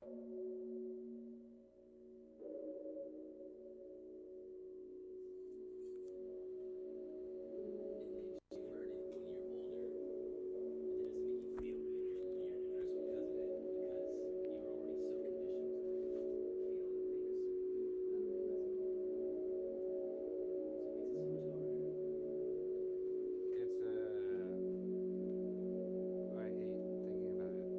It's I hate thinking about it.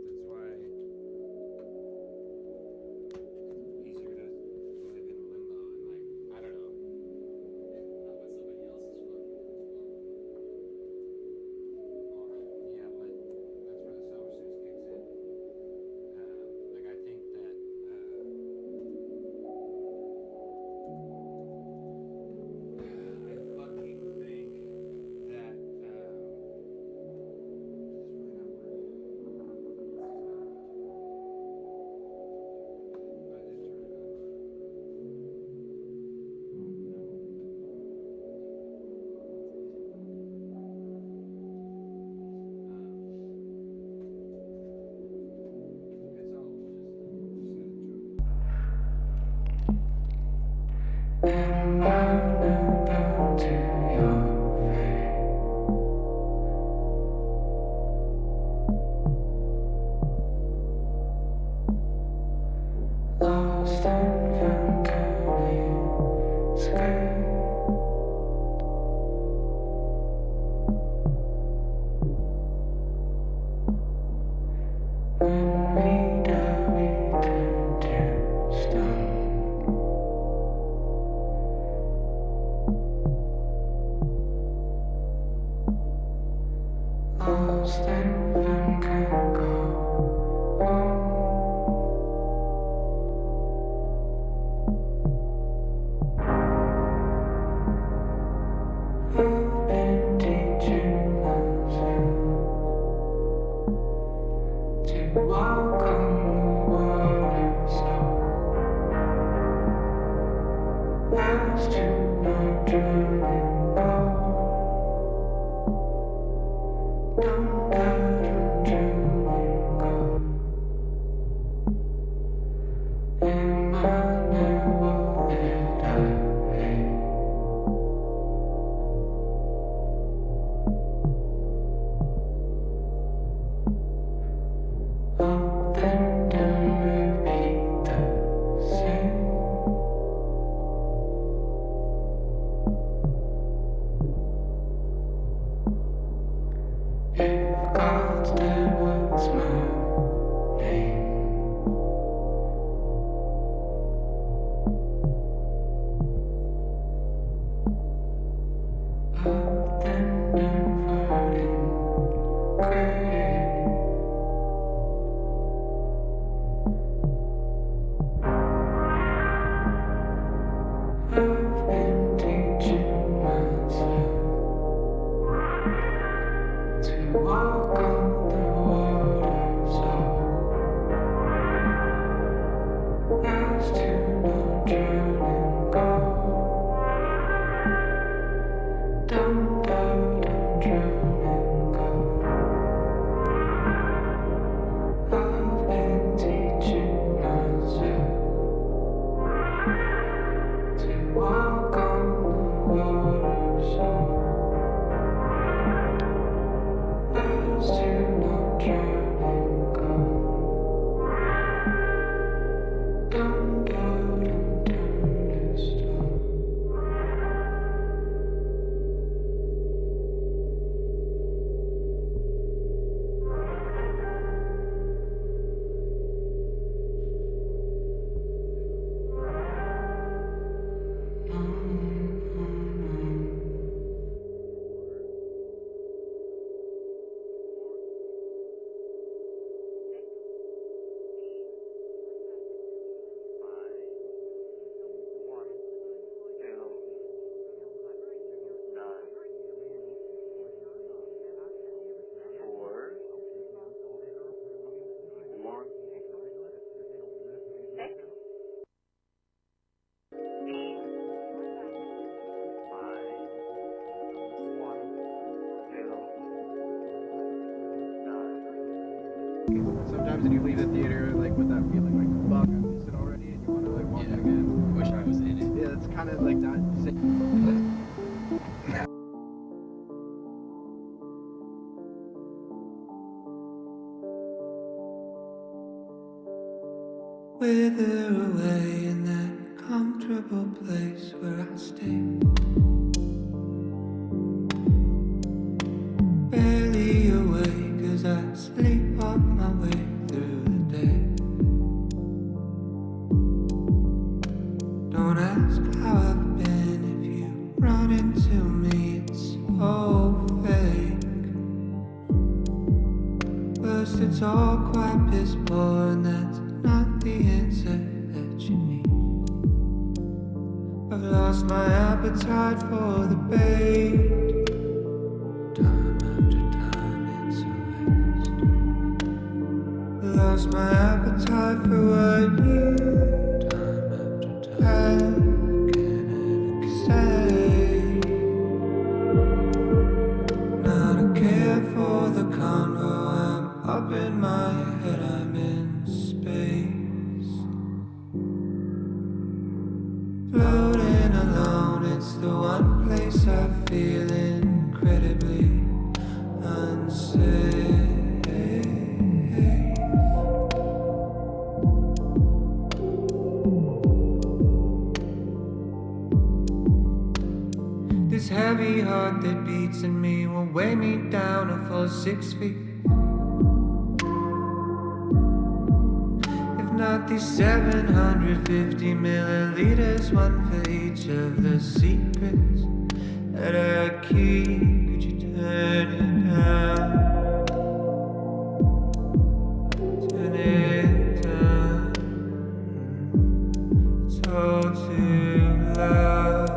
That's why it's easier to live in limbo and like I don't know. Yeah, but that's where the selfishness kicks in. Like I think that I fucking think that this is really not working. I did turn it on. It's all just a joke. To Sometimes when you leave the theater, like with that feeling, like fuck, I missed it already, and you want to like watch it again. Wish I was in it. Yeah, it's kind of like that. Wither away in that comfortable place where I stay. Barely awake as I sleepwalk my way through the day. Don't ask how I've been if you run into me, it's so fake. First it's all quite piss poor and that's not the answer that you need. I've lost my appetite for the bait. Time after time it's a waste. Lost my appetite for what you time after time can ever say. Not a care for the convo, I'm up in my head, I'm in space. Floating alone, it's the one place I feel incredibly unsafe. This heavy heart that beats in me will weigh me down a full 6 feet. If not these 750 milliliters, one for each of the secrets that I keep. Could you turn it down? Turn it down. It's all too loud.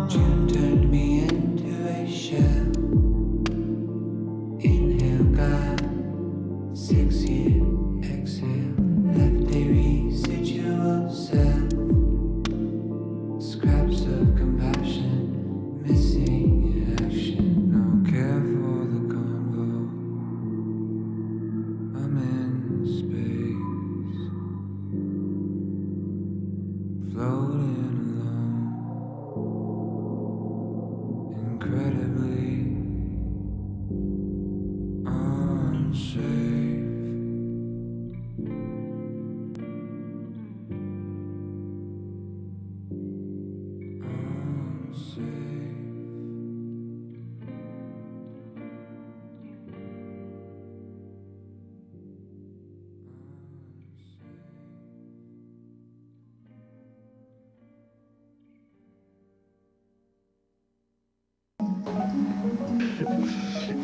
June turned me into a shell. Inhale, God. 6 year exhale. Left a residual self. Scraps of compassion. Missing action. No care for the convo. I'm in space. Floating alone, incredibly unsafe.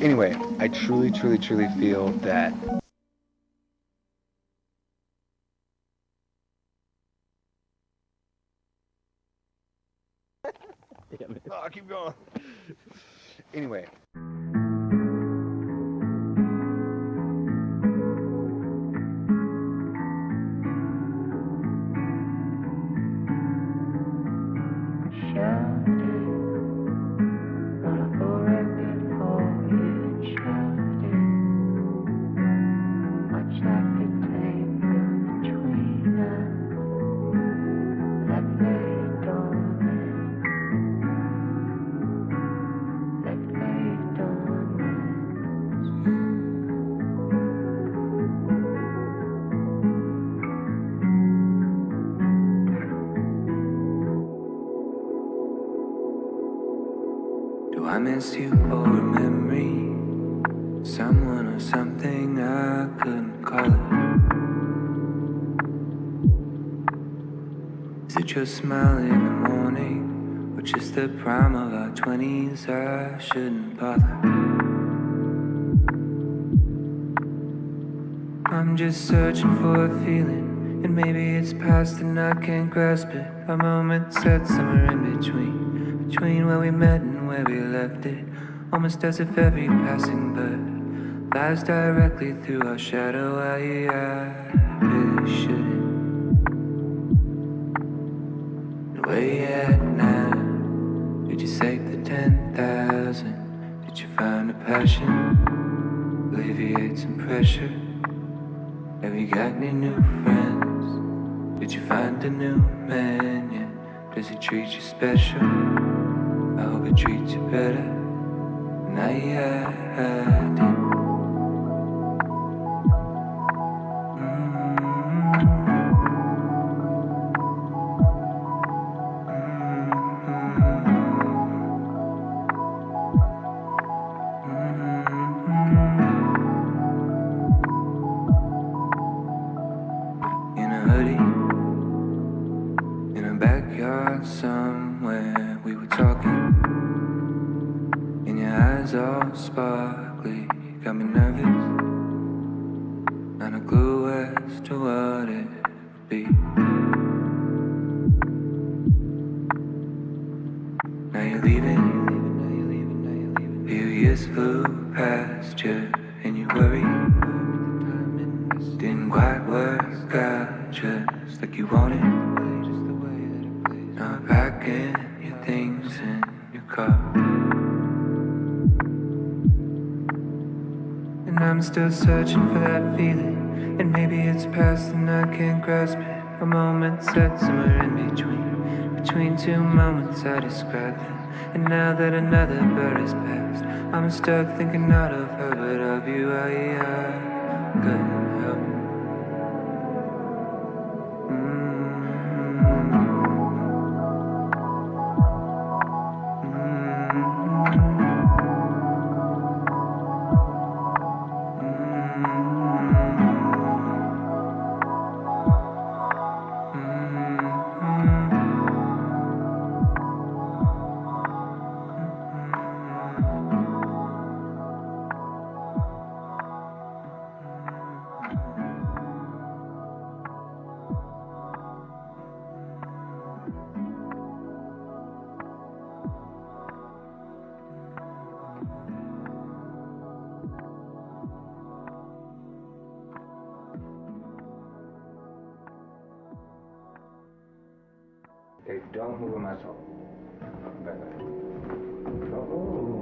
Anyway, I truly feel that oh, keep going. Anyway. Do I miss you or a memory? Someone or something I couldn't call it. Is it your smile in the morning? Or just the prime of our 20s? I shouldn't bother. I'm just searching for a feeling, and maybe it's past and I can't grasp it. A moment set somewhere in between where we met and where we left it. Almost as if every passing bird flies directly through our shadow. I really shouldn't. Where you at now? Did you save the 10,000? Did you find a passion? Alleviate some pressure? Have you got any new friends? Did you find a new man yet? Does he treat you special? I hope he treats you better than I did. In a hoodie, in a backyard somewhere, we were talking. And your eyes all sparkly, got me nervous. Not a clue as to what it would be. Now you're leaving. Few years flew past you, and you worried. Didn't quite work out just like you wanted. Now packing your things in your car. And I'm still searching for that feeling. And maybe it's past and I can't grasp it. A moment set somewhere in between two moments I described it. And now that another bird has passed, I'm stuck thinking not of her but of you. I couldn't help it. Okay, don't move a muscle. Back. Don't move.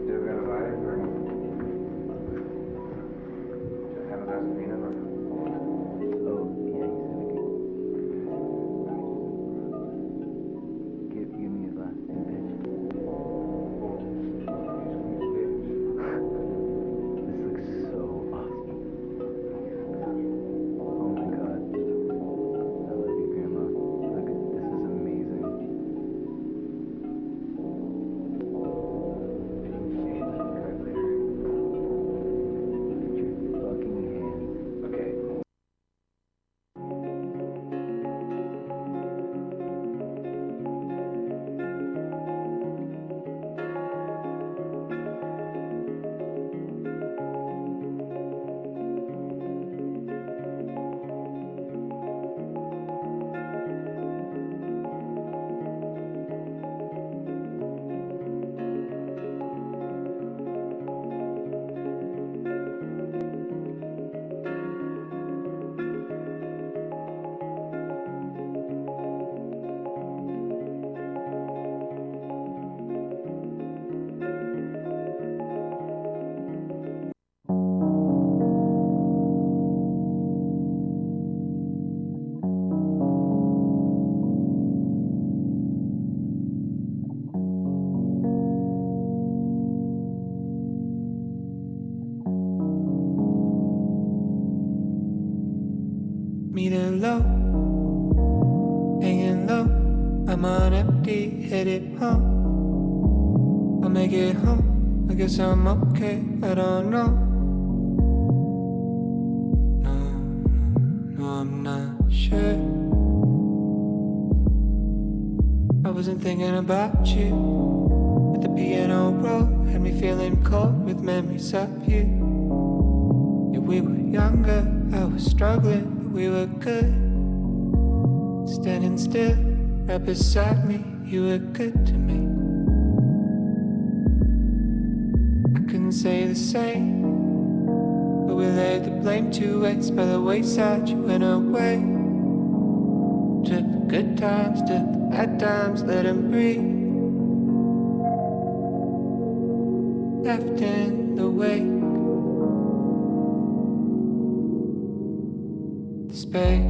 Still got a vibe, or just have a glass of peanut butter? Give me his last name, bitch. This looks so awesome. Oh my god. I love you, Grandma. Look, this is amazing. Get your fucking hands. Okay. Meter low, hanging low. I'm on empty, headed home. I'll make it home. I guess I'm okay. I don't know. No, I'm not sure. I wasn't thinking about you. At the piano roll, had me feeling cold with memories of you. Yeah, we were younger, I was struggling. We were good, standing still, right beside me. You were good to me. didn't say the same. But we laid the blame to waste by the wayside. You went away. Took the good times, took the bad times, let them breathe. Left in the wake, the space.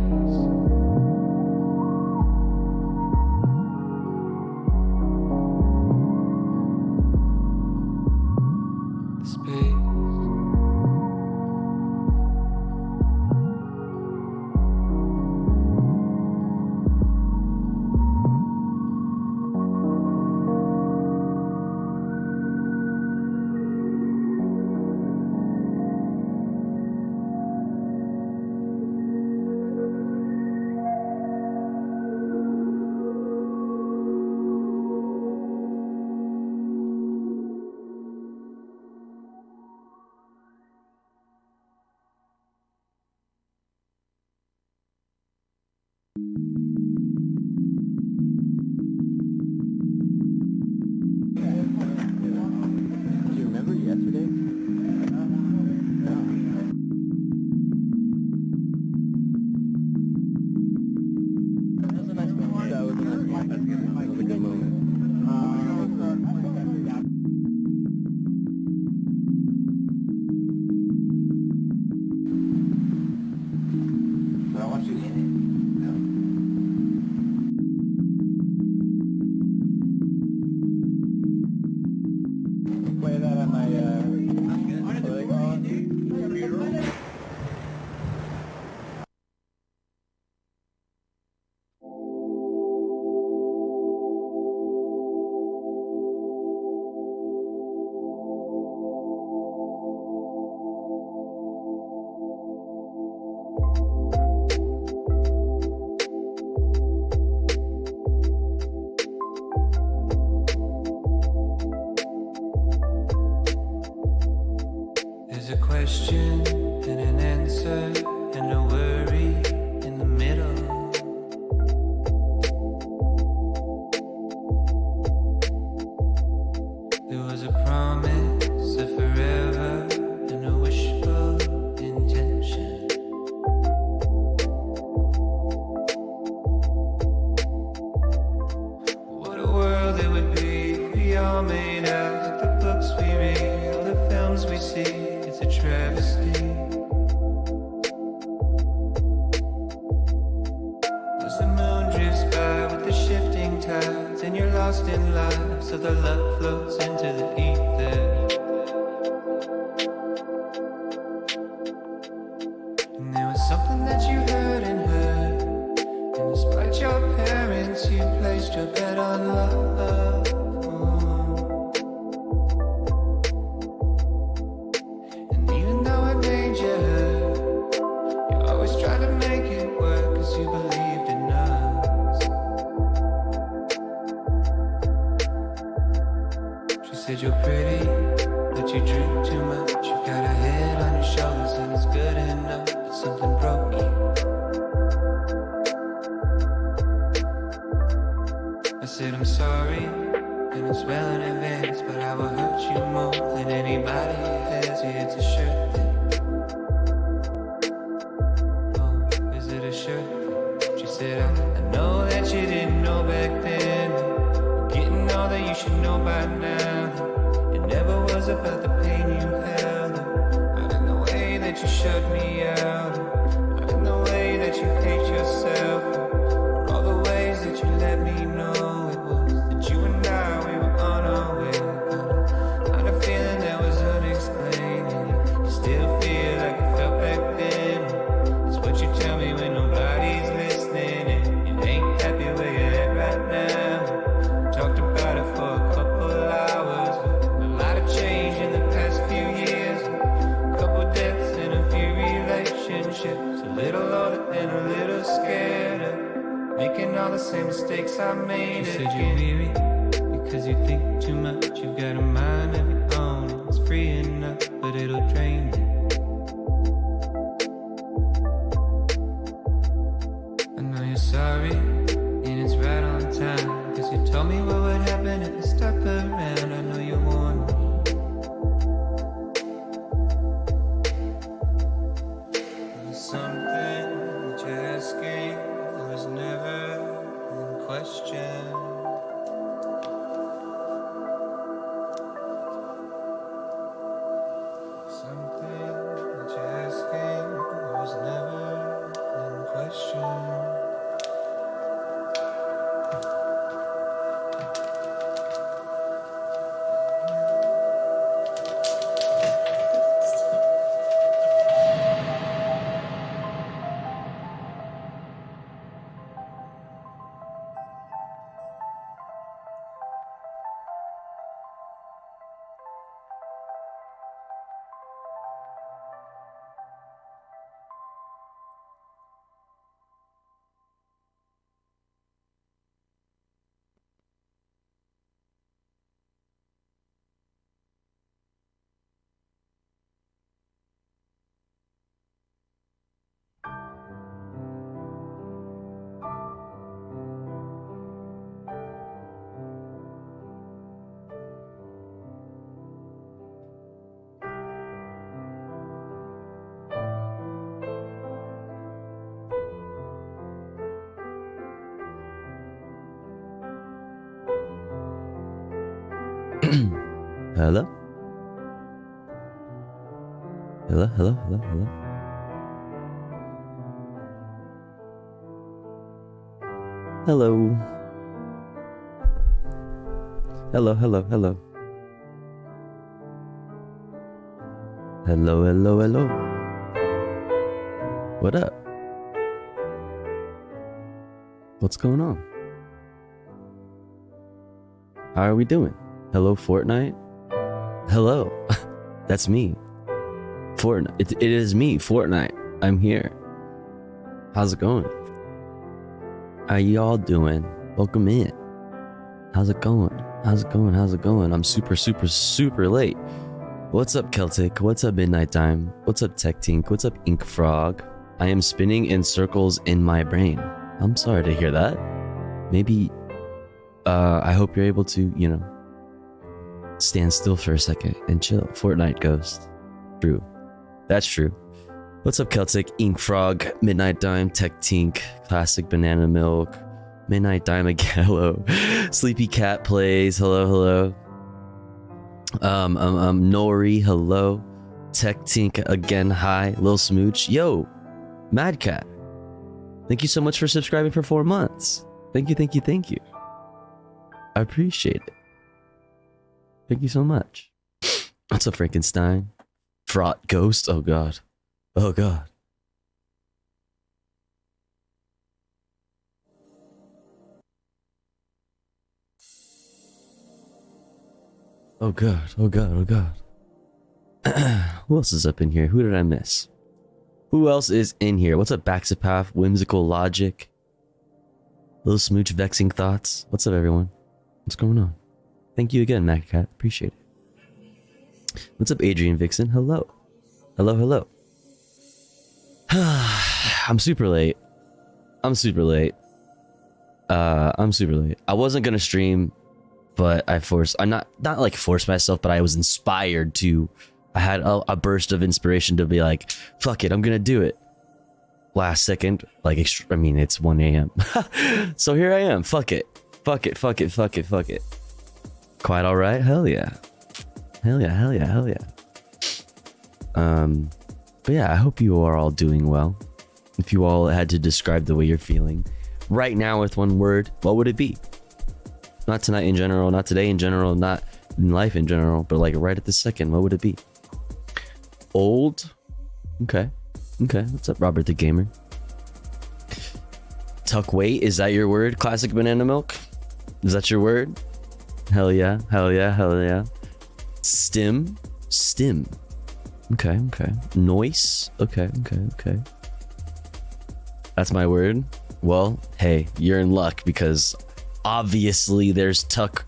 Do you remember yesterday? No. That was a nice moment. That was a nice moment. That was a good moment. But I want you in it. Play that on my, There's a question and an answer and a worry in the middle. There was a promise of forever and a wishful intention. What a world it would be if we all made out like the books we read, all the films we see. It's a travesty. As the moon drifts by with the shifting tides, and you're lost in life, so the love floats into the ether. And there was something that you heard and heard, and despite your parents, you placed your bet on love. Said you're pretty, but you drink too much. You've got a head on your shoulders and it's good enough, but something broke you. I said I'm sorry, and it's well in advance, but I will hurt you more than anybody has. Yeah, it's a sure thing. Oh, is it a sure thing? She said I know that you didn't know back then. Getting all that you should know by now. It never was about the pain you held, not in the way that you shut me out, not in the way that you hate yourself, or all the ways that you let me know it was that you and I, we were on our way. Kind of feeling that was unexplained, and you still feel like it felt back then. It's what you tell me when nobody's listening, and you ain't happy where you're at right now. Talked about it for a couple hours. A lot of change in the past few years. A couple deaths and a few relationships. A little older and a little scared of making all the same mistakes I made. You said you're weary because you think too much. You've got a mind of your own. It's free enough, but it'll drain you. I know you're sorry, and it's right on time. Cause you told me what would happen if I stuck around. I know you warned me. Hello? Hello, hello, hello, hello. Hello. Hello, hello, hello. Hello, hello, hello. What up? What's going on? How are we doing? Hello, Fortnite? Hello. That's me. Fortnite. It is me, Fortnite. I'm here. How's it going? How y'all doing? Welcome in. How's it going? How's it going? How's it going? I'm super, super, super late. What's up, Celtic? What's up, Midnight Time? What's up, Tech Tink? What's up, Ink Frog? I am spinning in circles in my brain. I'm sorry to hear that. Maybe, I hope you're able to, you know, stand still for a second and chill. Fortnite Ghost. True. That's true. What's up, Celtic? Ink Frog, Midnight Dime, Tech Tink, Classic Banana Milk, Midnight Dime again. Hello. Sleepy Cat Plays. Hello, hello. Nori. Hello. Tech Tink again. Hi. Lil Smooch. Yo, Mad Cat. Thank you so much for subscribing for 4 months. Thank you, thank you, thank you. I appreciate it. Thank you so much. What's up, Frankenstein? Fraught Ghost. Oh god. Oh god. Oh god. Oh god. Oh god. Who else is up in here? Who did I miss? Who else is in here? What's up, Baxapath? Whimsical Logic. Little Smooch Vexing Thoughts. What's up, everyone? What's going on? Thank you again, MacCat. Appreciate it. What's up, Adrian Vixen? Hello. Hello, hello. I'm super late. I'm super late. I'm super late. I wasn't gonna stream, but I'm not like forced myself, but I was inspired to. I had a burst of inspiration to be like, fuck it, I'm gonna do it. Last second, like, I mean, it's 1 a.m. So here I am. Fuck it. Fuck it, fuck it, fuck it, fuck it. Quite alright? Hell yeah. Hell yeah, hell yeah, hell yeah. But yeah, I hope you are all doing well. If you all had to describe the way you're feeling right now with one word, what would it be? Not tonight in general, not today in general, not in life in general, but like right at this second, what would it be? Old? Okay. Okay. What's up, Robert the Gamer? Tuck weight, is that your word? Classic Banana Milk? Is that your word? Hell yeah. Hell yeah. Hell yeah. Stim? Stim. Okay. Okay. Noise? Okay. Okay. Okay. That's my word. Well, hey, you're in luck because obviously there's Tuck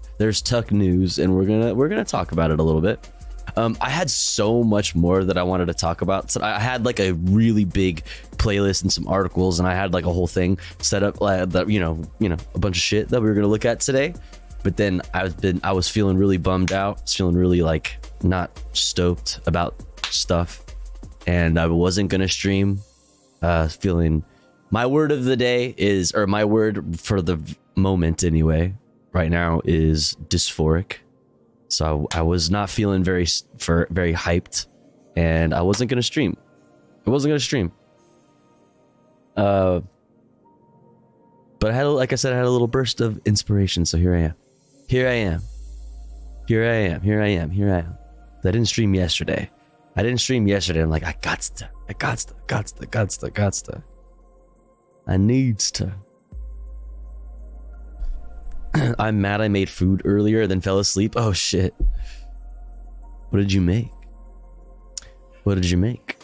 news, and we're gonna talk about it a little bit. I had so much more that I wanted to talk about. So I had like a really big playlist and some articles, and I had like a whole thing set up that you know a bunch of shit that we were gonna look at today. But then I was feeling really bummed out. I was feeling really like not stoked about stuff, and I wasn't gonna stream. Feeling my word of the day is, or my word for the moment anyway, right now is dysphoric. So I was not feeling very hyped, and I wasn't gonna stream. I wasn't gonna stream. But I had, like I said, I had a little burst of inspiration. So here I am. Here I am. Here I am. Here I am. Here I am. I didn't stream yesterday. I'm like, I needs to. I'm mad I made food earlier, then fell asleep. Oh shit. What did you make? What did you make?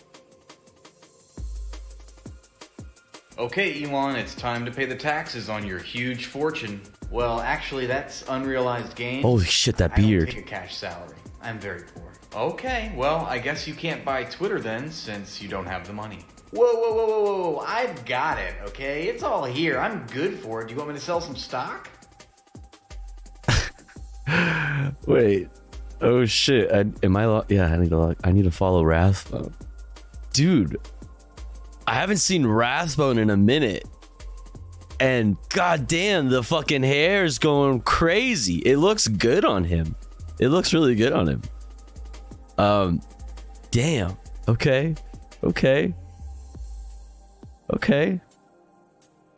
Okay, Elon, it's time to pay the taxes on your huge fortune. Well, actually, that's unrealized gain. Holy shit, that I don't beard. take a cash salary. I'm very poor. Okay, well, I guess you can't buy Twitter then, since you don't have the money. Whoa, I've got it, okay? It's all here. I'm good for it. Do you want me to sell some stock? Wait. Oh shit. Yeah, I need to follow Rathbone. Dude, I haven't seen Rathbone in a minute. And goddamn, the fucking hair is going crazy. It looks good on him. It looks really good on him. Damn. Okay.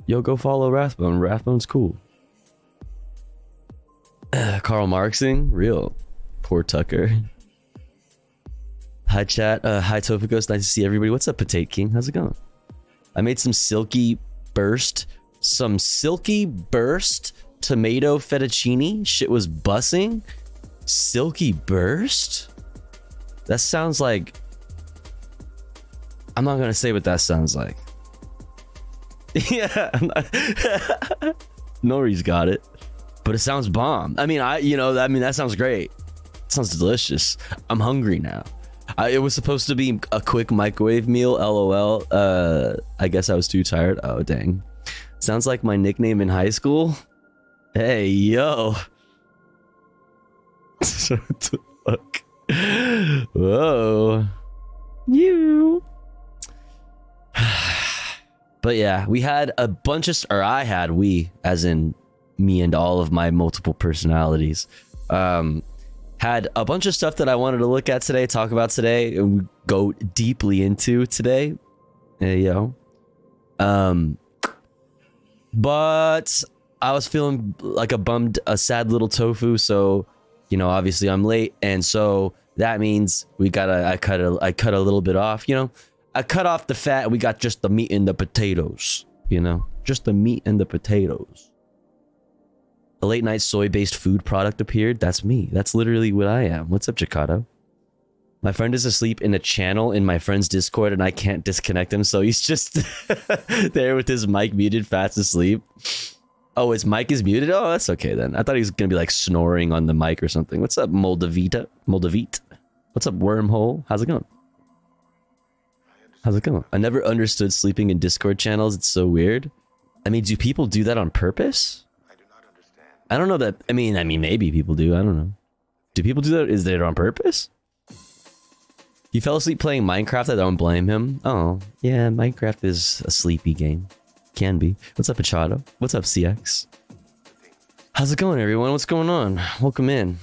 Yo, go follow Rathbone. Rathbone's cool. Karl Marxing, real. Poor Tucker. Hi chat. Hi Topicos. Nice to see everybody. What's up, Potato King? How's it going? I made some silky burst tomato fettuccine. Shit was bussing. Silky burst? That sounds like... I'm not gonna say what that sounds like. Yeah. Nori's got it. But it sounds bomb. I mean, that sounds great. It sounds delicious. I'm hungry now. It was supposed to be a quick microwave meal, LOL. I guess I was too tired. Oh, dang. Sounds like my nickname in high school. Hey, yo. What the fuck? Whoa. You. But yeah, we had a bunch of, we, as in me and all of my multiple personalities, had a bunch of stuff that I wanted to look at today, talk about today, and go deeply into today. Hey, yo. But I was feeling like a sad little tofu, so, obviously I'm late, and so that means I cut a little bit off, I cut off the fat, we got just the meat and the potatoes, just the meat and the potatoes. A late night soy-based food product appeared. That's me. That's literally what I am. What's up, Jacato? My friend is asleep in a channel in my friend's Discord and I can't disconnect him, so he's just there with his mic muted, fast asleep. Oh, his mic is muted? Oh, that's okay then. I thought he was gonna be like snoring on the mic or something. What's up, Moldavita? What's up, Wormhole? How's it going? I never understood sleeping in Discord channels. It's so weird. I mean, do people do that on purpose? I don't know that. I mean, maybe people do. I don't know. Do people do that? Is it on purpose? He fell asleep playing Minecraft. I don't blame him. Oh, yeah. Minecraft is a sleepy game. Can be. What's up, Achado? What's up, CX? How's it going, everyone? What's going on? Welcome in.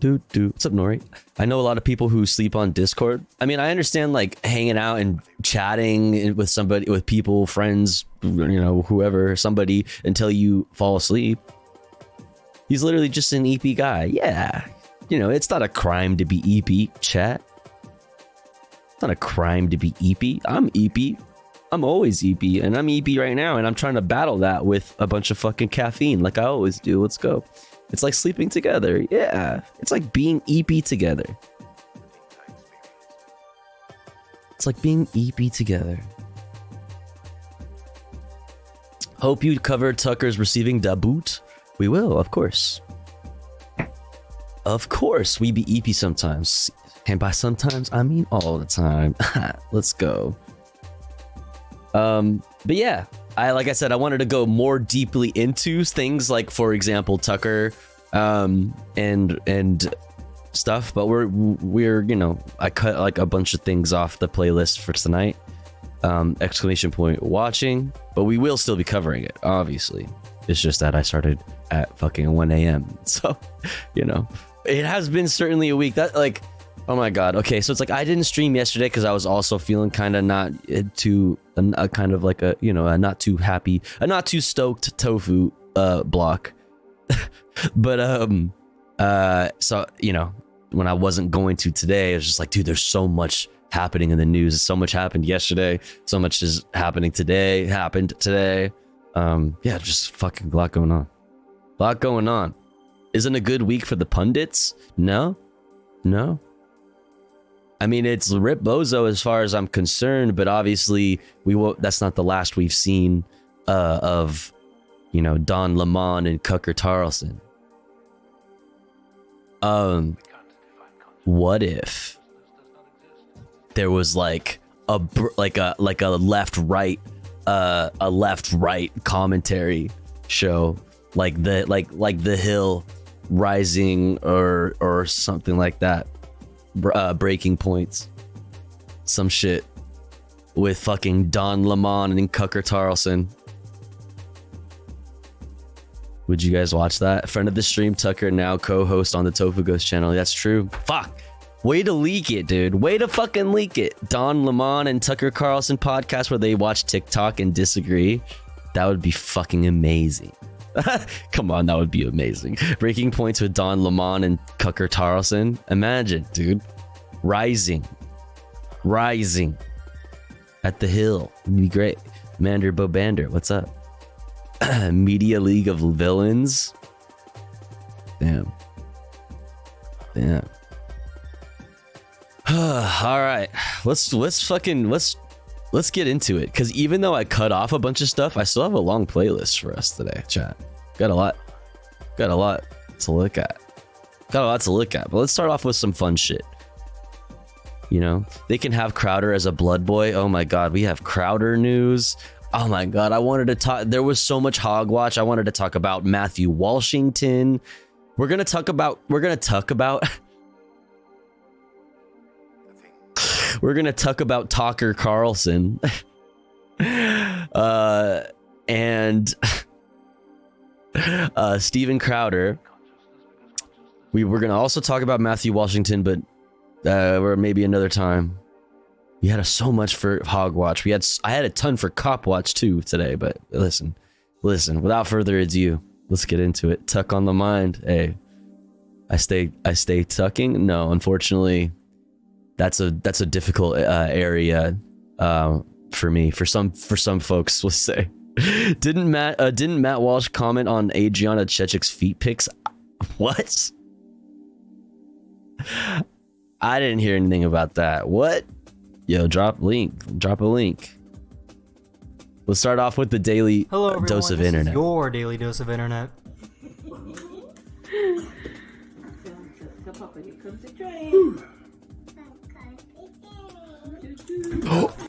What's up, Nori? I know a lot of people who sleep on Discord. I mean, I understand like hanging out and chatting with somebody, with people, friends, whoever, somebody, until you fall asleep. He's literally just an EP guy. Yeah. It's not a crime to be EP, chat. It's not a crime to be EP. I'm EP. I'm always EP, and I'm EP right now, and I'm trying to battle that with a bunch of fucking caffeine like I always do. Let's go. It's like sleeping together. Yeah. It's like being EP together. It's like being EP together. Hope you covered Tucker's receiving debut. We will, of course. Of course, we be EP sometimes. And by sometimes, I mean all the time. Let's go. But yeah. Like I said, I wanted to go more deeply into things like, for example, Tucker, and stuff. But we're I cut like a bunch of things off the playlist for tonight. Exclamation point watching, but we will still be covering it. Obviously, it's just that I started at fucking 1 a.m. So, it has been certainly a week that like. Oh my god. Okay, so it's like I didn't stream yesterday because I was also feeling kind of not too, kind of like a, a not too happy, a not too stoked tofu block. But so when I wasn't going to today, I was just like, dude, there's so much happening in the news. So much happened yesterday. So much is happening today. Yeah, just fucking a lot going on. Isn't a good week for the pundits? No. I mean, it's Rip Bozo as far as I'm concerned, but obviously that's not the last we've seen of, Don Lemon and Cucker Tarlson. What if there was like a left-right commentary show, like the Hill Rising or something like that. Breaking Points, some shit with fucking Don Lemon and Cucker Tarlson. Would you guys watch that? Friend of the stream, Tucker, now co-host on the Tofu Ghost channel. That's true. Fuck. Way to leak it, dude. Way to fucking leak it. Don Lemon and Tucker Carlson podcast where they watch TikTok and disagree. That would be fucking amazing. Come on, that would be amazing. Breaking points with Don Lemon and Tucker Carlson. Imagine, dude. Rising at the hill. It'd be great. Mander Bobander, what's up? Media League of Villains. Damn. All right, let's get into it, because even though I cut off a bunch of stuff, I still have a long playlist for us today. Chat, got a lot to look at. But let's start off with some fun shit. You know, they can have Crowder as a blood boy. Oh my god, we have Crowder news. Oh my god, I wanted to talk. There was so much hogwatch. I wanted to talk about Matthew Washington. We're gonna talk about Tucker Carlson and Steven Crowder. We're gonna also talk about Matthew Washington, but or maybe another time. We had so much for Hogwatch. I had a ton for Copwatch too today, but listen, without further ado, let's get into it. Tuck on the mind. Hey, I stay tucking. No, unfortunately, that's a difficult area for me. For some folks, let's say. Didn't Matt Walsh comment on Adriana Chechik's feet pics? What? I didn't hear anything about that. What? Yo, drop a link. We'll start off with the daily dose of internet. Your daily dose of internet.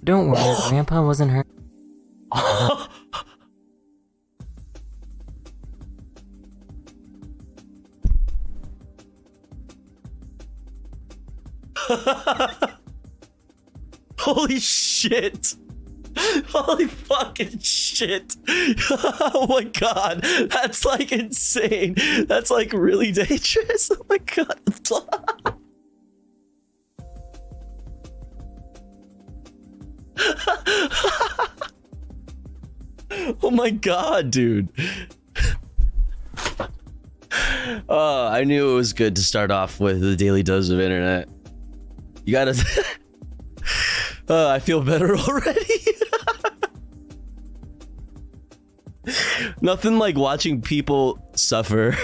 Don't worry, Grandpa wasn't hurt. Holy shit. Holy fucking shit. Oh my god. That's like insane. That's like really dangerous. Oh my god. Oh my god, dude. Oh, I knew it was good to start off with the daily dose of internet. You gotta... I feel better already. Nothing like watching people suffer.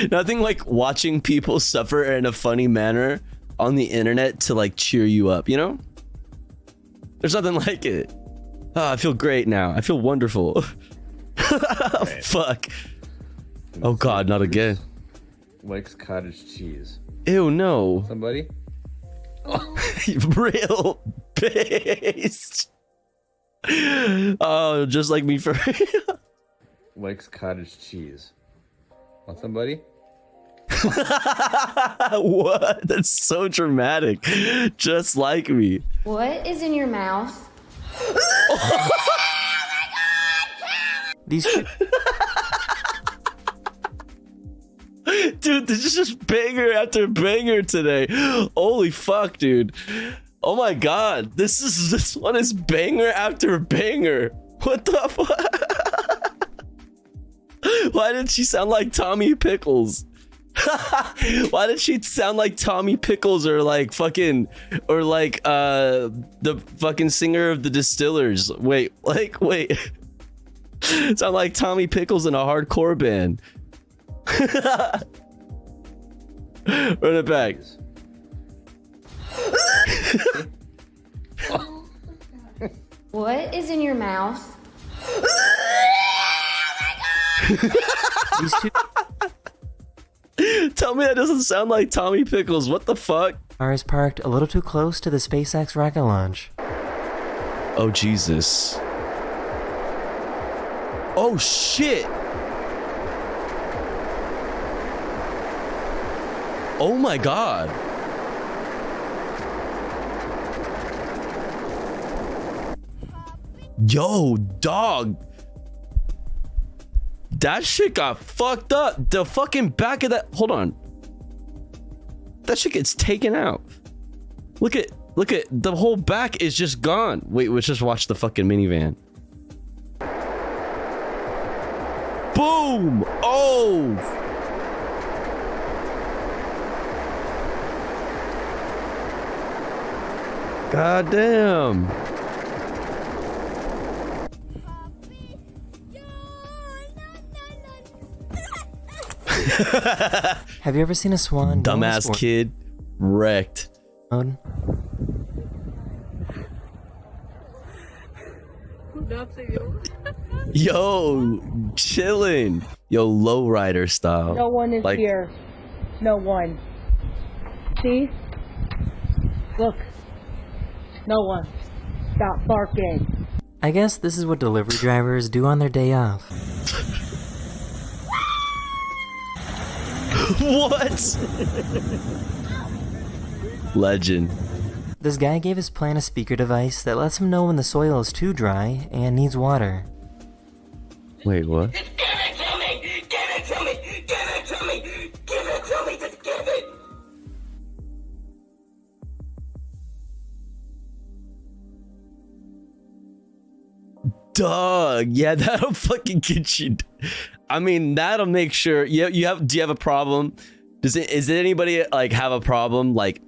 Nothing like watching people suffer in a funny manner on the internet to like cheer you up, you know? There's nothing like it. Oh, I feel great now. I feel wonderful. Fuck. Oh god, not again. Likes cottage cheese. Ew, no. Somebody? Real based. Oh, just like me for real. Likes cottage cheese. Want somebody? What? That's so dramatic. Just like me. What is in your mouth? Oh my god! These two... Dude, this is just banger after banger today. Holy fuck, dude. Oh my god. This one is banger after banger. What the fuck? Why did she sound like Tommy Pickles? Why did she sound like Tommy Pickles or like fucking or like the fucking singer of the Distillers? Wait. Sound like Tommy Pickles in a hardcore band. Run it back. What is in your mouth? These two... Tell me that doesn't sound like Tommy Pickles. What the fuck? Car is parked a little too close to the SpaceX rocket launch. Oh, Jesus. Oh, shit. Oh, my God. Yo, dog. That shit got fucked up. The fucking back of that. Hold on. That shit gets taken out. Look at the whole back is just gone. Wait, let's just watch the fucking minivan. Boom! Oh! God damn. Have you ever seen a swan? Dumbass kid. Wrecked. Mode? Yo, chillin'. Yo, lowrider style. No one is here. No one. See? Look. No one. Stop barking. I guess this is what delivery drivers do on their day off. What? Legend. This guy gave his plant a speaker device that lets him know when the soil is too dry and needs water. Wait, what? Give it to me! Give it to me! Give it to me! Give it to me! Just give it! Dog, yeah, that'll fucking get you. I mean, that'll make sure. Do you have a problem? Is anybody like have a problem like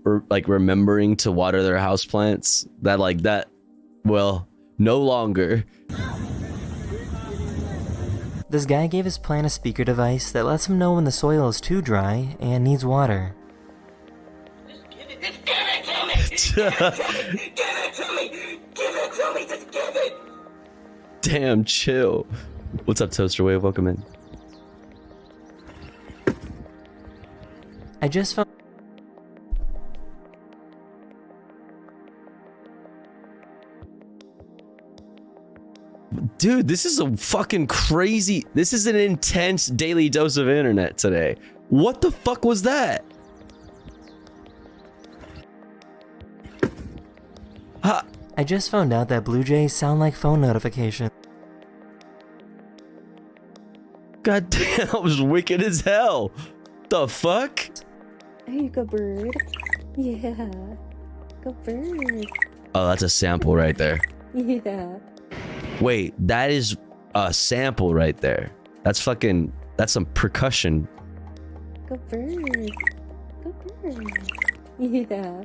remembering to water their houseplants? That well, no longer. This guy gave his plant a speaker device that lets him know when the soil is too dry and needs water. Give it to me! Give it to me! Give it to me! Give it to me! Just give it! Damn, chill. What's up, Toaster Wave? Welcome in. I just found... Dude, this is a fucking crazy... This is an intense daily dose of internet today. What the fuck was that? I just found out that Blue Jays sound like phone notifications. God damn, that was wicked as hell. The fuck? Hey, good bird. Yeah. Good bird. Oh, that's a sample right there. Yeah. Wait, that is a sample right there. That's some percussion. Good bird. Good bird. Yeah.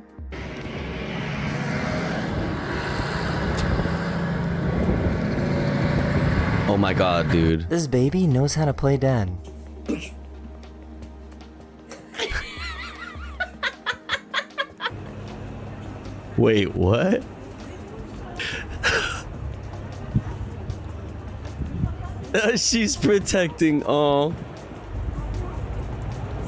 Oh my god, dude. This baby knows how to play dead. Wait, what? She's protecting all.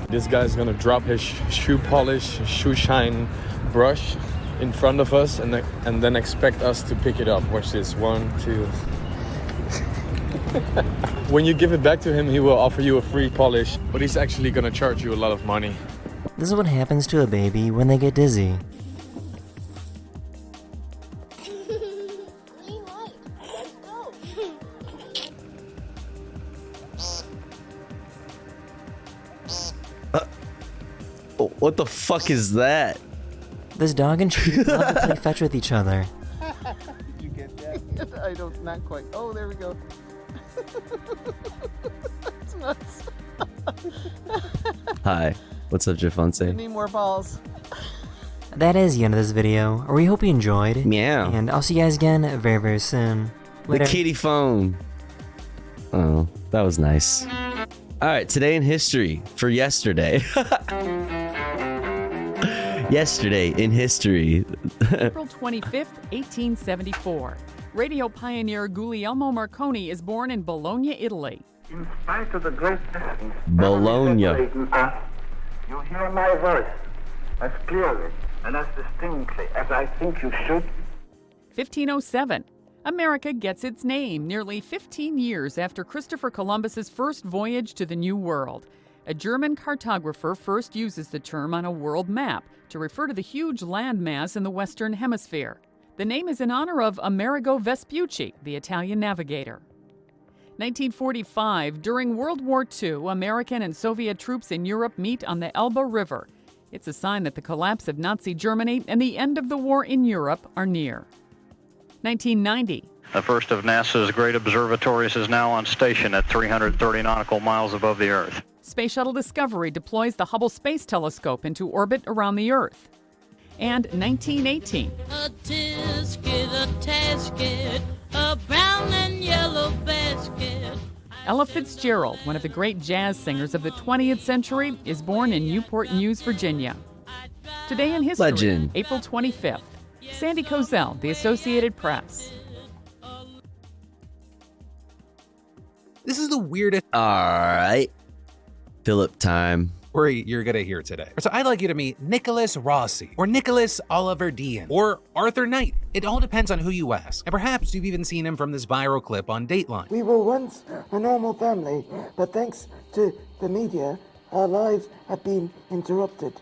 This guy's gonna drop his shoe polish, shoe shine brush in front of us and then expect us to pick it up. Watch this. 1, 2. When you give it back to him, he will offer you a free polish, but he's actually gonna charge you a lot of money. This is what happens to a baby when they get dizzy. What the fuck is that? This dog and sheep love to play fetch with each other. Did you get that? I don't, not quite. Oh, there we go. It's nuts. Hi, what's up, Jafonse? Need more balls. That is the end of this video. We hope you enjoyed. Meow. And I'll see you guys again very, very soon. Later. The kitty phone. Oh, that was nice. All right, today in history for yesterday. Yesterday in history. April 25th, 1874. Radio pioneer Guglielmo Marconi is born in Bologna, Italy. In spite of the great distance, Bologna. you hear my voice as clearly and as distinctly as I think you should. 1507. America gets its name nearly 15 years after Christopher Columbus's first voyage to the New World. A German cartographer first uses the term on a world map to refer to the huge landmass in the Western Hemisphere. The name is in honor of Amerigo Vespucci, the Italian navigator. 1945, during World War II, American and Soviet troops in Europe meet on the Elbe River. It's a sign that the collapse of Nazi Germany and the end of the war in Europe are near. 1990. The first of NASA's great observatories is now on station at 330 nautical miles above the Earth. Space Shuttle Discovery deploys the Hubble Space Telescope into orbit around the Earth. And 1918. A tisket, a tasket, a brown and yellow basket. Ella Fitzgerald, one of the great jazz singers of the 20th century, is born in Newport News, Virginia. Today in history, Legend. April 25th. Sandy Kozel, The Associated Press. This is the weirdest. All right. Philip time. Story you're gonna hear today. So I'd like you to meet Nicholas Rossi, or Nicholas Oliver Dean, or Arthur Knight. It all depends on who you ask. And perhaps you've even seen him from this viral clip on Dateline. We were once a normal family, but thanks to the media, our lives have been interrupted.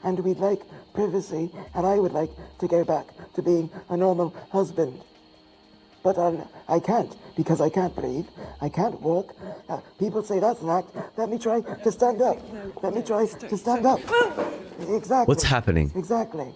And we'd like privacy, and I would like to go back to being a normal husband. But I can't, because I can't breathe, I can't walk. People say that's an act. Let me try to stand up. Let me try to stand up. Exactly. What's happening? Exactly.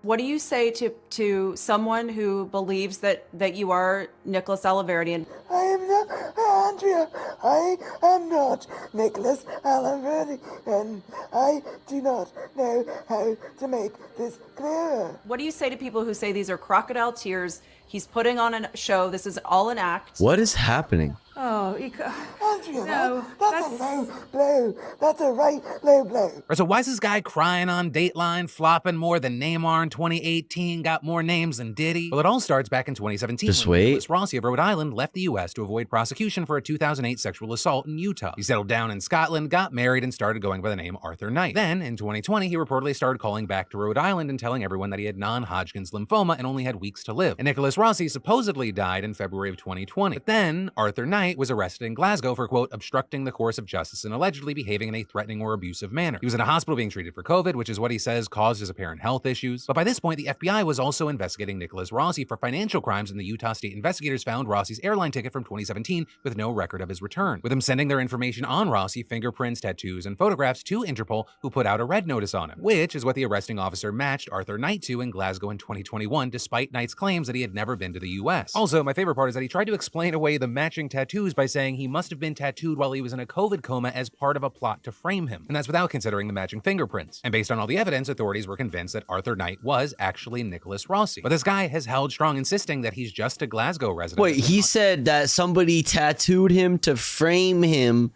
What do you say to someone who believes that you are Nicholas Alaverdi? I am not, Andrea, I am not Nicholas Alaverdi, and I do not know how to make this clearer. What do you say to people who say these are crocodile tears? He's putting on a show. This is all an act. What is happening? Oh, Andrea, that's a low blow. That's a right low blow. So why is this guy crying on Dateline, flopping more than Neymar in 2018, got more names than Diddy? Well, it all starts back in 2017 Just when wait. Nicholas Rossi of Rhode Island left the U.S. to avoid prosecution for a 2008 sexual assault in Utah. He settled down in Scotland, got married, and started going by the name Arthur Knight. Then, in 2020, he reportedly started calling back to Rhode Island and telling everyone that he had non-Hodgkin's lymphoma and only had weeks to live. And Nicholas Rossi supposedly died in February of 2020. But then, Arthur Knight was arrested in Glasgow for, quote, obstructing the course of justice and allegedly behaving in a threatening or abusive manner. He was in a hospital being treated for COVID, which is what he says caused his apparent health issues. But by this point, the FBI was also investigating Nicholas Rossi for financial crimes, and the Utah State investigators found Rossi's airline ticket from 2017 with no record of his return, with them sending their information on Rossi, fingerprints, tattoos, and photographs to Interpol, who put out a red notice on him, which is what the arresting officer matched Arthur Knight to in Glasgow in 2021, despite Knight's claims that he had never been to the US. Also, my favorite part is that he tried to explain away the matching tattoos by saying he must have been tattooed while he was in a COVID coma as part of a plot to frame him. And that's without considering the matching fingerprints. And based on all the evidence, authorities were convinced that Arthur Knight was actually Nicholas Rossi. But this guy has held strong, insisting that he's just a Glasgow resident. Wait, he said that somebody tattooed him to frame him.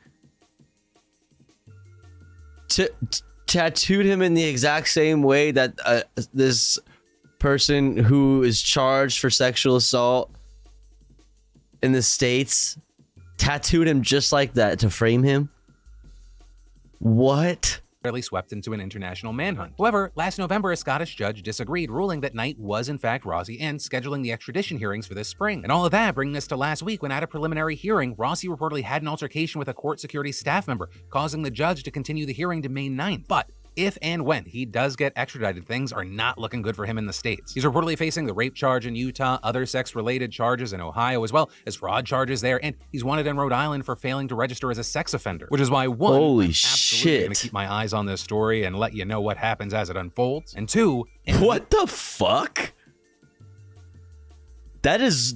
Tattooed him in the exact same way that this person who is charged for sexual assault in the States tattooed him just like that to frame him? What? Barely swept into an international manhunt. However, last November, a Scottish judge disagreed, ruling that Knight was in fact Rossi and scheduling the extradition hearings for this spring. And all of that bringing us to last week when at a preliminary hearing, Rossi reportedly had an altercation with a court security staff member, causing the judge to continue the hearing to May 9th. But if and when he does get extradited, things are not looking good for him in the States. He's reportedly facing the rape charge in Utah, other sex-related charges in Ohio, as well as fraud charges there, and he's wanted in Rhode Island for failing to register as a sex offender, which is why, one, Holy I'm absolutely shit. gonna keep my eyes on this story and let you know what happens as it unfolds, and two, What the fuck? That is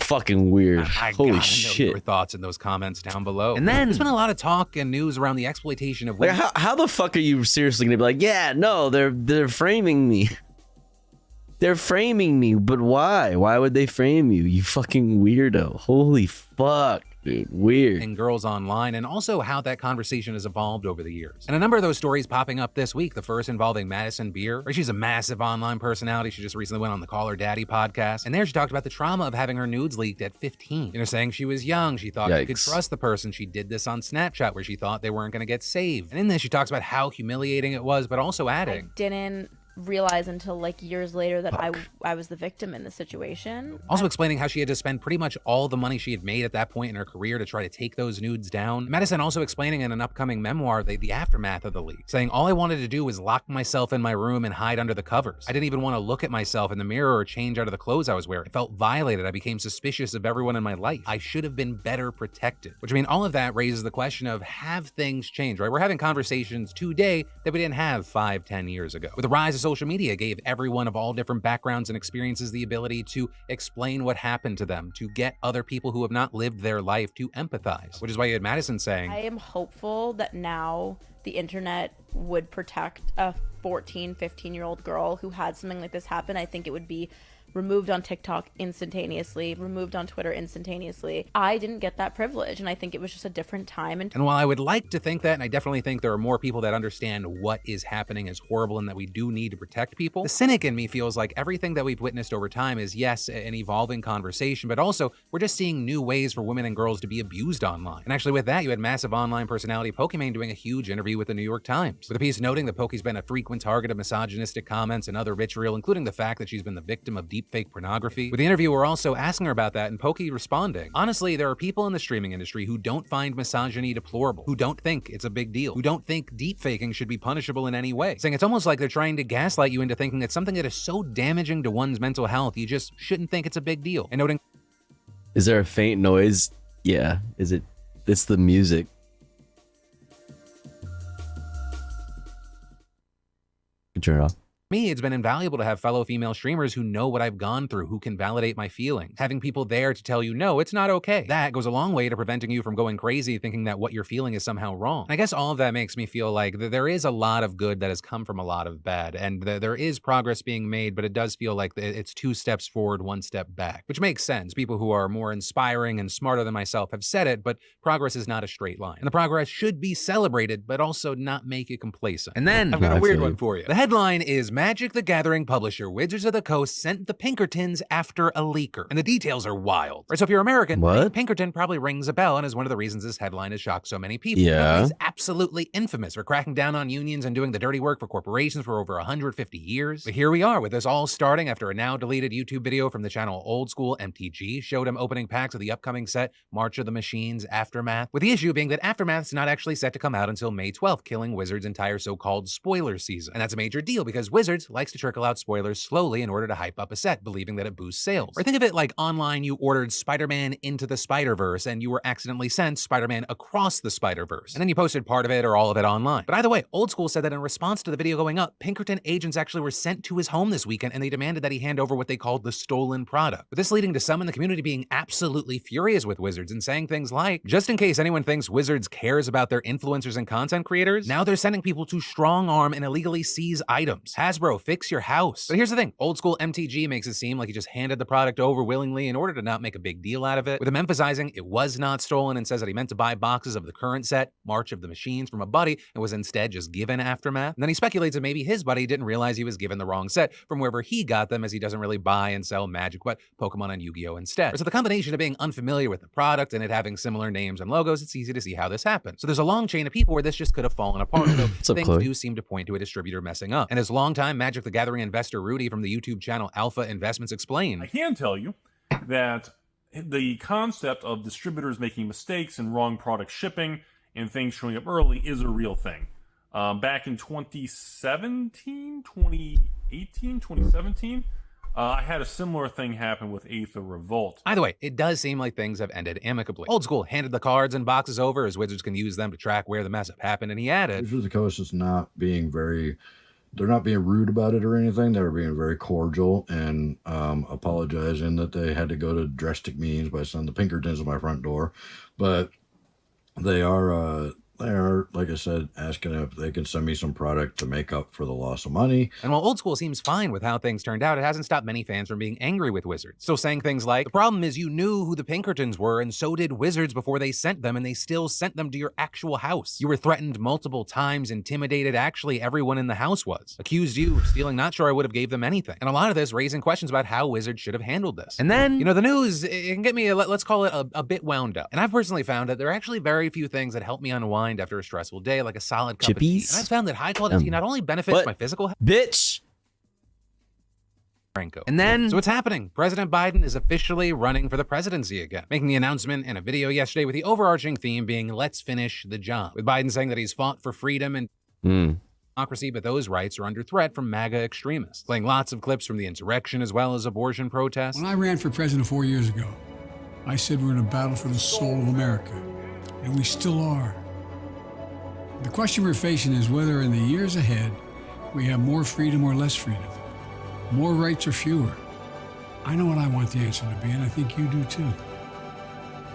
fucking weird. I Holy gotta know shit. your thoughts in those comments down below. And then there's been a lot of talk and news around the exploitation of Like, women. how the fuck are you seriously gonna be like, yeah, no, they're framing me. They're framing me, but why? Why would they frame you? You fucking weirdo. Holy fuck, dude. Weird. And girls online, and also how that conversation has evolved over the years. And a number of those stories popping up this week, the first involving Madison Beer, where she's a massive online personality. She just recently went on the Call Her Daddy podcast, and there she talked about the trauma of having her nudes leaked at 15. You know, saying she was young, she thought she could Yikes. trust the person. She did this on Snapchat where she thought they weren't going to get saved. And in this, she talks about how humiliating it was, but also adding, Didn't realize until like years later that I was the victim in the situation. Also explaining how she had to spend pretty much all the money she had made at that point in her career to try to take those nudes down. Madison also explaining in an upcoming memoir the aftermath of the leak, saying, all I wanted to do was lock myself in my room and hide under the covers. I didn't even want to look at myself in the mirror or change out of the clothes I was wearing. I felt violated. I became suspicious of everyone in my life. I should have been better protected. Which, I mean, all of that raises the question of, have things changed, right? We're having conversations today that we didn't have 5-10 years ago. With the rise of social media, gave everyone of all different backgrounds and experiences the ability to explain what happened to them, to get other people who have not lived their life to empathize. Which is why you had Madison saying, I am hopeful that now the internet would protect a 14, 15-year-old girl who had something like this happen. I think it would be removed on TikTok instantaneously, removed on Twitter instantaneously. I didn't get that privilege, and I think it was just a different time. And while I would like to think that, and I definitely think there are more people that understand what is happening is horrible and that we do need to protect people, the cynic in me feels like everything that we've witnessed over time is, yes, an evolving conversation, but also we're just seeing new ways for women and girls to be abused online. And actually with that, you had massive online personality Pokimane doing a huge interview with the New York Times, with a piece noting that Poki's been a frequent target of misogynistic comments and other vitriol, including the fact that she's been the victim of deepfake pornography. With the interviewer also asking her about that and Poki responding, honestly, there are people in the streaming industry who don't find misogyny deplorable, who don't think it's a big deal, who don't think deepfaking should be punishable in any way, saying it's almost like they're trying to gaslight you into thinking it's something that is so damaging to one's mental health, you just shouldn't think it's a big deal. And noting, Is there a faint noise? Yeah. Is it? It's the music. Turn it off. me, it's been invaluable to have fellow female streamers who know what I've gone through, who can validate my feelings. Having people there to tell you, no, it's not okay. That goes a long way to preventing you from going crazy thinking that what you're feeling is somehow wrong. And I guess all of that makes me feel like there is a lot of good that has come from a lot of bad, and there is progress being made, but it does feel like it's 2 steps forward, 1 step back, which makes sense. People who are more inspiring and smarter than myself have said it, but progress is not a straight line. And the progress should be celebrated, but also not make it complacent. And then I've got a weird one for you. The headline is Magic the Gathering publisher Wizards of the Coast sent the Pinkertons after a leaker. And the details are wild. Right, so if you're American, Pinkerton probably rings a bell and is one of the reasons this headline has shocked so many people. Yeah. He's absolutely infamous for cracking down on unions and doing the dirty work for corporations for over 150 years. But here we are with this all starting after a now deleted YouTube video from the channel Old School MTG showed him opening packs of the upcoming set March of the Machines Aftermath, with the issue being that Aftermath's not actually set to come out until May 12th, killing Wizards' entire so-called spoiler season. And that's a major deal because Wizards likes to trickle out spoilers slowly in order to hype up a set, believing that it boosts sales. Or think of it like online you ordered Spider-Man Into the Spider-Verse and you were accidentally sent Spider-Man Across the Spider-Verse, and then you posted part of it or all of it online. But either way, Old School said that in response to the video going up, Pinkerton agents actually were sent to his home this weekend and they demanded that he hand over what they called the stolen product. With this leading to some in the community being absolutely furious with Wizards and saying things like, just in case anyone thinks Wizards cares about their influencers and content creators, now they're sending people to strong arm and illegally seize items. Hasbro, fix your house. But here's the thing, Old School MTG makes it seem like he just handed the product over willingly in order to not make a big deal out of it, with him emphasizing it was not stolen and says that he meant to buy boxes of the current set, March of the Machines, from a buddy and was instead just given Aftermath. And then he speculates that maybe his buddy didn't realize he was given the wrong set from wherever he got them, as he doesn't really buy and sell Magic but Pokemon and Yu-Gi-Oh instead. So the combination of being unfamiliar with the product and it having similar names and logos, it's easy to see how this happened. So there's a long chain of people where this just could have fallen apart, though things do seem to point to a distributor messing up. And as longtime Magic the Gathering investor Rudy from the YouTube channel Alpha Investments explained, I can tell you that the concept of distributors making mistakes and wrong product shipping and things showing up early is a real thing. Back in 2017, I had a similar thing happen with Aether Revolt. Either way, it does seem like things have ended amicably. Old School handed the cards and boxes over as Wizards can use them to track where the mess up happened, and he added, Wizards of the Coast is not being they're not being rude about it or anything. They're being very cordial and apologizing that they had to go to drastic means by sending the Pinkertons to my front door. But they are, like I said, asking if they can send me some product to make up for the loss of money. And while Old School seems fine with how things turned out, it hasn't stopped many fans from being angry with Wizards. Still saying things like, the problem is you knew who the Pinkertons were, and so did Wizards before they sent them, and they still sent them to your actual house. You were threatened multiple times, intimidated, actually everyone in the house was. Accused you of stealing, not sure I would have gave them anything. And a lot of this raising questions about how Wizards should have handled this. And then, you know, the news, it can get me, let's call it a bit wound up. And I've personally found that there are actually very few things that help me unwind after a stressful day, like a solid cup of tea. And I've found that high quality tea not only benefits my physical health. Bitch! Franco. And then, so what's happening? President Biden is officially running for the presidency again, making the announcement in a video yesterday with the overarching theme being, let's finish the job. With Biden saying that he's fought for freedom and democracy, but those rights are under threat from MAGA extremists. Playing lots of clips from the insurrection as well as abortion protests. When I ran for president 4 years ago, I said we're in a battle for the soul of America, and we still are. The question we're facing is whether in the years ahead we have more freedom or less freedom, more rights or fewer. I know what I want the answer to be, and I think you do too.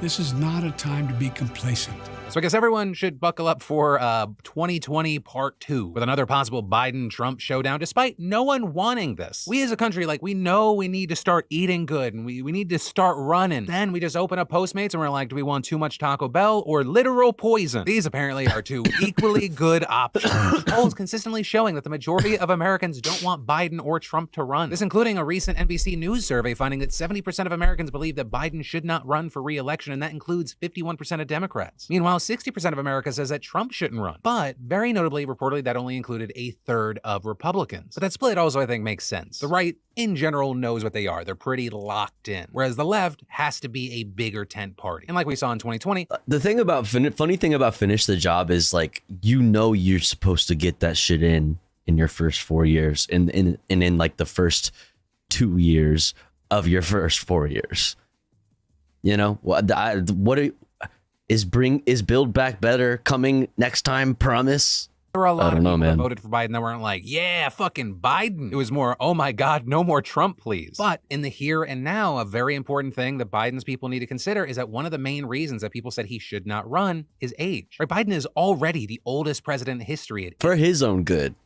This is not a time to be complacent. So I guess everyone should buckle up for 2020 Part 2 with another possible Biden-Trump showdown, despite no one wanting this. We as a country, like, we know we need to start eating good and we need to start running. Then we just open up Postmates and we're like, do we want too much Taco Bell or literal poison? These apparently are two equally good options. With polls consistently showing that the majority of Americans don't want Biden or Trump to run. This including a recent NBC News survey finding that 70% of Americans believe that Biden should not run for re-election, and that includes 51% of Democrats. Meanwhile, 60% of America says that Trump shouldn't run. But very notably, reportedly, that only included a third of Republicans. But that split also, I think, makes sense. The right, in general, knows what they are. They're pretty locked in. Whereas the left has to be a bigger tent party. And like we saw in 2020, the thing about funny thing about finish the job is, like, you know, you're supposed to get that shit in your first 4 years and in like the first 2 years of your first 4 years. You know, is Build Back Better coming next time? Promise. there were a lot of people that voted for Biden that weren't like, yeah, fucking Biden. It was more, oh my God, no more Trump, please. But in the here and now, a very important thing that Biden's people need to consider is that one of the main reasons that people said he should not run is age. Right? Biden is already the oldest president in history. For his own good.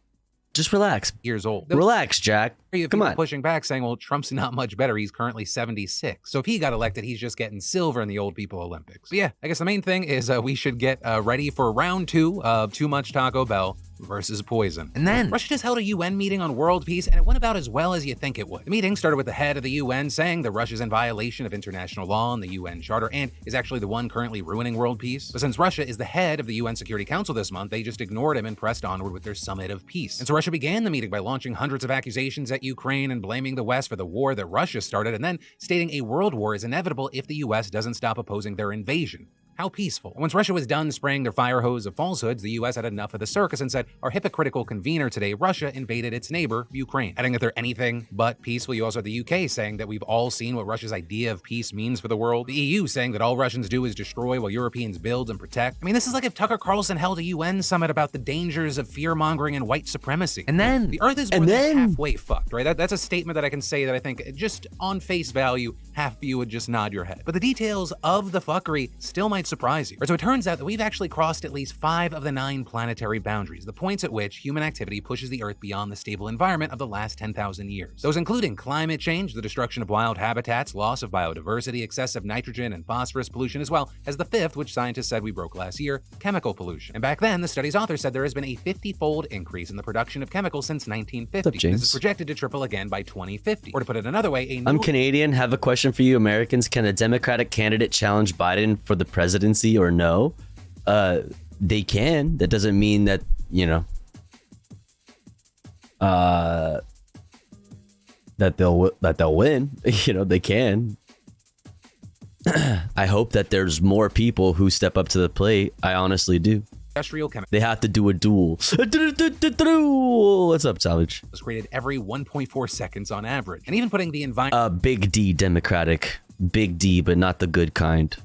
Just relax. Years old. Relax, Jack. Come on. Pushing back saying, well, Trump's not much better. He's currently 76. So if he got elected, he's just getting silver in the old people Olympics. But yeah, I guess the main thing is we should get ready for round 2 of Too Much Taco Bell versus Poison. And then Russia just held a UN meeting on world peace, and it went about as well as you think it would. The meeting started with the head of the UN saying that Russia's in violation of international law and the UN Charter and is actually the one currently ruining world peace. But since Russia is the head of the UN Security Council this month, they just ignored him and pressed onward with their summit of peace. And so Russia began the meeting by launching hundreds of accusations at Ukraine and blaming the West for the war that Russia started, and then stating a world war is inevitable if the US doesn't stop opposing their invasion. How peaceful. And once Russia was done spraying their fire hose of falsehoods, the US had enough of the circus and said, our hypocritical convener today, Russia, invaded its neighbor, Ukraine. Adding that they're anything but peaceful, you also have the UK saying that we've all seen what Russia's idea of peace means for the world. The EU saying that all Russians do is destroy while Europeans build and protect. I mean, this is like if Tucker Carlson held a UN summit about the dangers of fear-mongering and white supremacy. And then the Earth is more than halfway fucked, right? That's a statement that I can say that I think just on face value, half of you would just nod your head. But the details of the fuckery still might surprise you. So it turns out that we've actually crossed at least 5 of the 9 planetary boundaries, the points at which human activity pushes the Earth beyond the stable environment of the last 10,000 years. Those including climate change, the destruction of wild habitats, loss of biodiversity, excessive nitrogen and phosphorus pollution, as well as the 5th, which scientists said we broke last year, chemical pollution. And back then, the study's author said there has been a 50-fold increase in the production of chemicals since 1950. What's up, James? This is projected to triple again by 2050. Or to put it another way, I'm Canadian. Have a question for you, Americans. Can a Democratic candidate challenge Biden for the presidency or no? They can. That doesn't mean that, you know, that they'll win. You know, they can. I hope that there's more people who step up to the plate. I honestly do. Industrial chemicals. They have to do a duel. What's up, Savage? Was created every 1.4 seconds on average, and even putting the environment. Big D Democratic. Big D, but not the good kind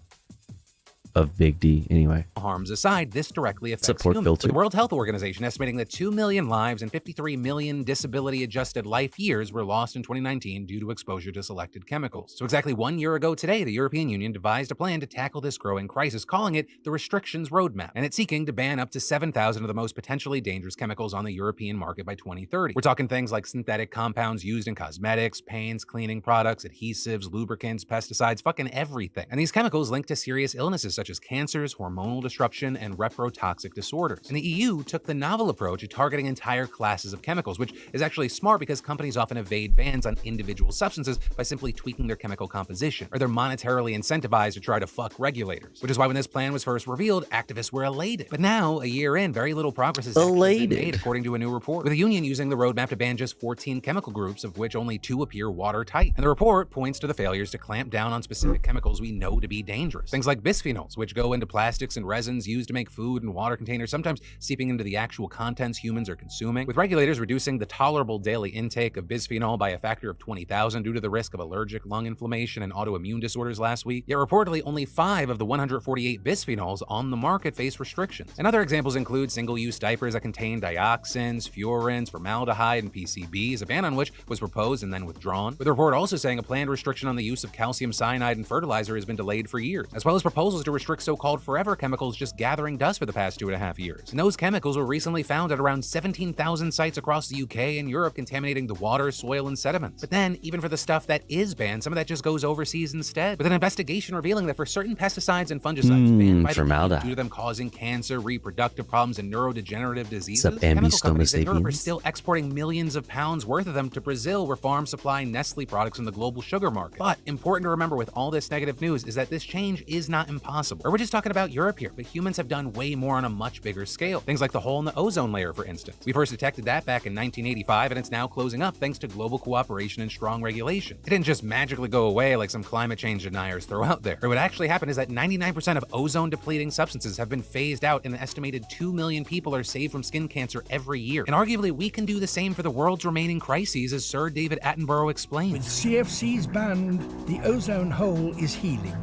of Big D, anyway. Harms aside, this directly affects Support humans. filter. With the World Health Organization estimating that 2 million lives and 53 million disability-adjusted life years were lost in 2019 due to exposure to selected chemicals. So exactly 1 year ago today, the European Union devised a plan to tackle this growing crisis, calling it the Restrictions Roadmap, and it's seeking to ban up to 7,000 of the most potentially dangerous chemicals on the European market by 2030. We're talking things like synthetic compounds used in cosmetics, paints, cleaning products, adhesives, lubricants, pesticides, fucking everything. And these chemicals linked to serious illnesses such such as cancers, hormonal disruption, and reprotoxic disorders. And the EU took the novel approach of targeting entire classes of chemicals, which is actually smart because companies often evade bans on individual substances by simply tweaking their chemical composition, or they're monetarily incentivized to try to fuck regulators. Which is why when this plan was first revealed, activists were elated. But now, a year in, very little progress has actually been made, according to a new report, with the union using the roadmap to ban just 14 chemical groups, of which only 2 appear watertight. And the report points to the failures to clamp down on specific chemicals we know to be dangerous. Things like bisphenols, which go into plastics and resins used to make food and water containers, sometimes seeping into the actual contents humans are consuming, with regulators reducing the tolerable daily intake of bisphenol by a factor of 20,000 due to the risk of allergic lung inflammation and autoimmune disorders last week. Yet reportedly only 5 of the 148 bisphenols on the market face restrictions. And other examples include single-use diapers that contain dioxins, furans, formaldehyde, and PCBs, a ban on which was proposed and then withdrawn, with the report also saying a planned restriction on the use of calcium cyanide in fertilizer has been delayed for years, as well as proposals to restrict so-called forever chemicals just gathering dust for the past 2.5 years. And those chemicals were recently found at around 17,000 sites across the UK and Europe, contaminating the water, soil, and sediments. But then, even for the stuff that is banned, some of that just goes overseas instead, with an investigation revealing that for certain pesticides and fungicides banned by the EU due to them causing cancer, reproductive problems, and neurodegenerative diseases, chemical companies in Europe are still exporting millions of pounds worth of them to Brazil, where farms supply Nestle products in the global sugar market. But important to remember with all this negative news is that this change is not impossible. Or we're just talking about Europe here, but humans have done way more on a much bigger scale. Things like the hole in the ozone layer, for instance. We first detected that back in 1985, and it's now closing up thanks to global cooperation and strong regulation. It didn't just magically go away like some climate change deniers throw out there. Or what actually happened is that 99% of ozone-depleting substances have been phased out, and an estimated 2 million people are saved from skin cancer every year. And arguably, we can do the same for the world's remaining crises, as Sir David Attenborough explained. With CFCs banned, the ozone hole is healing.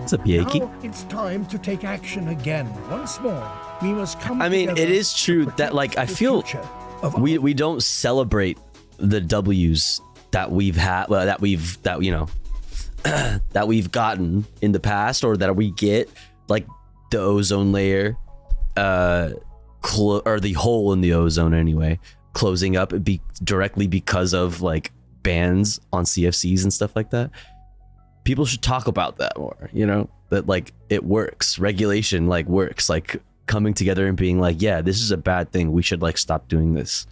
What's up, Yankee? Now it's time to take action again. Once more, we must come I mean, together it is true that, like, I feel we don't celebrate the W's that we've had, that we've gotten in the past, or that we get, like the ozone layer, or the hole in the ozone anyway, closing up directly because of like bans on CFCs and stuff like that. People should talk about that more, that like it works. Regulation like works, like coming together and being like, yeah, this is a bad thing, we should like stop doing this,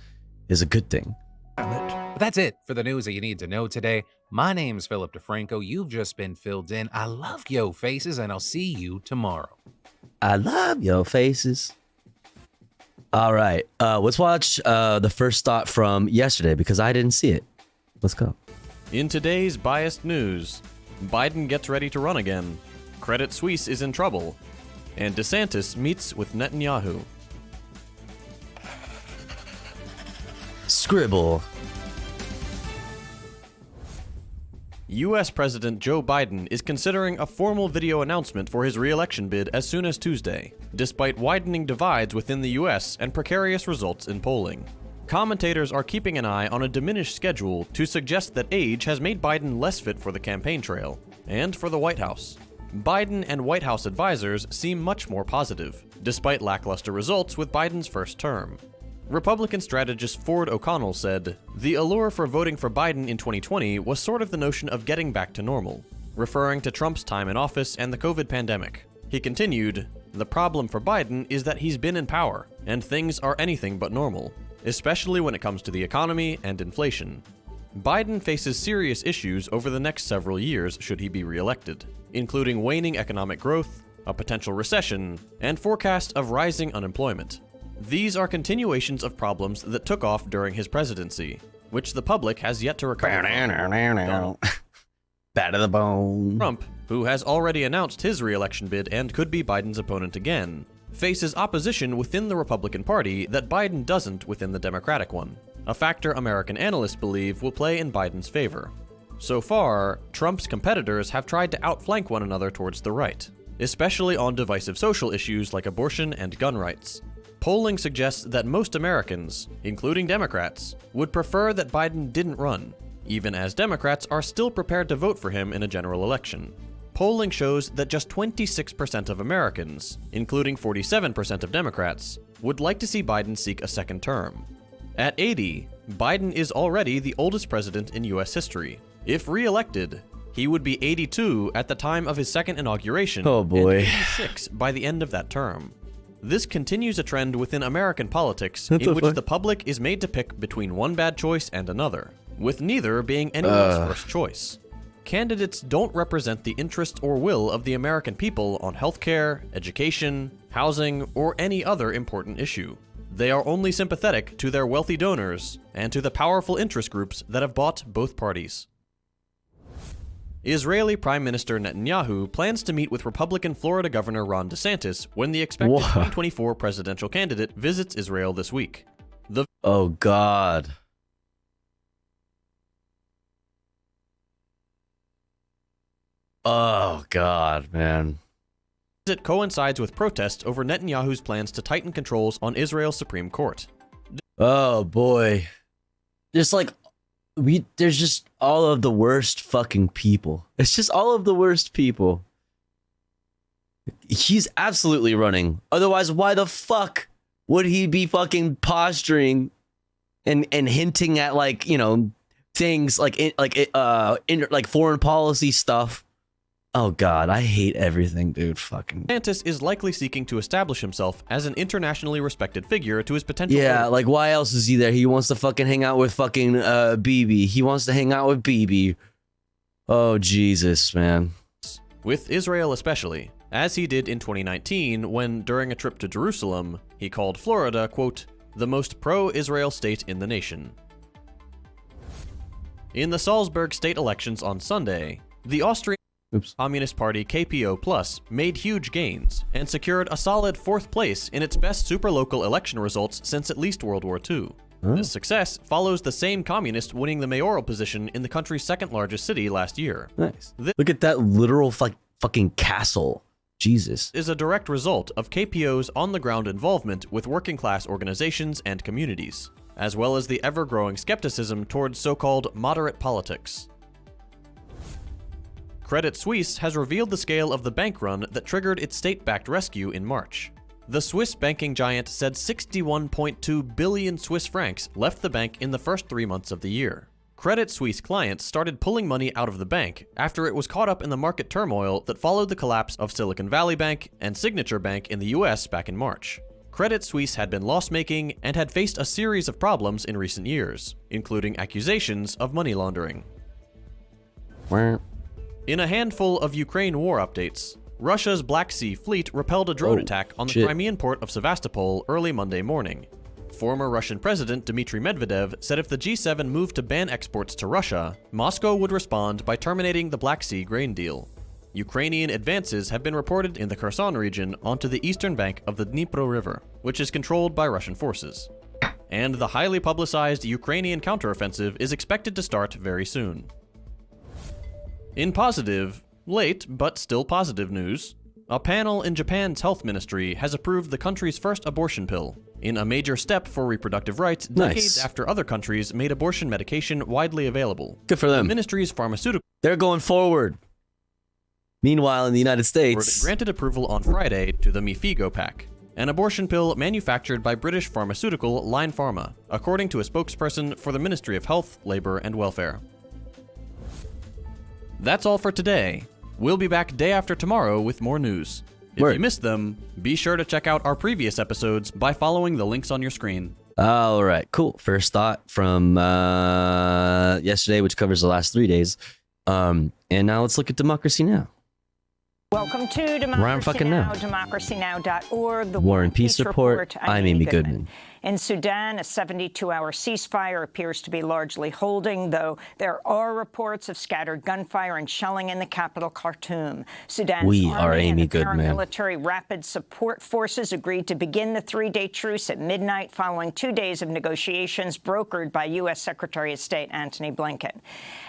is a good thing. But that's it for the news that you need to know today. My name's Philip DeFranco. You've just been filled in. I love yo faces, and I'll see you tomorrow. I love yo faces. All right, let's watch the first thought from yesterday because I didn't see it. Let's go. In today's biased news, Biden gets ready to run again, Credit Suisse is in trouble, and DeSantis meets with Netanyahu. Scribble. U.S. President Joe Biden is considering a formal video announcement for his re-election bid as soon as Tuesday, despite widening divides within the U.S. and precarious results in polling. Commentators are keeping an eye on a diminished schedule to suggest that age has made Biden less fit for the campaign trail, and for the White House. Biden and White House advisors seem much more positive, despite lackluster results with Biden's first term. Republican strategist Ford O'Connell said, "The allure for voting for Biden in 2020 was sort of the notion of getting back to normal," referring to Trump's time in office and the COVID pandemic. He continued, "The problem for Biden is that he's been in power, and things are anything but normal, especially when it comes to the economy and inflation. Biden faces serious issues over the next several years should he be re-elected, including waning economic growth, a potential recession, and forecast of rising unemployment. These are continuations of problems that took off during his presidency, which the public has yet to recover from." Bad of the bone. Trump, who has already announced his re-election bid and could be Biden's opponent again, faces opposition within the Republican Party that Biden doesn't within the Democratic one, a factor American analysts believe will play in Biden's favor. So far, Trump's competitors have tried to outflank one another towards the right, especially on divisive social issues like abortion and gun rights. Polling suggests that most Americans, including Democrats, would prefer that Biden didn't run, even as Democrats are still prepared to vote for him in a general election. Polling shows that just 26% of Americans, including 47% of Democrats, would like to see Biden seek a second term. At 80, Biden is already the oldest president in U.S. history. If re-elected, He would be 82 at the time of his second inauguration, Oh, boy. and 86 by the end of that term. This continues a trend within American politics What in the which fuck? the public is made to pick between one bad choice and another, with neither being anyone's first choice. Candidates don't represent the interest or will of the American people on healthcare, education, housing, or any other important issue. They are only sympathetic to their wealthy donors and to the powerful interest groups that have bought both parties. Israeli Prime Minister Netanyahu plans to meet with Republican Florida Governor Ron DeSantis when the expected What? 2024 presidential candidate visits Israel this week. The Oh, God. Oh, God, man. visit coincides with protests over Netanyahu's plans to tighten controls on Israel's Supreme Court. Oh, boy. Just like, there's just all of the worst fucking people. It's just all of the worst people. He's absolutely running. Otherwise, why the fuck would he be fucking posturing and hinting at, like, you know, things like foreign policy stuff? Oh God, I hate everything, dude. Fucking. DeSantis is likely seeking to establish himself as an internationally respected figure to his potential. Yeah, like why else is he there? He wants to fucking hang out with fucking BB. He wants to hang out with BB. Oh Jesus, man. With Israel especially, as he did in 2019 when, during a trip to Jerusalem, he called Florida, quote, the most pro-Israel state in the nation. In the Salzburg state elections on Sunday, the Austrian Communist Party KPO Plus made huge gains and secured a solid 4th place in its best superlocal election results since at least World War II. Huh? This success follows the same communist winning the mayoral position in the country's second largest city last year. Nice. Look at that literal fucking castle. Jesus. Is a direct result of KPO's on-the-ground involvement with working-class organizations and communities, as well as the ever-growing skepticism towards so-called moderate politics. Credit Suisse has revealed the scale of the bank run that triggered its state-backed rescue in March. The Swiss banking giant said 61.2 billion Swiss francs left the bank in the first 3 months of the year. Credit Suisse clients started pulling money out of the bank after it was caught up in the market turmoil that followed the collapse of Silicon Valley Bank and Signature Bank in the US back in March. Credit Suisse had been loss-making and had faced a series of problems in recent years, including accusations of money laundering. In a handful of Ukraine war updates, Russia's Black Sea Fleet repelled a drone attack on the Crimean port of Sevastopol early Monday morning. Former Russian President Dmitry Medvedev said if the G7 moved to ban exports to Russia, Moscow would respond by terminating the Black Sea grain deal. Ukrainian advances have been reported in the Kherson region onto the eastern bank of the Dnipro River, which is controlled by Russian forces. And the highly publicized Ukrainian counteroffensive is expected to start very soon. In positive, late but still positive news, a panel in Japan's health ministry has approved the country's first abortion pill, in a major step for reproductive rights decades after other countries made abortion medication widely available. Good for them. The ministry's pharmaceutical... They're going forward. Meanwhile, in the United States... granted approval on Friday to the Mifigo pack, an abortion pill manufactured by British pharmaceutical Line Pharma, according to a spokesperson for the Ministry of Health, Labour and Welfare. That's all for today. We'll be back day after tomorrow with more news. If you missed them, be sure to check out our previous episodes by following the links on your screen. All right, cool. First thought from yesterday, which covers the last 3 days. And now let's look at Democracy Now! Welcome to Where I'm Democracy fucking Now, now. democracynow.org, the War and Peace Report. I'm Amy Goodman. In Sudan, a 72-hour ceasefire appears to be largely holding, though there are reports of scattered gunfire and shelling in the capital, Khartoum. Sudan's We are army Amy and the Goodman. paramilitary rapid support forces agreed to begin the 3-day truce at midnight following 2 days of negotiations brokered by U.S. Secretary of State Antony Blinken.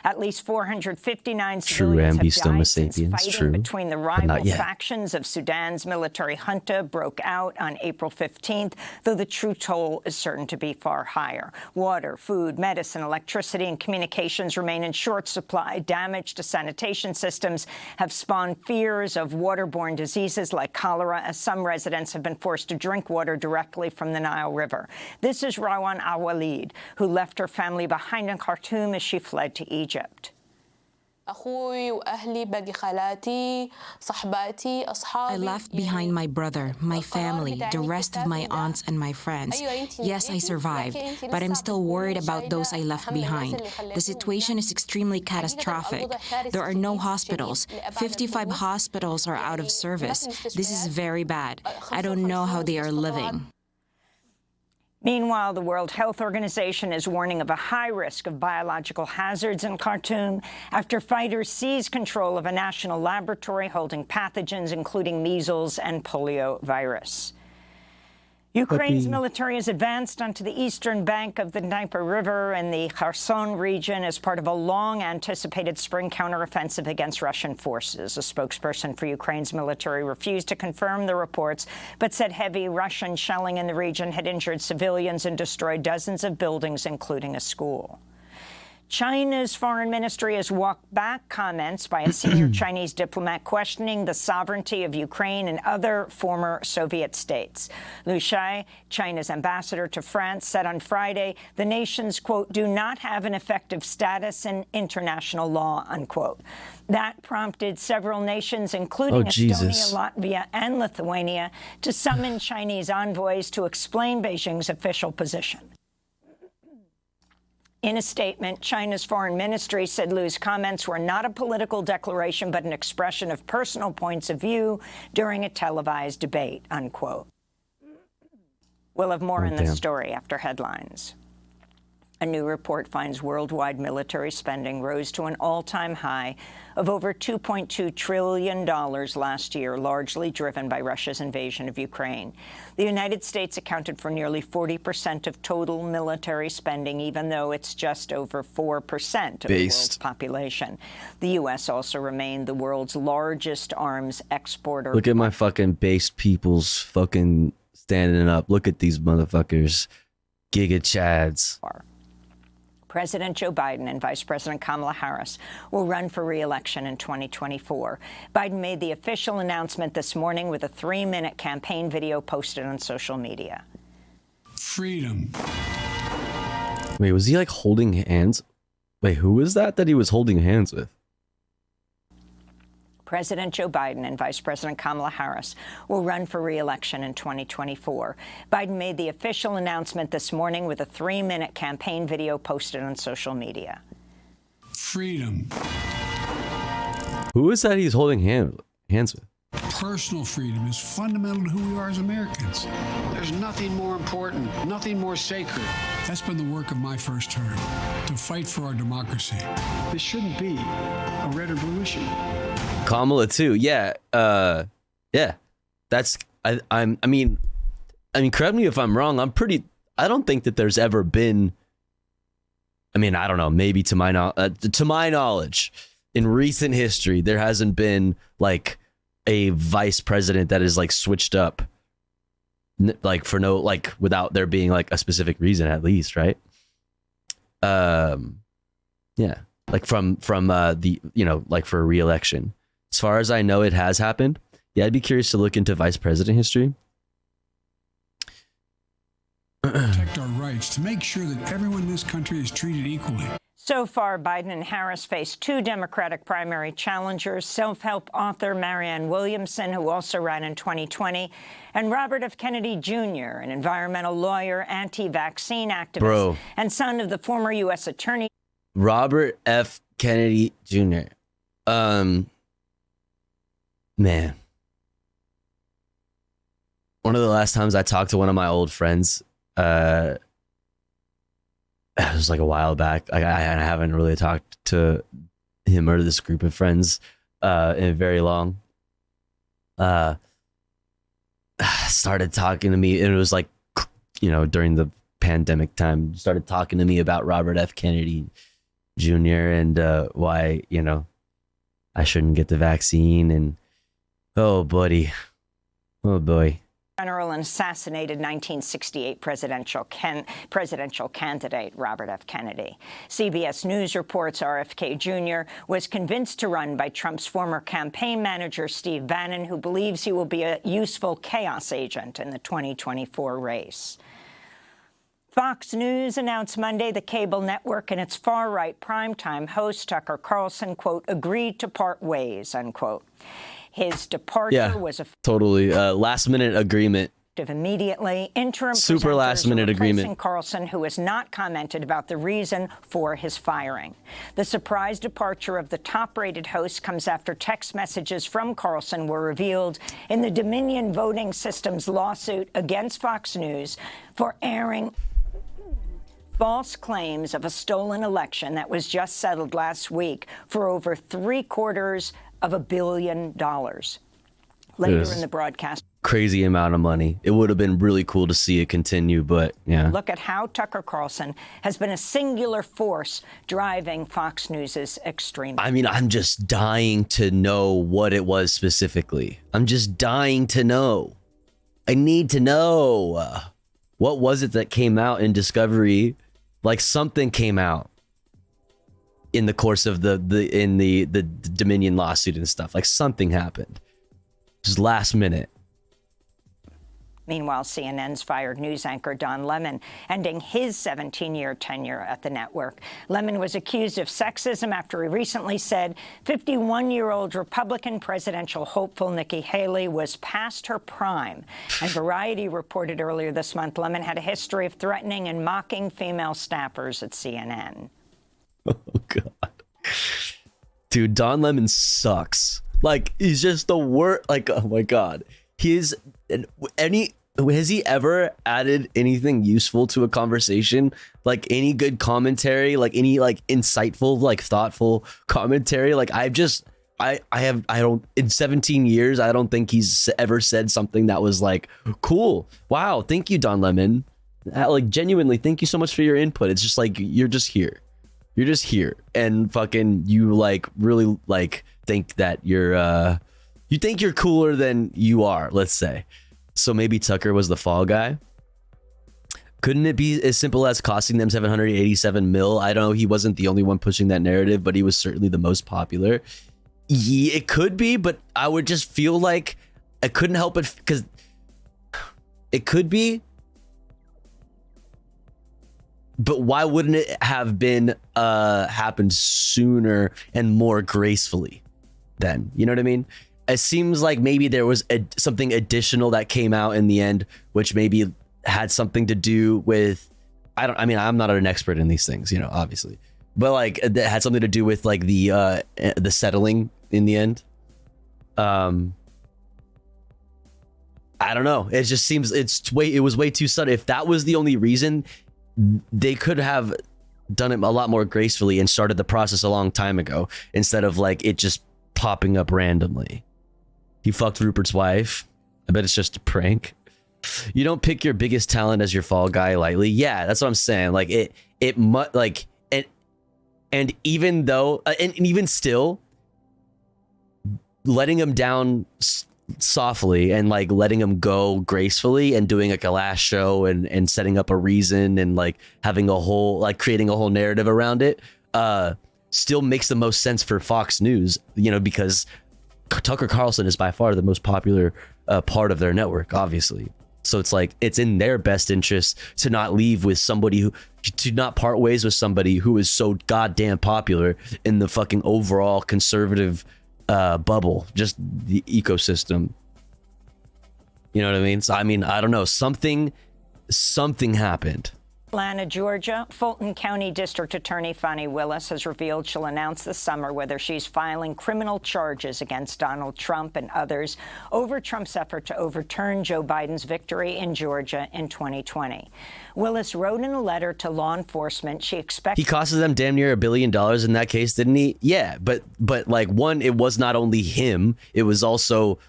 At least 459 civilians have died since fighting between the rival factions of Sudan's military junta broke out on April 15th, though the true toll is certain to be far higher. Water, food, medicine, electricity, and communications remain in short supply. Damage to sanitation systems have spawned fears of waterborne diseases like cholera, as some residents have been forced to drink water directly from the Nile River. This is Rawan Al-Walid, who left her family behind in Khartoum as she fled to Egypt. I left behind my brother, my family, the rest of my aunts and my friends. Yes, I survived, but I'm still worried about those I left behind. The situation is extremely catastrophic. There are no hospitals. 55 hospitals are out of service. This is very bad. I don't know how they are living. Meanwhile, the World Health Organization is warning of a high risk of biological hazards in Khartoum after fighters seized control of a national laboratory holding pathogens including measles and polio virus. Ukraine's military has advanced onto the eastern bank of the Dnieper River in the Kherson region as part of a long-anticipated spring counteroffensive against Russian forces. A spokesperson for Ukraine's military refused to confirm the reports, but said heavy Russian shelling in the region had injured civilians and destroyed dozens of buildings, including a school. China's foreign ministry has walked back comments by a senior Chinese diplomat questioning the sovereignty of Ukraine and other former Soviet states. Liu Shai, China's ambassador to France, said on Friday the nations, quote, do not have an effective status in international law, unquote. That prompted several nations, including Estonia, Latvia, and Lithuania, to summon Chinese envoys to explain Beijing's official position. In a statement, China's foreign ministry said Liu's comments were not a political declaration, but an expression of personal points of view during a televised debate, unquote. We'll have more in this story after headlines. A new report finds worldwide military spending rose to an all-time high of over $2.2 trillion last year, largely driven by Russia's invasion of Ukraine. The United States accounted for nearly 40% of total military spending, even though it's just over 4% of the world's population. The U.S. also remained the world's largest arms exporter. Look at my fucking based peoples fucking standing up. Look at these motherfuckers. Giga Chads. President Joe Biden and Vice President Kamala Harris will run for re-election in 2024. Biden made the official announcement this morning with a 3-minute campaign video posted on social media. Freedom. Wait, was he like holding hands? Wait, who was that he was holding hands with? President Joe Biden and Vice President Kamala Harris will run for re-election in 2024. Biden made the official announcement this morning with a 3-minute campaign video posted on social media. Freedom. Who is that he's holding hands with? Personal freedom is fundamental to who we are as Americans. There's nothing more important, nothing more sacred. That's been the work of my first term, to fight for our democracy. This shouldn't be a red or blue issue. Kamala too. Yeah. Yeah. That's I mean, correct me if I'm wrong. I don't think that there's ever been, I mean, I don't know, maybe to my knowledge, in recent history, there hasn't been like a vice president that is like switched up, like for no, like without there being like a specific reason, at least, right? Yeah, like from the, you know, like for a re-election. As far as I know, it has happened. Yeah, I'd be curious to look into vice president history. Protect our rights, to make sure that everyone in this country is treated equally. So far, Biden and Harris face 2 Democratic primary challengers, self-help author Marianne Williamson, who also ran in 2020, and Robert F. Kennedy Jr., an environmental lawyer, anti-vaccine activist, and son of the former U.S. Attorney. Robert F. Kennedy Jr. Man. One of the last times I talked to one of my old friends, it was like a while back. I haven't really talked to him or this group of friends in very long. Started talking to me, and it was like, you know, during the pandemic time, started talking to me about Robert F. Kennedy Jr. and why, you know, I shouldn't get the vaccine. And oh, buddy. Oh, boy. General and assassinated 1968 presidential candidate Robert F. Kennedy. CBS News reports RFK Jr. was convinced to run by Trump's former campaign manager, Steve Bannon, who believes he will be a useful chaos agent in the 2024 race. Fox News announced Monday the cable network and its far-right primetime host Tucker Carlson, quote, agreed to part ways, unquote. His departure was totally last-minute agreement. Immediately. Interim Super last-minute agreement. Carlson, who has not commented about the reason for his firing. The surprise departure of the top-rated host comes after text messages from Carlson were revealed in the Dominion voting system's lawsuit against Fox News for airing false claims of a stolen election that was just settled last week for over $750 million. Later in the broadcast, crazy amount of money. It would have been really cool to see it continue, but yeah. Look at how Tucker Carlson has been a singular force driving Fox News's extreme. I mean, I'm just dying to know what it was specifically. I'm just dying to know. I need to know. What was it that came out in Discovery? Like something came out in the course of the Dominion lawsuit and stuff. Like something happened. Just last minute. Meanwhile, CNN's fired news anchor Don Lemon, ending his 17-year tenure at the network. Lemon was accused of sexism after he recently said 51-year-old Republican presidential hopeful Nikki Haley was past her prime. And Variety reported earlier this month Lemon had a history of threatening and mocking female staffers at CNN. Oh, God. Dude, Don Lemon sucks. Like, he's just the worst. Like, oh, my God. Has he ever added anything useful to a conversation? Like any good commentary, like any like insightful, like thoughtful commentary? Like I don't in 17 years, I don't think he's ever said something that was like, cool. Wow. Thank you, Don Lemon. Like genuinely, thank you so much for your input. It's just like, you're just here. You're just here. And fucking you like really like think that you're you think you're cooler than you are, let's say. So maybe Tucker was the fall guy. Couldn't it be as simple as costing them $787 million? I don't know. He wasn't the only one pushing that narrative, but he was certainly the most popular. Yeah, it could be, but I would just feel like I couldn't help it because it could be. But why wouldn't it have been happened sooner and more gracefully then? You know what I mean? It seems like maybe there was something additional that came out in the end, which maybe had something to do with, I'm not an expert in these things, you know, obviously, but like that had something to do with like the settling in the end. I don't know. It just seems it was way too sudden. If that was the only reason, they could have done it a lot more gracefully and started the process a long time ago instead of like it just popping up randomly. He fucked Rupert's wife. I bet it's just a prank. You don't pick your biggest talent as your fall guy lightly. Yeah, that's what I'm saying. Like it must like, and even though, and even still, letting him down softly and like letting him go gracefully and doing like a last show and setting up a reason and like having a whole, like creating a whole narrative around it, still makes the most sense for Fox News, you know, because Tucker Carlson is by far the most popular part of their network, obviously. So it's like, it's in their best interest to not leave with somebody to not part ways with somebody who is so goddamn popular in the fucking overall conservative bubble, just the ecosystem. You know what I mean? So, I mean, I don't know. Something happened. Atlanta, Georgia. Fulton County District Attorney Fani Willis has revealed she'll announce this summer whether she's filing criminal charges against Donald Trump and others over Trump's effort to overturn Joe Biden's victory in Georgia in 2020. Willis wrote in a letter to law enforcement she expects... He costed them damn near $1 billion in that case, didn't he? Yeah, but like, one, it was not only him, it was also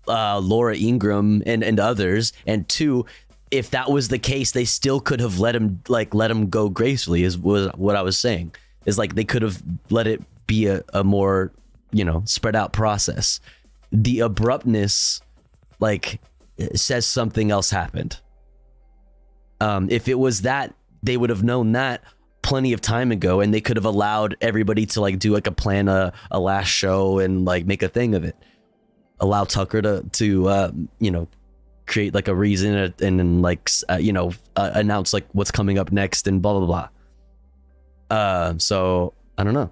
Laura Ingraham and others, and two, if that was the case, they still could have let him go gracefully, was what I was saying. Is like they could have let it be a more, you know, spread out process. The abruptness, like, says something else happened. If it was that, they would have known that plenty of time ago, and they could have allowed everybody to like do like a last show and like make a thing of it. Allow Tucker to you know, create like a reason and then like announce like what's coming up next and blah blah blah. So I don't know.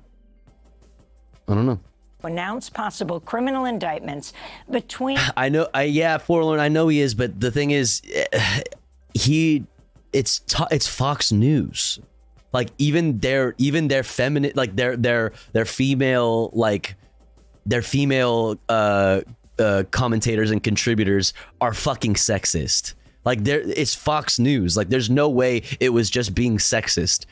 Announce possible criminal indictments between. I know. Forlorn. I know he is, but the thing is, it's Fox News. Like even their feminine, like their female, like their female commentators and contributors are fucking sexist. Like it's Fox News. Like there's no way it was just being sexist.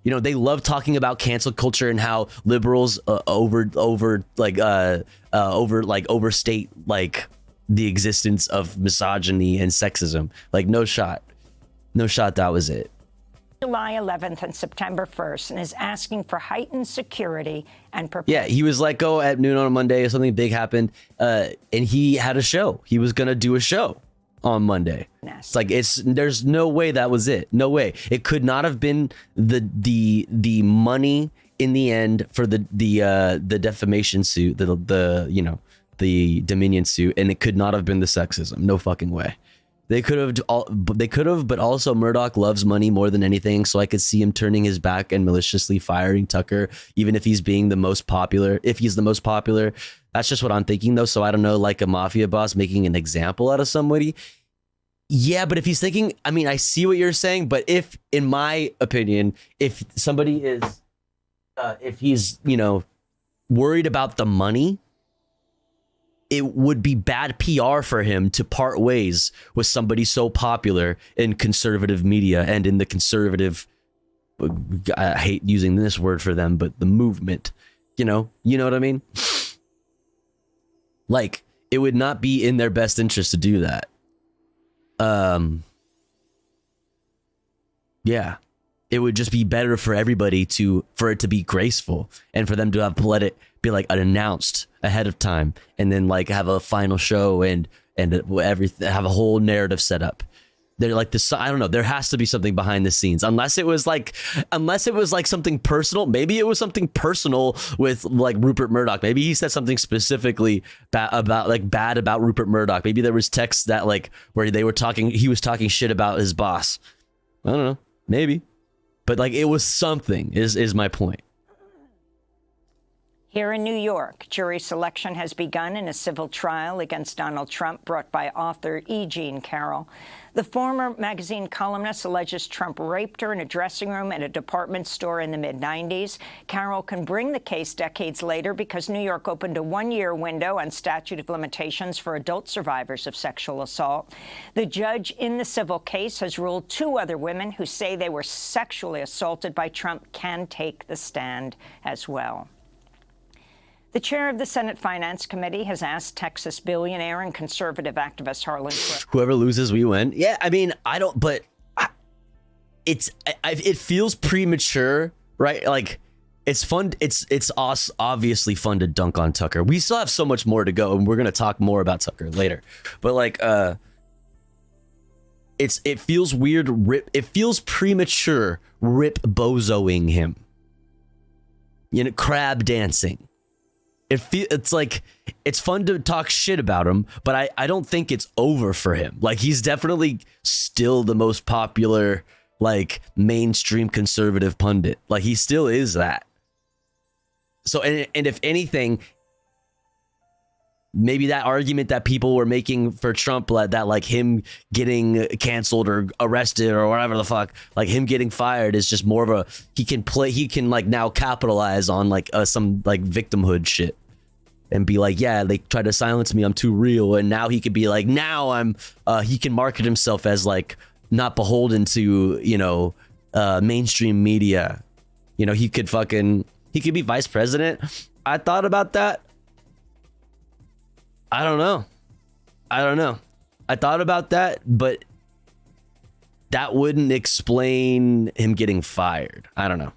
You know, they love talking about cancel culture and how liberals overstate like the existence of misogyny and sexism. Like no shot, that was it. July 11th and September 1st, and is asking for heightened security and Yeah, he was let go at noon on a Monday. Something big happened, and he had a show. He was gonna do a show on Monday. It's like there's no way that was it. No way. It could not have been the money in the end for the defamation suit, the Dominion suit, and it could not have been the sexism. No fucking way. They could have, but also Murdoch loves money more than anything, so I could see him turning his back and maliciously firing Tucker, even if he's being the most popular. If he's the most popular, that's just what I'm thinking, though. So I don't know, like a mafia boss making an example out of somebody. Yeah, but if he's thinking, I mean, I see what you're saying, but if, in my opinion, if somebody is, if he's, worried about the money, it would be bad PR for him to part ways with somebody so popular in conservative media and in the conservative, I hate using this word for them, but the movement, you know what I mean? Like, it would not be in their best interest to do that. Yeah, it would just be better for everybody for it to be graceful and for them to have let it be like announced ahead of time and then like have a final show and everything, have a whole narrative set up. They're like this. I don't know. There has to be something behind the scenes, unless it was like something personal. Maybe it was something personal with like Rupert Murdoch. Maybe he said something specifically bad about Rupert Murdoch. Maybe there was texts that like where he was talking shit about his boss. I don't know. Maybe, but like it was something. Is my point. Here in New York, jury selection has begun in a civil trial against Donald Trump brought by author E. Jean Carroll. The former magazine columnist alleges Trump raped her in a dressing room at a department store in the mid-90s. Carroll can bring the case decades later because New York opened a one-year window on statute of limitations for adult survivors of sexual assault. The judge in the civil case has ruled 2 other women who say they were sexually assaulted by Trump can take the stand as well. The chair of the Senate Finance Committee has asked Texas billionaire and conservative activist Harlan Crow. Whoever loses, we win. Yeah, I mean, I don't, but it feels premature, right? Like, it's fun. It's obviously fun to dunk on Tucker. We still have so much more to go, and we're gonna talk more about Tucker later. But like, it feels weird. It feels premature. Rip bozoing him. Crab dancing. It's like it's fun to talk shit about him, but I don't think it's over for him. Like, he's definitely still the most popular, like, mainstream conservative pundit. Like, he still is that. So, and if anything, maybe that argument that people were making for Trump, that like him getting canceled or arrested or whatever the fuck, like him getting fired is just more of a, he can like now capitalize on like some like victimhood shit and be like, yeah, they tried to silence me, I'm too real. And now he could be like, now I'm he can market himself as like not beholden to mainstream media. He could be vice president. I thought about that. I don't know. I thought about that, but that wouldn't explain him getting fired. I don't know.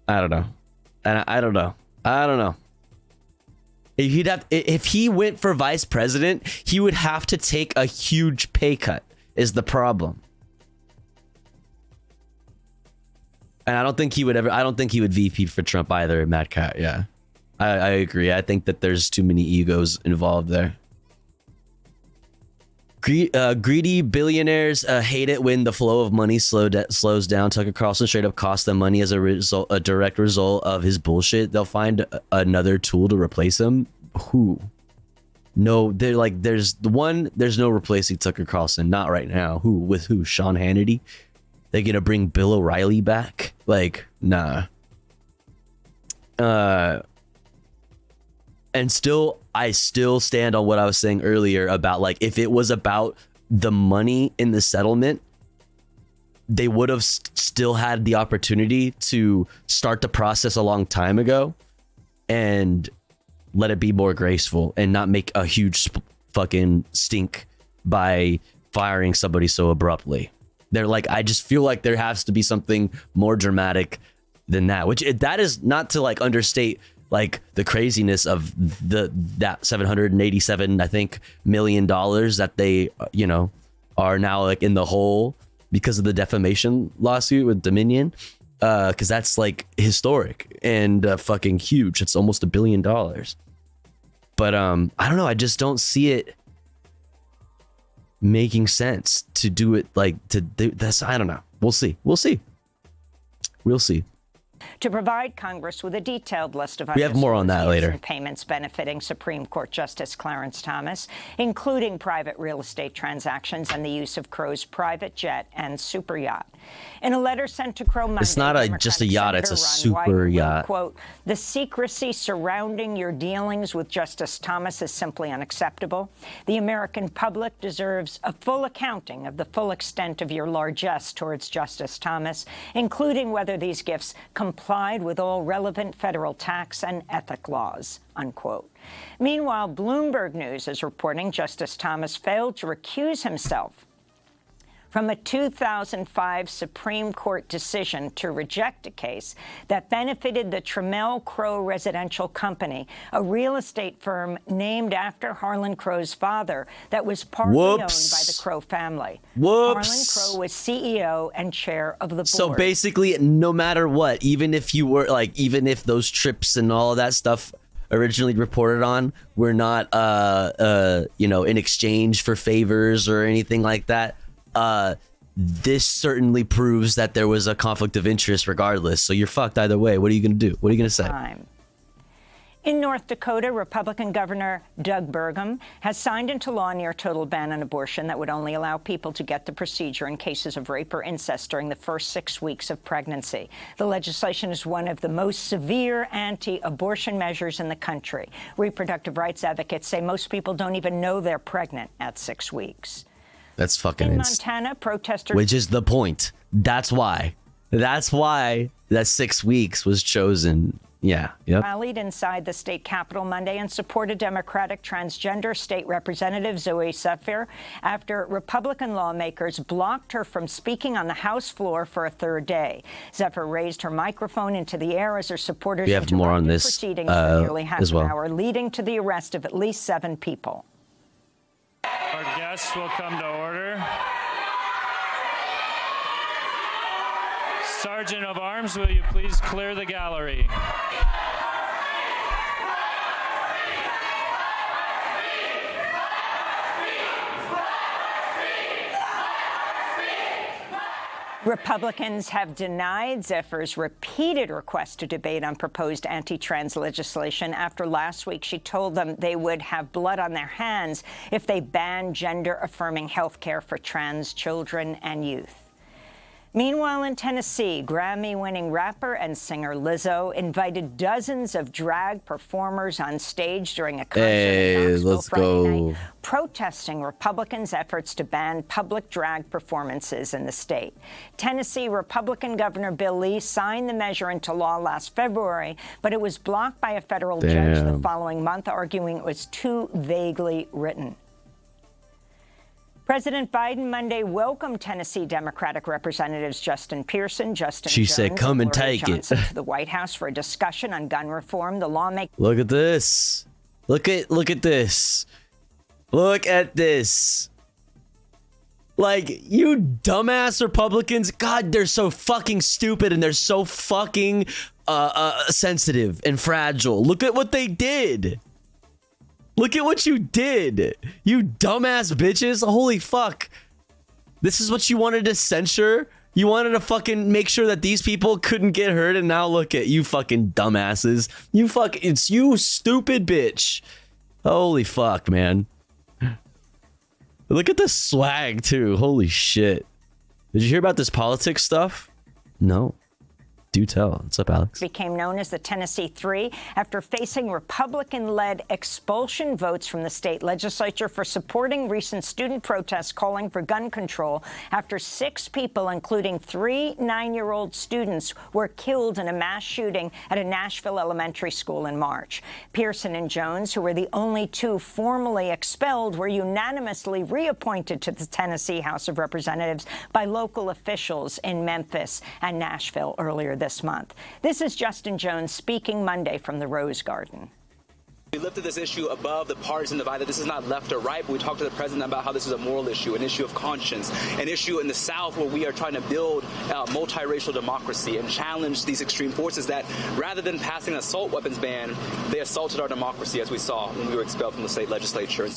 And I don't know. If he went for vice president, he would have to take a huge pay cut, is the problem. And I don't think he would VP for Trump either, Matt Cat. Yeah. I agree. I think that there's too many egos involved there. Greedy billionaires hate it when the flow of money slows down. Tucker Carlson straight up cost them money as a direct result of his bullshit. They'll find another tool to replace him. Who? No, they're like, there's no replacing Tucker Carlson. Not right now. Who? With who? Sean Hannity? They're gonna bring Bill O'Reilly back? Like, nah. And still, I still stand on what I was saying earlier about, like, if it was about the money in the settlement, they would have still had the opportunity to start the process a long time ago and let it be more graceful and not make a huge fucking stink by firing somebody so abruptly. They're like, I just feel like there has to be something more dramatic than that, which that is not to like understate like the craziness of that $787, I think, million that they, you know, are now like in the hole because of the defamation lawsuit with Dominion. Because that's like historic and fucking huge. It's almost $1 billion. But I don't know. I just don't see it making sense to do it like to do this. I don't know. We'll see. We'll see. We'll see. To provide Congress with a detailed list of we have more on that later. Payments benefiting Supreme Court Justice Clarence Thomas, including private real estate transactions and the use of Crow's private jet and super yacht. In a letter sent to Crow Monday, it's not just a yacht; it's a super yacht. Quote: "The secrecy surrounding your dealings with Justice Thomas is simply unacceptable. The American public deserves a full accounting of the full extent of your largesse towards Justice Thomas, including whether these gifts complied with all relevant federal tax and ethic laws." Unquote. Meanwhile, Bloomberg News is reporting Justice Thomas failed to recuse himself from a 2005 Supreme Court decision to reject a case that benefited the Trammell Crow Residential Company, a real estate firm named after Harlan Crow's father that was partly owned by the Crow family. Harlan Crow was CEO and chair of the board. So basically, no matter what, even if you were like, even if those trips and all of that stuff originally reported on were not, you know, in exchange for favors or anything like that, this certainly proves that there was a conflict of interest regardless. So you're fucked either way. What are you going to do? What are you going to say? In North Dakota, Republican Governor Doug Burgum has signed into law a near total ban on abortion that would only allow people to get the procedure in cases of rape or incest during the first 6 weeks of pregnancy. The legislation is one of the most severe anti-abortion measures in the country. Reproductive rights advocates say most people don't even know they're pregnant at 6 weeks. That's fucking in Montana, protesters... Which is the point. That's why that 6 weeks was chosen. Yeah. Yep. Rallied inside the state capitol Monday and supported Democratic transgender state representative Zoe Zephyr after Republican lawmakers blocked her from speaking on the House floor for a third day. Zephyr raised her microphone into the air as her supporters we have more on this proceedings for nearly half as well. an hour, leading to the arrest of at least 7 people. Our guests will come to order. Sergeant of Arms, will you please clear the gallery? Republicans have denied Zephyr's repeated request to debate on proposed anti-trans legislation after last week she told them they would have blood on their hands if they banned gender-affirming health care for trans children and youth. Meanwhile, in Tennessee, Grammy-winning rapper and singer Lizzo invited dozens of drag performers on stage during a concert in Knoxville Friday night, protesting Republicans' efforts to ban public drag performances in the state. Tennessee Republican Governor Bill Lee signed the measure into law last February, but it was blocked by a federal judge the following month, arguing it was too vaguely written. President Biden Monday welcomed Tennessee Democratic Representatives Justin Pearson, Justin She Jones, said, "Come and Lori take Johnson it." to the White House for a discussion on gun reform. The lawmaker. Look at this. Look at this. Look at this. Like, you dumbass Republicans, God, they're so fucking stupid and they're so fucking sensitive and fragile. Look at what they did. Look at what you did. You dumbass bitches. Holy fuck. This is what you wanted to censor? You wanted to fucking make sure that these people couldn't get hurt, and now look at you fucking dumbasses. It's you stupid bitch. Holy fuck, man. Look at the swag too. Holy shit. Did you hear about this politics stuff? No. Do tell. What's up, Alex? Became known as the Tennessee Three after facing Republican-led expulsion votes from the state legislature for supporting recent student protests calling for gun control after 6 people, including 3 9-year-old students, were killed in a mass shooting at a Nashville elementary school in March. Pearson and Jones, who were the only 2 formally expelled, were unanimously reappointed to the Tennessee House of Representatives by local officials in Memphis and Nashville earlier this month. This is Justin Jones speaking Monday from the Rose Garden. We lifted this issue above the partisan divide, that this is not left or right, but we talked to the president about how this is a moral issue, an issue of conscience, an issue in the South where we are trying to build multiracial democracy and challenge these extreme forces that, rather than passing an assault weapons ban, they assaulted our democracy, as we saw when we were expelled from the state legislature.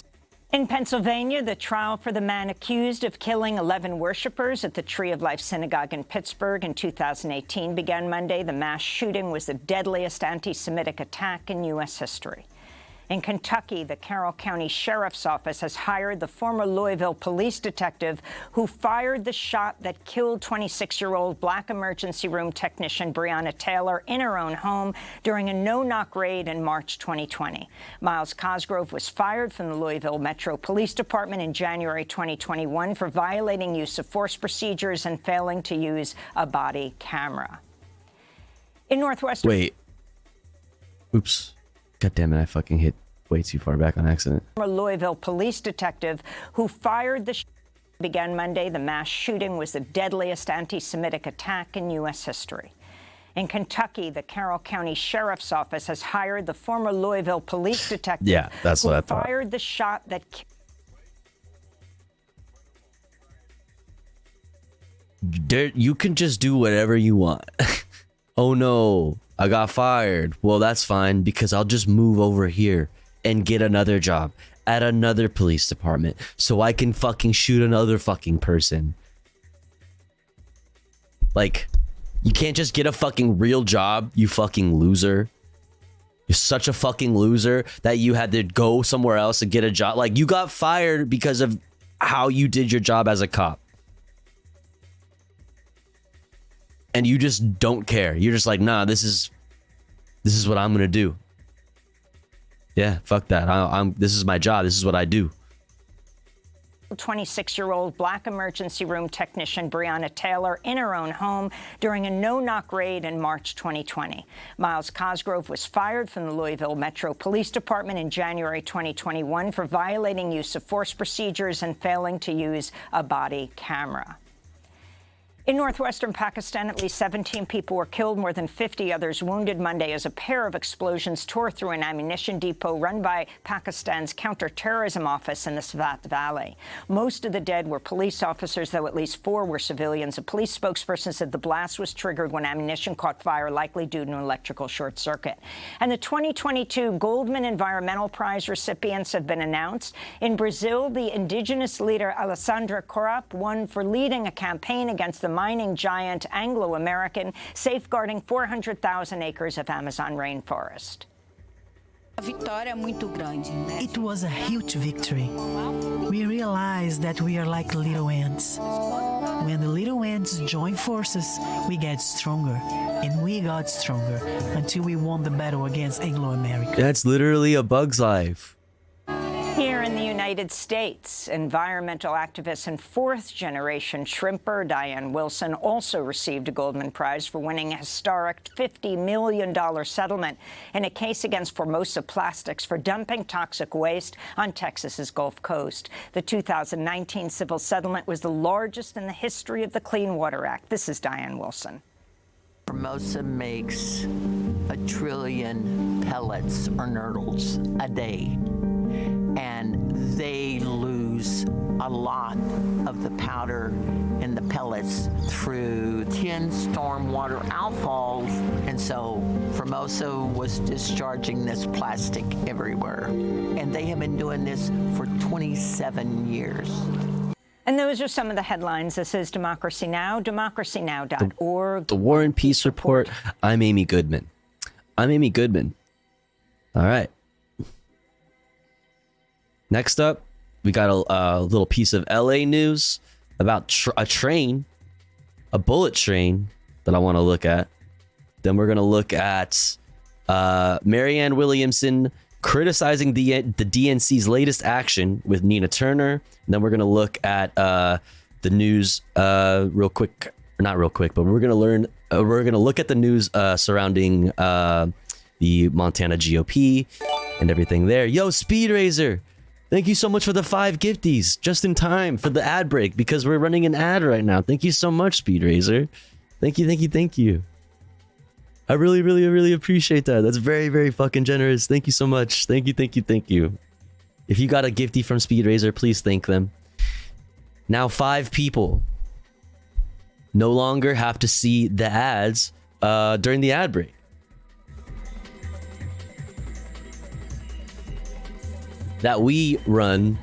In Pennsylvania, the trial for the man accused of killing 11 worshipers at the Tree of Life Synagogue in Pittsburgh in 2018 began Monday. The mass shooting was the deadliest anti-Semitic attack in U.S. history. In Kentucky, the Carroll County Sheriff's Office has hired the former Louisville police detective who fired the shot that killed 26-year-old Black emergency room technician Breonna Taylor in her own home during a no-knock raid in March 2020. Miles Cosgrove was fired from the Louisville Metro Police Department in January 2021 for violating use of force procedures and failing to use a body camera. In Northwestern... Wait. Oops. God damn it, I fucking hit way too far back on accident. A Louisville police detective who fired the shot began Monday. The mass shooting was the deadliest anti-Semitic attack in U.S. history. In Kentucky, the Carroll County Sheriff's Office has hired the former Louisville police detective yeah, that's who what I thought. Fired the shot that You can just do whatever you want. Oh no, I got fired. Well, that's fine because I'll just move over here and get another job at another police department so I can fucking shoot another fucking person. Like, you can't just get a fucking real job, you fucking loser. You're such a fucking loser that you had to go somewhere else and get a job. Like, you got fired because of how you did your job as a cop. And you just don't care. You're just like, nah, this is what I'm gonna do. Yeah, fuck that. This is my job. This is what I do. 26-year-old Black emergency room technician Breonna Taylor in her own home during a no-knock raid in March 2020. Miles Cosgrove was fired from the Louisville Metro Police Department in January 2021 for violating use of force procedures and failing to use a body camera. In northwestern Pakistan, at least 17 people were killed, more than 50 others wounded Monday as a pair of explosions tore through an ammunition depot run by Pakistan's counterterrorism office in the Swat Valley. Most of the dead were police officers, though at least 4 were civilians. A police spokesperson said the blast was triggered when ammunition caught fire, likely due to an electrical short circuit. And the 2022 Goldman Environmental Prize recipients have been announced. In Brazil, the indigenous leader Alessandra Corap won for leading a campaign against the mining giant Anglo American, safeguarding 400,000 acres of Amazon rainforest. It was a huge victory. We realized that we are like little ants. When the little ants join forces, we get stronger, and we got stronger until we won the battle against Anglo American. That's literally A Bug's Life. Here in the United States, environmental activist and fourth-generation shrimper Diane Wilson also received a Goldman Prize for winning a historic $50 million settlement in a case against Formosa Plastics for dumping toxic waste on Texas's Gulf Coast. The 2019 civil settlement was the largest in the history of the Clean Water Act. This is Diane Wilson. Formosa makes 1 trillion pellets or nurdles a day, and they lose lose a lot of the powder and the pellets through 10 stormwater outfalls, and so Formosa was discharging this plastic everywhere. And they have been doing this for 27 years. And those are some of the headlines. This is Democracy Now!, democracynow.org. The War and Peace Report. I'm Amy Goodman. All right. Next up, we got a little piece of LA news about a bullet train that I want to look at. Then we're going to look at Marianne Williamson criticizing the DNC's latest action with Nina Turner. And then we're going to look at the news but we're going to look at the news surrounding the Montana GOP and everything there. Yo, Speed Razor, thank you so much for the 5 gifties just in time for the ad break because we're running an ad right now. Thank you so much, Speed Razor. Thank you. I really appreciate that. That's very, very fucking generous. Thank you so much. Thank you. If you got a gifty from Speed Razor, please thank them. Now 5 people no longer have to see the ads during the ad break. That we run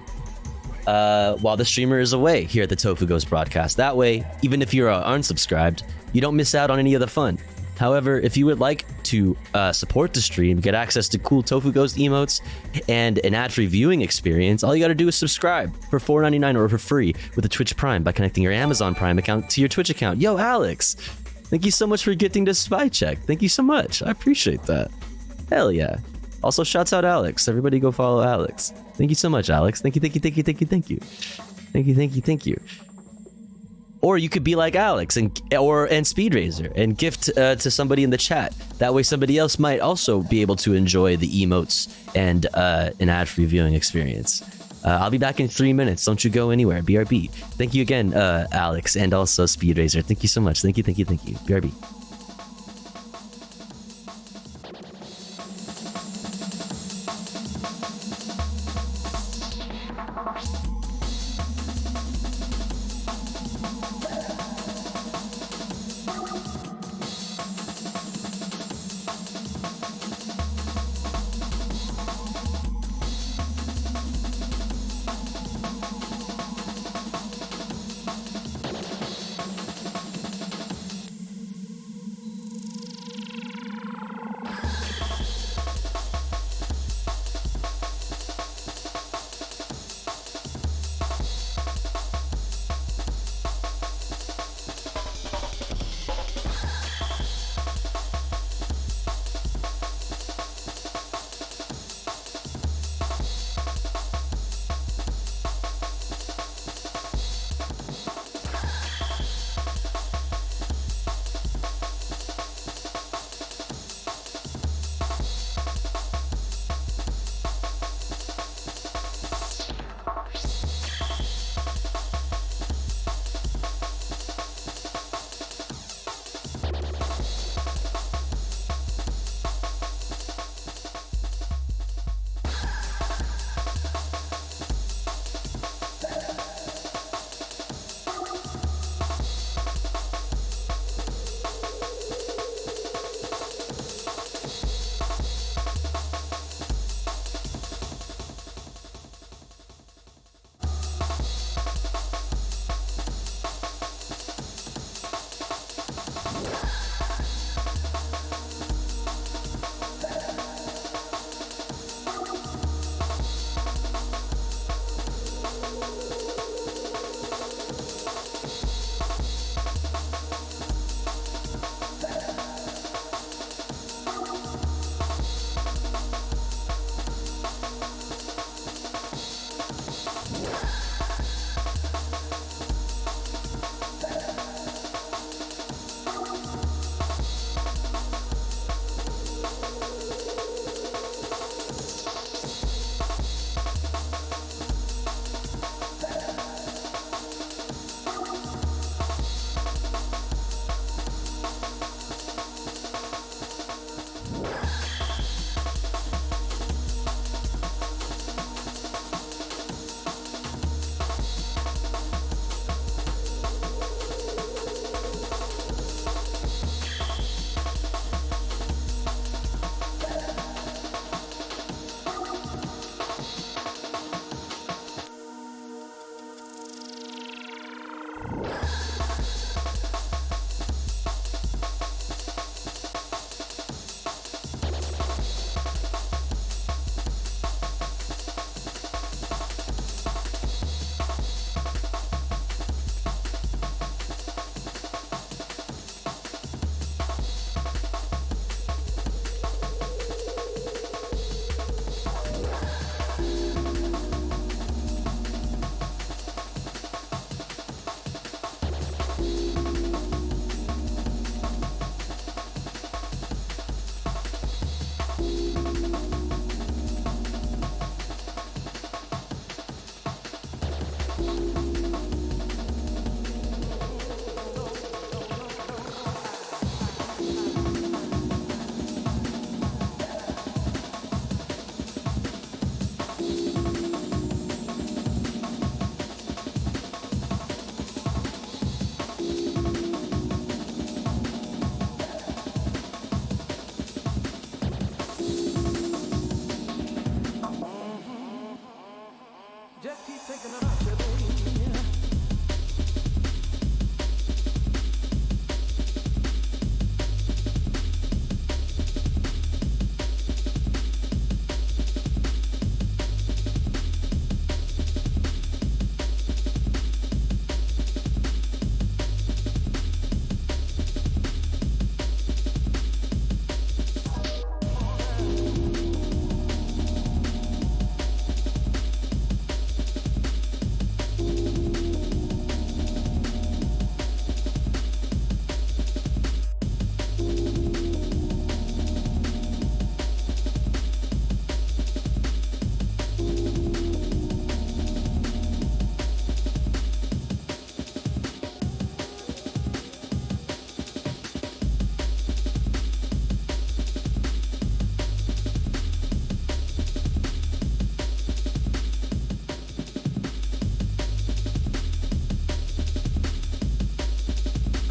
while the streamer is away here at the Tofu Ghost broadcast. That way, even if you're unsubscribed, you don't miss out on any of the fun. However, if you would like to support the stream, get access to cool Tofu Ghost emotes, and an ad-free viewing experience, all you gotta do is subscribe for $4.99 or for free with a Twitch Prime by connecting your Amazon Prime account to your Twitch account. Yo, Alex, thank you so much for gifting to Spy Check. Thank you so much. I appreciate that. Hell yeah. Also, shouts out Alex. Everybody go follow Alex. Thank you so much, Alex. Thank you. Or you could be like Alex and Speed Razor and gift to somebody in the chat. That way somebody else might also be able to enjoy the emotes and an ad-free viewing experience. I'll be back in 3 minutes. Don't you go anywhere. BRB. Thank you again, Alex, and also Speed Razor. Thank you so much. Thank you. BRB.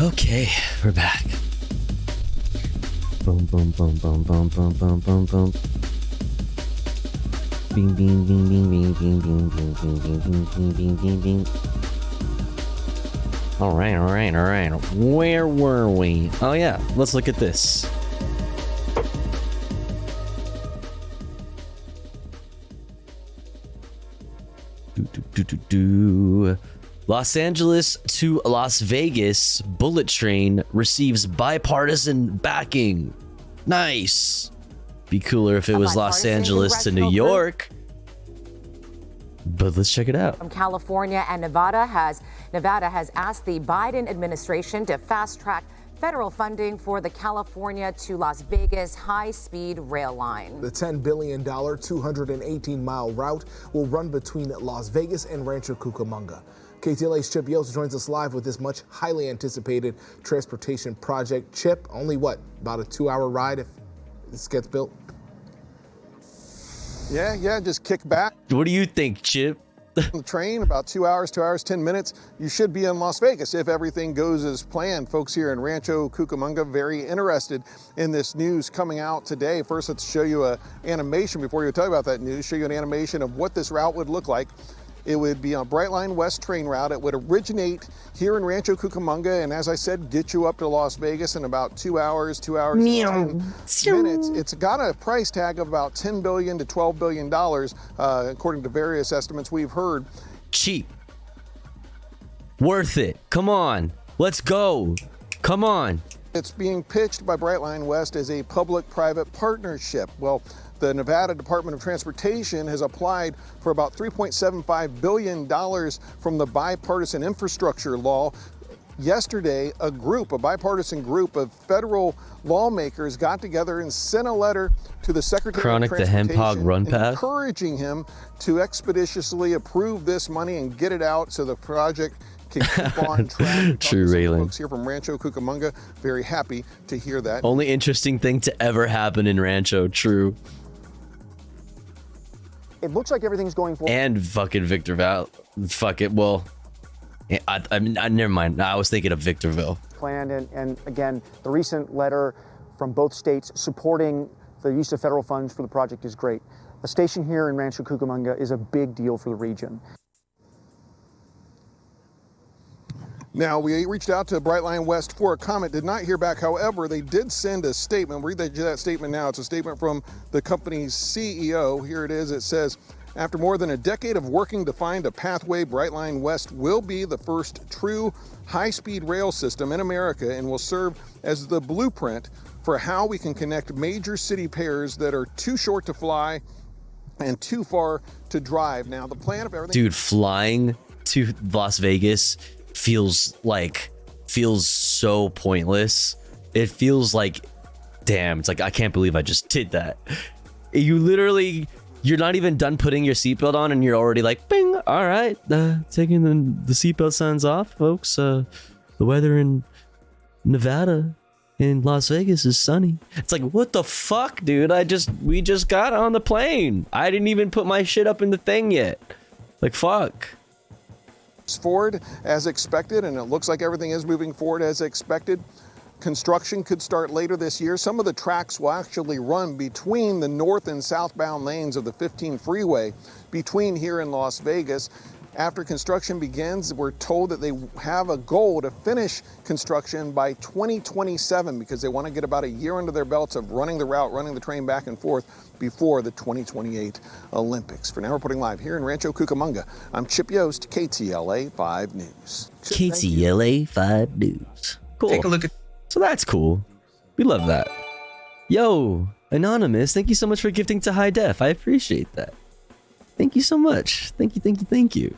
Okay, we're back. Boom, boom, boom, boom, boom, boom, boom, boom, boom. Bing, bing, bing, bing, bing, bing, bing, bing, bing, bing, bing, bing, bing, bing, bing. All right. Where were we? Oh yeah, let's look at this. Los Angeles to Las Vegas bullet train receives bipartisan backing. Nice. Be cooler if it was Los Angeles to New York. But let's check it out. From California and Nevada has asked the Biden administration to fast-track federal funding for the California to Las Vegas high-speed rail line. The $10 billion 218-mile route will run between Las Vegas and Rancho Cucamonga. KTLA's Chip Yost joins us live with this much highly anticipated transportation project. Chip, only what, about a 2-hour ride if this gets built? Yeah, just kick back. What do you think, Chip? The train, about 2 hours, 10 minutes, you should be in Las Vegas if everything goes as planned. Folks here in Rancho Cucamonga very interested in this news coming out today. First, let's show you an animation before you tell you about that news, show you an animation of what this route would look like. It would be a Brightline West train route. It would originate here in Rancho Cucamonga, and as I said, get you up to Las Vegas in about 2 hours, 10 minutes. It's got a price tag of about $10 billion to $12 billion, according to various estimates we've heard. Cheap. Worth it. Come on. Let's go. Come on. It's being pitched by Brightline West as a public-private partnership. Well, the Nevada Department of Transportation has applied for about $3.75 billion from the bipartisan infrastructure law. Yesterday, a bipartisan group of federal lawmakers got together and sent a letter to the Secretary Chronic of the Hempog run Transportation path, encouraging him to expeditiously approve this money and get it out so the project can keep on track. True, Raylan. Folks here from Rancho Cucamonga, very happy to hear that. Only interesting thing to ever happen in Rancho. True. It looks like everything's going forward. And fucking Victorville. Fuck it. Well, I mean, never mind. I was thinking of Victorville. Planned, and again, the recent letter from both states supporting the use of federal funds for the project is great. A station here in Rancho Cucamonga is a big deal for the region. Now, we reached out to Brightline West for a comment, did not hear back. However, they did send a statement. Read that statement now. It's a statement from the company's CEO. Here it is. It says, after more than a decade of working to find a pathway, Brightline West will be the first true high-speed rail system in America and will serve as the blueprint for how we can connect major city pairs that are too short to fly and too far to drive. Now, the plan of everything... Dude, flying to Las Vegas feels so pointless. It feels like, damn, it's like, I can't believe I just did that. You're not even done putting your seatbelt on and you're already like, bing, all right, taking the seatbelt signs off, folks. The weather in Nevada and Las Vegas is sunny. It's like, what the fuck, dude? We just got on the plane. I didn't even put my shit up in the thing yet. Like, fuck. Forward as expected, and it looks like everything is moving forward as expected. Construction could start later this year. Some of the tracks will actually run between the north and southbound lanes of the 15 freeway between here and Las Vegas. After construction begins, we're told that they have a goal to finish construction by 2027 because they want to get about a year under their belts of running the route, running the train back and forth before the 2028 Olympics. For now, reporting live here in Rancho Cucamonga, I'm Chip Yost, KTLA 5 News. KTLA 5 News. Cool. Take a look at... So that's cool. We love that. Yo, Anonymous, thank you so much for gifting to High Def. I appreciate that. Thank you so much. Thank you.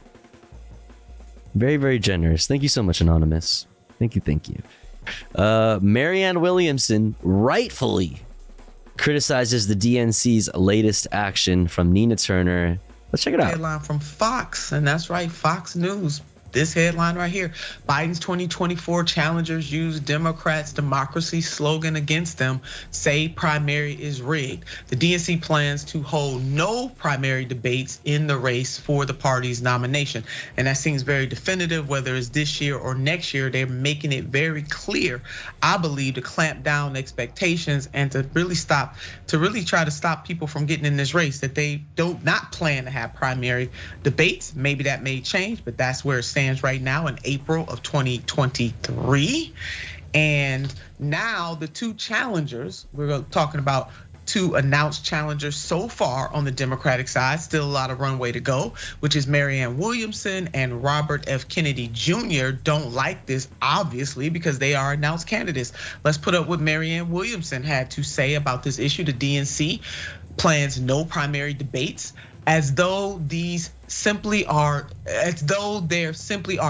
Very, very generous. Thank you so much, Anonymous. Thank you. Marianne Williamson rightfully criticizes the DNC's latest action from Nina Turner. Let's check it out. Headline from Fox, and that's right, Fox News. this headline right here. Biden's 2024 challengers use Democrats' democracy slogan against them, say primary is rigged. The DNC plans to hold no primary debates in the race for the party's nomination. And that seems very definitive, whether it's this year or next year. They're making it very clear, I believe, to clamp down expectations and to really try to stop people from getting in this race, that they do not plan to have primary debates. Maybe that may change, but that's where it stands right now in April of 2023. And now the two challengers, we're talking about two announced challengers so far on the Democratic side, still a lot of runway to go, which is Marianne Williamson and Robert F. Kennedy Jr. don't like this, obviously, because they are announced candidates. Let's put up what Marianne Williamson had to say about this issue. The DNC plans no primary debates, as though there simply are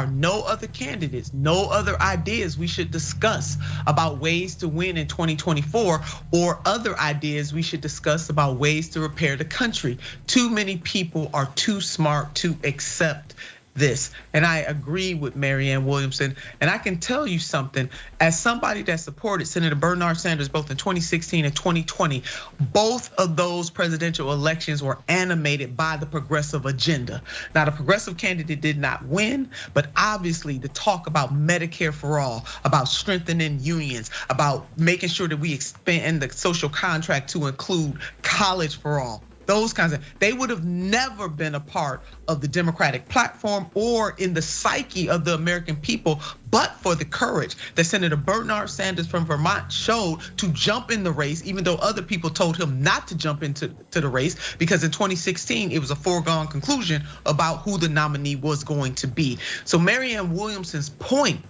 no other candidates, no other ideas we should discuss about ways to win in 2024, or other ideas we should discuss about ways to repair the country. Too many people are too smart to accept this. And I agree with Marianne Williamson. And I can tell you something, as somebody that supported Senator Bernard Sanders both in 2016 and 2020, both of those presidential elections were animated by the progressive agenda. Now, the progressive candidate did not win, but obviously the talk about Medicare for all, about strengthening unions, about making sure that we expand the social contract to include college for all, those kinds of, they would have never been a part of the Democratic platform or in the psyche of the American people, but for the courage that Senator Bernard Sanders from Vermont showed to jump in the race, even though other people told him not to jump into the race, because in 2016, it was a foregone conclusion about who the nominee was going to be. So Marianne Williamson's point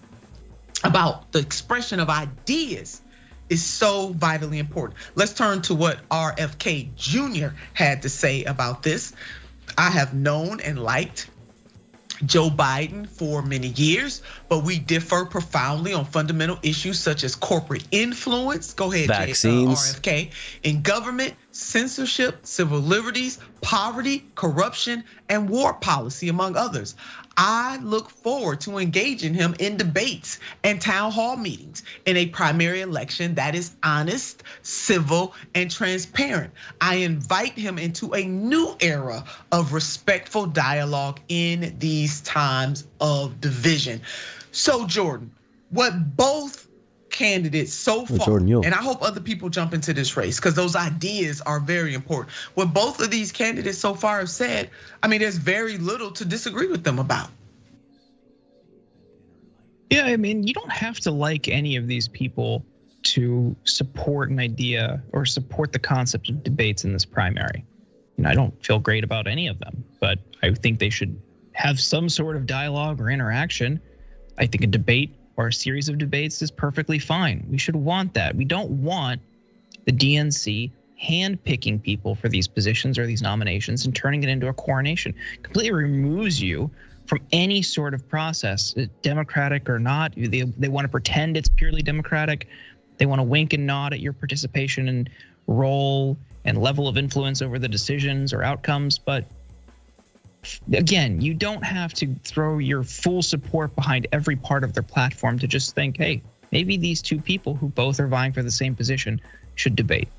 about the expression of ideas is so vitally important. Let's turn to what RFK Jr. had to say about this. I have known and liked Joe Biden for many years, but we differ profoundly on fundamental issues such as corporate influence. Go ahead, vaccines, RFK, in government, censorship, civil liberties, poverty, corruption, and war policy, among others. I look forward to engaging him in debates and town hall meetings in a primary election that is honest, civil, and transparent. I invite him into a new era of respectful dialogue in these times of division. So, Jordan, what both candidates so far, and I hope other people jump into this race because those ideas are very important. What both of these candidates so far have said, I mean, there's very little to disagree with them about. Yeah, I mean, you don't have to like any of these people to support an idea or support the concept of debates in this primary. And I don't feel great about any of them, but I think they should have some sort of dialogue or interaction. I think a debate or a series of debates is perfectly fine. We should want that. We don't want the DNC handpicking people for these positions or these nominations and turning it into a coronation. Completely removes you from any sort of process, democratic or not. They want to pretend it's purely democratic. They want to wink and nod at your participation and role and level of influence over the decisions or outcomes. But again, you don't have to throw your full support behind every part of their platform to just think, hey, maybe these two people who both are vying for the same position should debate.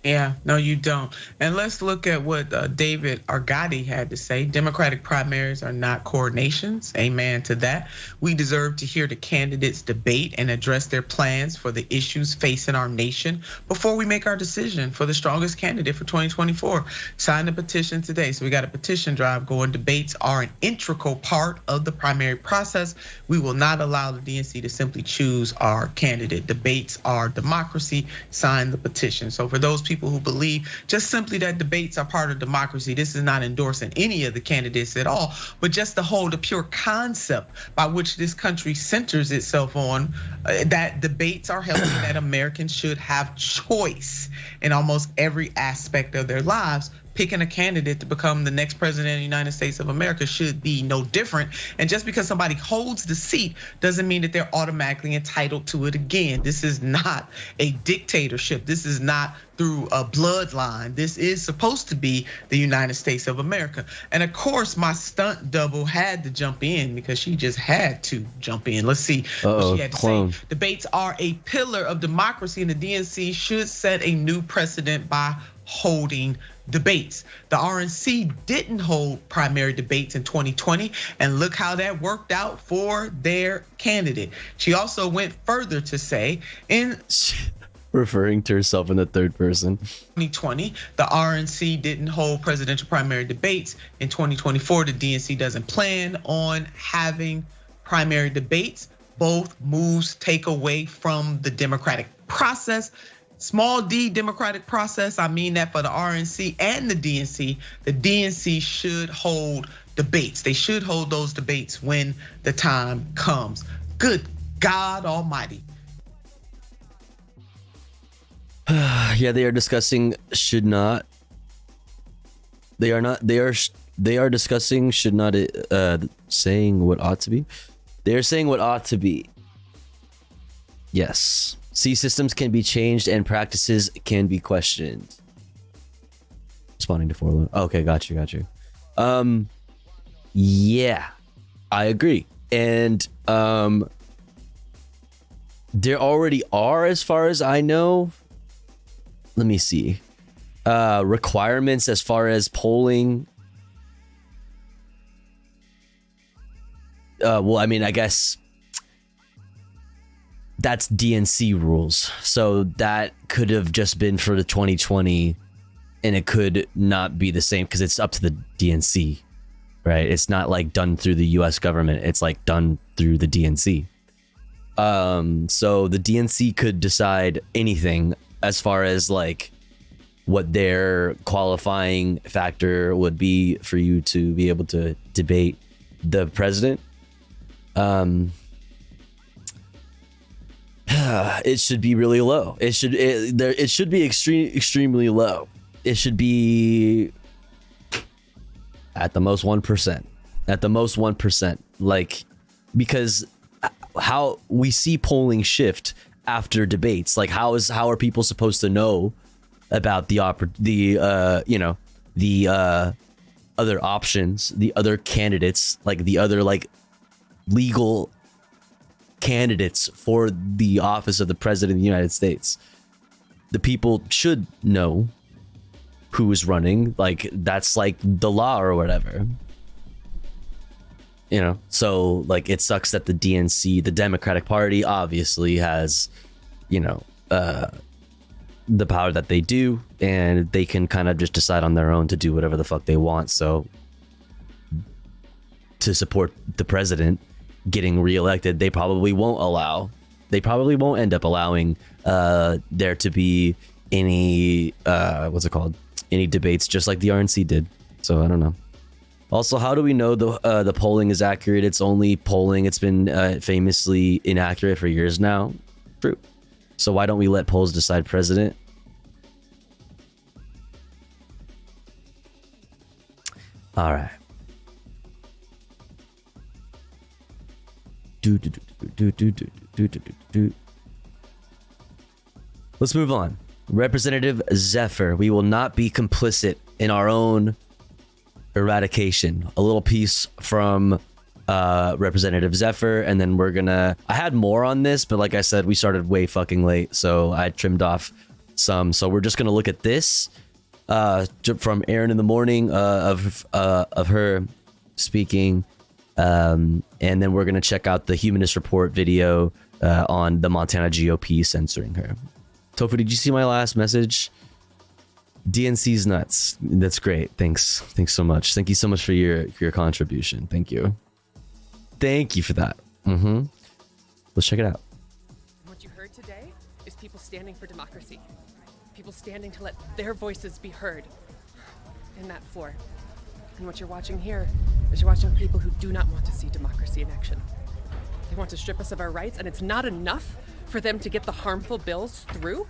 Yeah, no, you don't. And let's look at what David Argati had to say. Democratic primaries are not coronations. Amen to that. We deserve to hear the candidates debate and address their plans for the issues facing our nation before we make our decision for the strongest candidate for 2024. Sign the petition today. So we got a petition drive going. Debates are an integral part of the primary process. We will not allow the DNC to simply choose our candidate. Debates are democracy. Sign the petition. So for those people who believe just simply that debates are part of democracy, this is not endorsing any of the candidates at all, but just to hold the pure concept by which this country centers itself on, that debates are healthy, that Americans should have choice in almost every aspect of their lives. picking a candidate to become the next president of the United States of America should be no different. And just because somebody holds the seat doesn't mean that they're automatically entitled to it again. This is not a dictatorship. This is not through a bloodline. This is supposed to be the United States of America. And of course, my stunt double had to jump in because she just had to jump in. Let's see what she had to say. Debates are a pillar of democracy, and the DNC should set a new precedent by holding debates. The RNC didn't hold primary debates in 2020, and look how that worked out for their candidate. She also went further to say referring to herself in the third person. 2020, the RNC didn't hold presidential primary debates. In 2024, the DNC doesn't plan on having primary debates. Both moves take away from the democratic process. Small d democratic process, I mean that for the RNC and the DNC. The DNC should hold debates. They should hold those debates when the time comes. Good God Almighty. Yeah, they are discussing should not. They are not. They are discussing should not. Saying what ought to be. They are saying what ought to be. Yes. See, systems can be changed and practices can be questioned. Responding to Forlorn. Okay, got you. Yeah, I agree. And there already are, as far as I know. Let me see. Requirements as far as polling. Well, I mean, I guess that's DNC rules. So that could have just been for the 2020, and it could not be the same because it's up to the DNC, right? It's not like done through the US government. It's like done through the DNC. So the DNC could decide anything as far as like what their qualifying factor would be for you to be able to debate the president. It should be really low. It should be extremely low. It should be at the most 1%. At the most 1%. Like, because how we see polling shift after debates. Like, how are people supposed to know about the other options, the other candidates, like the other like legal candidates for the office of the president of the United States? The people should know who is running. Like, that's like the law or whatever. You know, so like it sucks that the DNC, the Democratic Party, obviously has, you know, the power that they do, and they can kind of just decide on their own to do whatever the fuck they want. So to support the president getting reelected, they probably won't end up allowing there to be any any debates, just like the RNC did. So I don't know. Also, how do we know the polling is accurate? It's only polling. It's been famously inaccurate for years now. True. So why don't we let polls decide president? All right. Let's move on. Representative Zephyr, we will not be complicit in our own eradication. A little piece from Representative Zephyr, and then I had more on this, but like I said, we started way fucking late, so I trimmed off some. So we're just gonna look at this from Aaron in the morning of her speaking, and then we're gonna check out the Humanist Report video on the Montana GOP censoring her. Tofu, did you see my last message? DNC's nuts. That's great. Thanks so much. Thank you so much for your contribution. Thank you for that. Let's check it out. What you heard today is people standing for democracy, people standing to let their voices be heard in that floor. And what you're watching here is you're watching people who do not want to see democracy in action. They want to strip us of our rights, and it's not enough for them to get the harmful bills through.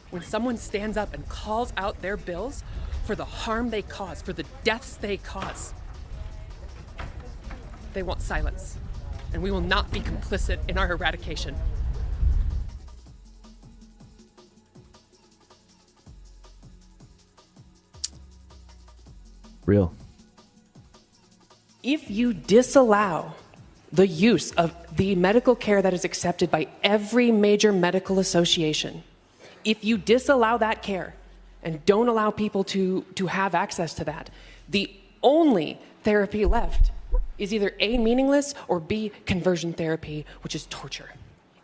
When someone stands up and calls out their bills, for the harm they cause, for the deaths they cause. They want silence, and we will not be complicit in our eradication. Real. If you disallow the use of the medical care that is accepted by every major medical association, if you disallow that care and don't allow people to have access to that, the only therapy left is either A, meaningless, or B, conversion therapy, which is torture.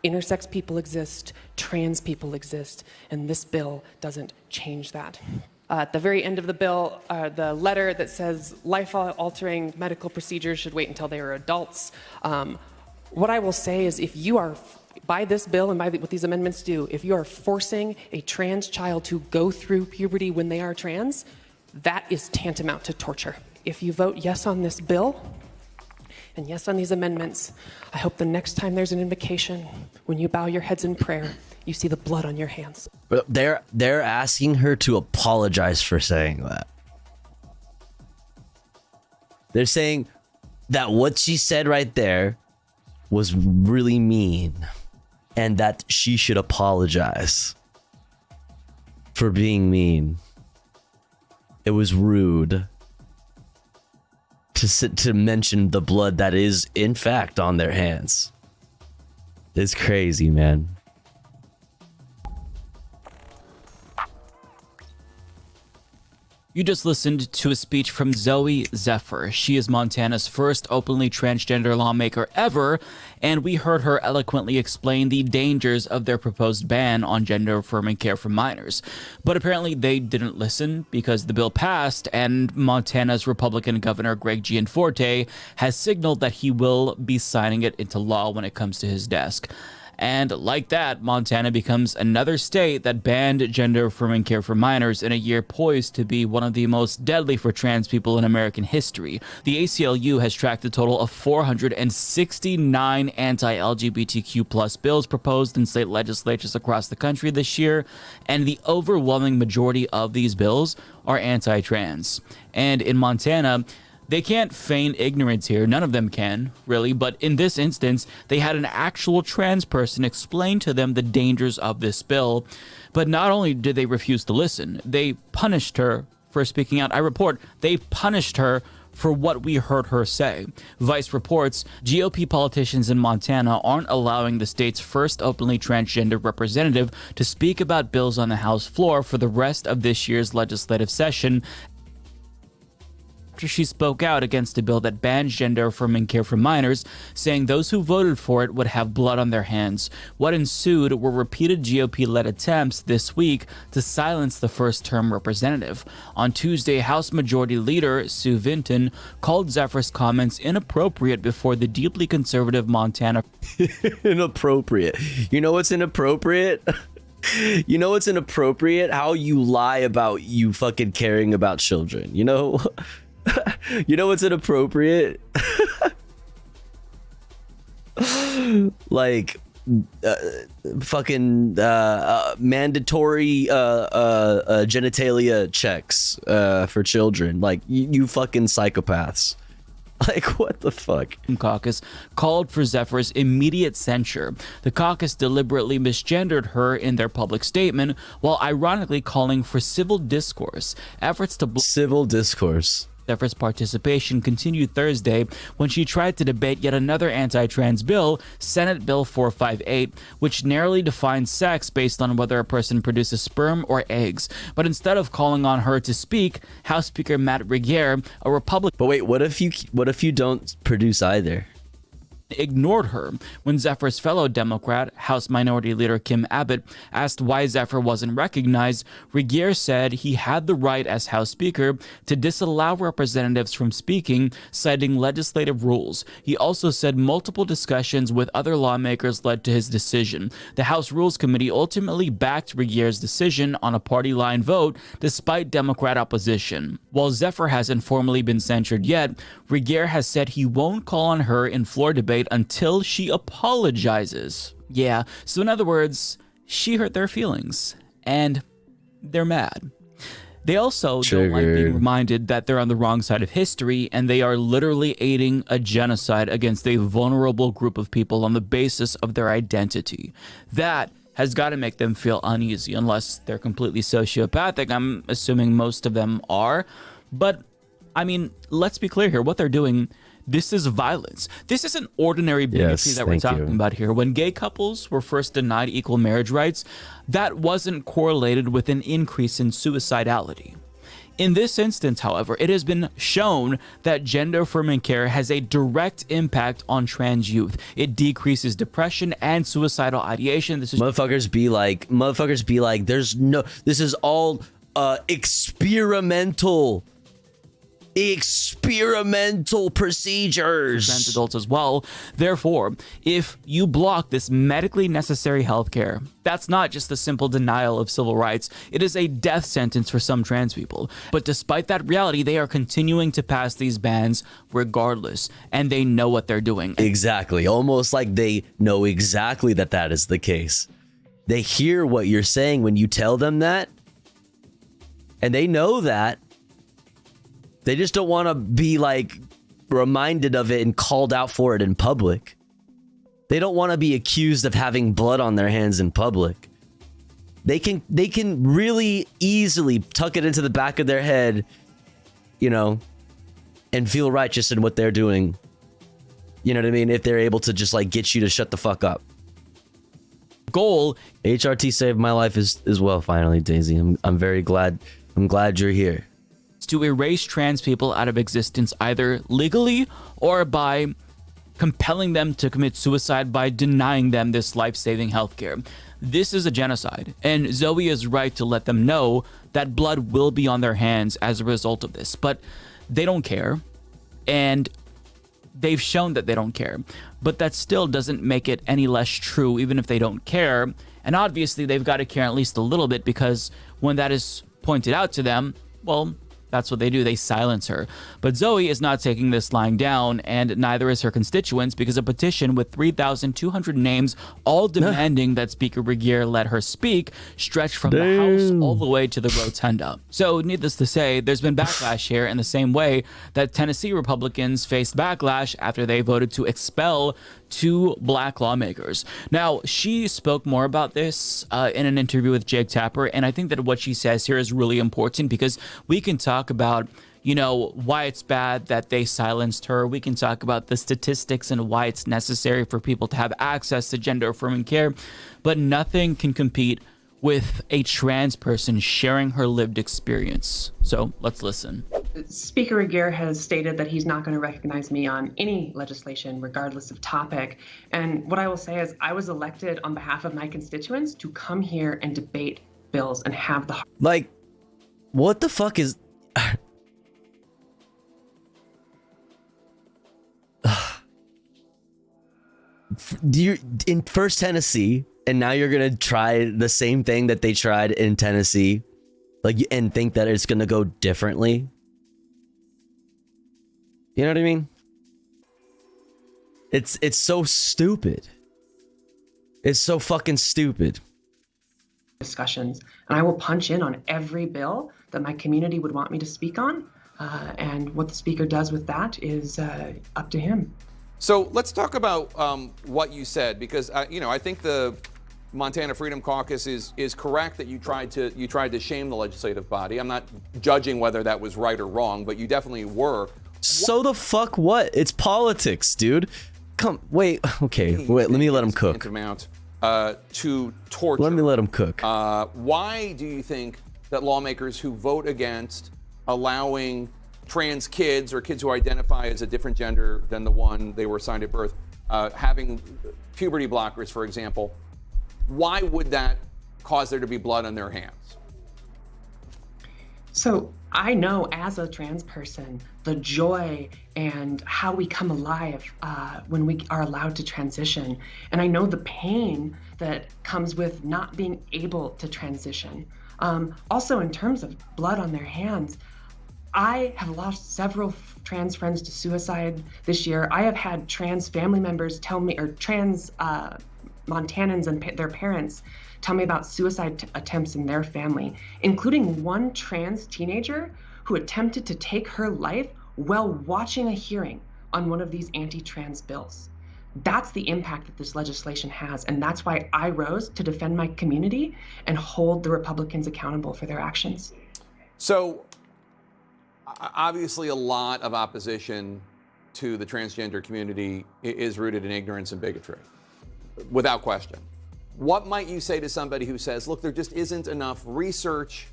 Intersex people exist, trans people exist, and this bill doesn't change that. At the very end of the bill, the letter that says life-altering medical procedures should wait until they are adults. What I will say is if you are, by this bill and by what these amendments do, if you are forcing a trans child to go through puberty when they are trans, that is tantamount to torture. If you vote yes on this bill, and yes on these amendments, I hope the next time there's an invocation, when you bow your heads in prayer, you see the blood on your hands. But they're asking her to apologize for saying that. They're saying that what she said right there was really mean and that she should apologize for being mean. It was rude to mention the blood that is in fact on their hands. It's crazy, man. You just listened to a speech from Zoe Zephyr. She is Montana's first openly transgender lawmaker ever, and we heard her eloquently explain the dangers of their proposed ban on gender-affirming care for minors. But apparently they didn't listen because the bill passed, and Montana's Republican Governor Greg Gianforte has signaled that he will be signing it into law when it comes to his desk. And like that, Montana becomes another state that banned gender-affirming care for minors in a year poised to be one of the most deadly for trans people in American history. The ACLU has tracked a total of 469 anti-LGBTQ+ bills proposed in state legislatures across the country this year, and the overwhelming majority of these bills are anti-trans. And in Montana, they can't feign ignorance here. None of them can, really. But in this instance, they had an actual trans person explain to them the dangers of this bill. But not only did they refuse to listen, they punished her for speaking out. I report they punished her for what we heard her say. Vice reports, GOP politicians in Montana aren't allowing the state's first openly transgender representative to speak about bills on the House floor for the rest of this year's legislative session, after she spoke out against a bill that bans gender-affirming care for minors, saying those who voted for it would have blood on their hands. What ensued were repeated GOP-led attempts this week to silence the first-term representative. On Tuesday, House Majority Leader Sue Vinton called Zephyr's comments inappropriate before the deeply conservative Montana... Inappropriate. You know what's inappropriate? You know what's inappropriate? How you lie about you fucking caring about children, you know? You know what's inappropriate? Like fucking mandatory genitalia checks for children. Like you fucking psychopaths. Like, what the fuck? Caucus called for Zephyr's immediate censure. The caucus deliberately misgendered her in their public statement, while ironically calling for civil discourse. Efforts to civil discourse. Zephyr's participation continued Thursday when she tried to debate yet another anti-trans bill, Senate Bill 458, which narrowly defines sex based on whether a person produces sperm or eggs. But instead of calling on her to speak, House Speaker Matt Regier, a Republican... But wait, what if you don't produce either? Ignored her when Zephyr's fellow Democrat, House Minority Leader Kim Abbott, asked why Zephyr wasn't recognized. Regier said he had the right as House Speaker to disallow representatives from speaking, citing legislative rules. He also said multiple discussions with other lawmakers led to his decision. The House Rules Committee ultimately backed Regier's decision on a party line vote despite Democrat opposition. While Zephyr hasn't formally been censured yet, Regier has said he won't call on her in floor debate until she apologizes. Yeah, so in other words, she hurt their feelings, and they're mad. They also don't like being reminded that they're on the wrong side of history, and they are literally aiding a genocide against a vulnerable group of people on the basis of their identity. That has got to make them feel uneasy, unless they're completely sociopathic. I'm assuming most of them are. But, I mean, let's be clear here. What they're doing, this is violence. This isn't ordinary bigotry that we're talking about here. When gay couples were first denied equal marriage rights, that wasn't correlated with an increase in suicidality. In this instance, however, it has been shown that gender-affirming care has a direct impact on trans youth. It decreases depression and suicidal ideation. This is motherfuckers be like, there's no, this is all experimental procedures. Trans adults as well. Therefore, if you block this medically necessary healthcare, that's not just a simple denial of civil rights. It is a death sentence for some trans people. But despite that reality, they are continuing to pass these bans regardless, and they know what they're doing. Exactly. Almost like they know exactly that that is the case. They hear what you're saying when you tell them that, and they know that. They just don't want to be like reminded of it and called out for it in public. They don't want to be accused of having blood on their hands in public. They can really easily tuck it into the back of their head, you know, and feel righteous in what they're doing. You know what I mean? If they're able to just like get you to shut the fuck up. Goal. HRT saved my life as well. Finally, Daisy. I'm very glad. I'm glad you're here. To erase trans people out of existence, either legally or by compelling them to commit suicide by denying them this life-saving healthcare. This is a genocide, and Zoe is right to let them know that blood will be on their hands as a result of this, but they don't care, and they've shown that they don't care, but that still doesn't make it any less true, even if they don't care. And obviously they've got to care at least a little bit, because when that is pointed out to them, well, that's what they do. They silence her. But Zoe is not taking this lying down, and neither is her constituents, because a petition with 3,200 names, all demanding that Speaker Regeer let her speak, stretched from the House all the way to the rotunda. So, needless to say, there's been backlash here in the same way that Tennessee Republicans faced backlash after they voted to expel 2 black lawmakers. Now, she spoke more about this in an interview with Jake Tapper, and I think that what she says here is really important, because we can talk about, you know, why it's bad that they silenced her. We can talk about the statistics and why it's necessary for people to have access to gender-affirming care, but nothing can compete with a trans person sharing her lived experience. So let's listen. Speaker Regeer has stated that he's not going to recognize me on any legislation, regardless of topic. And what I will say is I was elected on behalf of my constituents to come here and debate bills and have the... Like, what the fuck is... You're in First Tennessee, and now you're gonna try the same thing that they tried in Tennessee, like, and think that it's gonna go differently. You know what I mean? It's so stupid. It's so fucking stupid. Discussions, and I will punch in on every bill that my community would want me to speak on, and what the speaker does with that is up to him. So let's talk about what you said, because you know, I think the Montana Freedom Caucus is correct that you tried to shame the legislative body. I'm not judging whether that was right or wrong, but you definitely were. So the fuck what? It's politics, dude. Come, wait, okay, wait. Let me let him cook. Amount to torture. Let me let him cook. Why do you think that lawmakers who vote against allowing trans kids or kids who identify as a different gender than the one they were assigned at birth, having puberty blockers, for example, why would that cause there to be blood on their hands? So I know as a trans person, the joy and how we come alive when we are allowed to transition. And I know the pain that comes with not being able to transition. Also, in terms of blood on their hands, I have lost several trans friends to suicide this year. I have had trans family members tell me, or trans Montanans and their parents tell me about suicide attempts in their family, including one trans teenager who attempted to take her life while watching a hearing on one of these anti-trans bills. That's the impact that this legislation has, and that's why I rose to defend my community and hold the Republicans accountable for their actions. So, obviously, a lot of opposition to the transgender community is rooted in ignorance and bigotry, without question. What might you say to somebody who says, look, there just isn't enough research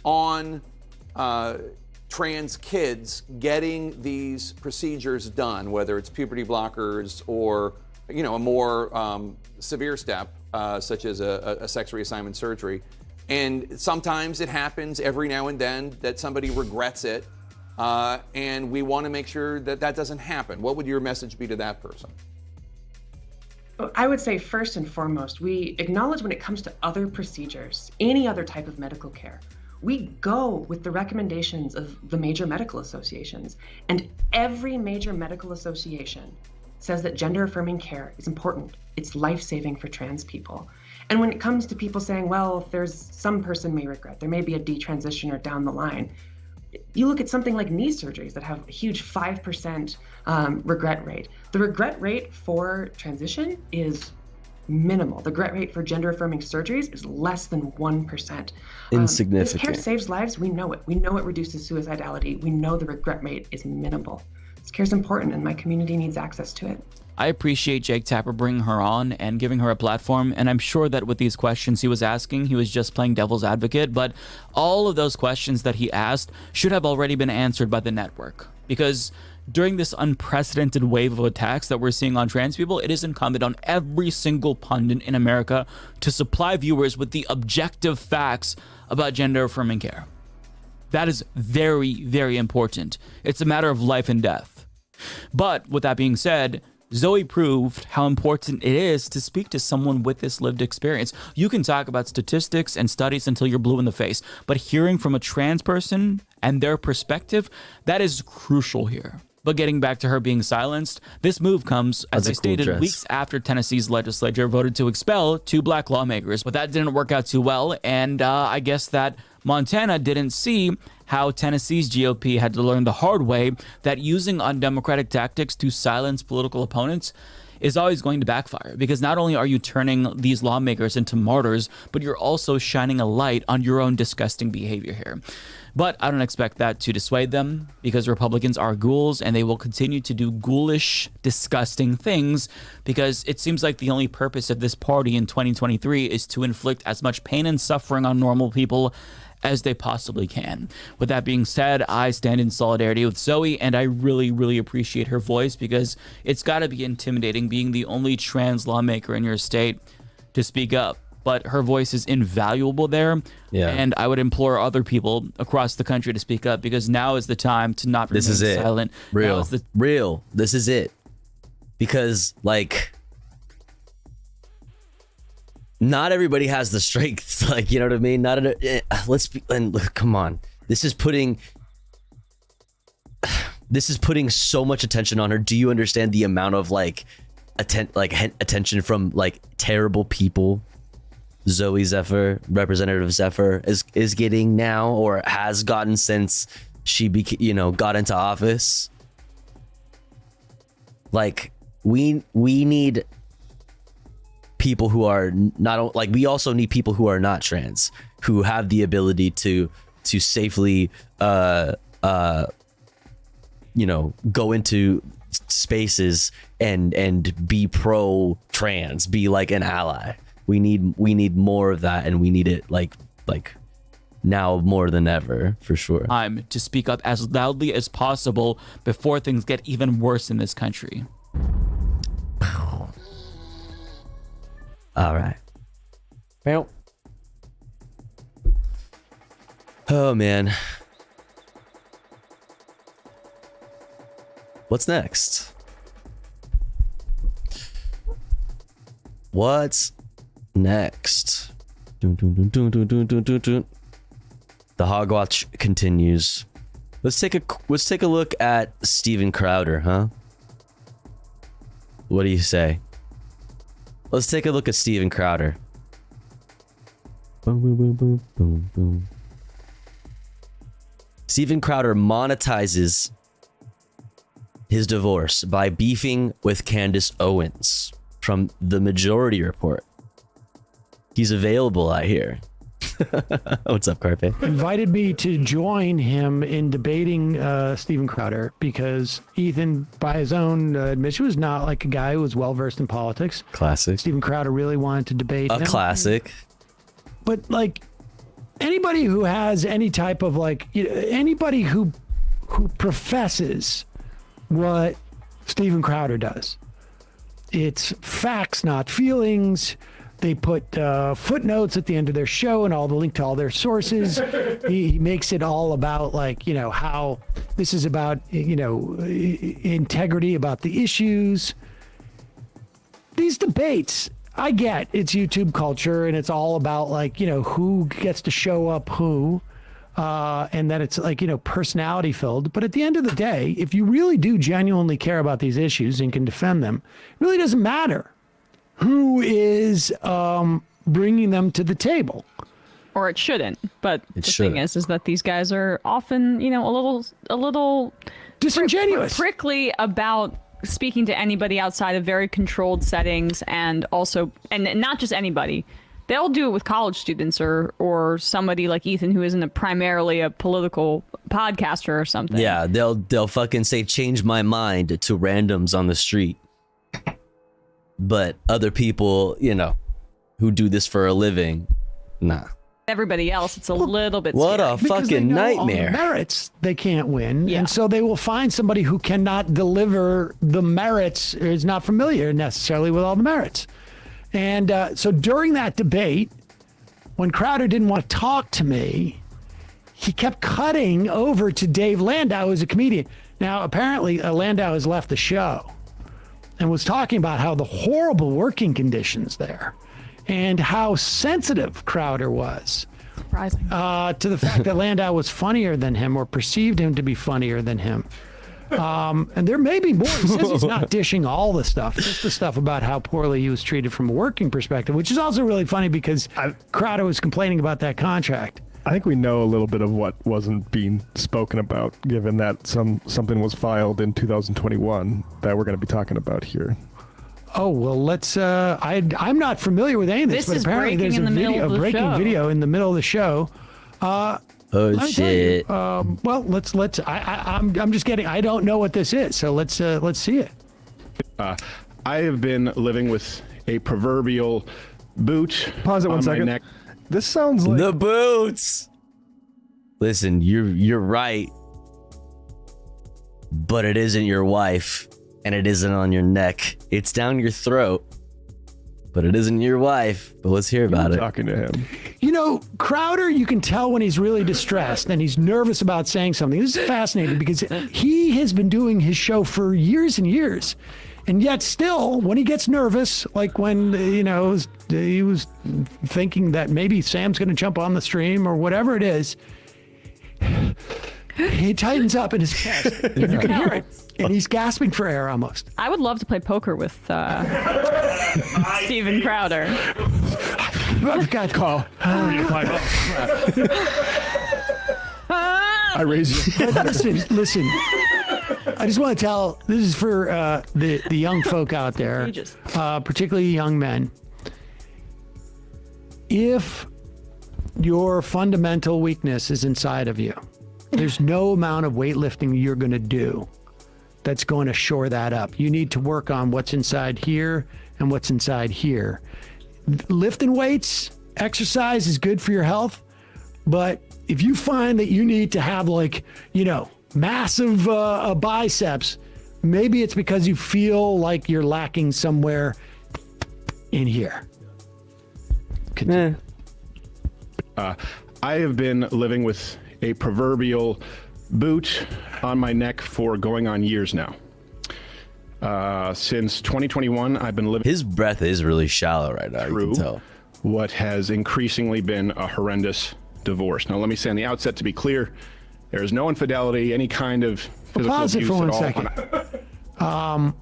on trans kids getting these procedures done, whether it's puberty blockers or, you know, a more severe step, such as a sex reassignment surgery. And sometimes it happens every now and then that somebody regrets it, and we want to make sure that that doesn't happen. What would your message be to that person? I would say first and foremost, we acknowledge when it comes to other procedures, any other type of medical care, we go with the recommendations of the major medical associations. And every major medical association says that gender affirming care is important. It's life-saving for trans people. And when it comes to people saying, well, if there's some person may regret, there may be a detransitioner down the line. You look at something like knee surgeries that have a huge 5% regret rate. The regret rate for transition is minimal. The regret rate for gender affirming surgeries is less than 1%. Insignificant. This care saves lives. We know it. We know it reduces suicidality. We know the regret rate is minimal. This care is important, and my community needs access to it. I appreciate Jake Tapper bringing her on and giving her a platform, and I'm sure that with these questions he was asking, he was just playing devil's advocate, but all of those questions that he asked should have already been answered by the network, because during this unprecedented wave of attacks that we're seeing on trans people, it is incumbent on every single pundit in America to supply viewers with the objective facts about gender affirming care. That is very, very important. It's a matter of life and death. But with that being said, Zoe proved how important it is to speak to someone with this lived experience. You can talk about statistics and studies until you're blue in the face, but hearing from a trans person and their perspective, that is crucial here. But getting back to her being silenced, this move comes, as I stated, weeks after Tennessee's legislature voted to expel 2 black lawmakers. But that didn't work out too well, and I guess that Montana didn't see how Tennessee's GOP had to learn the hard way that using undemocratic tactics to silence political opponents is always going to backfire, because not only are you turning these lawmakers into martyrs, but you're also shining a light on your own disgusting behavior here. But I don't expect that to dissuade them, because Republicans are ghouls and they will continue to do ghoulish, disgusting things, because it seems like the only purpose of this party in 2023 is to inflict as much pain and suffering on normal people as they possibly can. With that being said, I stand in solidarity with Zoe, and I really, really appreciate her voice, because it's got to be intimidating being the only trans lawmaker in your state to speak up. But her voice is invaluable there, and I would implore other people across the country to speak up, because now is the time to not remain silent. Real. This is it. Because, like, not everybody has the strength, like, you know what I mean? Come on. This is putting so much attention on her. Do you understand the amount of attention from like terrible people Zoe Zephyr, Representative Zephyr, is getting now, or has gotten since she got into office? Like, we need people who are not, like, we also need people who are not trans, who have the ability to safely go into spaces and be pro trans, be like an ally. We need more of that, and we need it like now more than ever, for sure. Time to speak up as loudly as possible before things get even worse in this country. All right. Well. Oh man. What's next? What's next? The Hogwatch continues. Let's take a look at Steven Crowder, huh? What do you say? Let's take a look at Steven Crowder. Boom, boom, boom, boom, boom, boom. Steven Crowder monetizes his divorce by beefing with Candace Owens from The Majority Report. He's available out here. What's up, Carpe? Invited me to join him in debating Steven Crowder because Ethan, by his own admission, was not like a guy who was well versed in politics. Classic. Steven Crowder really wanted to debate him. A classic. But like anybody who has any type of like anybody who professes what Steven Crowder does, it's facts, not feelings. They put footnotes at the end of their show and all the link to all their sources. He makes it all about like, you know, how this is about, you know, integrity, about the issues. These debates, I get it's YouTube culture and it's all about like, you know, who gets to show up who, and that it's like, you know, personality filled. But at the end of the day, if you really do genuinely care about these issues and can defend them, it really doesn't matter who is bringing them to the table. Or it shouldn't. But the shouldn't. thing is that these guys are often, you know, a little disingenuous, prickly about speaking to anybody outside of very controlled settings, and also, and not just anybody. They'll do it with college students or somebody like Ethan who isn't primarily a political podcaster or something. Yeah, they'll fucking say change my mind to randoms on the street. But other people, you know, who do this for a living, nah. Everybody else, it's a little bit What scary. a Because they fucking know nightmare. On the merits, they can't win. And so they will find somebody who cannot deliver the merits, or is not familiar necessarily with all the merits. And so during that debate, when Crowder didn't want to talk to me, he kept cutting over to Dave Landau, who's a comedian. Now, apparently, Landau has left the show and was talking about how the horrible working conditions there and how sensitive Crowder was to the fact that Landau was funnier than him or perceived him to be funnier than him. And there may be more. He says he's not dishing all the stuff, just the stuff about how poorly he was treated from a working perspective, which is also really funny because Crowder was complaining about that contract. I think we know a little bit of what wasn't being spoken about, given that something was filed in 2021 that we're going to be talking about here. Oh, well, let's. I'm not familiar with any of this, but is apparently there's breaking in the middle a of the breaking show. video in the middle of the show. Oh let me tell you, shit. well, let's. I'm just getting. I don't know what this is, so let's see it. I have been living with a proverbial boot. Pause it on 1 second. my neck. This sounds like The boots. Listen, you're right. But it isn't your wife, and it isn't on your neck. It's down your throat. But it isn't your wife. But let's hear about it. Talking to him. You know, Crowder, you can tell when he's really distressed and he's nervous about saying something. This is fascinating because he has been doing his show for years and years. And yet still, when he gets nervous, like when, you know, he was thinking that maybe Sam's going to jump on the stream or whatever it is, he tightens up in his chest. You can hear it. And he's gasping for air almost. I would love to play poker with Steven Crowder. God, call. I raise you. Listen. I just want to tell, this is for the young folk out there, particularly young men. If your fundamental weakness is inside of you, there's no amount of weightlifting you're going to do that's going to shore that up. You need to work on what's inside here and what's inside here. Lifting weights, exercise is good for your health, but if you find that you need to have, like, you know, massive biceps, maybe it's because you feel like you're lacking somewhere in here. I have been living with a proverbial boot on my neck for going on years now. Since 2021, I've been living. His breath is really shallow right now. You can tell. What has increasingly been a horrendous divorce. Now, let me say on the outset, to be clear, there is no infidelity, any kind of physical Pause it abuse for at 1 all. second.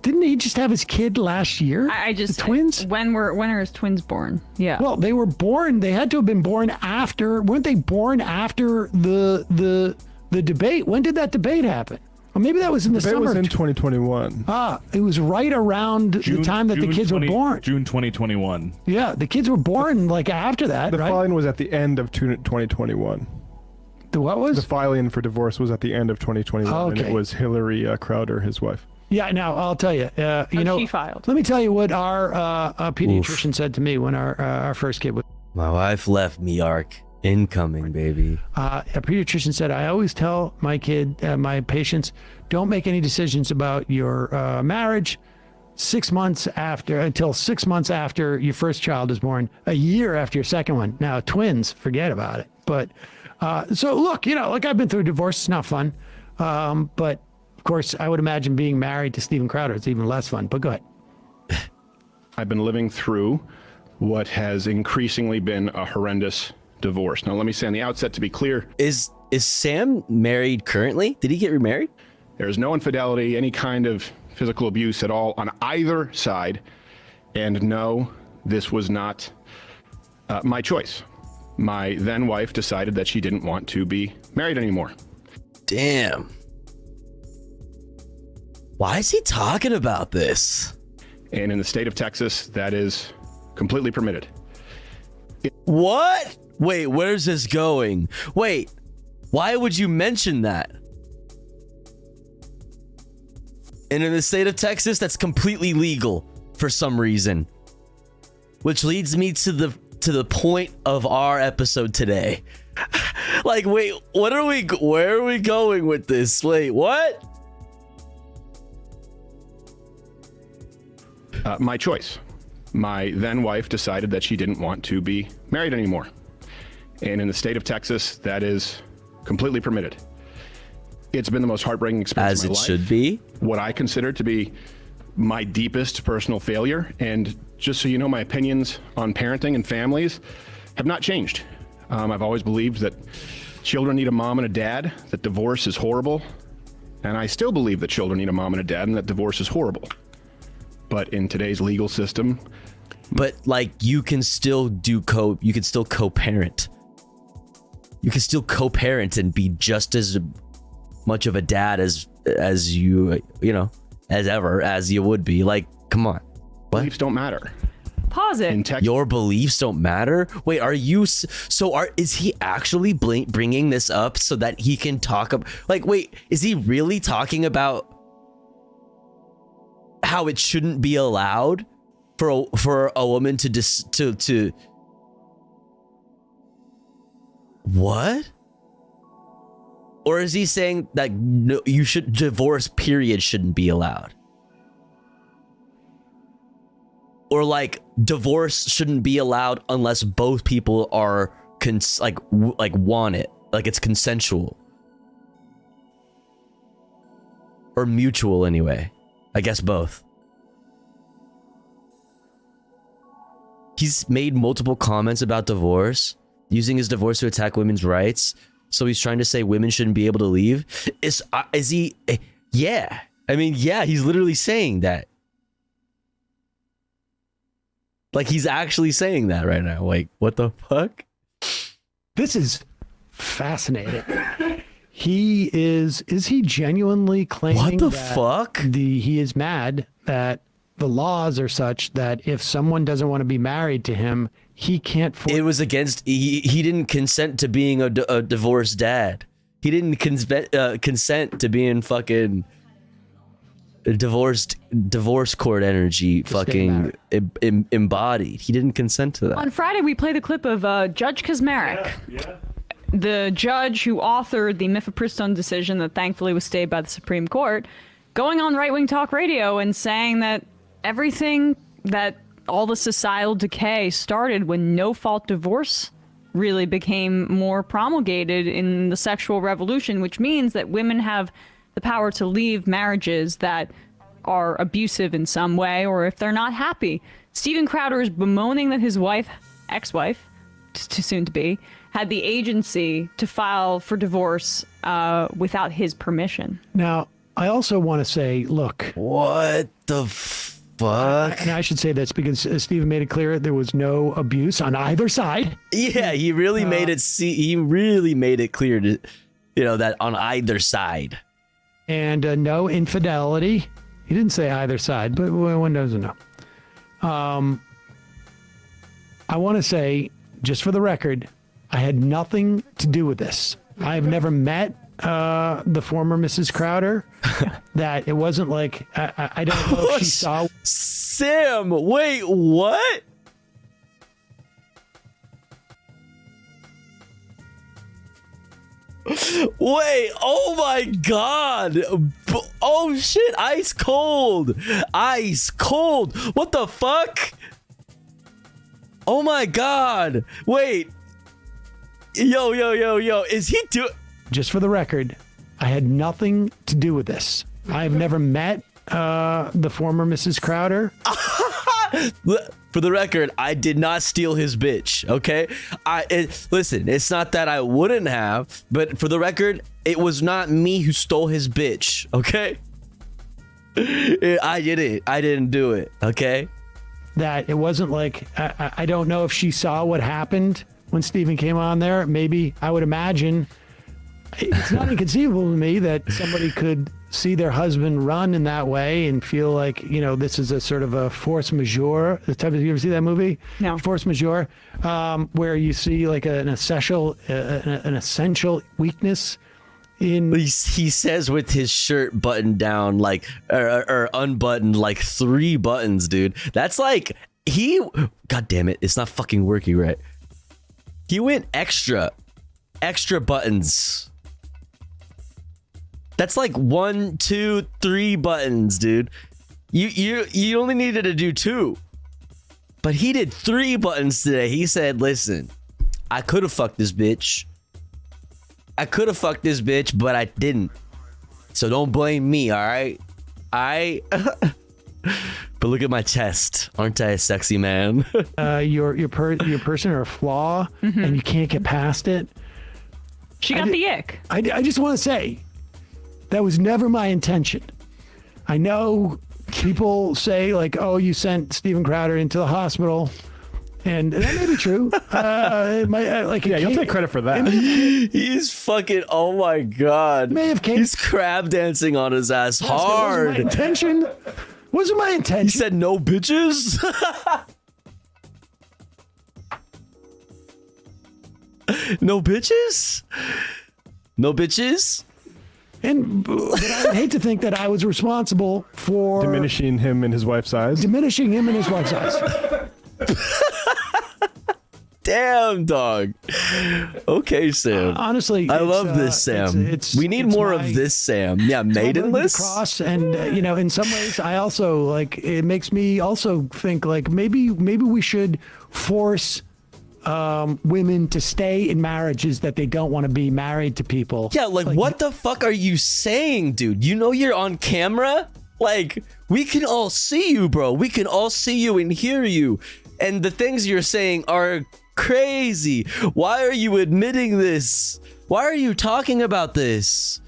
Didn't he just have his kid last year? I just the twins. When are his twins born? Yeah. Well, they were born. They had to have been born after. Weren't they born after the debate? When did that debate happen? Or maybe that was in the debate summer. was in 2021. It was right around the time that the kids were born. June 2021. Yeah, the kids were born like after that. The right? filing was at the end of 2021. The what was? The filing for divorce was at the end of 2021, and Okay. it was Hillary Crowder, his wife. Yeah, now I'll tell you. She filed. Let me tell you what our pediatrician said to me when our first kid was. My wife left me, Ark. Incoming, baby. A pediatrician said, I always tell my my patients, don't make any decisions about your marriage until 6 months after your first child is born, a year after your second one. Now, twins, forget about it. But so look, like I've been through divorce. It's not fun. But of course, I would imagine being married to Steven Crowder, it's even less fun. But go ahead. I've been living through what has increasingly been a horrendous divorce. Now, let me say on the outset, to be clear, is Sam married currently? Did he get remarried? There is no infidelity, any kind of physical abuse at all on either side. And no, this was not my choice. My then wife decided that she didn't want to be married anymore. Damn. Why is he talking about this? And in the state of Texas, that is completely permitted. What? Wait, where's this going? Wait, why would you mention that? And in the state of Texas, that's completely legal for some reason. Which leads me to the point of our episode today. Like, wait, where are we going with this? Wait, what? My choice. My then wife decided that she didn't want to be married anymore. And in the state of Texas, that is completely permitted. It's been the most heartbreaking experience of my life. As it should be. What I consider to be my deepest personal failure. And just so you know, my opinions on parenting and families have not changed. I've always believed that children need a mom and a dad, that divorce is horrible. And I still believe that children need a mom and a dad and that divorce is horrible. But in today's legal system. But like you can still co-parent. You can still co-parent and be just as much of a dad as you would be. Like, come on. What? Beliefs don't matter. Pause it. Your beliefs don't matter? Wait, is he actually bringing this up so that he can talk about, like, wait, is he really talking about how it shouldn't be allowed for a woman to what? Or is he saying that no, divorce period shouldn't be allowed? Or like divorce shouldn't be allowed unless both people are want it, like it's consensual or mutual anyway. I guess both. He's made multiple comments about divorce, using his divorce to attack women's rights. So he's trying to say women shouldn't be able to leave. Is he? Yeah. I mean, yeah, he's literally saying that. Like, he's actually saying that right now. Like, what the fuck? This is fascinating. Is he genuinely claiming what the that fuck? He is mad that the laws are such that if someone doesn't want to be married to him, he can't. It was against. He didn't consent to being a divorced dad. He didn't consent to being fucking divorce court energy fucking embodied. He didn't consent to that. On Friday, we played a clip of Judge Kaczmarek. Yeah. The judge who authored the Mifepristone decision that thankfully was stayed by the Supreme Court, going on right-wing talk radio and saying that all the societal decay started when no-fault divorce really became more promulgated in the sexual revolution, which means that women have the power to leave marriages that are abusive in some way, or if they're not happy. Steven Crowder is bemoaning that his ex-wife, too soon to be, had the agency to file for divorce without his permission. Now, I also want to say, look. What the fuck? And I should say this because Stephen made it clear there was no abuse on either side. Yeah, he really made it clear to, that on either side. And no infidelity. He didn't say either side, but one doesn't know. I want to say, just for the record, I had nothing to do with this. I've never met the former Mrs. Crowder. That it wasn't like I don't know if she saw. Sam, wait, what? Wait, oh my god. Oh shit, ice cold. Ice cold. What the fuck? Oh my god. Wait. Yo. Is he doing... Just for the record, I had nothing to do with this. I've never met the former Mrs. Crowder. For the record, I did not steal his bitch, okay? Listen, it's not that I wouldn't have, but for the record, it was not me who stole his bitch, okay? I didn't do it, okay? That it wasn't like, I don't know if she saw what happened when Stephen came on there. Maybe, I would imagine, it's not inconceivable to me that somebody could see their husband run in that way and feel like, this is a sort of a force majeure. You ever see that movie? No. Force majeure, where you see like an essential weakness in. He says with his shirt buttoned down, like, or unbuttoned, like 3 buttons, dude. That's like, God damn it, it's not fucking working right. He went extra buttons. That's like 1, 2, 3 buttons, dude. You only needed to do 2. But he did 3 buttons today. He said, listen, I could have fucked this bitch. But I didn't. So don't blame me, all right? But look at my chest. Aren't I a sexy man? Your person or a flaw, and you can't get past it. She got the ick. I just want to say, that was never my intention. I know people say like, oh, you sent Stephen Crowder into the hospital. And that may be true. You'll take credit for that. He's fucking, oh my God. He's crab dancing on his ass hard. Wasn't my intention. He said no bitches? No bitches? No bitches? But I hate to think that I was responsible for diminishing him and his wife's eyes. Damn, dog. Okay, Sam. Honestly, I love this, Sam. We need more of this, Sam. Yeah, maidenless. Cross, and in some ways, I also like. It makes me also think like maybe we should force women to stay in marriages that they don't want to be married to people. Yeah, like what the fuck are you saying, dude? You know you're on camera? Like, we can all see you, bro. We can all see you and hear you. And the things you're saying are crazy. Why are you admitting this? Why are you talking about this?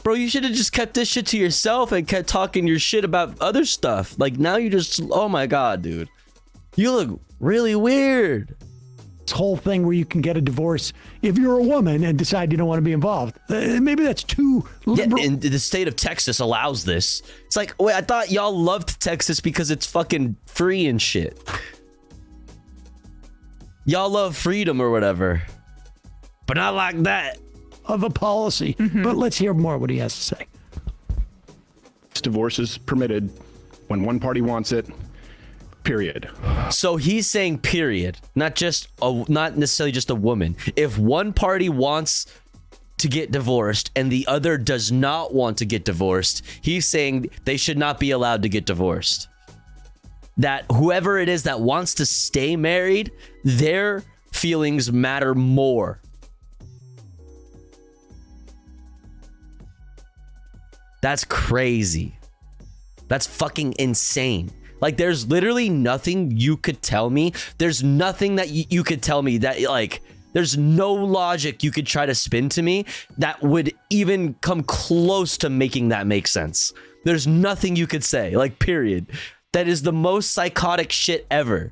Bro, you should have just kept this shit to yourself and kept talking your shit about other stuff. Like, now you just, oh my God, dude. You look really weird. This whole thing where you can get a divorce if you're a woman and decide you don't want to be involved. Maybe that's too liberal. Yeah, and the state of Texas allows this. It's like, wait, I thought y'all loved Texas because it's fucking free and shit. Y'all love freedom or whatever. But not like that. Of a policy. But let's hear more what he has to say. Divorce is permitted when one party wants it. Period. So he's saying period, not necessarily just a woman. If one party wants to get divorced and the other does not want to get divorced, he's saying they should not be allowed to get divorced. That whoever it is that wants to stay married, their feelings matter more. That's crazy. That's fucking insane. Like, there's literally nothing you could tell me. There's nothing that you could tell me that, like, there's no logic you could try to spin to me that would even come close to making that make sense. There's nothing you could say, like, period. That is the most psychotic shit ever.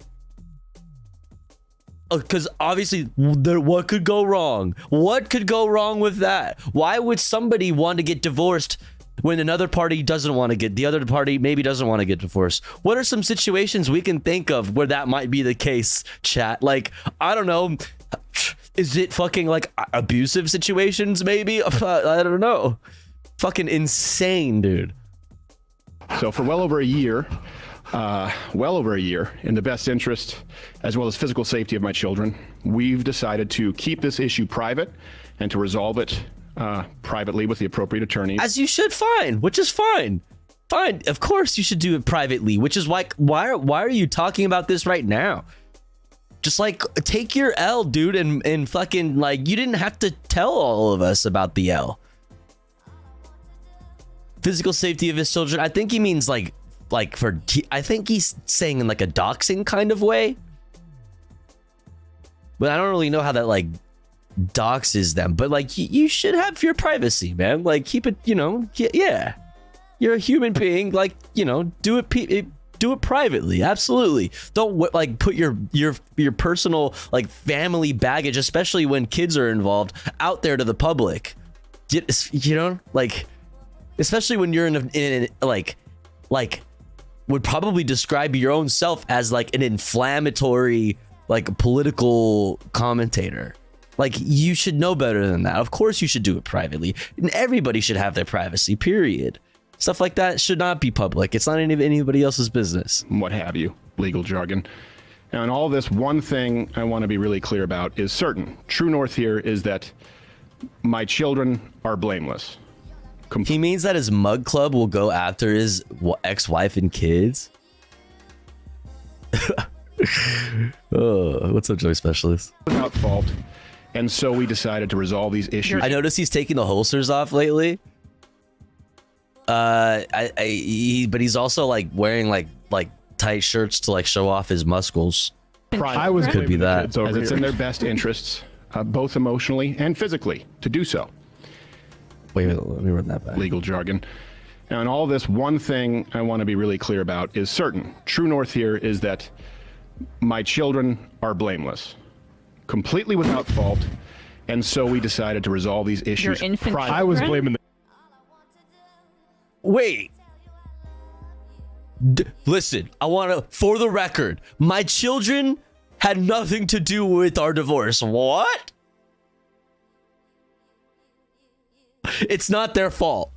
Because obviously, what could go wrong? What could go wrong with that? Why would somebody want to get divorced when another party doesn't want to get, the other party maybe doesn't want to get divorced? What are some situations we can think of where that might be the case, chat? Like, I don't know. Is it fucking like abusive situations maybe? I don't know. Fucking insane, dude. So for well over a year, in the best interest as well as physical safety of my children, we've decided to keep this issue private and to resolve it privately with the appropriate attorneys. As you should, fine, which is fine. Fine, of course you should do it privately, which is like, why are you talking about this right now? Just like, take your L, dude, and fucking, like, you didn't have to tell all of us about the L. Physical safety of his children, I think he means like I think he's saying in like a doxing kind of way. But I don't really know how that like doxes them. But like, you should have your privacy, man. Like, keep it, you know, yeah. You're a human being, like, you know, do it privately. Absolutely. Don't like put your personal like family baggage, especially when kids are involved, out there to the public. You know, like, especially when you're in like would probably describe your own self as like an inflammatory like political commentator. Like, you should know better than that. Of course you should do it privately, and everybody should have their privacy, period. Stuff like that should not be public. It's not anybody else's business. What have you, legal jargon. Now, in all this, one thing I want to be really clear about is certain. True north here is that my children are blameless. He means that his mug club will go after his ex-wife and kids. Oh, what's up, Joy Specialist? Without fault. And so we decided to resolve these issues. I noticed he's taking the holsters off lately. But he's also like wearing like tight shirts to like show off his muscles. Could be that. As it's in their best interests, both emotionally and physically, to do so. Wait, let me run that back. Legal jargon. Now, in all this, one thing I want to be really clear about is certain. True north here is that my children are blameless, completely without fault, and so we decided to resolve these issues. I was blaming Wait. Listen, I want to, for the record, my children had nothing to do with our divorce. What? It's not their fault.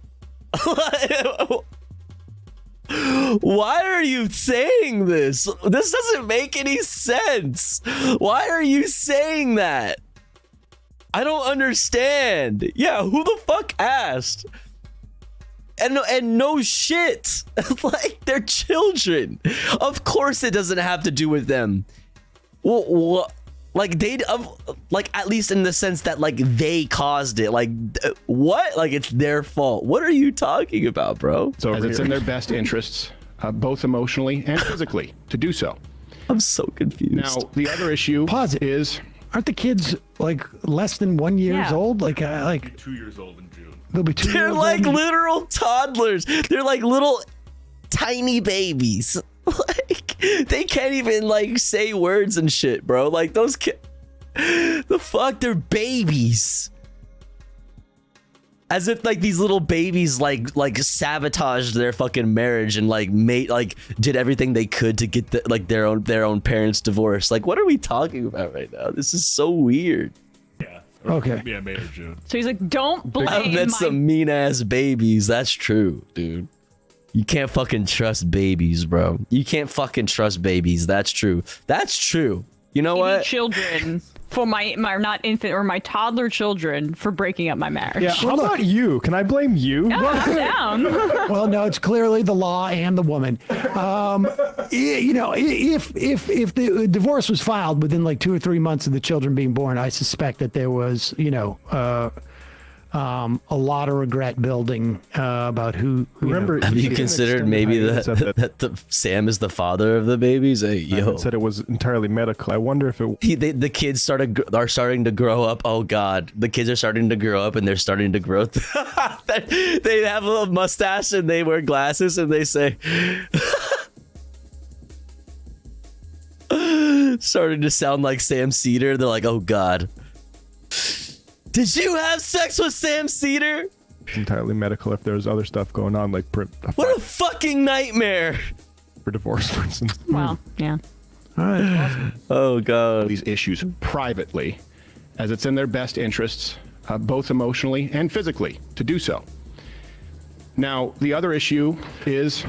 Why are you saying this? This doesn't make any sense. Why are you saying that? I don't understand. Yeah, who the fuck asked? And no shit. Like, they're children. Of course it doesn't have to do with them. Well, like, like, at least in the sense that, like, they caused it. Like, what? Like, it's their fault. What are you talking about, bro? So as it's in their best interests, both emotionally and physically, to do so. I'm so confused. Now, the other issue is... Aren't the kids, like, less than 1 year old? Like 2 years old in June. They'll be 2 They're years like old. literal toddlers. They're like little tiny babies. Like, they can't even like say words and shit, bro. Like, those kids, the fuck, they're babies. As if like these little babies like sabotaged their fucking marriage and like did everything they could to get their own parents divorced. Like, what are we talking about right now? This is so weird. Yeah. Okay. Yeah, May or June. So he's like, don't blame I've met my some mean ass babies. That's true, dude. You can't fucking trust babies, bro. You can't fucking trust babies. That's true. That's true. You know what? children for my not infant or my toddler children for breaking up my marriage. Yeah, how about you? Can I blame you? Yeah, I'm down. Well, no, it's clearly the law and the woman. You know, if the divorce was filed within like 2 or 3 months of the children being born, I suspect that there was, you know, a lot of regret building about who. Remember, have you considered maybe that Sam is the father of the babies? Hey, yo, said it was entirely medical. I wonder if it. The kids are starting to grow up. Oh God, the kids are starting to grow up, and they're starting to grow. They have a little mustache and they wear glasses, and they say, starting to sound like Sam Cedar. They're like, oh God. Did you have sex with Sam Cedar? Entirely medical. If there's other stuff going on, like what a fucking nightmare for divorce, for instance. Wow. Yeah. All right. Awesome. Oh God. These issues privately, as it's in their best interests, both emotionally and physically, to do so. Now, the other issue is,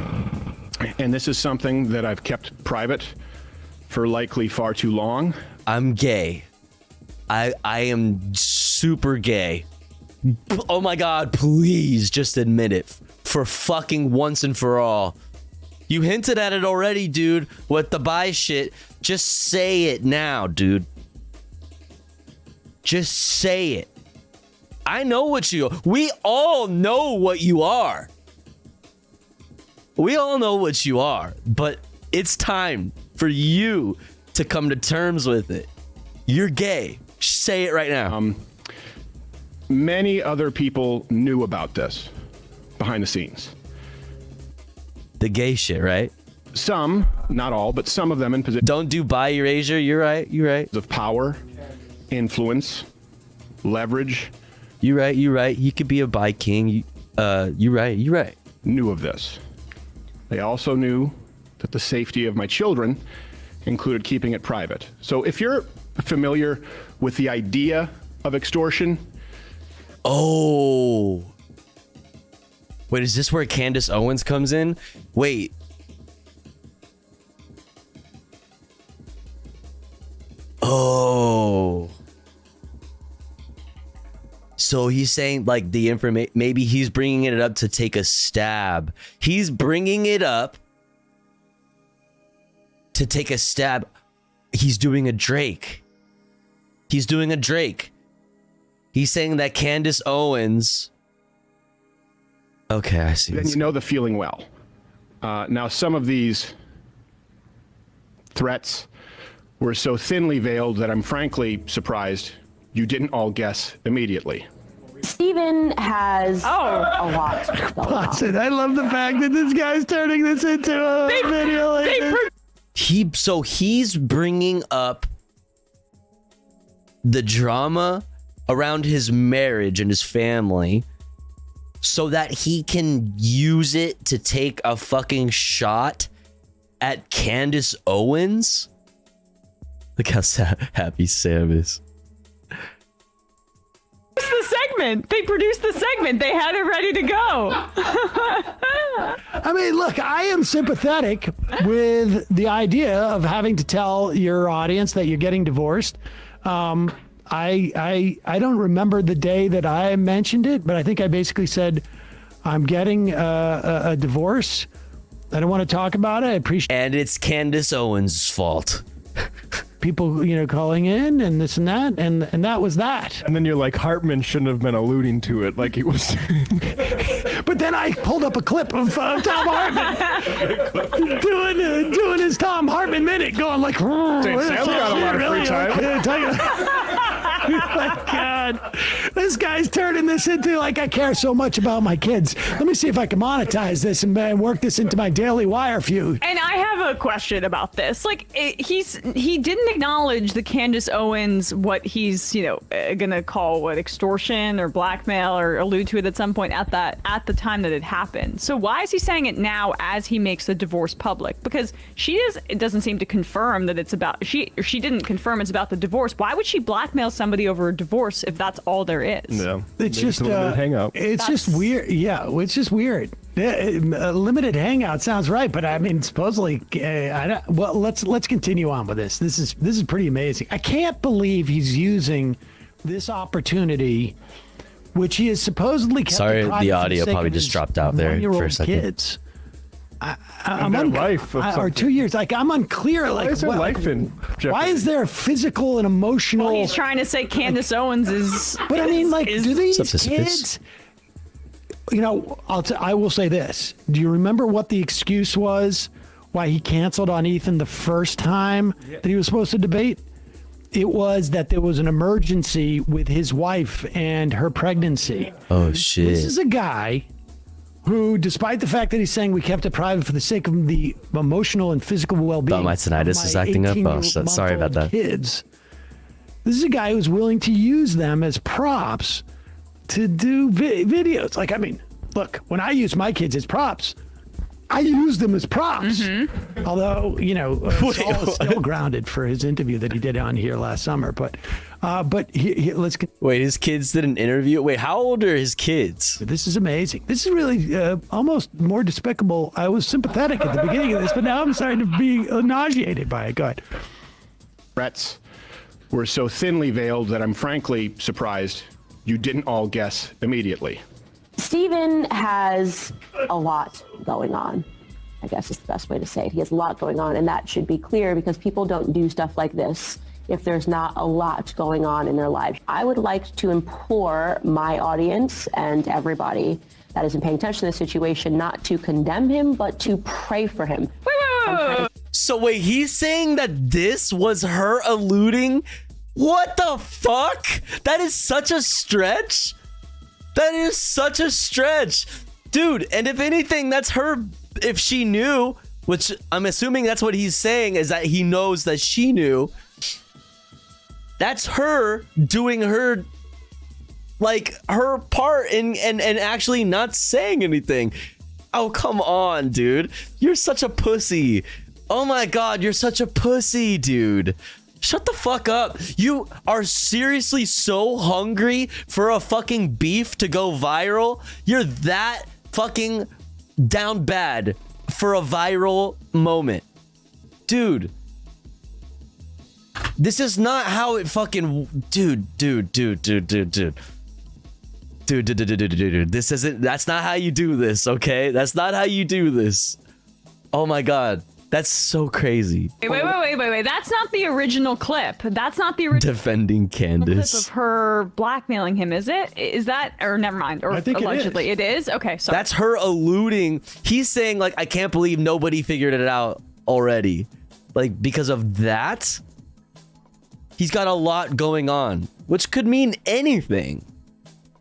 and this is something that I've kept private for likely far too long. I'm gay. I am super gay. Oh my God, please just admit it for fucking once and for all. You hinted at it already, dude, with the bi shit. Just say it now, dude. Just say it. I know what we all know what you are. We all know what you are, but it's time for you to come to terms with it. You're gay. Say it right now. Many other people knew about this behind the scenes. The gay shit, right? Some, not all, but some of them in position. Don't do bi erasure. You're right. You're right. Of power, influence, leverage. You're right. You're right. You could be a bi king. You're right. You're right. Knew of this. They also knew that the safety of my children included keeping it private. So if you're familiar with the idea of extortion. Oh. Wait, is this where Candace Owens comes in? Wait. Oh. So he's saying like the information, maybe he's bringing it up to take a stab. He's bringing it up to take a stab. He's doing a Drake. He's doing a Drake. He's saying that Candace Owens. Okay, I see. Then you know the feeling well. Now, some of these threats were so thinly veiled that I'm frankly surprised you didn't all guess immediately. Stephen has a lot going on. I love the fact that this guy's turning this into a video like this. So he's bringing up the drama around his marriage and his family so that he can use it to take a fucking shot at Candace Owens. Look how happy Sam is. They produced the segment. They had it ready to go. I mean, look, I am sympathetic with the idea of having to tell your audience that you're getting divorced. I don't remember the day that I mentioned it, but I think I basically said I'm getting a divorce. I don't want to talk about it. I appreciate. And it's Candace Owens' fault. People, calling in and this and that, and that was that. And then you're like, Hartman shouldn't have been alluding to it like he was. But then I pulled up a clip of Tom Hartman doing his Tom Hartman minute, going like, Sam's got a lot of free time. Oh my God, this guy's turning this into like I care so much about my kids. Let me see if I can monetize this and work this into my Daily Wire feud. And I have a question about this. Like, he didn't acknowledge the Candace Owens, what he's gonna call extortion or blackmail, or allude to it at some point at the time that it happened. So why is he saying it now as he makes the divorce public? Because it doesn't seem to confirm that it's about she didn't confirm it's about the divorce. Why would she blackmail somebody over a divorce if that's all there is? Yeah, it's just a hangout. It's just weird. Yeah, it's just weird. A limited hangout sounds right, but I mean, supposedly, well, let's continue on with this. This is pretty amazing. I can't believe he's using this opportunity, which he is supposedly kept Sorry, private the for audio sake probably of just his dropped out there for a 1-year-old second. kids. I'm life of or something. 2 years. Like I'm unclear. Like is there what- life in Jeopardy? Why is there physical and emotional? Well, he's trying to say Candace Owens is. But I mean, like, do these What's up, Sisyphus? kids? You know, I will say this. Do you remember what the excuse was why he canceled on Ethan the first time that he was supposed to debate? It was that there was an emergency with his wife and her pregnancy. Oh shit. This is a guy who, despite the fact that he's saying we kept it private for the sake of the emotional and physical well-being, Thought my tinnitus is acting up. Oh, sorry about that. Kids. This is a guy who's willing to use them as props to do videos. Like, I mean, look, when I use my kids as props, I use them as props. Although, you know, Saul is still grounded for his interview that he did on here last summer. But let's. Wait, his kids did an interview? Wait, how old are his kids? This is amazing. This is really almost more despicable. I was sympathetic at the beginning of this, but now I'm starting to be nauseated by it. Go ahead. Threats were so thinly veiled that I'm frankly surprised you didn't all guess immediately. Stephen has a lot going on. I guess is the best way to say it. He has a lot going on, and that should be clear because people don't do stuff like this if there's not a lot going on in their lives. I would like to implore my audience and everybody that isn't paying attention to the situation not to condemn him, but to pray for him. So wait, he's saying that this was her alluding? What the fuck? That is such a stretch. That is such a stretch. Dude, and if anything, that's her, if she knew, which I'm assuming that's what he's saying, is that he knows that she knew. That's her doing her, like, her part and actually not saying anything. Oh, come on, dude. You're such a pussy. Oh my God, you're such a pussy, dude. Shut the fuck up. You are seriously so hungry for a fucking beef to go viral? You're that fucking down bad for a viral moment. Dude. This is not how it fucking... Dude. This isn't... That's not how you do this, okay? That's not how you do this. Oh my God. That's so crazy. Wait. That's not the original clip. That's not the original Defending Candace. clip of her blackmailing him, is it? Is that, or never mind, or I think allegedly it is? Okay, so That's her alluding. He's saying, like, I can't believe nobody figured it out already. Like, because of that, he's got a lot going on, which could mean anything.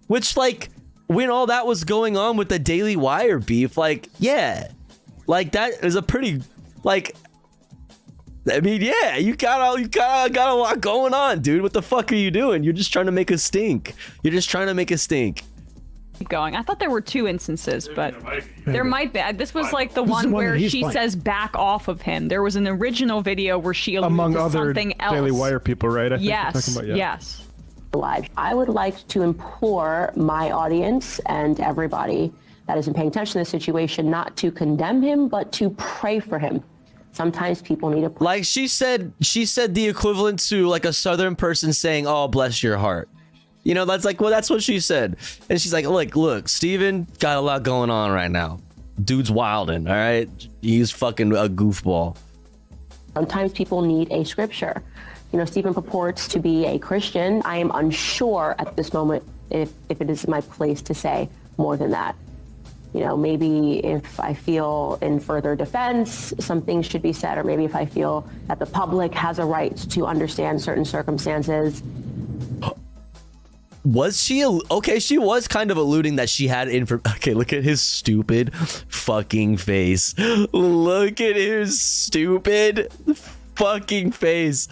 Which, like, when all that was going on with the Daily Wire beef, like, yeah. Like, that is a pretty... Like, I mean, yeah, you got a lot going on, dude. What the fuck are you doing? You're just trying to make a stink. You're just trying to make a stink. keep going. I thought there were two instances, but there might be. This was like the one one where that he's she playing. says back off of him. There was an original video where she alluded Among to other something else. Daily Wire people, right? I think you're Yes, talking about, yeah. yes. Live. I would like to implore my audience and everybody that isn't paying attention to the situation not to condemn him, but to pray for him. Sometimes people need a Like she said the equivalent to like a Southern person saying, "Oh, bless your heart." You know, that's like, well, that's what she said. And she's like, look, Steven got a lot going on right now. Dude's wilding, all right? He's fucking a goofball. Sometimes people need a scripture. You know, Stephen purports to be a Christian. I am unsure at this moment if it is my place to say more than that. You know, maybe if I feel in further defense, some things should be said, or maybe if I feel that the public has a right to understand certain circumstances. Was she okay? She was kind of alluding that she had Okay, look at his stupid fucking face. Look at his stupid fucking face.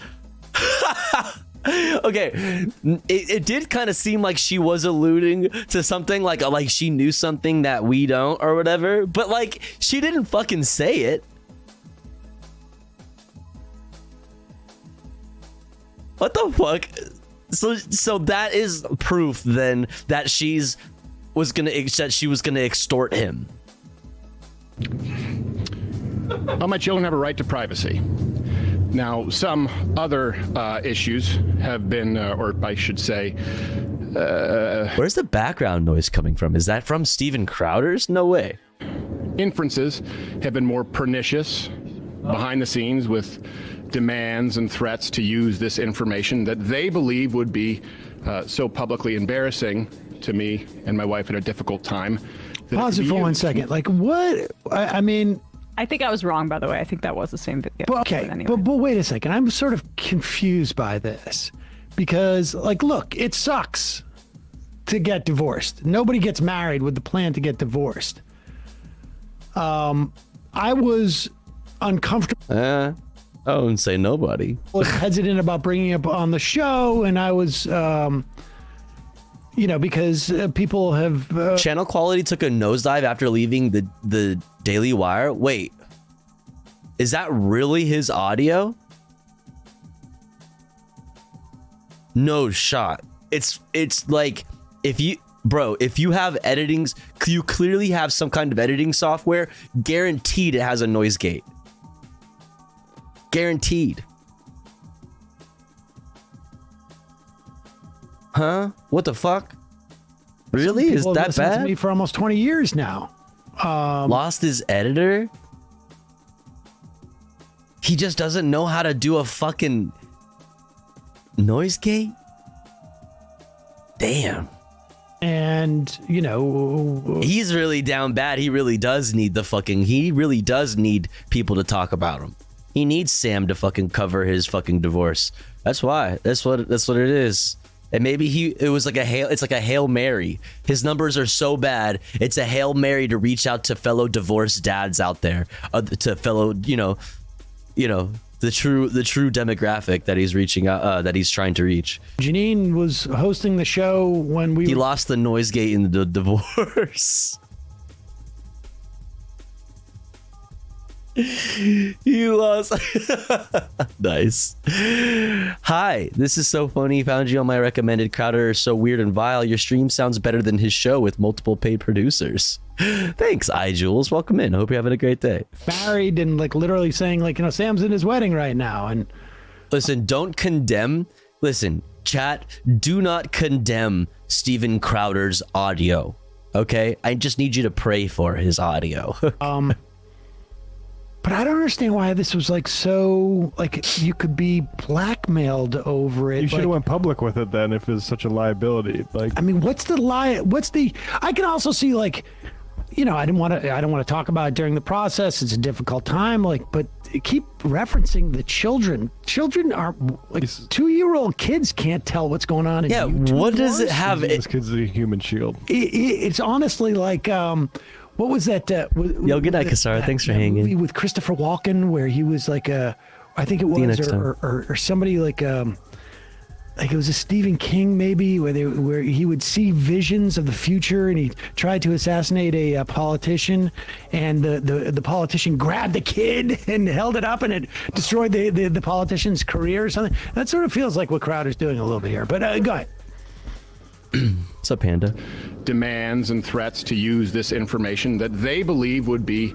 Okay, it did kind of seem like she was alluding to something like she knew something that we don't or whatever, but like she didn't fucking say it. What the fuck? So that is proof then that she was gonna extort him. All my children have a right to privacy. Now, some other issues have been, or I should say... Where's the background noise coming from? Is that from Steven Crowder's? No way. Inferences have been more pernicious behind the scenes with demands and threats to use this information that they believe would be so publicly embarrassing to me and my wife at a difficult time. Pause it for 1 second. Like what? I mean, I think I was wrong, by the way. I think that was the same video. but, okay, anyway. but wait a second. I'm sort of confused by this because, like, look, it sucks to get divorced. Nobody gets married with the plan to get divorced. I was uncomfortable. I wouldn't say nobody. Hesitant about bringing it up on the show, and I was, because people have channel quality took a nosedive after leaving the Daily Wire. Wait, is that really his audio? No shot. It's like if you have editings, you clearly have some kind of editing software. Guaranteed, it has a noise gate. Guaranteed. Huh? What the fuck? Really? Is people have that listened to bad? me for almost 20 years now. Lost his editor? He just doesn't know how to do a fucking noise gate? Damn. And, he's really down bad. He really does need people to talk about him. He needs Sam to fucking cover his fucking divorce. That's why. That's what it is. And maybe it's like a Hail Mary. His numbers are so bad, it's a Hail Mary to reach out to fellow divorced dads out there, to fellow, the true demographic that he's reaching out, that he's trying to reach. Janine was hosting the show when he lost the noise gate in the divorce. You lost. Nice. Hi, this is so funny. Found you on my recommended. Crowder is so weird and vile. Your stream sounds better than his show with multiple paid producers. Thanks, iJules. Welcome in. Hope you're having a great day. Married and literally saying Sam's in his wedding right now. And listen, don't condemn. Listen, chat, do not condemn Steven Crowder's audio. Okay, I just need you to pray for his audio. But I don't understand why this was so you could be blackmailed over it. You should have went public with it then if it's such a liability. I mean, what's the lie? I can also see I don't want to talk about it during the process. It's a difficult time. But keep referencing the children. Children are 2-year-old kids can't tell what's going on. Yeah. What does it have? This kid's a human shield. It's honestly what was that? Yo, good night, Kasara. Thanks for hanging. Movie with Christopher Walken where he was I think it was, or somebody it was a Stephen King maybe, where he would see visions of the future and he tried to assassinate a politician, and the politician grabbed the kid and held it up and it destroyed the politician's career or something. That sort of feels like what Crowder's doing a little bit here. But go ahead. What's up, Panda? Demands and threats to use this information that they believe would be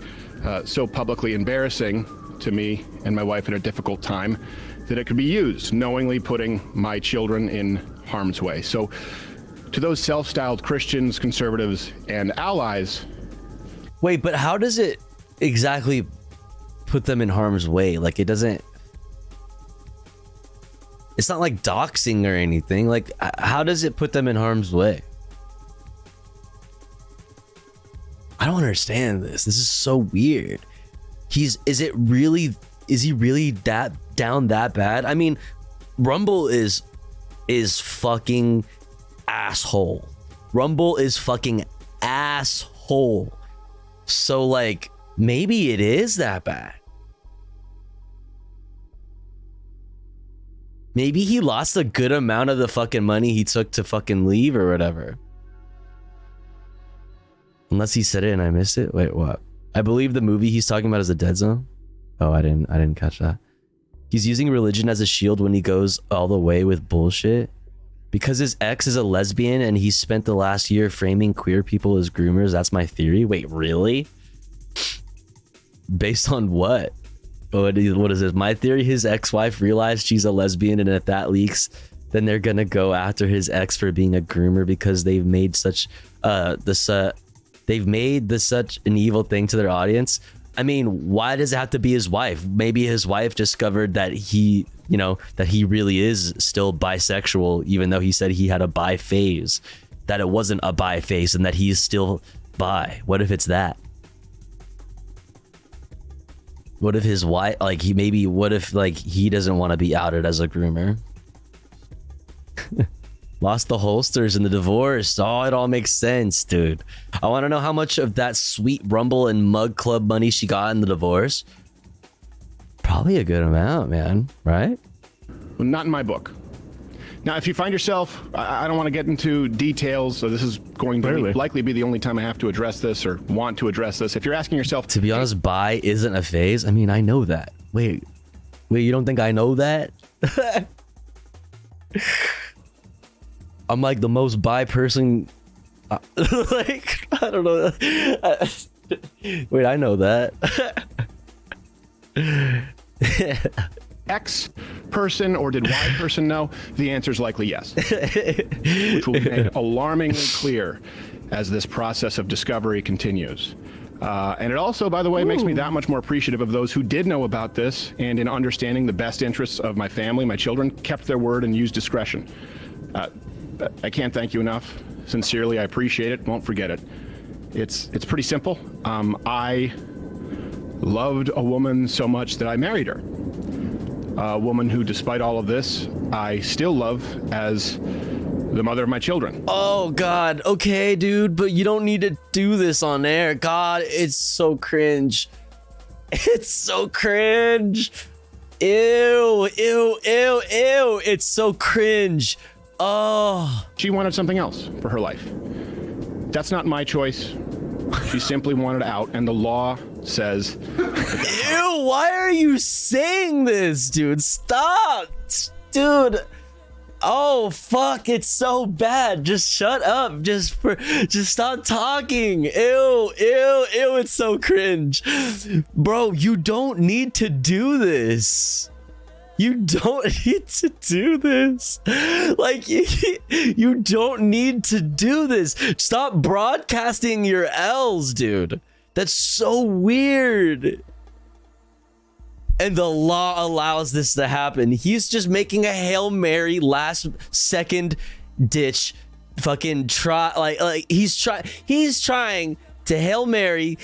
so publicly embarrassing to me and my wife at a difficult time that it could be used, knowingly putting my children in harm's way. So to those self-styled Christians, conservatives, and allies. Wait, but how does it exactly put them in harm's way? It doesn't... It's not like doxing or anything. How does it put them in harm's way? I don't understand this. This is so weird. Is he really that down that bad? I mean, Rumble is fucking asshole. Rumble is fucking asshole. So maybe it is that bad. Maybe he lost a good amount of the fucking money he took to fucking leave or whatever. Unless he said it and I missed it. Wait, what? I believe the movie he's talking about is The Dead Zone. Oh, I didn't catch that. He's using religion as a shield when he goes all the way with bullshit. Because his ex is a lesbian and he spent the last year framing queer people as groomers. That's my theory. Wait, really? Based on what? What is this? My theory, his ex-wife realized she's a lesbian, and if that leaks, then they're gonna go after his ex for being a groomer because they've made such they've made this such an evil thing to their audience. I mean, why does it have to be his wife? Maybe his wife discovered that he, you know, that he really is still bisexual, even though he said he had a bi phase, that it wasn't a bi phase and that he is still bi. What if it's that? What if his wife, like what if like he doesn't want to be outed as a groomer? Lost the holsters in the divorce. Oh, it all makes sense, dude. I want to know how much of that sweet Rumble and Mug Club money she got in the divorce. Probably a good amount, man, right? Well, not in my book. Now, if you find yourself, I don't want to get into details, so this is going to likely be the only time I have to address this or want to address this. If you're asking yourself... To be honest, bi isn't a phase. I mean, I know that. Wait, you don't think I know that? I'm like the most bi person. Like, I don't know. Wait, I know that. X person or did Y person know? The answer is likely yes. Which will be made alarmingly clear as this process of discovery continues. And it also, by the way, makes me that much more appreciative of those who did know about this and in understanding the best interests of my family, my children, kept their word and used discretion. I can't thank you enough. Sincerely, I appreciate it. Won't forget it. It's pretty simple. I loved a woman so much that I married her. A woman who, despite all of this, I still love as the mother of my children. Oh, God. Okay, dude, but you don't need to do this on air. God, it's so cringe. It's so cringe. Ew, ew, ew, ew. It's so cringe. Oh. She wanted something else for her life. That's not my choice. She simply wanted out, and the law says... Ew, why are you saying this, dude? Stop! Dude. Oh, fuck, it's so bad. Just shut up. Just stop talking. Ew, ew, ew, it's so cringe. Bro, you don't need to do this. You don't need to do this. Like, you don't need to do this. Stop broadcasting your L's, dude. That's so weird. And the law allows this to happen. He's just making a Hail Mary last second ditch fucking try. Like he's trying to Hail Mary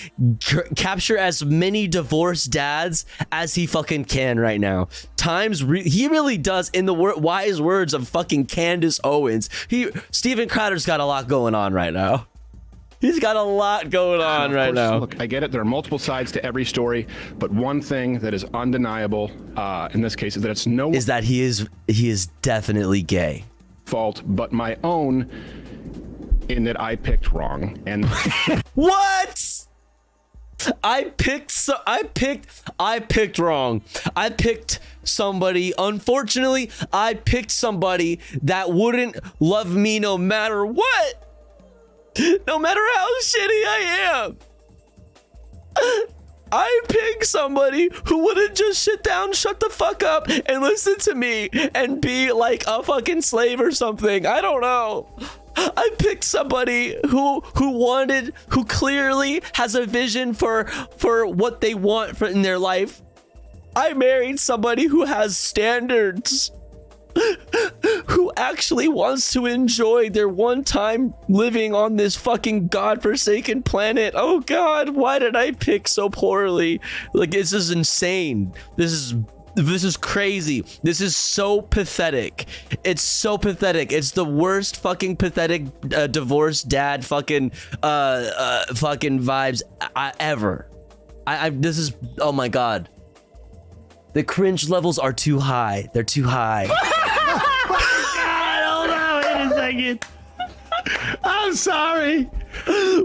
capture as many divorced dads as he fucking can right now. He really does, in the wise words of fucking Candace Owens. Steven Crowder's got a lot going on right now. He's got a lot going on right now. Look, I get it. There are multiple sides to every story, but one thing that is undeniable in this case is that is that he is definitely gay. Fault, but my own, in that I picked wrong. And what? I picked wrong. I picked somebody. Unfortunately, I picked somebody that wouldn't love me no matter what. No matter how shitty I am. I picked somebody who wouldn't just sit down, shut the fuck up, and listen to me and be like a fucking slave or something. I don't know. I picked somebody who clearly has a vision for what they want in their life. I married somebody who has standards, who actually wants to enjoy their one time living on this fucking godforsaken planet. Oh God, why did I pick so poorly? Like, this is insane. This is crazy. This is so pathetic. It's so pathetic. It's the worst fucking pathetic divorced dad fucking vibes ever. This is, oh my God. The cringe levels are too high. They're too high. Hold on, wait a second. I'm sorry.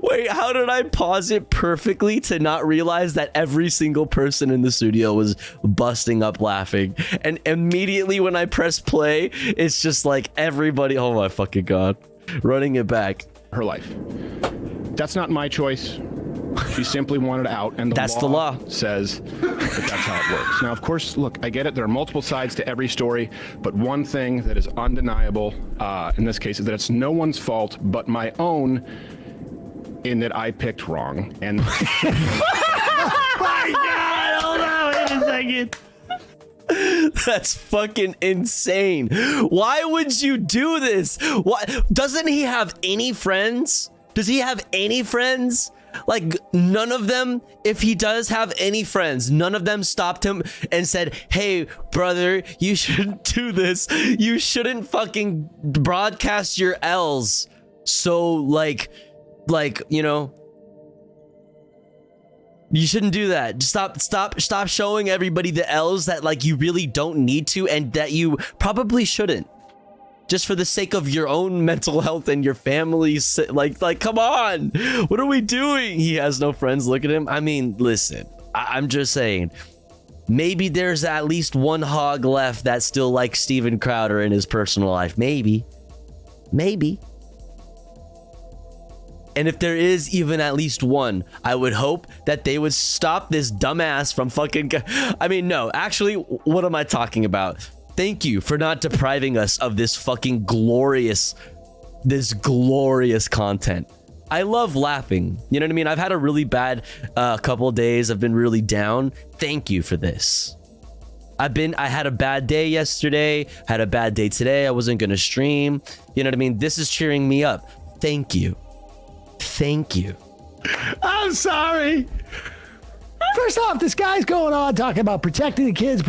Wait, how did I pause it perfectly to not realize that every single person in the studio was busting up laughing? And immediately when I press play, it's just like everybody, oh my fucking God, running it back. Her life. That's not my choice. She simply wanted out, and the law says that that's how it works. Now, of course, look, I get it. There are multiple sides to every story, but one thing that is undeniable in this case is that it's no one's fault but my own, in that I picked wrong. And My God, hold on, wait a second. That's fucking insane. Why would you do this? Why doesn't he have any friends? Does he have any friends? Like, none of them, if he does have any friends, none of them stopped him and said, hey, brother, you shouldn't do this. You shouldn't fucking broadcast your L's. So, like, you know, you shouldn't do that. Stop showing everybody the L's that, like, you really don't need to and that you probably shouldn't. Just for the sake of your own mental health and your family's, like, come on. What are we doing? He has no friends. Look at him. I mean, listen, I'm just saying, maybe there's at least one hog left that still likes Steven Crowder in his personal life. Maybe. And if there is even at least one, I would hope that they would stop this dumbass from fucking... I mean, no, actually, what am I talking about? Thank you for not depriving us of this fucking glorious content. I love laughing. You know what I mean? I've had a really bad couple of days. I've been really down. Thank you for this. I had a bad day yesterday. Had a bad day today. I wasn't going to stream. You know what I mean? This is cheering me up. Thank you. Thank you. I'm sorry. First off, this guy's going on talking about protecting the kids,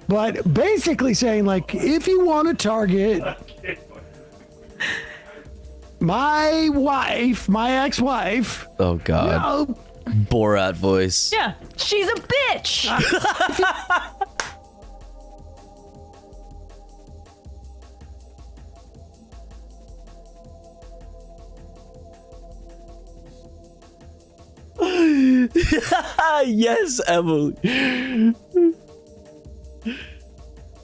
but basically saying, like, if you want to target my wife, my ex-wife. Oh, God. You know, Borat voice. Yeah, she's a bitch. Yes, Emily.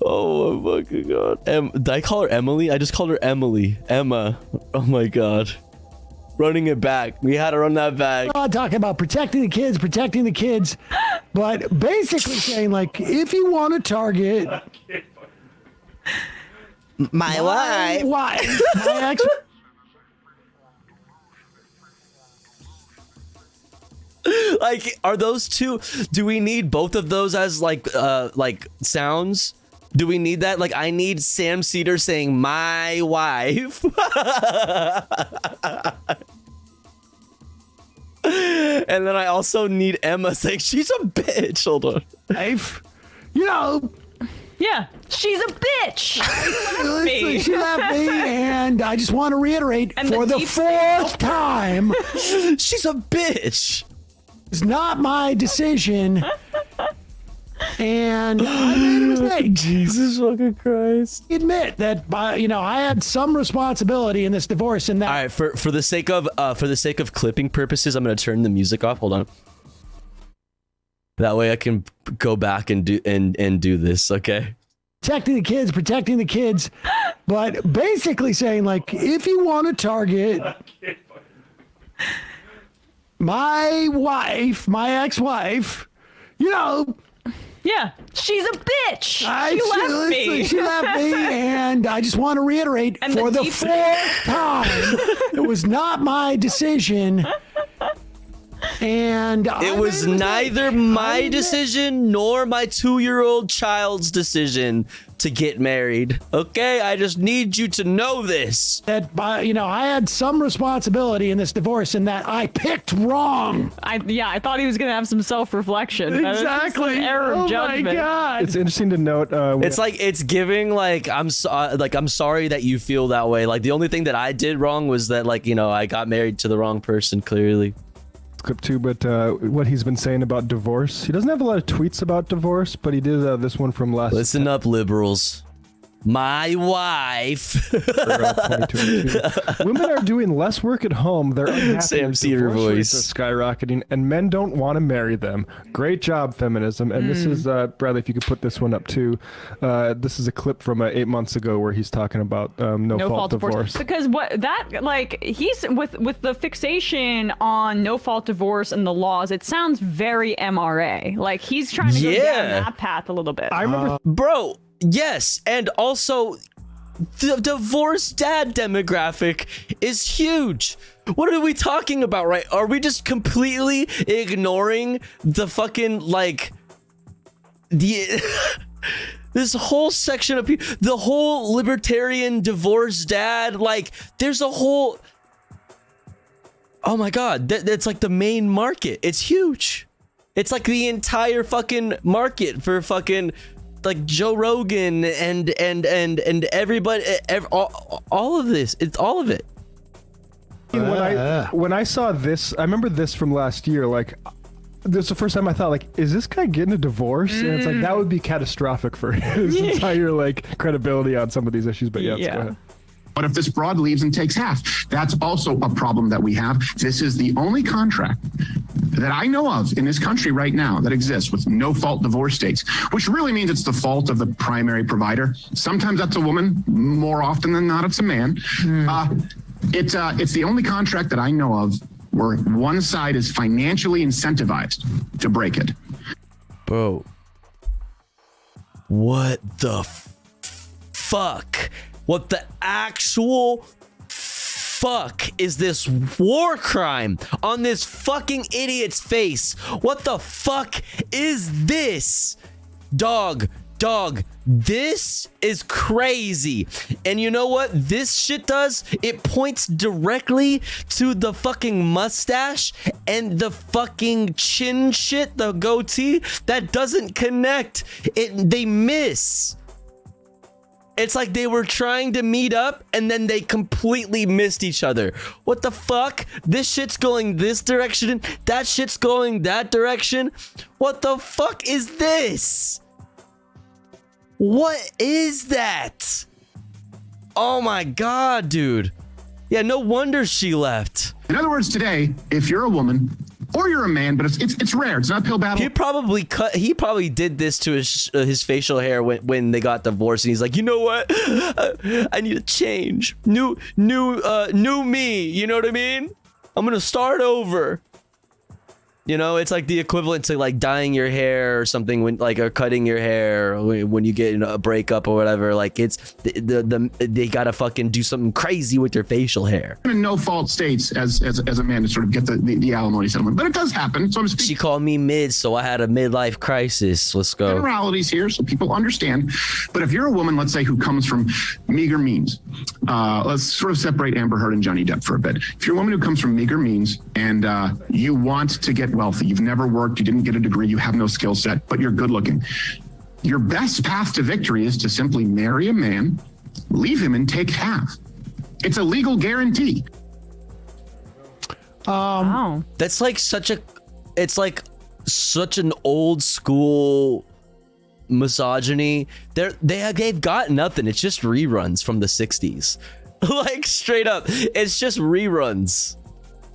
Oh my fucking God. Did I call her Emily? I just called her Emily. Emma. Oh my God. Running it back. We had to run that back. Talking about protecting the kids, but basically saying, like, if you want to target my wife, my ex. Like, are those two? Do we need both of those as like sounds? Do we need that? Like, I need Sam Cedar saying my wife. And then I also need Emma saying she's a bitch. Hold on. Wife. You know. Yeah, she's a bitch. She left me, and I just want to reiterate for the fourth time, she's a bitch. It's not my decision, and I made a mistake. Jesus fucking Christ! Admit that, I had some responsibility in this divorce. And that. All right, for the sake of clipping purposes, I'm gonna turn the music off. Hold on. That way I can go back and do this. Okay. Protecting the kids, but basically saying, like, if you want to target my wife, my ex-wife, you know. Yeah, she's a bitch. She left me. She left me, and I just want to reiterate for the fourth time, it was not my decision. And it was neither my decision nor my 2-year-old child's decision to get married. Okay, I just need you to know this. That I had some responsibility in this divorce, and that I picked wrong. I thought he was gonna have some self-reflection. Exactly. An error of judgment. My God. It's interesting to note. It's like it's giving like I'm sorry that you feel that way. Like the only thing that I did wrong was that I got married to the wrong person. Clearly. Clip too, but what he's been saying about divorce. He doesn't have a lot of tweets about divorce, but he did this one from last. Listen up, liberals. My wife. Women are doing less work at home. They're unhappy. Sam Cedar voice are skyrocketing, and men don't want to marry them. Great job, feminism. And this is Bradley. If you could put this one up too. This is a clip from 8 months ago where he's talking about no fault divorce. Because he's with the fixation on no fault divorce and the laws. It sounds very MRA. Like he's trying to go down that path a little bit. I remember, bro. Yes, and also The divorced dad demographic is huge. What are we talking about, right? Are we just completely ignoring the fucking, like, the this whole section of people, the whole libertarian divorced dad, like, there's a whole, oh my God, that's like the main market. It's huge. It's like the entire fucking market for fucking, like, Joe Rogan and everybody, all of this. It's all of it. When I saw this, I remember this from last year. Like, this is the first time I thought, like, is this guy getting a divorce? And it's like, that would be catastrophic for his entire, like, credibility on some of these issues. But yeah, let's go ahead. But if this broad leaves and takes half, that's also a problem that we have. This is the only contract that I know of in this country right now that exists with no-fault divorce states, which really means it's the fault of the primary provider. Sometimes that's a woman. More often than not, it's a man. It's the only contract that I know of where one side is financially incentivized to break it. Bro, what the fuck? What the actual fuck is this war crime on this fucking idiot's face? What the fuck is this? Dog, this is crazy. And you know what this shit does? It points directly to the fucking mustache and the fucking chin shit, the goatee, that doesn't connect. They miss. It's like they were trying to meet up and then they completely missed each other. What the fuck? This shit's going this direction. That shit's going that direction. What the fuck is this? What is that? Oh my God, dude. Yeah, no wonder she left. In other words, today, if you're a woman or you're a man, but it's rare. It's an uphill battle. He probably did this to his facial hair when they got divorced, and he's like, you know what? I need a change. New me. You know what I mean? I'm gonna start over. You know, it's like the equivalent to like dyeing your hair or something or cutting your hair when you get in a breakup or whatever. Like it's they gotta fucking do something crazy with their facial hair. In no fault states as a man to sort of get the alimony settlement, but it does happen. So I'm speaking. She called me mid, so I had a midlife crisis. Let's go. Generalities here, so people understand. But if you're a woman, let's say, who comes from meager means, let's sort of separate Amber Heard and Johnny Depp for a bit. If you're a woman who comes from meager means and you want to get wealthy, you've never worked, you didn't get a degree, you have no skill set, but you're good looking. Your best path to victory is to simply marry a man, leave him, and take half. It's a legal guarantee. Wow. That's like it's like such an old school misogyny. They've got nothing. It's just reruns from the 60s. Like straight up, it's just reruns.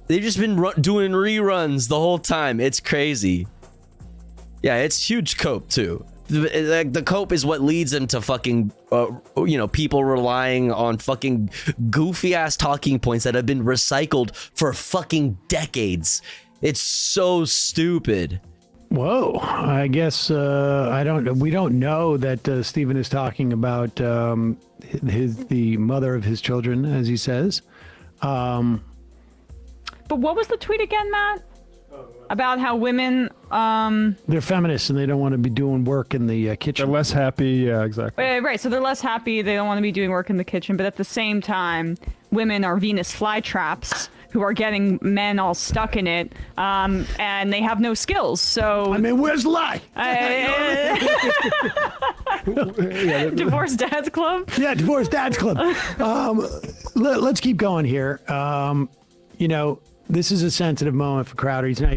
They've just been doing reruns the whole time. It's crazy. Yeah, it's huge cope too. The cope is what leads them to fucking, people relying on fucking goofy ass talking points that have been recycled for fucking decades. It's so stupid. Whoa, I guess we don't know that Stephen is talking about the mother of his children, as he says. But what was the tweet again, Matt? About how women they're feminists and they don't want to be doing work in the kitchen. They're less happy. Yeah, exactly. Right, so they're less happy. They don't want to be doing work in the kitchen, but at the same time, women are Venus flytraps who are getting men all stuck in it, and they have no skills. So I mean, where's the lie? Divorce Dads Club. Yeah, Divorce Dads Club. Let's keep going here. This is a sensitive moment for Crowder. He's not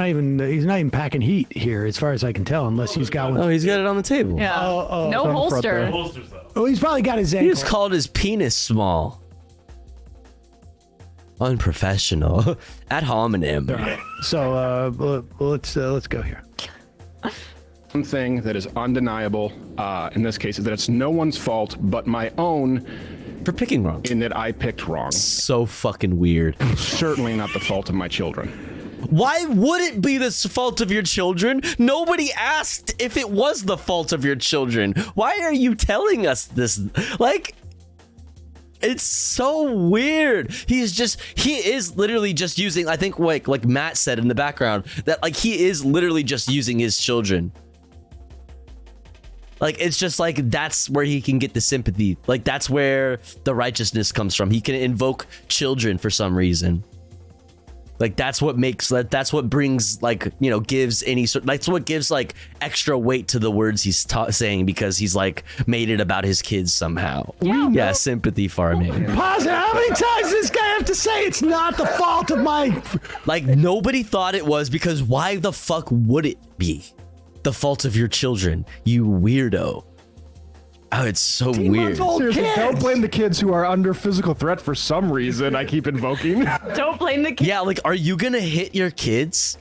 even packing heat here, as far as I can tell, unless he's got one. Oh, he's got it on the table. Yeah. No holster. Oh, he's probably got his ankle. He just called his penis small. Unprofessional. Ad hominem. Right. So let's go here. One thing that is undeniable in this case is that it's no one's fault but my own for picking wrong. In that I picked wrong. So fucking weird. Certainly not the fault of my children. Why would it be the fault of your children? Nobody asked if it was the fault of your children. Why are you telling us this? Like, It's so weird. He is literally just using, I think like Matt said in the background, that like he is literally just using his children. Like, it's just like, that's where he can get the sympathy. Like, that's where the righteousness comes from. He can invoke children for some reason. Like, that's what makes, that's what brings, like, you know, gives any sort, that's what gives, like, extra weight to the words he's saying, because he's, like, made it about his kids somehow. Yeah, sympathy farming. Pause it. How many times does this guy have to say it's not the fault of my... Like, nobody thought it was, because why the fuck would it be the fault of your children, you weirdo? Oh, it's so weird. Seriously, don't blame the kids who are under physical threat for some reason. I keep invoking. Don't blame the kids. Yeah, like, are you gonna hit your kids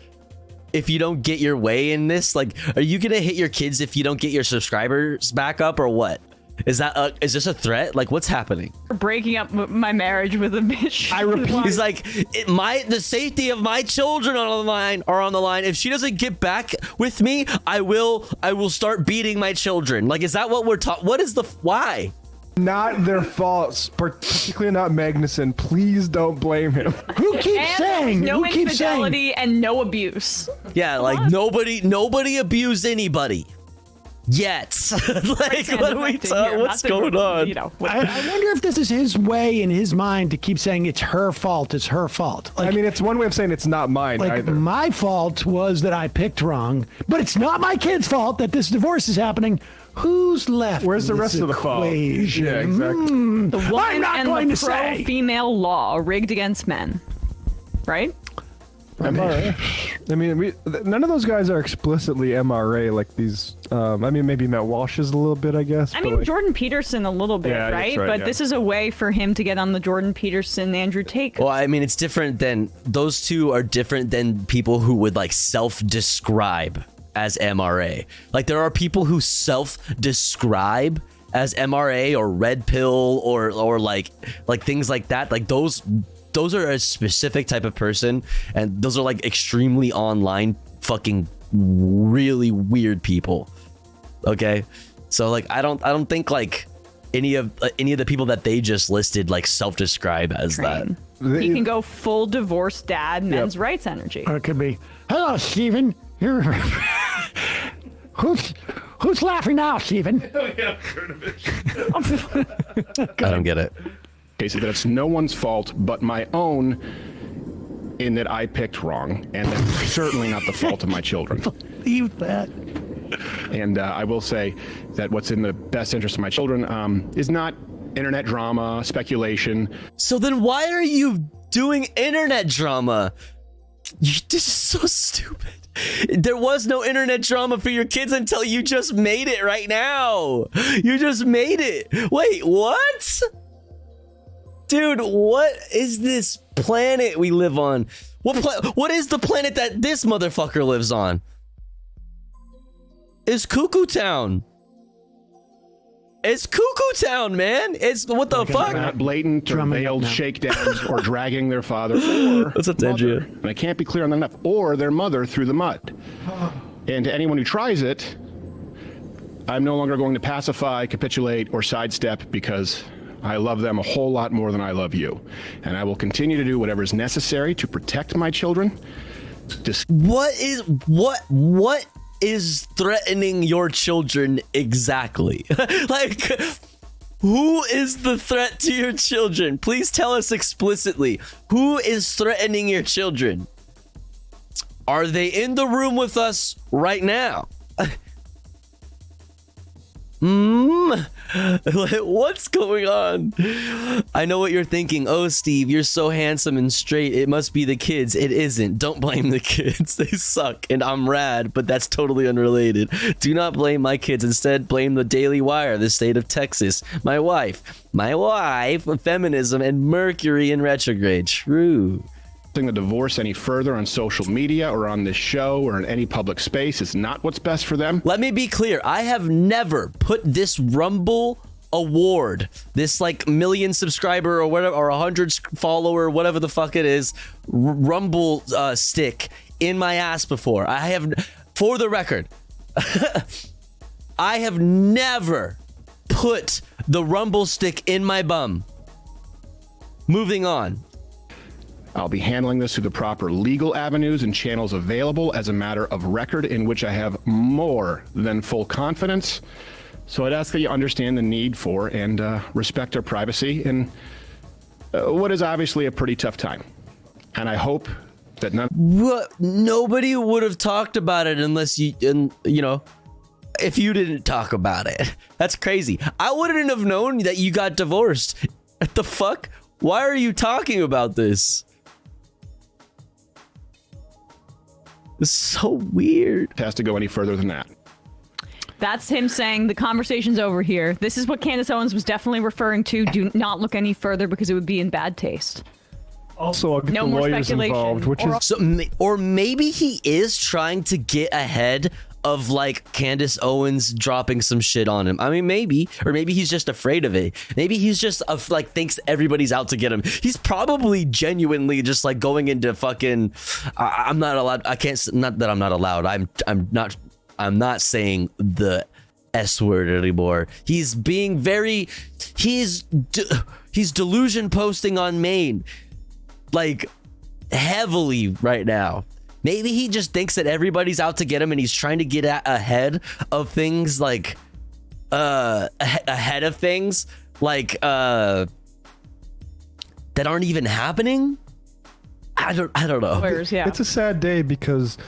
if you don't get your way in this? Like, are you gonna hit your kids if you don't get your subscribers back up, or what? Is that is this a threat? Like, what's happening? Breaking up my marriage with a bitch. I repeat, he's like, the safety of my children are on the line. If she doesn't get back with me, I will start beating my children. Like, is that what we're talking? What is the why? Not their faults, particularly not Magnuson. Please don't blame him. Who keeps saying? No Who keeps saying? infidelity and no abuse. Yeah, like nobody abused anybody. Yet. Like, what are we talking? What's going on? You know, I wonder if this is his way in his mind to keep saying it's her fault. It's her fault. Like, I mean, it's one way of saying it's not mine like, either. My fault was that I picked wrong, but it's not my kid's fault that this divorce is happening. Who's left? Where's the in rest this of the fault? equation? Yeah, exactly. The woman I'm not and going the to say. pro-female law rigged against men, right? MRA. I mean, none of those guys are explicitly MRA like these. I mean, maybe Matt Walsh is a little bit, I guess. I but mean, like, Jordan Peterson a little bit, Yeah, that's right? right, But yeah. this is a way for him to get on the Jordan Peterson, Andrew Tate. Well, I mean, it's different than, those two are different than people who would like self-describe as MRA. Like, there are people who self-describe as MRA or red pill or like things like that. Like, those are a specific type of person, and those are like extremely online fucking really weird people. Okay, so like I don't think like any of the people that they just listed like self-describe as that. He can go full divorce dad, men's rights energy. Or it could be, hello, Stephen. You're who's laughing now, Stephen? I don't get it. Okay, so that's no one's fault but my own, in that I picked wrong, and that's certainly not the fault of my children. Believe that. And I will say that what's in the best interest of my children is not internet drama, speculation. So then why are you doing internet drama? This is so stupid. There was no internet drama for your kids until you just made it right now. You just made it. Wait, what? Dude, what is this planet we live on? What is the planet that this motherfucker lives on? It's Cuckoo Town. It's Cuckoo Town, man. It's what the fuck? Not blatant or veiled shakedowns or dragging their father or What's up, mother, and I can't be clear on that enough, or their mother through the mud. And to anyone who tries it, I'm no longer going to pacify, capitulate, or sidestep, because I love them a whole lot more than I love you. And I will continue to do whatever is necessary to protect my children. What is threatening your children exactly? Like, who is the threat to your children? Please tell us explicitly. Who is threatening your children? Are they in the room with us right now? What's going on? I know what you're thinking. Oh, Steve, you're so handsome and straight. It must be the kids. It isn't. Don't blame the kids. They suck, and I'm rad, but that's totally unrelated. Do not blame my kids. Instead, blame the Daily Wire, the state of Texas, my wife, feminism, and Mercury in retrograde. True. The divorce any further on social media or on this show or in any public space is not what's best for them. Let me be clear. I have never put this Rumble award, this like million subscriber or whatever, or 100 follower, whatever the fuck it is, Rumble stick in my ass before. I have, for the record, I have never put the Rumble stick in my bum. Moving on. I'll be handling this through the proper legal avenues and channels available as a matter of record in which I have more than full confidence. So I'd ask that you understand the need for and respect our privacy in what is obviously a pretty tough time. And I hope that nobody would have talked about it unless if you didn't talk about it. That's crazy. I wouldn't have known that you got divorced. What the fuck? Why are you talking about this? It's so weird. It has to go any further than that. That's him saying the conversation's over here. This is what Candace Owens was definitely referring to. Do not look any further because it would be in bad taste. Also, I'll get No the more lawyers involved, which is or maybe he is trying to get ahead of like Candace Owens dropping some shit on him. I mean, maybe, or maybe he's just afraid of it. Maybe he's just like thinks everybody's out to get him. He's probably genuinely just like going into fucking. I'm not allowed. I can't. Not that I'm not allowed. I'm not saying the S word anymore. He's being very. He's delusion posting on Maine, like heavily right now. Maybe he just thinks that everybody's out to get him and he's trying to get ahead of things like ahead of things like that aren't even happening. I don't know. It's a sad day because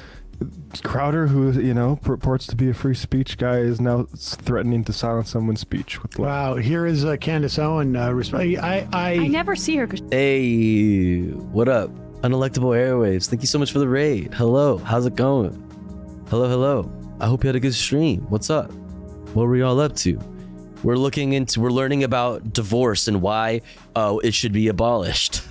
Crowder, who purports to be a free speech guy, is now threatening to silence someone's speech. Wow, here is Candace Owen. I never see her. Hey, what up? Unelectable Airwaves, thank you so much for the raid. Hello, how's it going? Hello. I hope you had a good stream. What's up? What were y'all up to? We're learning about divorce and why it should be abolished.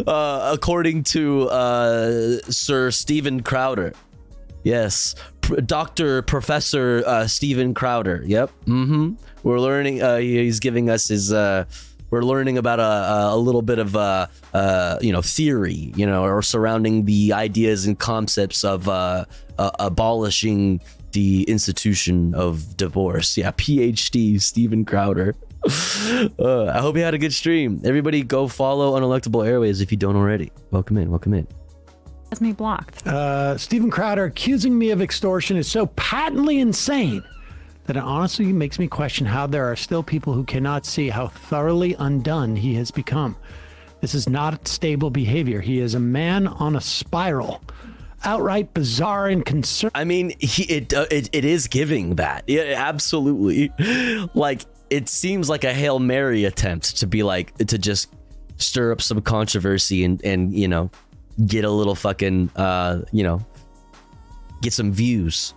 According to Sir Steven Crowder. Yes, Professor Steven Crowder. Yep. We're learning. He's giving us his. We're learning about a little bit of theory, or surrounding the ideas and concepts of abolishing the institution of divorce. Yeah, PhD Steven Crowder. I hope you had a good stream. Everybody, go follow Unelectable Airways if you don't already. Welcome in. Has me blocked. Steven Crowder accusing me of extortion is so patently insane that it honestly makes me question how there are still people who cannot see how thoroughly undone he has become. This is not stable behavior. He is a man on a spiral. Outright bizarre and concerned. I mean, it is giving that. Yeah, absolutely. Like, it seems like a Hail Mary attempt to be like, to just stir up some controversy and get a little fucking, get some views.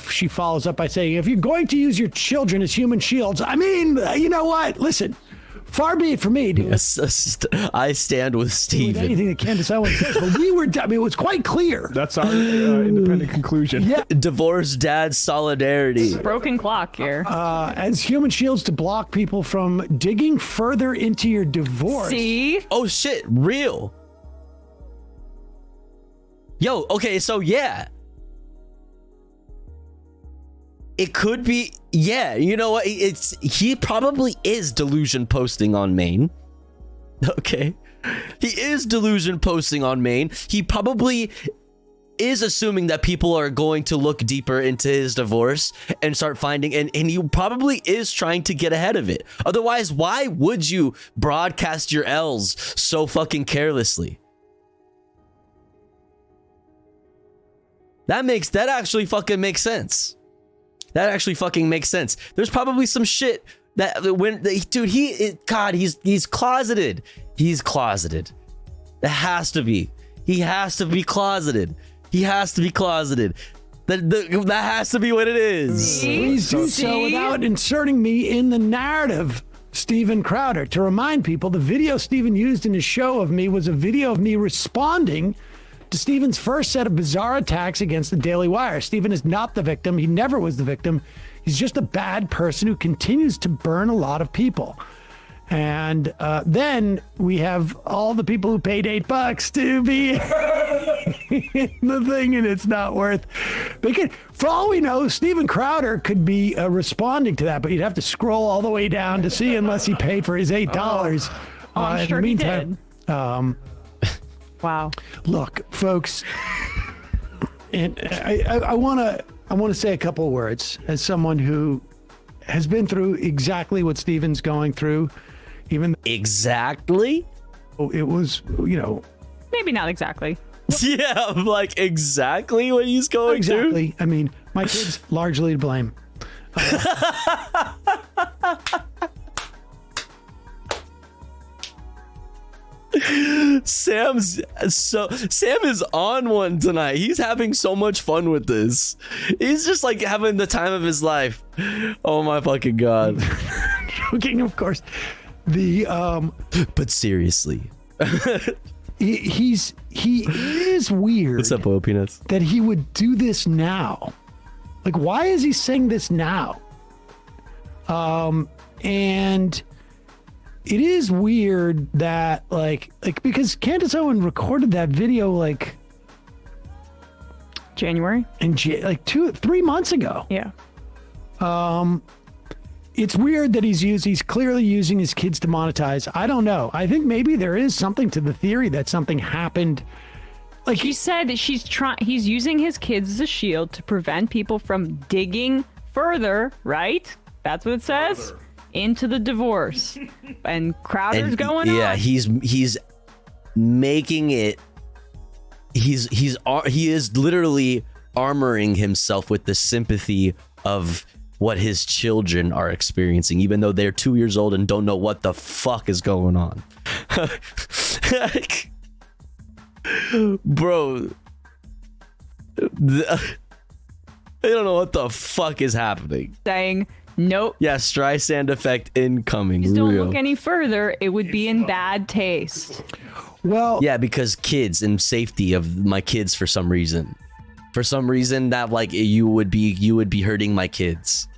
She follows up by saying, if you're going to use your children as human shields, I mean, you know what? Listen, far be it from me, dude. Yes, I stand with Steven. Anything that Candace Owens says, but it was quite clear. That's our independent conclusion. Yeah. Divorce dad solidarity. Broken clock here. As human shields to block people from digging further into your divorce. See? Oh shit, real. Yo, okay, so yeah. It could be, yeah, you know what? He probably is delusion posting on Maine. Okay. He is delusion posting on Maine. He probably is assuming that people are going to look deeper into his divorce and start finding, and he probably is trying to get ahead of it. Otherwise, why would you broadcast your L's so fucking carelessly? That actually fucking makes sense. That actually fucking makes sense. There's probably some shit that he's closeted. He's closeted. That has to be. He has to be closeted. That has to be what it is. Please do so without inserting me in the narrative, Steven Crowder. To remind people, the video Steven used in his show of me was a video of me responding to Steven's first set of bizarre attacks against the Daily Wire. Steven is not the victim. He never was the victim. He's just a bad person who continues to burn a lot of people. And then we have all the people who paid $8 to be the thing, and it's not worth. For all we know, Steven Crowder could be responding to that, but you'd have to scroll all the way down to see, unless he paid for his $8. I'm sure he did. Wow. Look, folks, and I want to say a couple of words as someone who has been through exactly what Steven's going through. Exactly? It was, maybe not exactly. Yeah, like exactly what he's going through. Exactly. I mean, my kid's largely to blame. Sam is on one tonight. He's having so much fun with this. He's just like having the time of his life. Oh my fucking god. Joking, of course. But seriously. He is weird. What's up, Bo Peanuts? That he would do this now. Like, why is he saying this now? And it is weird that like because Candace Owen recorded that video like January and 3 months ago. Yeah. It's weird that he's clearly using his kids to monetize. I don't know. I think maybe there is something to the theory that something happened. Like she said, he's using his kids as a shield to prevent people from digging further, right? That's what it says. Into the divorce. And Crowder's going on. Yeah, he's making it. He is literally armoring himself with the sympathy of what his children are experiencing, even though they're 2 years old and don't know what the fuck is going on. Bro, I don't know what the fuck is happening. Saying, nope. Yeah, Streisand effect incoming. Just don't real. look any further. It would be in bad taste. Well, yeah, because kids and safety of my kids for some reason. For some reason that like you would be hurting my kids.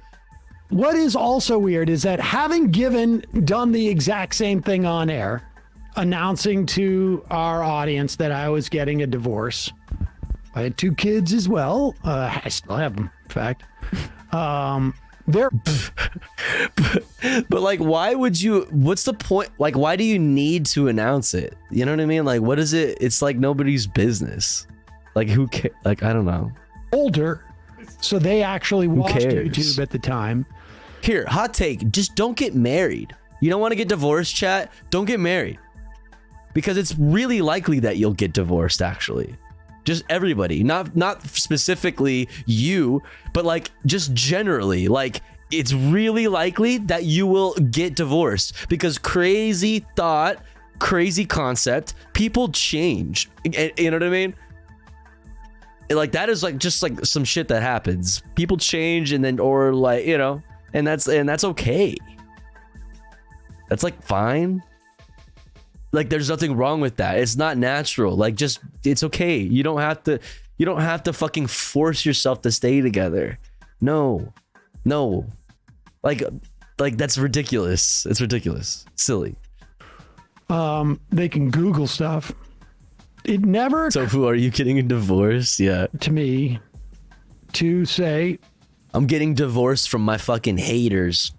What is also weird is that having done the exact same thing on air, announcing to our audience that I was getting a divorce. I had 2 kids as well. I still have them, in fact. They're but like, why would you? What's the point? Like, why do you need to announce it? You know what I mean? Like, what is it? It's like nobody's business. Like, who cares? Like, I don't know. Older, so they actually watched cares? YouTube at the time. Here, hot take: just don't get married. You don't want to get divorced, chat? Don't get married, because it's really likely that you'll get divorced. Actually, just everybody, not specifically you, but like just generally, like it's really likely that you will get divorced because crazy thought, crazy concept, people change. You know what I mean? Like that is like just like some shit that happens. People change and then or like, you know, and that's okay. That's like fine. Like there's nothing wrong with that. It's not natural. Like just it's okay. You don't have to fucking force yourself to stay together. No. Like that's ridiculous. It's ridiculous. Silly. They can Google stuff. It never. So who are you getting a divorce? Yeah. To me, to say, I'm getting divorced from my fucking haters.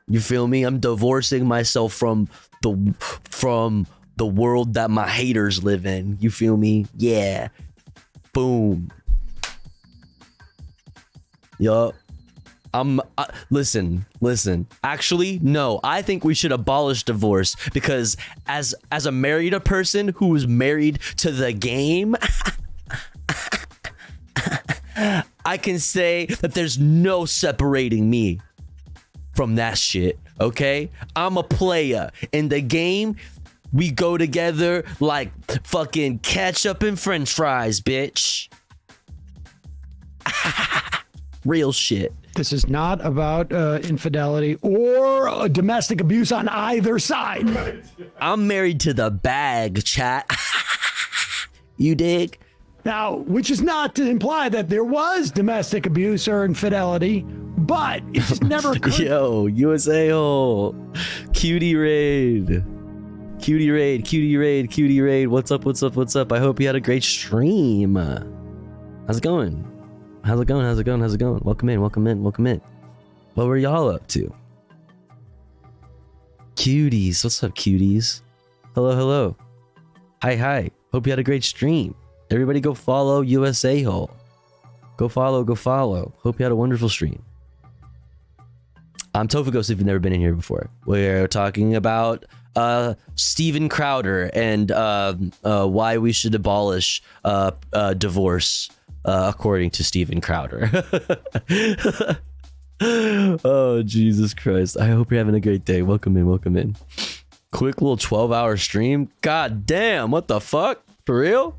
You feel me? I'm divorcing myself from the world that my haters live in. You feel me? Yeah. Boom. Yup. Listen. Actually, no. I think we should abolish divorce because as a married person who is married to the game, I can say that there's no separating me from that shit. Okay? I'm a player in the game. We go together like fucking ketchup and french fries, bitch. Real shit. This is not about infidelity or domestic abuse on either side. I'm married to the bag, chat. You dig? Now, which is not to imply that there was domestic abuse or infidelity, but it just never occurred. Yo, USA hole. Cutie raid. Cutie raid, cutie raid, cutie raid. What's up, what's up, what's up? I hope you had a great stream. How's it going? How's it going? How's it going? How's it going? Welcome in, welcome in, welcome in. What were y'all up to? Cuties, what's up, cuties? Hello, hello. Hi, hi. Hope you had a great stream. Everybody go follow USA Hole. Go follow, go follow. Hope you had a wonderful stream. I'm Tofagos if you've never been in here before. We're talking about Steven Crowder and why we should abolish divorce according to Steven Crowder. Oh, Jesus Christ. I hope you're having a great day. Welcome in, welcome in. Quick little 12-hour stream. God damn, what the fuck? For real?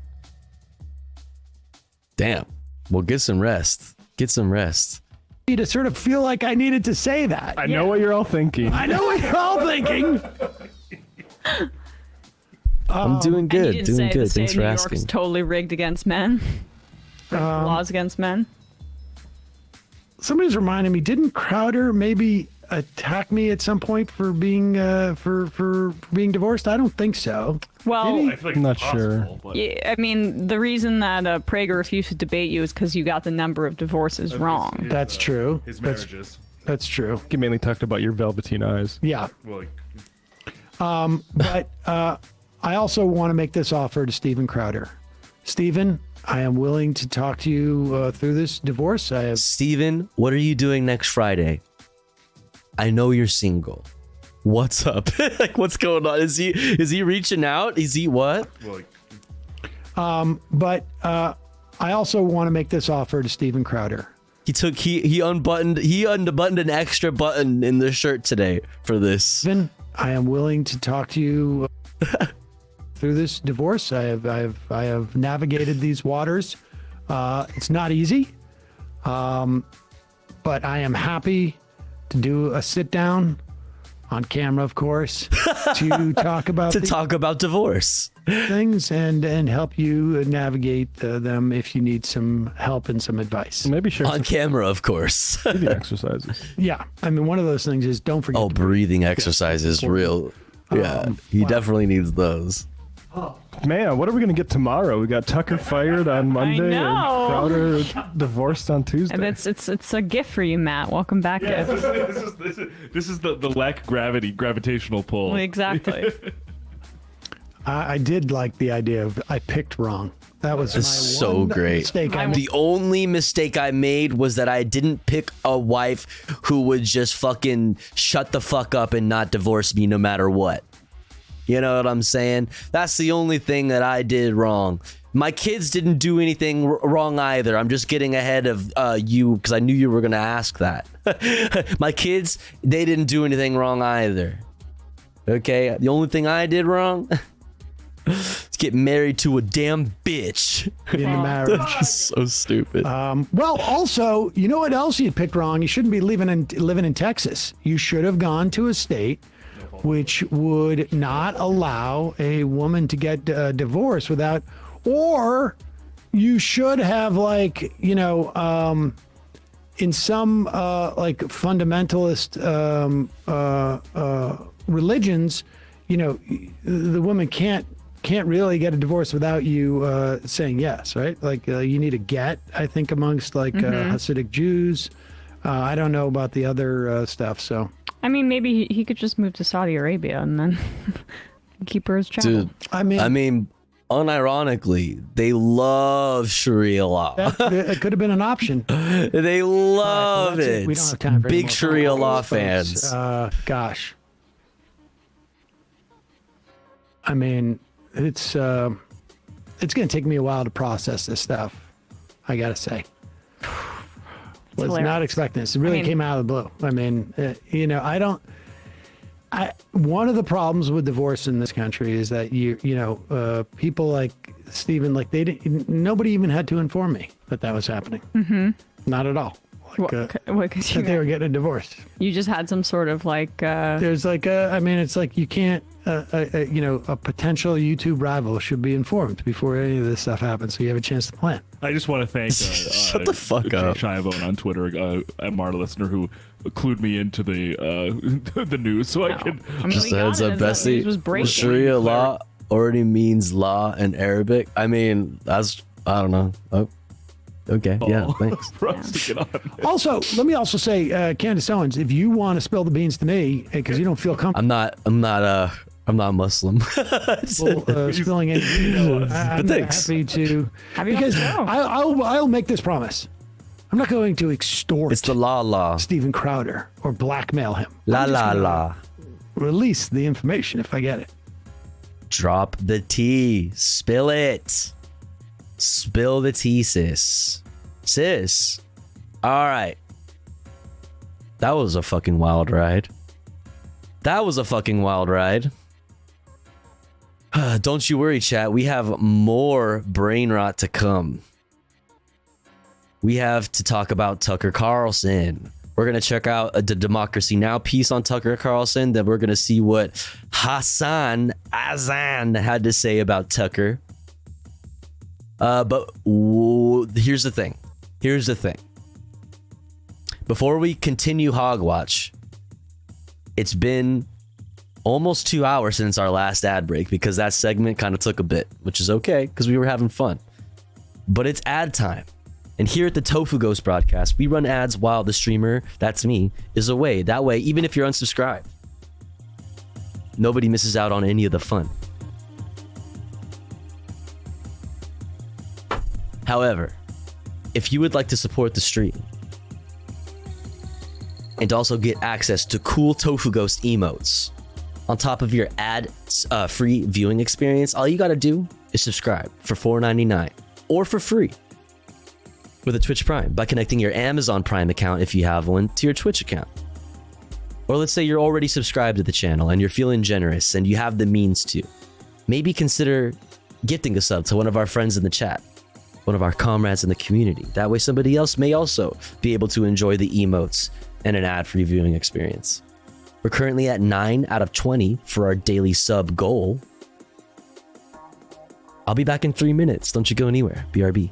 Damn. Well, get some rest. Get some rest. To sort of feel like I needed to say that. I know what you're all thinking. I know what you're all thinking. I'm doing And you good. didn't Doing say the good. state Thanks of for New asking. York's totally rigged against men. Laws against men. Somebody's reminding me, didn't Crowder maybe attack me at some point for being for being divorced? I don't think so. Well, Did he? I feel like I'm not it's possible, sure. but yeah, I mean, the reason that Prager refused to debate you is because you got the number of divorces wrong. That's true. his That's- marriages. That's true. You mainly talked about your velveteen eyes. Yeah. Well, But I also want to make this offer to Steven Crowder. Steven, I am willing to talk to you through this divorce. I have. Steven, what are you doing next Friday? I know you're single. What's up? Like, what's going on? Is he reaching out? Is he what? well, But I also want to make this offer to Steven Crowder. He unbuttoned an extra button in the shirt today for this. Steven, I am willing to talk to you through this divorce. I have navigated these waters. It's not easy, but I am happy to do a sit down on camera, of course, to talk about talk about divorce things and help you navigate them if you need some help and some advice. Maybe share on camera, of course. breathing exercises. Yeah, I mean, one of those things is don't forget. Oh, breathing exercises, real. Yeah, he definitely needs those. Man, what are we gonna get tomorrow? We got Tucker fired on Monday and know. Crowder divorced on Tuesday. And it's a gift for you, Matt. Welcome back, yeah, gift. this is the lack gravitational pull. Well, exactly. I did like the idea of I picked wrong. That was my So one great. mistake. The only mistake I made was that I didn't pick a wife who would just fucking shut the fuck up and not divorce me no matter what. You know what I'm saying? That's the only thing that I did wrong. My kids didn't do anything wrong either. I'm just getting ahead of you because I knew you were going to ask that. My kids, they didn't do anything wrong either. Okay? The only thing I did wrong is get married to a damn bitch. In the marriage. So stupid. Well, also, you know what else you picked wrong? You shouldn't be living in Texas. You should have gone to a state which would not allow a woman to get divorced without, or you should have, like, you know, in some like fundamentalist religions, you know, the woman can't really get a divorce without you saying yes, right? Like you need a get, I think, amongst like Hasidic Jews. I don't know about the other stuff, so. I mean, maybe he could just move to Saudi Arabia and then keep her as chattel. Dude, I mean, unironically, they love Sharia law. It could have been an option. They love it. We don't have time for any Big more Sharia law folks. fans. Gosh. I mean, it's going to take me a while to process this stuff. I got to say. Was hilarious. not expecting this. It really came out of the blue. I mean, you know, one of the problems with divorce in this country is that people like Steven, like nobody even had to inform me that was happening. Mm-hmm. Not at all. Like, that they were getting a divorce. You just had some sort of like. There's like I mean, it's like you can't. You know, a potential YouTube rival should be informed before any of this stuff happens, so you have a chance to plan. I just want to thank Shut the fuck Jay up. Schiavone on Twitter, a Marta listener who clued me into the the news, so I can Just a heads up, Bessie. Sharia law already means law in Arabic. I mean, that's I don't know. Oh, okay, yeah, thanks. Also, let me also say, Candace Owens, if you want to spill the beans to me because you don't feel comfortable, I'm not Muslim. spilling it. I'm thanks. happy to because I'll make this promise. I'm not going to extort. It's the law. Stephen Crowder or blackmail him. La. Release the information if I get it. Drop the tea. Spill it. Spill the tea, sis. All right. That was a fucking wild ride. Don't you worry, chat. We have more brain rot to come. We have to talk about Tucker Carlson. We're going to check out the Democracy Now! Piece on Tucker Carlson. Then we're going to see what Hassan had to say about Tucker. But here's the thing. Before we continue Hogwatch, it's been almost 2 hours since our last ad break because that segment kind of took a bit, which is okay because we were having fun. But it's ad time. And here at the Tofu Ghost broadcast, we run ads while the streamer, that's me, is away. That way, even if you're unsubscribed, nobody misses out on any of the fun. However, if you would like to support the stream and also get access to cool Tofu Ghost emotes on top of your ad-free viewing experience, all you got to do is subscribe for $4.99 or for free with a Twitch Prime by connecting your Amazon Prime account, if you have one, to your Twitch account. Or let's say you're already subscribed to the channel and you're feeling generous and you have the means to. Maybe consider gifting a sub to one of our friends in the chat, one of our comrades in the community. That way somebody else may also be able to enjoy the emotes and an ad-free viewing experience. We're currently at 9 out of 20 for our daily sub goal. I'll be back in 3 minutes. Don't you go anywhere. BRB.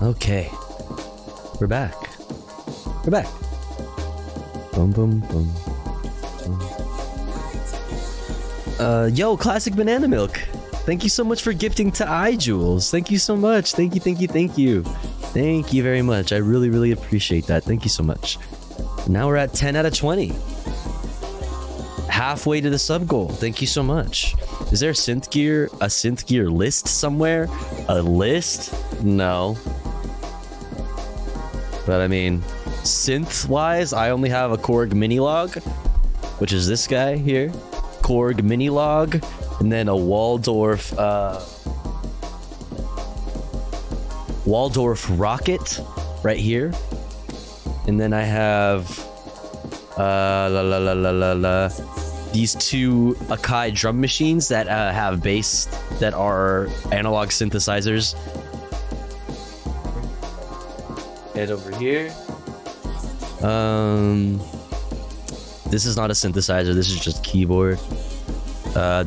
Okay. We're back. We're back. Boom, boom, boom. Yo, Classic Banana Milk. Thank you so much for gifting to iJules. Thank you so much. Thank you, thank you, thank you. Thank you very much. I really, really appreciate that. Thank you so much. Now we're at 10 out of 20. Halfway to the sub goal. Thank you so much. Is there a synth gear list somewhere? A list? No. But I mean, synth-wise, I only have a Korg Minilog, which is this guy here. Korg Minilog, and then a Waldorf Rocket right here. And then I have these two Akai drum machines that have bass that are analog synthesizers. Head over here. This is not a synthesizer, this is just keyboard.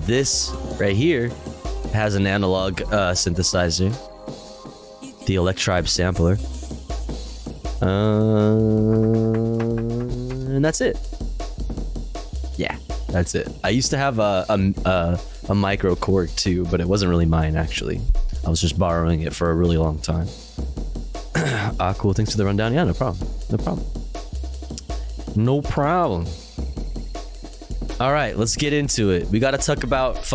This right here has an analog synthesizer. The Electribe sampler. And that's it. Yeah, that's it. I used to have a micro Korg too, but it wasn't really mine actually. I was just borrowing it for a really long time. Cool, thanks for the rundown. Yeah, no problem. No problem. No problem. All right, let's get into it. We gotta talk about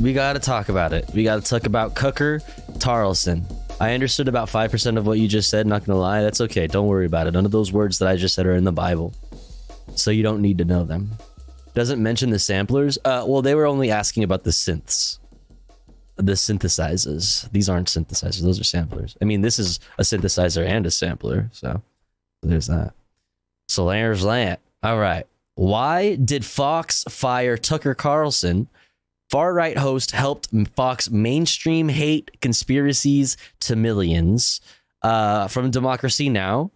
we gotta talk about it. We gotta talk about Tucker Carlson. I understood about 5% of what you just said, not gonna lie. That's okay, don't worry about it. None of those words that I just said are in the Bible, so you don't need to know them. Doesn't mention the samplers. Well, they were only asking about the synths. The synthesizers. These aren't synthesizers, those are samplers. I mean, this is a synthesizer and a sampler, so there's that. So there's that. All right. Why did Fox fire Tucker Carlson? Far-right host helped Fox mainstream hate conspiracies to millions. From Democracy Now!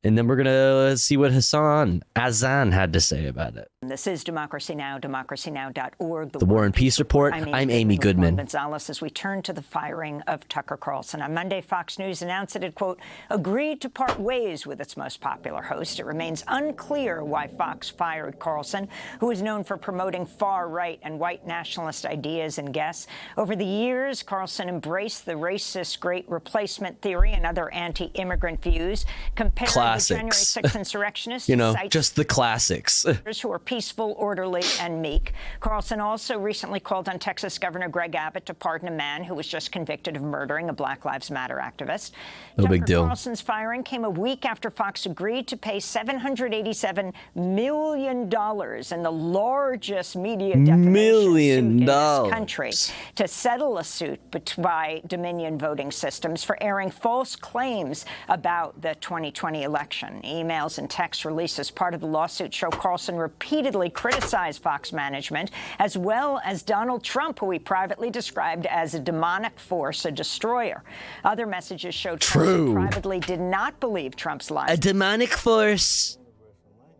And then we're going to see what Hassan Azan had to say about it. This is Democracy Now!, democracynow.org. The War and Peace Report. I'm Amy Goodman. Gonzalez, as we turn to the firing of Tucker Carlson. On Monday, Fox News announced that it, quote, agreed to part ways with its most popular host. It remains unclear why Fox fired Carlson, who is known for promoting far-right and white nationalist ideas and guests. Over the years, Carlson embraced the racist Great Replacement theory and other anti-immigrant views, comparing the January 6th insurrectionists, you know, just the classics. Who are peaceful, orderly, and meek. Carlson also recently called on Texas Governor Greg Abbott to pardon a man who was just convicted of murdering a Black Lives Matter activist. No big deal. Carlson's firing came a week after Fox agreed to pay $787 million in the largest media defamation suit in this country to settle a suit by Dominion Voting Systems for airing false claims about the 2020 election. Emails and text released as part of the lawsuit show Carlson repeatedly criticized Fox management, as well as Donald Trump, who he privately described as a demonic force, a destroyer. Other messages showed Carlson privately did not believe Trump's lies. A demonic force.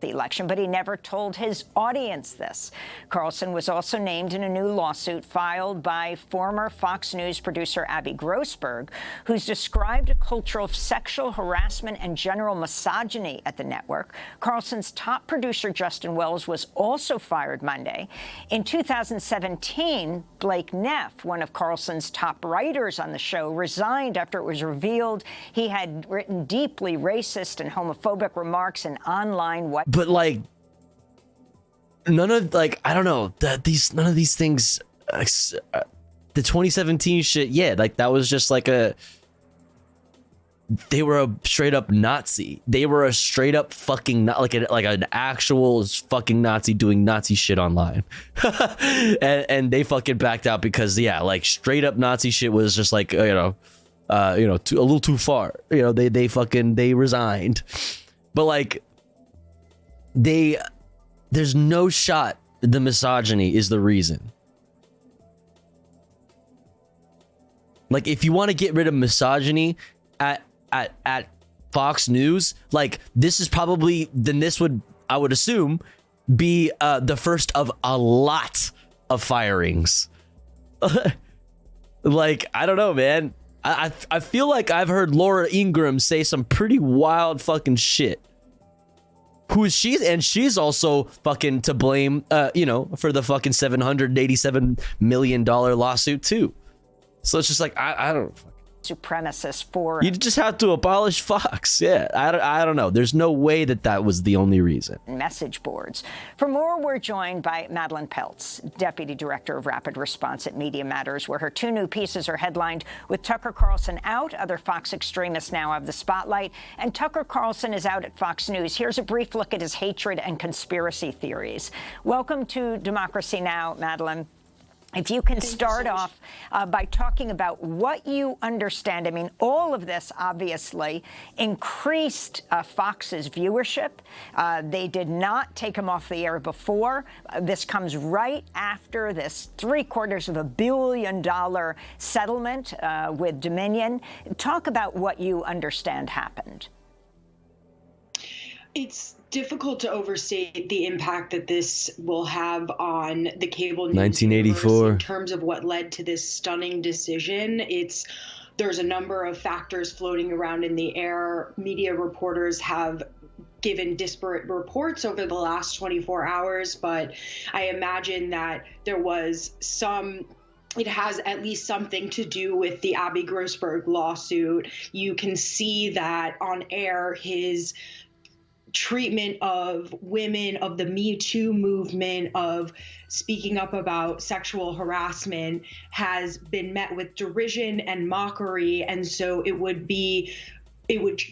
The election, but he never told his audience this. Carlson was also named in a new lawsuit filed by former Fox News producer Abby Grossberg, who's described a culture of sexual harassment and general misogyny at the network. Carlson's top producer, Justin Wells, was also fired Monday. In 2017, Blake Neff, one of Carlson's top writers on the show, resigned after it was revealed he had written deeply racist and homophobic remarks in online But like, none of I don't know none of these things, the 2017 shit. Yeah, like that was just like they were a straight up Nazi. They were a straight up fucking like an actual fucking Nazi doing Nazi shit online, and they fucking backed out because like straight up Nazi shit was just like a little too far. They resigned, but like. There's no shot the misogyny is the reason. Like, if you want to get rid of misogyny at Fox News, like, this is probably, this would, I would assume, be the first of a lot of firings. Like, I don't know, man. I feel like I've heard Laura Ingraham say some pretty wild fucking shit. Who is she? And she's also fucking to blame, for the fucking $787 million lawsuit too. So it's just like, I don't. Supremacist for You just have to abolish Fox. Yeah, I don't know. There's no way that was the only reason. message boards. For more, we're joined by Madeline Peltz, Deputy Director of Rapid Response at Media Matters, where her 2 new pieces are headlined with Tucker Carlson out. Other Fox extremists now have the spotlight. And Tucker Carlson is out at Fox News. Here's a brief look at his hatred and conspiracy theories. Welcome to Democracy Now!, Madeline. If you can start off by talking about what you understand. I mean, all of this obviously increased Fox's viewership. They did not take him off the air before. This comes right after this $750 million settlement with Dominion. Talk about what you understand happened. It's difficult to overstate the impact that this will have on the cable news 1984 universe in terms of what led to this stunning decision. There's a number of factors floating around in the air. Media reporters have given disparate reports over the last 24 hours, but I imagine that there was it has at least something to do with the Abby Grossberg lawsuit. You can see that on air, his treatment of women, of the Me Too movement, of speaking up about sexual harassment has been met with derision and mockery. And so it would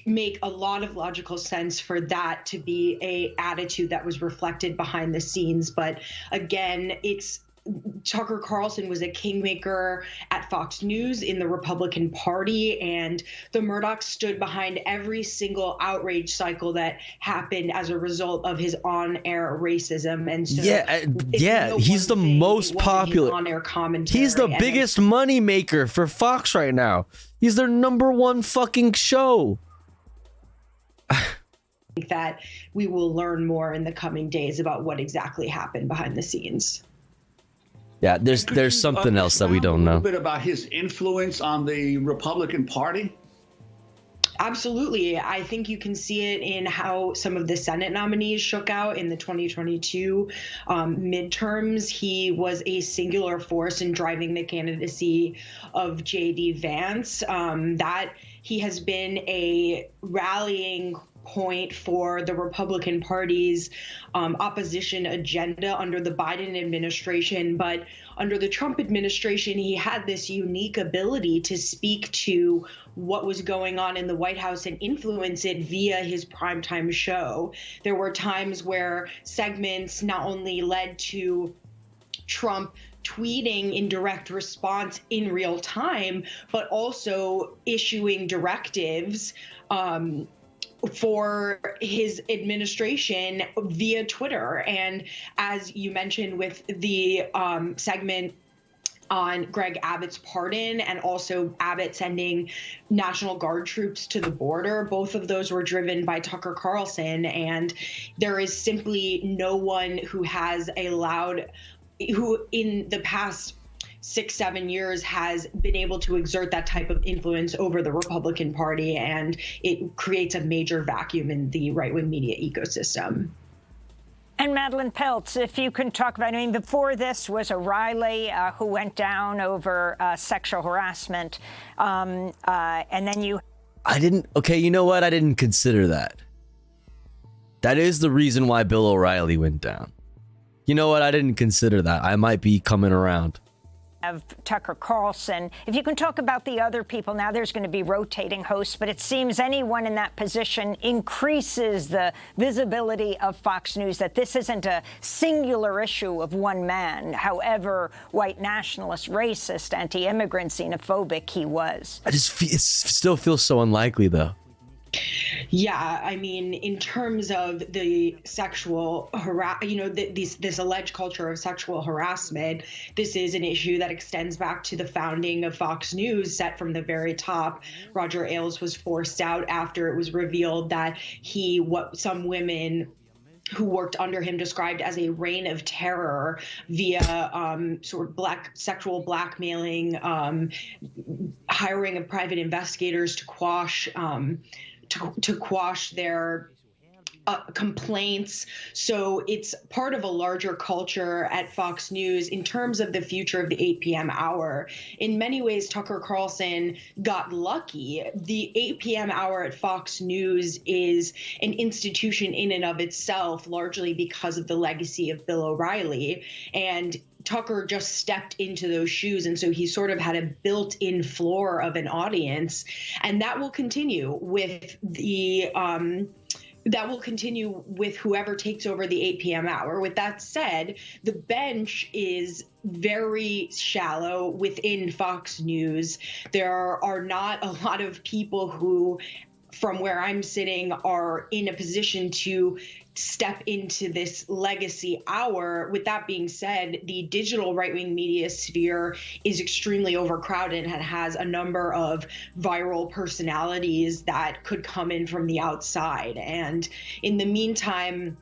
make a lot of logical sense for that to be a attitude that was reflected behind the scenes. But again, Tucker Carlson was a kingmaker at Fox News in the Republican Party, and the Murdochs stood behind every single outrage cycle that happened as a result of his on-air racism. And so he's the most popular on-air commentary. He's the biggest money maker for Fox right now. He's their #1 fucking show. I think that we will learn more in the coming days about what exactly happened behind the scenes. Yeah, there's something else that we don't know. A little bit about his influence on the Republican Party? Absolutely. I think you can see it in how some of the Senate nominees shook out in the 2022 midterms. He was a singular force in driving the candidacy of J.D. Vance. That he has been a rallying point for the Republican Party's opposition agenda under the Biden administration. But under the Trump administration, he had this unique ability to speak to what was going on in the White House and influence it via his primetime show. There were times where segments not only led to Trump tweeting in direct response in real time, but also issuing directives for his administration via Twitter. And as you mentioned with the segment on Greg Abbott's pardon and also Abbott sending National Guard troops to the border, both of those were driven by Tucker Carlson. And there is simply no one who in the past 6-7 years has been able to exert that type of influence over the Republican Party, and it creates a major vacuum in the right-wing media ecosystem. And Madeline Peltz, if you can talk about, before this was O'Reilly who went down over sexual harassment, and then you... you know what? I didn't consider that. That is the reason why Bill O'Reilly went down. You know what? I didn't consider that. I might be coming around. Of Tucker Carlson. If you can talk about the other people, now there's going to be rotating hosts, but it seems anyone in that position increases the visibility of Fox News, that this isn't a singular issue of one man, however white nationalist, racist, anti-immigrant, xenophobic he was. It still feels so unlikely, though. Yeah, in terms of the sexual this alleged culture of sexual harassment, this is an issue that extends back to the founding of Fox News, set from the very top. Roger Ailes was forced out after it was revealed that what some women who worked under him described as a reign of terror via sort of sexual blackmailing, hiring of private investigators to quash their complaints. So it's part of a larger culture at Fox News in terms of the future of the 8 p.m. hour. In many ways, Tucker Carlson got lucky. The 8 p.m. hour at Fox News is an institution in and of itself, largely because of the legacy of Bill O'Reilly. And Tucker just stepped into those shoes. And so he sort of had a built-in floor of an audience. And that will continue with whoever takes over the 8 p.m. hour. With that said, the bench is very shallow within Fox News. There are not a lot of people who, from where I'm sitting, are in a position to step into this legacy hour. With that being said, the digital right-wing media sphere is extremely overcrowded and has a number of viral personalities that could come in from the outside. And in the meantime,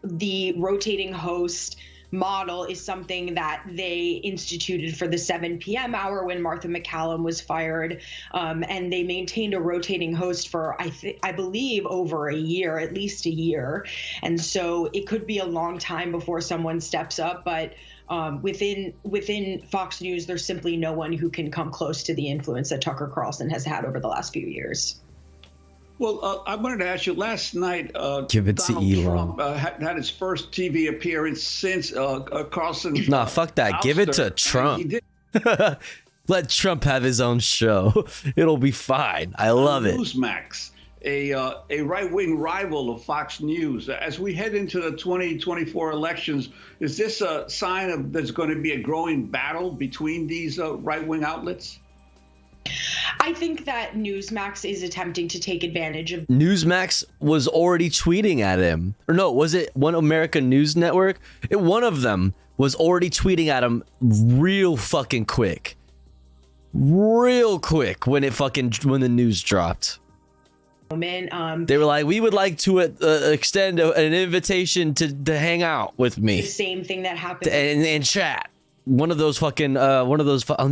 the rotating host model is something that they instituted for the 7 p.m. hour when Martha McCallum was fired. And they maintained a rotating host for, I believe, over a year, at least a year. And so it could be a long time before someone steps up. But within Fox News, there's simply no one who can come close to the influence that Tucker Carlson has had over the last few years. Well, I wanted to ask you, last night, Give it to Donald Elon. Trump had his first TV appearance since Carlson. Nah, fuck that. Give it to Trump. Let Trump have his own show. It'll be fine. I love it. Newsmax, a right-wing rival of Fox News. As we head into the 2024 elections, is this a sign of there's going to be a growing battle between these right-wing outlets? I think that Newsmax is attempting to take advantage of Newsmax was already tweeting at him. Or no, was it One American News Network? One of them was already tweeting at him real fucking quick. Real quick when the news dropped. They were like, we would like to extend an invitation to hang out with me. the same thing that happened And chat. Let me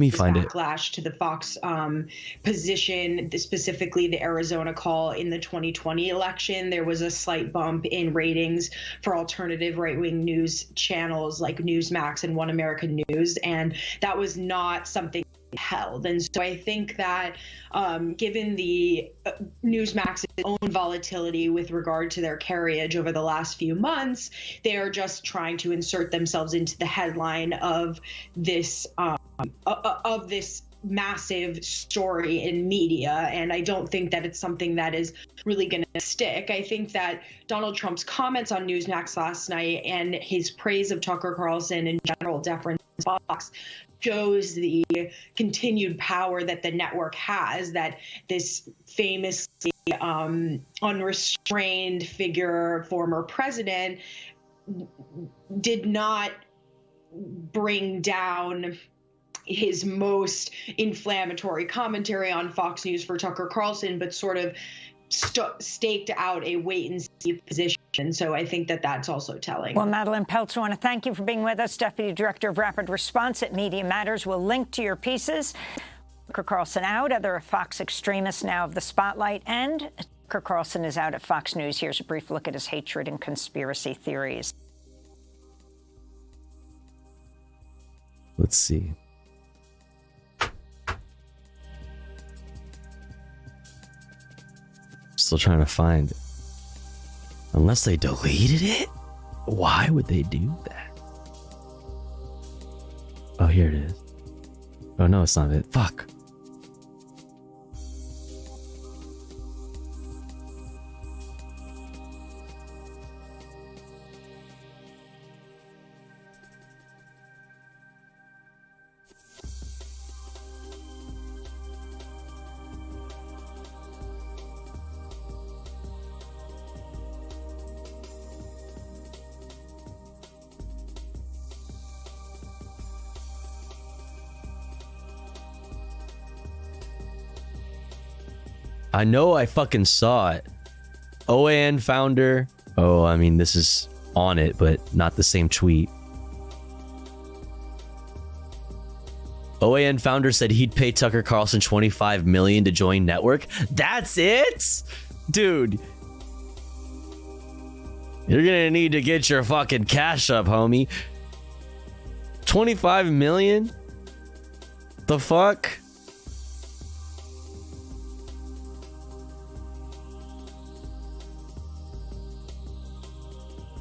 find it. backlash to the Fox position, specifically the Arizona call in the 2020 election. There was a slight bump in ratings for alternative right-wing news channels like Newsmax and One American News, and that was not something held. And so I think that given the Newsmax's own volatility with regard to their carriage over the last few months, they are just trying to insert themselves into the headline of this massive story in media. And I don't think that it's something that is really going to stick. I think that Donald Trump's comments on Newsmax last night and his praise of Tucker Carlson and general deference to Fox shows the continued power that the network has, that this famously unrestrained figure, former president, did not bring down his most inflammatory commentary on Fox News for Tucker Carlson, but sort of staked out a wait-and-see position. So I think that that's also telling. Well, Madeline Peltz, I want to thank you for being with us, Deputy Director of Rapid Response at Media Matters. We'll link to your pieces. Tucker Carlson out, other Fox extremists now of the spotlight, and Tucker Carlson is out at Fox News. Here's a brief look at his hatred and conspiracy theories. Let's see. Still trying to find it. Unless they deleted it? Why would they do that? Oh, here it is. Oh, no, it's not it. Fuck. I know I fucking saw it. OAN founder. Oh, I mean, this is on it, but not the same tweet. OAN founder said he'd pay Tucker Carlson $25 million to join network. That's it? Dude. You're gonna need to get your fucking cash up, homie. 25 million? The fuck?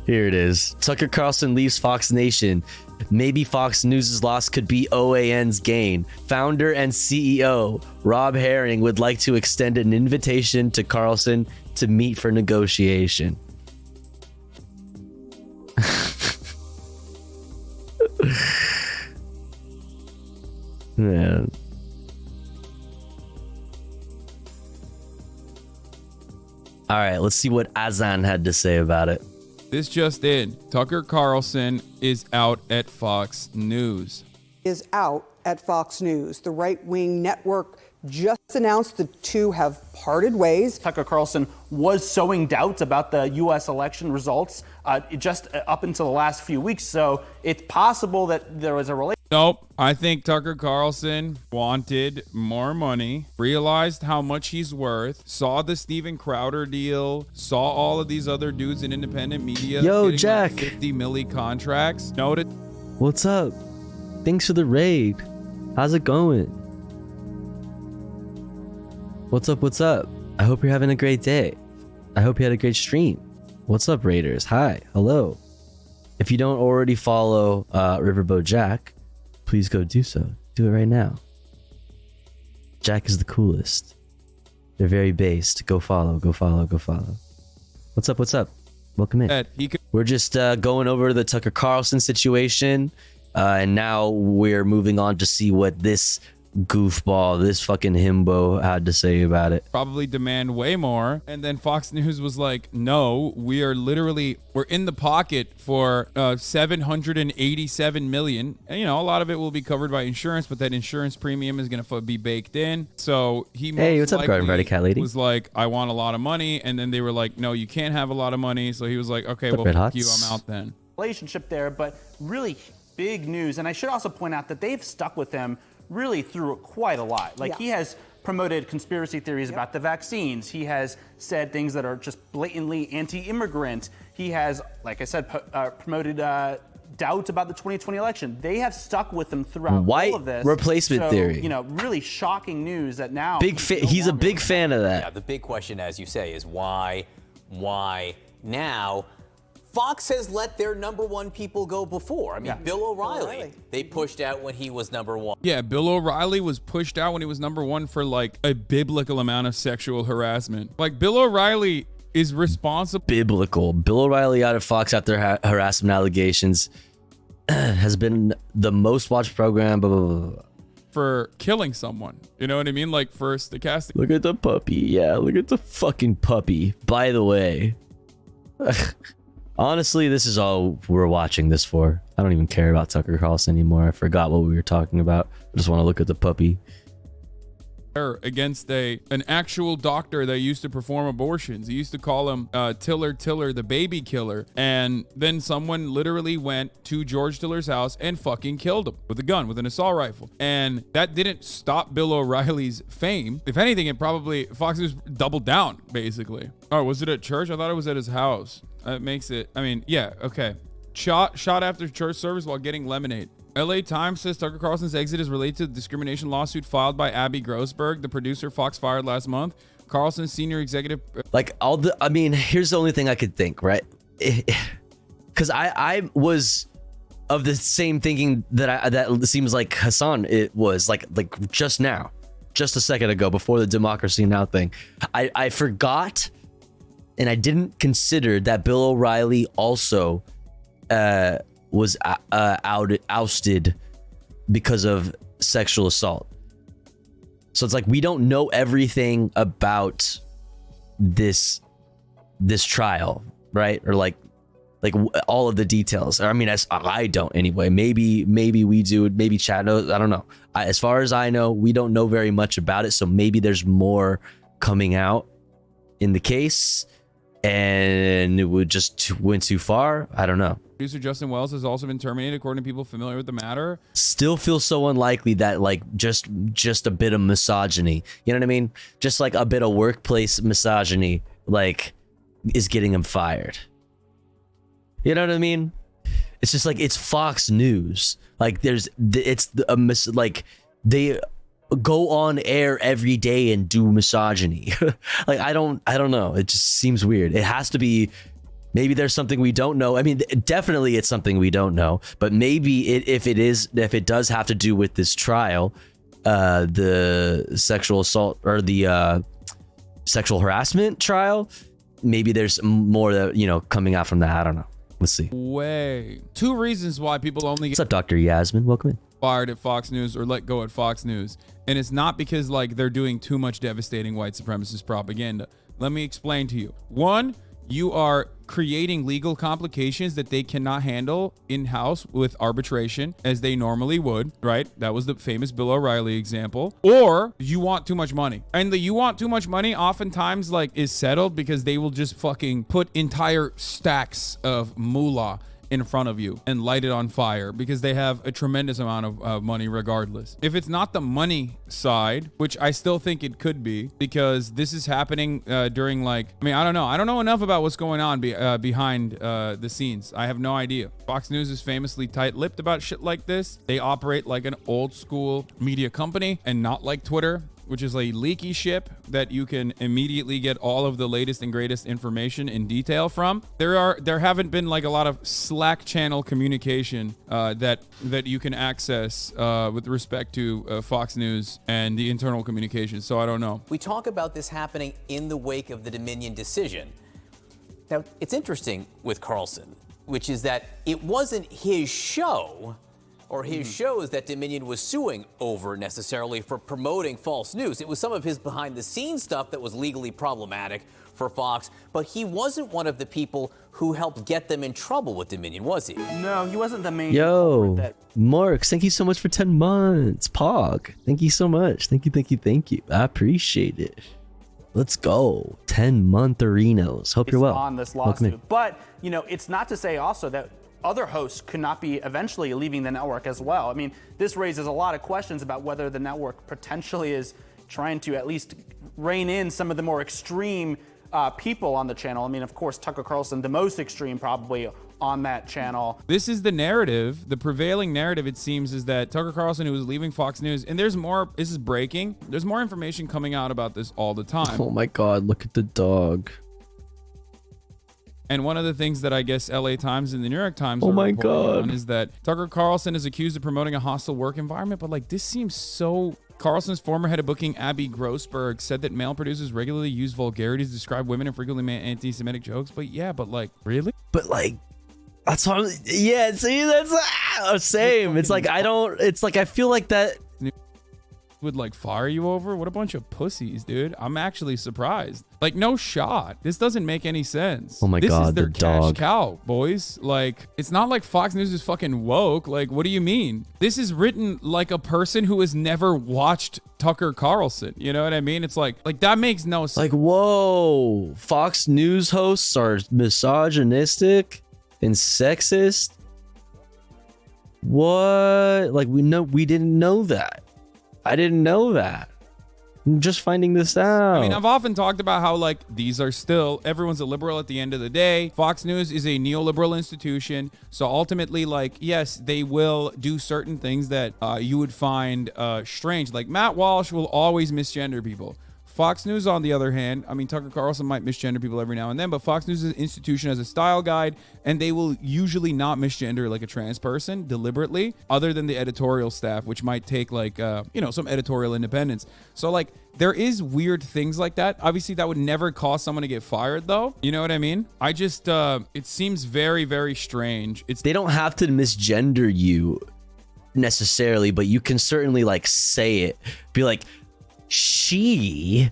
Here it is. Tucker Carlson leaves Fox Nation. Maybe Fox News' loss could be OAN's gain. Founder and CEO Rob Herring would like to extend an invitation to Carlson to meet for negotiation. Man. All right, let's see what Azan had to say about it. This just in. Tucker Carlson is out at Fox News. Is out at Fox News. The right-wing network just announced the two have parted ways. Tucker Carlson was sowing doubts about the U.S. election results just up until the last few weeks. So it's possible that there was a relationship. Nope. I think Tucker Carlson wanted more money, realized how much he's worth, saw the Steven Crowder deal, saw all of these other dudes in independent media. Yo, Jack. Like 50 milli contracts. Noted. What's up? Thanks for the raid. How's it going? What's up? What's up? I hope you're having a great day. I hope you had a great stream. What's up, Raiders? Hi. Hello. If you don't already follow Riverboat Jack, please go do so. Do it right now. Jack is the coolest. They're very based. Go follow. Go follow. Go follow. What's up? What's up? Welcome in. We're just going over the Tucker Carlson situation. And now we're moving on to see what this goofball, this fucking himbo had to say about it. Probably demand way more. And then Fox News was like, no, we're in the pocket for 787 million. And, you know, a lot of it will be covered by insurance, but that insurance premium is going to be baked in. So he what's up, Garden Variety Cat Lady? Was like, I want a lot of money. And then they were like, no, you can't have a lot of money. So he was like, okay, well, fuck you, I'm out then. Relationship there, but really big news. And I should also point out that they've stuck with him really through quite a lot. Like he has promoted conspiracy theories about the vaccines. He has said things that are just blatantly anti-immigrant. He has, like I said, promoted doubt about the 2020 election. They have stuck with him throughout all of this. Replacement theory. You know, really shocking news that now he's a big fan of that. Yeah, the big question, as you say, is why now? Fox has let their number one people go before. I mean, Bill O'Reilly, they pushed out when he was number one. Yeah, Bill O'Reilly was pushed out when he was number one for like a biblical amount of sexual harassment. Like Bill O'Reilly is responsible. Biblical. Bill O'Reilly out of Fox after harassment allegations has been the most watched program. Blah, blah, blah, blah. For killing someone. You know what I mean? Like for stochastic. Look at the puppy. Yeah, look at the fucking puppy. By the way. Honestly, this is all we're watching this for. I don't even care about Tucker Carlson anymore. I forgot what we were talking about. I just want to look at the puppy. Against an actual doctor that used to perform abortions. He used to call him Tiller, the baby killer. And then someone literally went to George Tiller's house and fucking killed him with a gun, with an assault rifle. And that didn't stop Bill O'Reilly's fame. If anything, it probably, Fox News doubled down, basically. Oh, was it at church? I thought it was at his house. That makes it, I mean, yeah, okay. Shot after church service while getting lemonade. LA Times says Tucker Carlson's exit is related to the discrimination lawsuit filed by Abby Grossberg, the producer Fox fired last month. Carlson's senior executive. Like here's the only thing I could think, right? Because I was of the same thinking that seems like Hassan it was like just now, just a second ago before the Democracy Now thing. I forgot and I didn't consider that Bill O'Reilly also was ousted because of sexual assault. So it's like we don't know everything about this trial, right? Or like all of the details. I mean, I don't anyway. Maybe we do. Maybe Chad knows. I don't know. As far as I know, we don't know very much about it. So maybe there's more coming out in the case. and it would just went too far. I don't know. Producer Justin Wells has also been terminated, according to people familiar with the matter. Still feels so unlikely that like just a bit of misogyny, you know what I mean? Just like a bit of workplace misogyny, like, is getting him fired. You know what I mean? It's just like, it's Fox News. Like like they go on air every day and do misogyny. Like, I don't know. It just seems weird. It has to be. Maybe there's something we don't know. I mean, definitely it's something we don't know, but maybe if it does have to do with this trial, the sexual assault or the sexual harassment trial, maybe there's more that, you know, coming out from that. I don't know. Let's see. Way. 2 reasons why people only What's up, Dr. Yasmin? Welcome in. Fired at Fox News or let go at Fox News. And it's not because like they're doing too much devastating white supremacist propaganda. Let me explain to you. 1, you are creating legal complications that they cannot handle in-house with arbitration as they normally would, right? That was the famous Bill O'Reilly example. Or you want too much money. And the you want too much money oftentimes like is settled because they will just fucking put entire stacks of moolah in front of you and light it on fire because they have a tremendous amount of money regardless. If it's not the money side, which I still think it could be, because this is happening during like, I mean, I don't know enough about what's going on behind the scenes. I have no idea. Fox News is famously tight-lipped about shit like this. They operate like an old school media company and not like Twitter, which is a leaky ship that you can immediately get all of the latest and greatest information in detail from. There haven't been like a lot of Slack channel communication that you can access with respect to Fox News and the internal communication. So I don't know. We talk about this happening in the wake of the Dominion decision. Now, it's interesting with Carlson, which is that it wasn't his show or his shows that Dominion was suing over necessarily for promoting false news. It was some of his behind-the-scenes stuff that was legally problematic for Fox, but he wasn't one of the people who helped get them in trouble with Dominion, was he? No, he wasn't the main. Yo, Marks, thank you so much for 10 months. Pog, thank you so much. Thank you. I appreciate it. Let's go. 10-month-arinos. Hope you're well. On this lawsuit. But, you know, it's not to say also that other hosts could not be eventually leaving the network as well. I mean, this raises a lot of questions about whether the network potentially is trying to at least rein in some of the more extreme people on the channel. I mean, of course, Tucker Carlson, the most extreme probably on that channel. This is the narrative. The prevailing narrative, it seems, is that Tucker Carlson, who was leaving Fox News, and there's more, this is breaking. There's more information coming out about this all the time. Oh my God, look at the dog. And one of the things that I guess LA Times and the New York Times Oh are my reporting God. on is that Tucker Carlson is accused of promoting a hostile work environment, but like this seems so... Carlson's former head of booking, Abby Grossberg, said that male producers regularly use vulgarities to describe women and frequently make anti-Semitic jokes. But yeah, but like, really? But like, that's what I'm, yeah, see, that's same. It's like, I feel like that would like fire you over? What a bunch of pussies, dude. I'm actually surprised. Like, no shot. This doesn't make any sense. Oh my this God, is their the cash dog. cow, boys. Like, it's not like Fox News is fucking woke. Like, what do you mean? This is written like a person who has never watched Tucker Carlson. You know what I mean? It's like that makes no sense. Like, whoa, Fox News hosts are misogynistic and sexist? What? Like, we didn't know that. I didn't know that. I'm just finding this out. I mean, I've often talked about how like these are still, everyone's a liberal at the end of the day. Fox News is a neoliberal institution. So ultimately, like, yes, they will do certain things that you would find strange. Like Matt Walsh will always misgender people. Fox News, on the other hand, I mean, Tucker Carlson might misgender people every now and then, but Fox News is an institution as a style guide, and they will usually not misgender like a trans person deliberately, other than the editorial staff, which might take like, some editorial independence. So like, there is weird things like that. Obviously, that would never cause someone to get fired, though. You know what I mean? I just, it seems very, very strange. They don't have to misgender you necessarily, but you can certainly like say it. Be like, she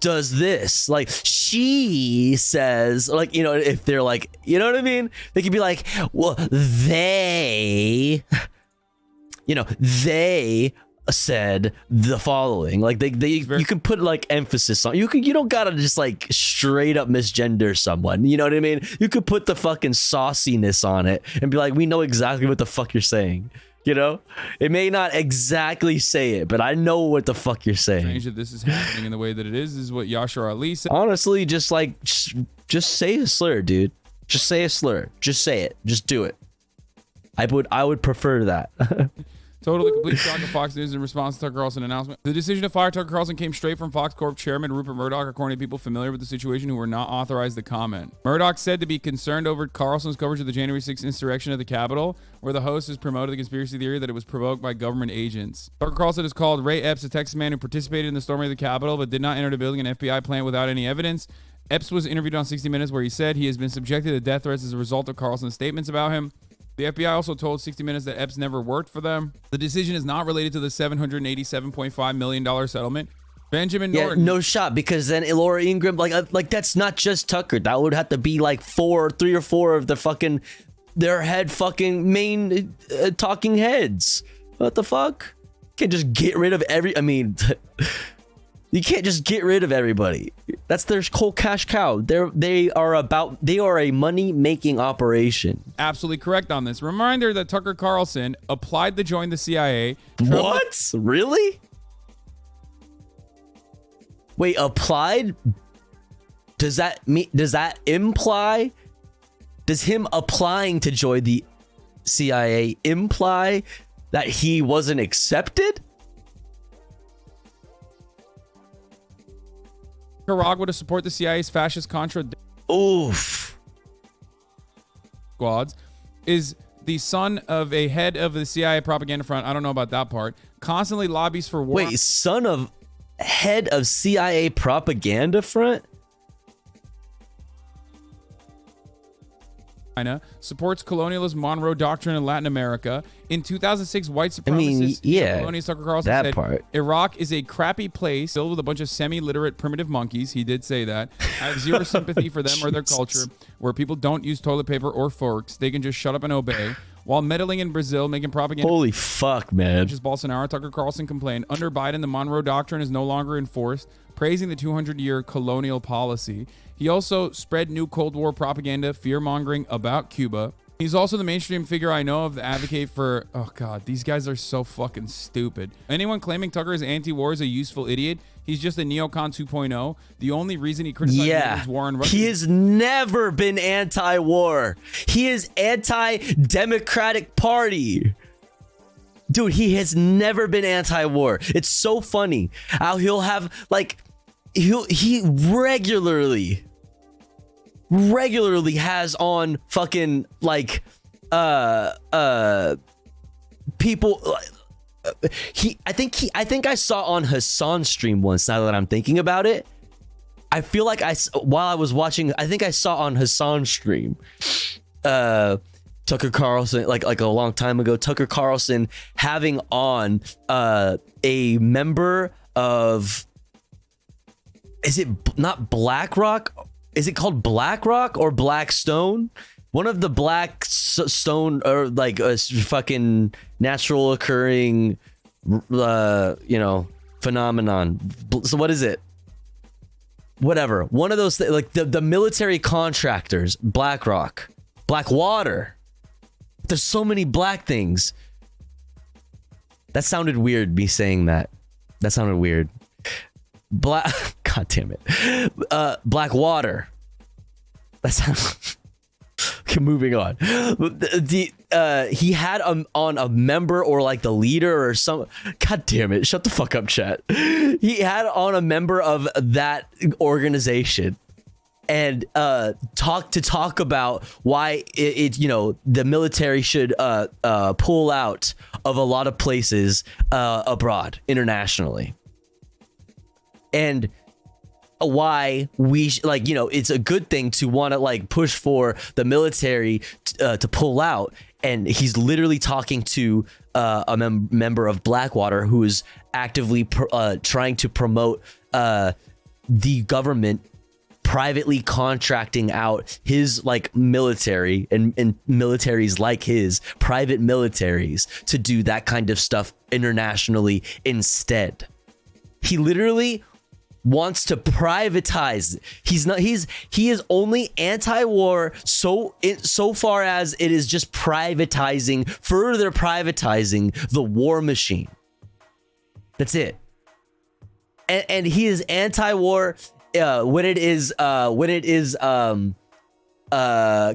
does this, like she says, like, you know, if they're like, you know what I mean, they could be like, well, they said the following. Like you can put like emphasis on. You don't gotta just like straight up misgender someone. You know what I mean? You could put the fucking sauciness on it and be like, we know exactly what the fuck you're saying. You know, it may not exactly say it, but I know what the fuck you're saying. Strange that this is happening in the way that it is what Yashar Ali said. Honestly, just say a slur, dude. Just say a slur. Just say it. Just do it. I would prefer that. Totally complete shock of Fox News in response to Tucker Carlson announcement. The decision to fire Tucker Carlson came straight from Fox Corp chairman Rupert Murdoch, according to people familiar with the situation who were not authorized to comment. Murdoch said to be concerned over Carlson's coverage of the January 6th insurrection at the Capitol, where the host has promoted the conspiracy theory that it was provoked by government agents. Tucker Carlson has called Ray Epps, a Texas man who participated in the storming of the Capitol but did not enter the building and FBI plant without any evidence. Epps was interviewed on 60 Minutes where he said he has been subjected to death threats as a result of Carlson's statements about him. The FBI also told 60 Minutes that Epps never worked for them. The decision is not related to the $787.5 million settlement. Benjamin Norton. No shot, because then Laura Ingraham, like that's not just Tucker. That would have to be like 3 or 4 of the their head fucking main talking heads. What the fuck? Can't just get rid of you can't just get rid of everybody. That's their whole cash cow. They are a money-making operation. Absolutely correct on this. Reminder that Tucker Carlson applied to join the CIA. What? Really? Wait, applied? Does that imply? Does him applying to join the CIA imply that he wasn't accepted? Nicaragua to support the CIA's fascist Contra squads, is the son of a head of the CIA propaganda front. I don't know about that part. Constantly lobbies for war. Wait, son of head of CIA propaganda front? China supports colonialist Monroe Doctrine in Latin America. In 2006, white supremacist colonialist Tucker Carlson said Iraq is a crappy place filled with a bunch of semi-literate primitive monkeys. He did say that. I have zero sympathy for them or their culture, where people don't use toilet paper or forks. They can just shut up and obey. While meddling in Brazil, making propaganda. Holy fuck, man. Which is Bolsonaro. Tucker Carlson complained, under Biden, the Monroe Doctrine is no longer enforced, praising the 200-year colonial policy. He also spread new Cold War propaganda, fear-mongering about Cuba. He's also the mainstream figure I know of that advocate for, oh God, these guys are so fucking stupid. Anyone claiming Tucker is anti-war is a useful idiot. He's just a neocon 2.0. The only reason he criticizes war in Russia. He has never been anti-war. He is anti-Democratic Party. Dude, he has never been anti-war. It's so funny how he'll have he regularly has on fucking people. I think I saw on Hassan's stream once. Now that I'm thinking about it, I feel like while I was watching, I think I saw on Hassan's stream, Tucker Carlson, like a long time ago, Tucker Carlson having on a member of, is it not BlackRock? Is it called BlackRock or Blackstone? One of the Blackstone, or like a fucking natural occurring, phenomenon. So what is it? Whatever. One of those like the military contractors, BlackRock, Blackwater. There's so many black things. That sounded weird, me saying that. That sounded weird. God damn it. Blackwater. That sounds... Okay, moving on. He had on a member or like the leader or some. God damn it! Shut the fuck up, chat. He had on a member of that organization, and talk about why the military should pull out of a lot of places abroad internationally, and why we it's a good thing to want to push for the military to pull out. And he's literally talking to a member of Blackwater who is actively trying to promote the government privately contracting out his like military and militaries like his private militaries to do that kind of stuff internationally instead. He literally wants to privatize. He is only anti-war so far as it is just further privatizing the war machine. That's it. And he is anti-war when it is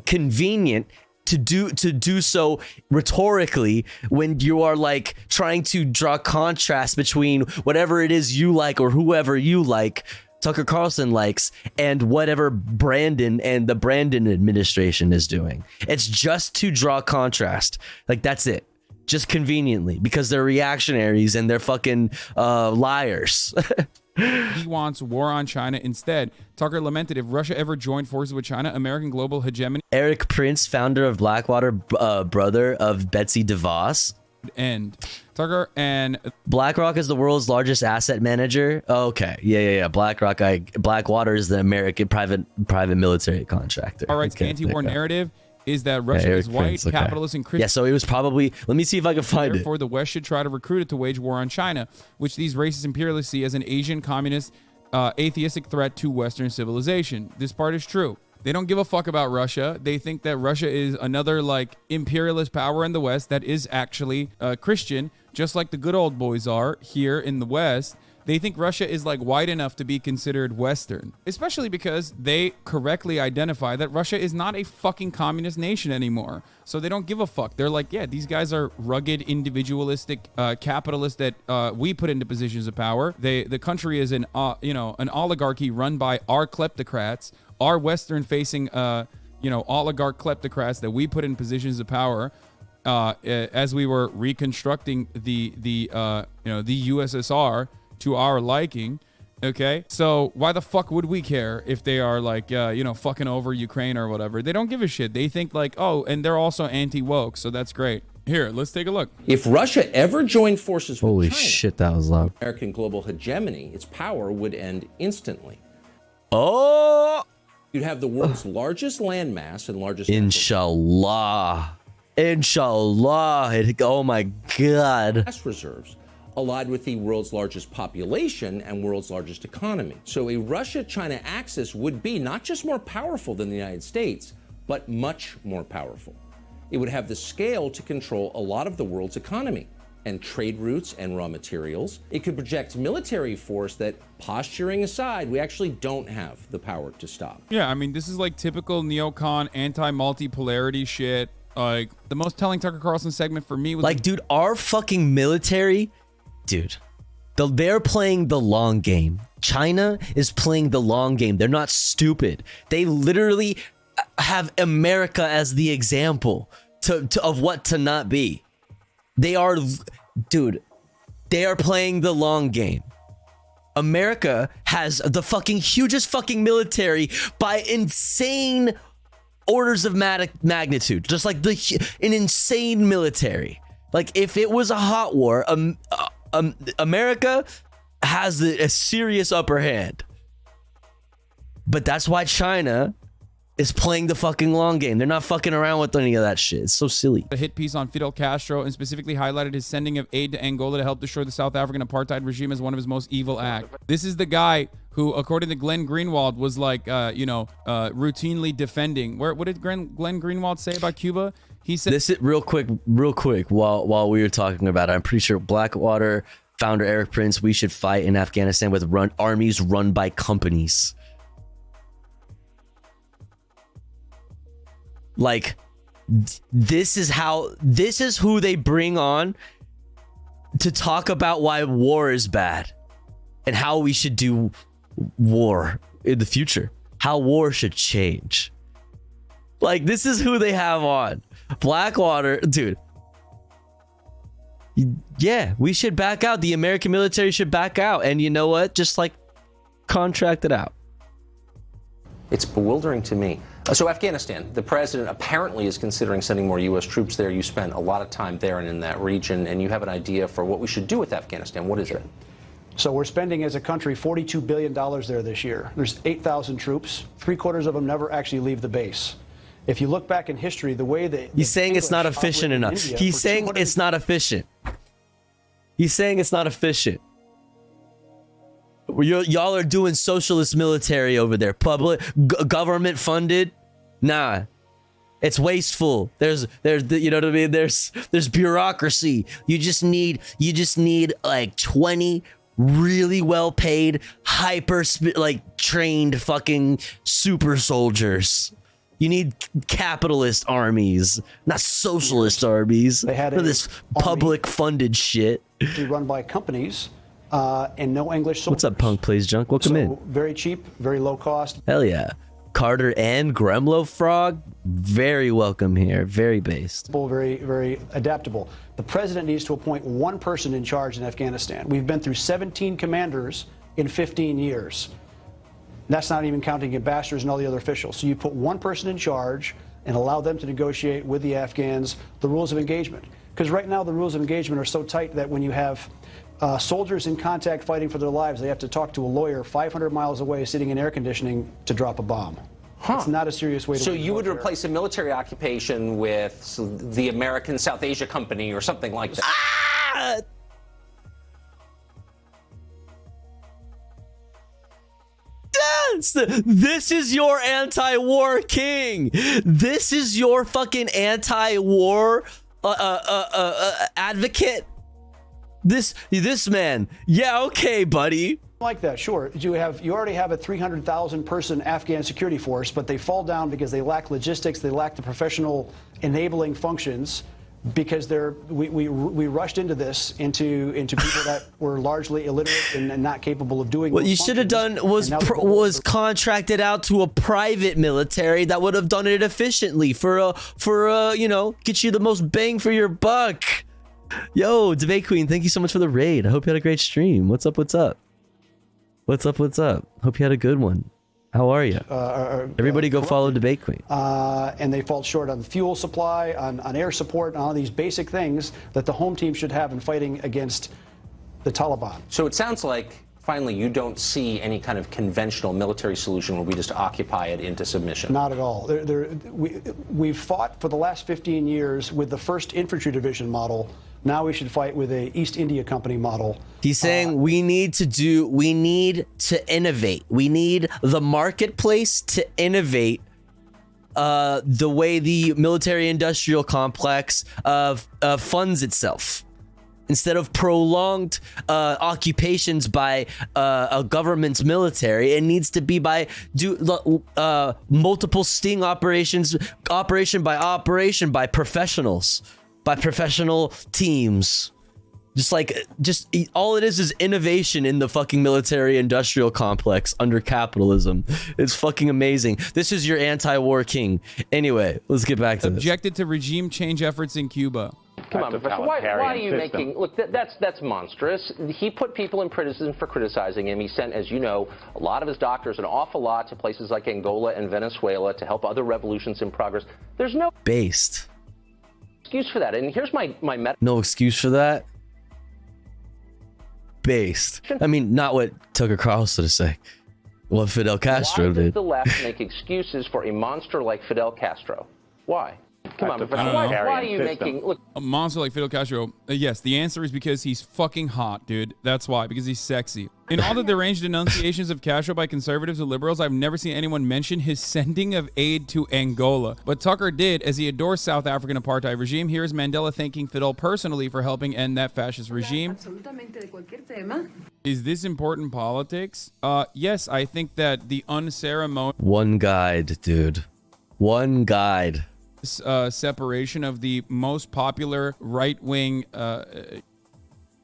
convenient to do so rhetorically, when you are like trying to draw contrast between whatever it is you like or whoever you like, Tucker Carlson likes, and whatever Brandon and the Brandon administration is doing. It's just to draw contrast. Like, that's it. Just conveniently, because they're reactionaries and they're fucking liars. He wants war on China instead. Tucker lamented, if Russia ever joined forces with China, American global hegemony. Eric Prince, founder of Blackwater, brother of Betsy DeVos. And Tucker and BlackRock is the world's largest asset manager. Okay, yeah. Blackwater is the American private military contractor. All right, anti-war narrative is that Russia is white, capitalist, and Christian. Yeah, so it was probably, let me see if I can find it. Therefore, the West should try to recruit it to wage war on China, which these racist imperialists see as an Asian, communist, atheistic threat to Western civilization. This part is true. They don't give a fuck about Russia. They think that Russia is another like imperialist power in the West that is actually Christian, just like the good old boys are here in the West. They think Russia is like white enough to be considered Western, especially because they correctly identify that Russia is not a fucking communist nation anymore. So they don't give a fuck. They're like, yeah, these guys are rugged, individualistic capitalists that we put into positions of power. The country is an oligarchy run by our kleptocrats, our Western-facing oligarch kleptocrats that we put in positions of power. As we were reconstructing the USSR to our liking, okay? So why the fuck would we care if they are like, fucking over Ukraine or whatever? They don't give a shit. They think like, oh, and they're also anti-woke, so that's great. Here, let's take a look. If Russia ever joined forces with Holy China, shit, that was loud. American global hegemony, its power would end instantly. Oh! You'd have the world's largest landmass and largest... Inshallah. Oh my God. ...gas reserves, allied with the world's largest population and world's largest economy. So a Russia-China axis would be not just more powerful than the United States, but much more powerful. It would have the scale to control a lot of the world's economy and trade routes and raw materials. It could project military force that, posturing aside, we actually don't have the power to stop. Yeah, I mean, this is like typical neocon anti-multipolarity shit. Like, the most telling Tucker Carlson segment for me was like, dude, our fucking military, dude, they're playing the long game. China is playing the long game. They're not stupid. They literally have America as the example of what to not be. They are, dude, they are playing the long game. America has the fucking hugest fucking military by insane orders of magnitude, just like an insane military. Like, if it was a hot war, America has a serious upper hand. But that's why China is playing the fucking long game. They're not fucking around with any of that shit. It's so silly. A hit piece on Fidel Castro and specifically highlighted his sending of aid to Angola to help destroy the South African apartheid regime as one of his most evil acts. This is the guy who, according to Glenn Greenwald, was like, routinely defending. What did Glenn Greenwald say about Cuba? He said, this is real quick, while we were talking about it, I'm pretty sure Blackwater founder Eric Prince, we should fight in Afghanistan with armies run by companies. Like, this is who they bring on to talk about why war is bad and how we should do war in the future, how war should change. Like, this is who they have on. Blackwater, dude. Yeah, we should back out. The American military should back out. And you know what? Just like contract it out. It's bewildering to me. So Afghanistan, the president apparently is considering sending more U.S. troops there. You spent a lot of time there and in that region, and you have an idea for what we should do with Afghanistan. What is it? So we're spending as a country $42 billion there this year. There's 8,000 troops. 3/4 of them never actually leave the base. If you look back in history, the way that he's saying it's not efficient enough. He's saying it's not efficient. He's saying it's not efficient. Y'all are doing socialist military over there, public government funded. Nah, it's wasteful. There's you know what I mean. There's bureaucracy. You just need like 20 really well paid, trained fucking super soldiers. You need capitalist armies, not socialist armies. They had this public funded shit. Run by companies and no English soldiers. What's up, Punk Plays Junk? Welcome in. Very cheap, very low cost. Hell yeah. Carter and Gremlo Frog, very welcome here. Very based. Very, very adaptable. The president needs to appoint one person in charge in Afghanistan. We've been through 17 commanders in 15 years. That's not even counting ambassadors and all the other officials. So you put one person in charge and allow them to negotiate with the Afghans the rules of engagement. Because right now the rules of engagement are so tight that when you have soldiers in contact fighting for their lives, they have to talk to a lawyer 500 miles away sitting in air conditioning to drop a bomb. It's not a serious way to. So you would replace a military occupation with the American South Asia Company or something like that. Ah! This is your anti-war king. This is your fucking anti-war advocate. This man. Yeah, okay, buddy. Like that, sure. You already have a 300,000 person Afghan security force, but they fall down because they lack logistics, they lack the professional enabling functions, because we rushed into people that were largely illiterate and not capable of doing. What you should have done was contracted out to a private military that would have done it efficiently for get you the most bang for your buck. Yo, Debate Queen, thank you so much for the raid. I hope you had a great stream. What's up? What's up? Hope you had a good one. How are you? Everybody go follow Debate Queen. And they fall short on fuel supply, on air support, on all these basic things that the home team should have in fighting against the Taliban. So it sounds like, finally, you don't see any kind of conventional military solution where we just occupy it into submission. Not at all. We've fought for the last 15 years with the 1st Infantry Division model. Now we should fight with a East India Company model. He's saying we need to innovate. We need the marketplace to innovate the way the military-industrial complex funds itself. Instead of prolonged occupations by a government's military, it needs to be by multiple sting operations, operation by professionals. By professional teams. Just all it is innovation in the fucking military industrial complex under capitalism. It's fucking amazing. This is your anti-war king. Anyway, let's get back to this. Objected to regime change efforts in Cuba. Come on, Professor. Why are you making... Look, that's monstrous. He put people in prison for criticizing him. He sent, as you know, a lot of his doctors an awful lot to places like Angola and Venezuela to help other revolutions in progress. There's no... Based. Excuse for that. And here's my no excuse for that. Based. I mean, not what Tucker Carlson to say. What Fidel Castro did. Why does the left make excuses for a monster like Fidel Castro? Why? Come on, Professor. Why are you making... Look, a monster like Fidel Castro? Yes, the answer is because he's fucking hot, dude. That's why, because he's sexy. In all the deranged denunciations of Castro by conservatives and liberals, I've never seen anyone mention his sending of aid to Angola. But Tucker did, as he adores South African apartheid regime. Here's Mandela thanking Fidel personally for helping end that fascist regime. Is this important politics? Yes, I think that the unceremonious... One guide, dude. One guide. Separation of the most popular right-wing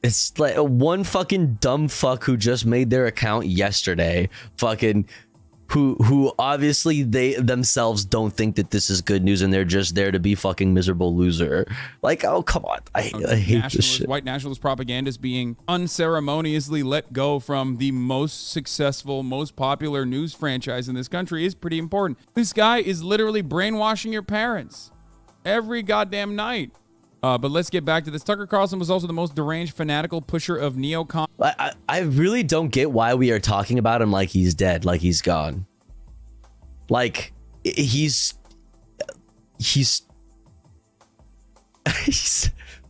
it's like one fucking dumb fuck who just made their account yesterday, fucking who obviously they themselves don't think that this is good news and they're just there to be fucking miserable loser. Like, oh, come on. I hate this shit. White nationalist propagandist being unceremoniously let go from the most successful, most popular news franchise in this country is pretty important. This guy is literally brainwashing your parents every goddamn night. But let's get back to this. Tucker Carlson was also the most deranged, fanatical pusher of neocon. I really don't get why we are talking about him like he's dead, like he's gone. Like he's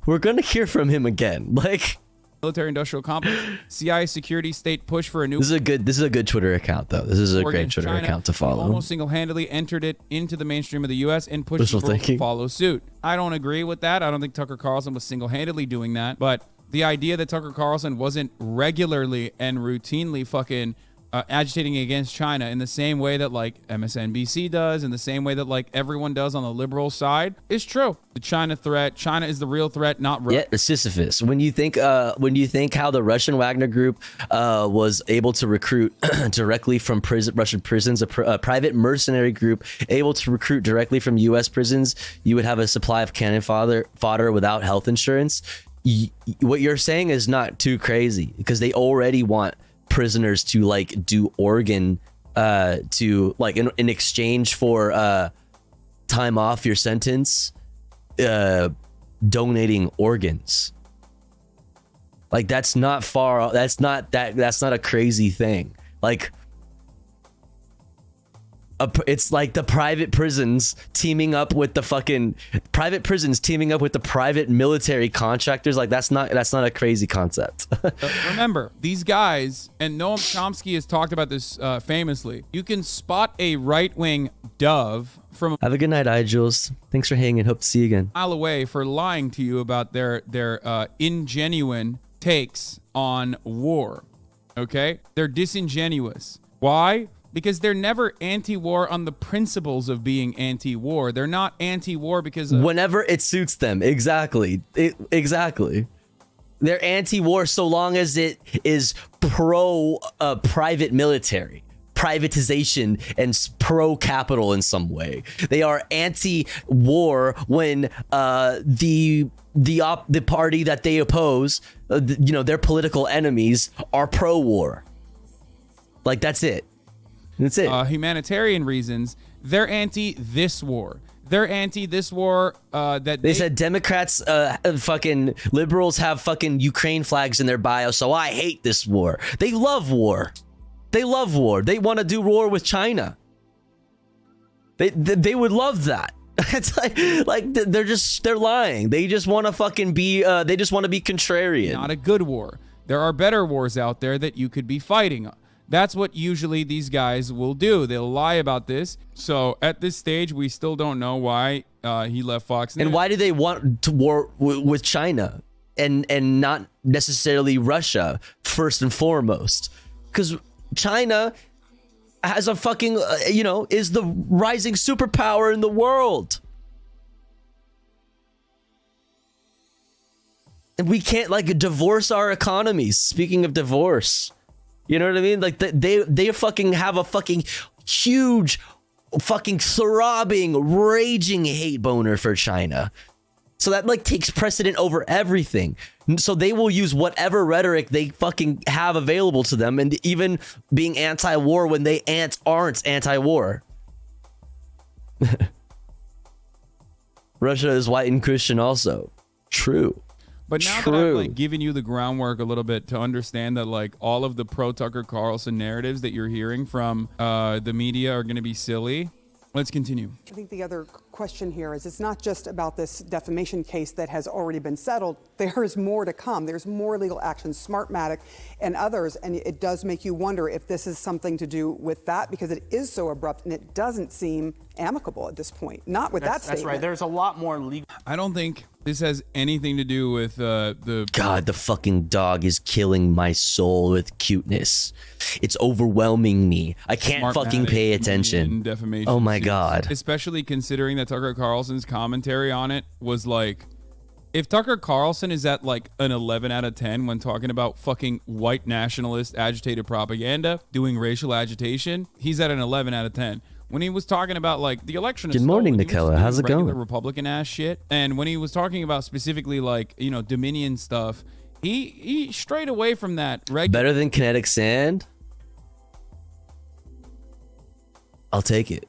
we're gonna hear from him again. Like military-industrial complex, CIA security state push for a new. This is a good Twitter account, though. This is a great Twitter China account to follow. Almost single-handedly entered it into the mainstream of the U.S. and pushed Wishful people to thinking. follow suit. I don't agree with that. I don't think Tucker Carlson was single-handedly doing that. But the idea that Tucker Carlson wasn't regularly and routinely fucking agitating against China in the same way that like MSNBC does, in the same way that like everyone does on the liberal side, is true. The China threat, China is the real threat, not Russia. Yeah, Sisyphus. When you think how the Russian Wagner Group was able to recruit directly from Russian prisons, a private mercenary group able to recruit directly from U.S. prisons, you would have a supply of cannon fodder without health insurance. What you're saying is not too crazy because they already want prisoners to like do organ to like in exchange for time off your sentence, donating organs. Like that's not far. That's not a crazy thing. Like it's like the private prisons teaming up with the private military contractors. Like that's not a crazy concept. Remember, these guys, and Noam Chomsky has talked about this famously, you can spot a right-wing dove from Have a good night, Jules. Thanks for hanging. Hope to see you again. a mile away for lying to you about their ingenuine takes on war. Okay? They're disingenuous. Why? Because they're never anti-war on the principles of being anti-war. They're not anti-war because whenever it suits them. Exactly. Exactly. They're anti-war so long as it is pro private military, privatization, and pro capital in some way. They are anti-war when the party that they oppose, their political enemies, are pro-war. Like that's it. That's it. Humanitarian reasons, they're anti this war. They're anti this war that they said Democrats, fucking liberals have fucking Ukraine flags in their bio, so I hate this war. They love war. They love war. They want to do war with China. They would love that. It's like they're lying. They just want to fucking be they just want to be contrarian. Not a good war. There are better wars out there that you could be fighting. That's what usually these guys will do. They'll lie about this. So at this stage, we still don't know why he left Fox News. And why do they want to war with China and not necessarily Russia first and foremost? Because China has a fucking, is the rising superpower in the world. And we can't divorce our economies. Speaking of divorce. You know what I mean? Like they fucking have a fucking huge, fucking throbbing, raging hate boner for China. So that takes precedent over everything. So they will use whatever rhetoric they fucking have available to them, and even being anti-war when they aren't anti-war. Russia is white and Christian also. True. But now that I've given you the groundwork a little bit to understand that all of the pro Tucker Carlson narratives that you're hearing from the media are going to be silly, let's continue. I think the other question here is it's not just about this defamation case that has already been settled. There is more to come. There's more legal action, Smartmatic and others, and it does make you wonder if this is something to do with that, because it is so abrupt and it doesn't seem amicable at this point. Not with that statement. That's right. There's a lot more legal. I don't think this has anything to do with the... God, the fucking dog is killing my soul with cuteness. It's overwhelming me. I can't fucking pay attention. Oh my God. Especially considering that Tucker Carlson's commentary on it was if Tucker Carlson is at an 11 out of 10 when talking about fucking white nationalist agitated propaganda, doing racial agitation, he's at an 11 out of 10. When he was talking about the election, good morning, Nicola. How's it going? Republican ass shit, and when he was talking about specifically Dominion stuff, he strayed away from that. Better than kinetic sand. I'll take it.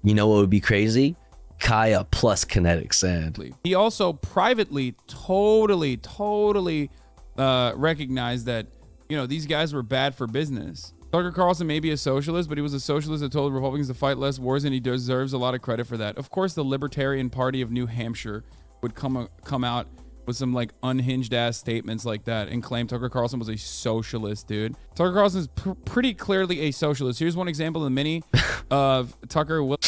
You know what would be crazy? Kaya plus kinetic sand. He also privately totally recognized that, you know, these guys were bad for business. Tucker Carlson may be a socialist, but he was a socialist that told Republicans to fight less wars, and he deserves a lot of credit for that. Of course, the Libertarian Party of New Hampshire would come out with some like unhinged ass statements like that and claim Tucker Carlson was a socialist, dude. Tucker Carlson is pretty clearly a socialist. Here's one example of the mini of Tucker. What?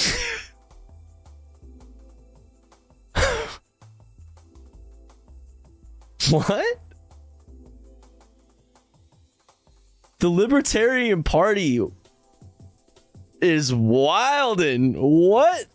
The Libertarian Party is wildin'. What?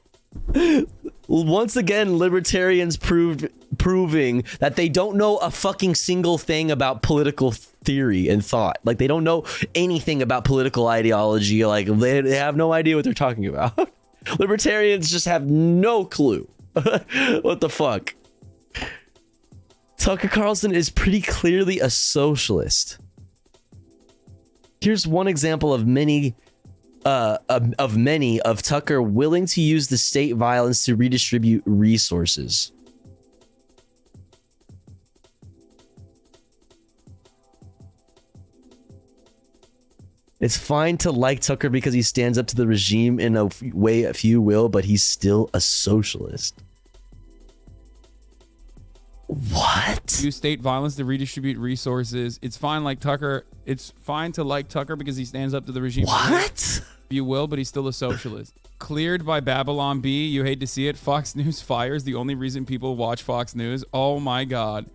Once again, libertarians proving that they don't know a fucking single thing about political theory and thought. Like, they don't know anything about political ideology. Like, they have no idea what they're talking about. Libertarians just have no clue. What the fuck? Tucker Carlson is pretty clearly a socialist. Here's one example of many of Tucker willing to use the state violence to redistribute resources. It's fine to like Tucker because he stands up to the regime in a way a few will, but he's still a socialist. What? Use state violence to redistribute resources. It's fine like Tucker. It's fine to like Tucker because he stands up to the regime. What? You will, but he's still a socialist. Cleared by Babylon Bee. You hate to see it. Fox News fires the only reason people watch Fox News. Oh my God.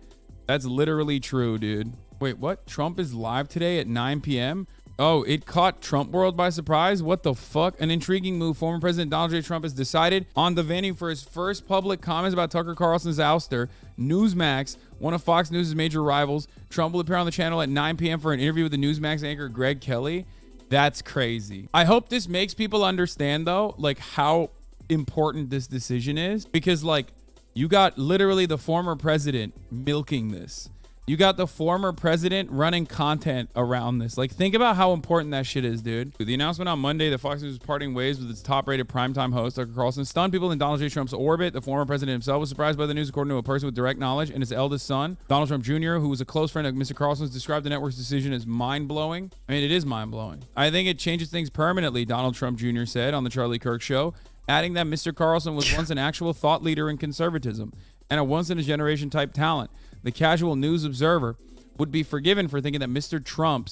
That's literally true, dude. Wait, what? Trump is live today at 9 p.m.? Oh, it caught Trump world by surprise? What the fuck? An intriguing move. Former President Donald J. Trump has decided on the venue for his first public comments about Tucker Carlson's ouster. Newsmax, one of Fox News' major rivals. Trump will appear on the channel at 9 p.m. for an interview with the Newsmax anchor Greg Kelly. That's crazy. I hope this makes people understand, though, like how important this decision is. Because, like, you got literally the former president milking this. You got the former president running content around this. Like, think about how important that shit is, dude. The announcement on Monday that Fox News was parting ways with its top-rated primetime host, Tucker Carlson, stunned people in Donald J. Trump's orbit. The former president himself was surprised by the news, according to a person with direct knowledge, and his eldest son, Donald Trump Jr., who was a close friend of Mr. Carlson's, described the network's decision as mind-blowing. I mean, it is mind-blowing. I think it changes things permanently, Donald Trump Jr. said on the Charlie Kirk Show, adding that Mr. Carlson was once an actual thought leader in conservatism and a once-in-a-generation type talent. The casual news observer would be forgiven for thinking that Mr. Trump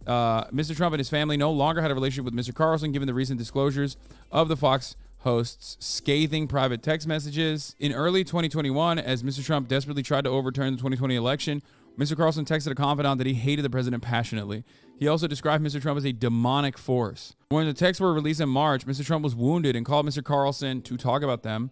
and his family no longer had a relationship with Mr. Carlson, given the recent disclosures of the Fox host's scathing private text messages. In early 2021, as Mr. Trump desperately tried to overturn the 2020 election, Mr. Carlson texted a confidant that he hated the president passionately. He also described Mr. Trump as a demonic force. When the texts were released in March, Mr. Trump was wounded and called Mr. Carlson to talk about them,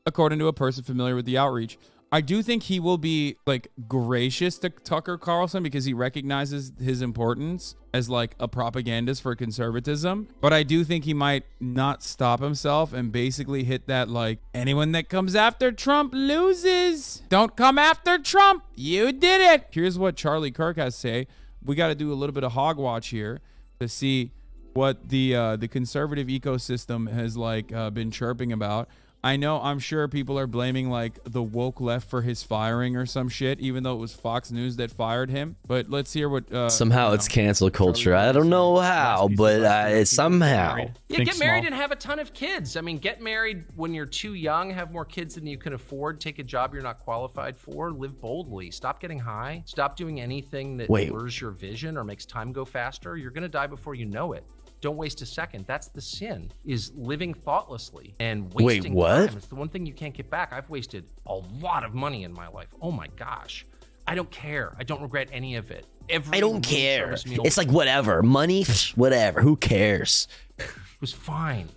according to a person familiar with the outreach. I do think he will be like gracious to Tucker Carlson because he recognizes his importance as like a propagandist for conservatism. But I do think he might not stop himself and basically hit that like, anyone that comes after Trump loses. Don't come after Trump. You did it. Here's what Charlie Kirk has to say. We got to do a little bit of hog watch here to see what the conservative ecosystem has like been chirping about. I'm sure people are blaming like the woke left for his firing or some shit, even though it was Fox News that fired him. But let's hear what somehow it's cancel culture. I don't know how, but it's somehow. Yeah, get married and have a ton of kids. I mean, get married when you're too young, have more kids than you can afford, take a job you're not qualified for, live boldly, stop getting high, stop doing anything that blurs your vision or makes time go faster. You're gonna die before you know it. Don't waste a second. That's the sin, is living thoughtlessly and wasting time. It's the one thing you can't get back. I've wasted a lot of money in my life. Oh my gosh. I don't care. I don't regret any of it. I don't care. It's like whatever. Money, whatever. Who cares? It was fine.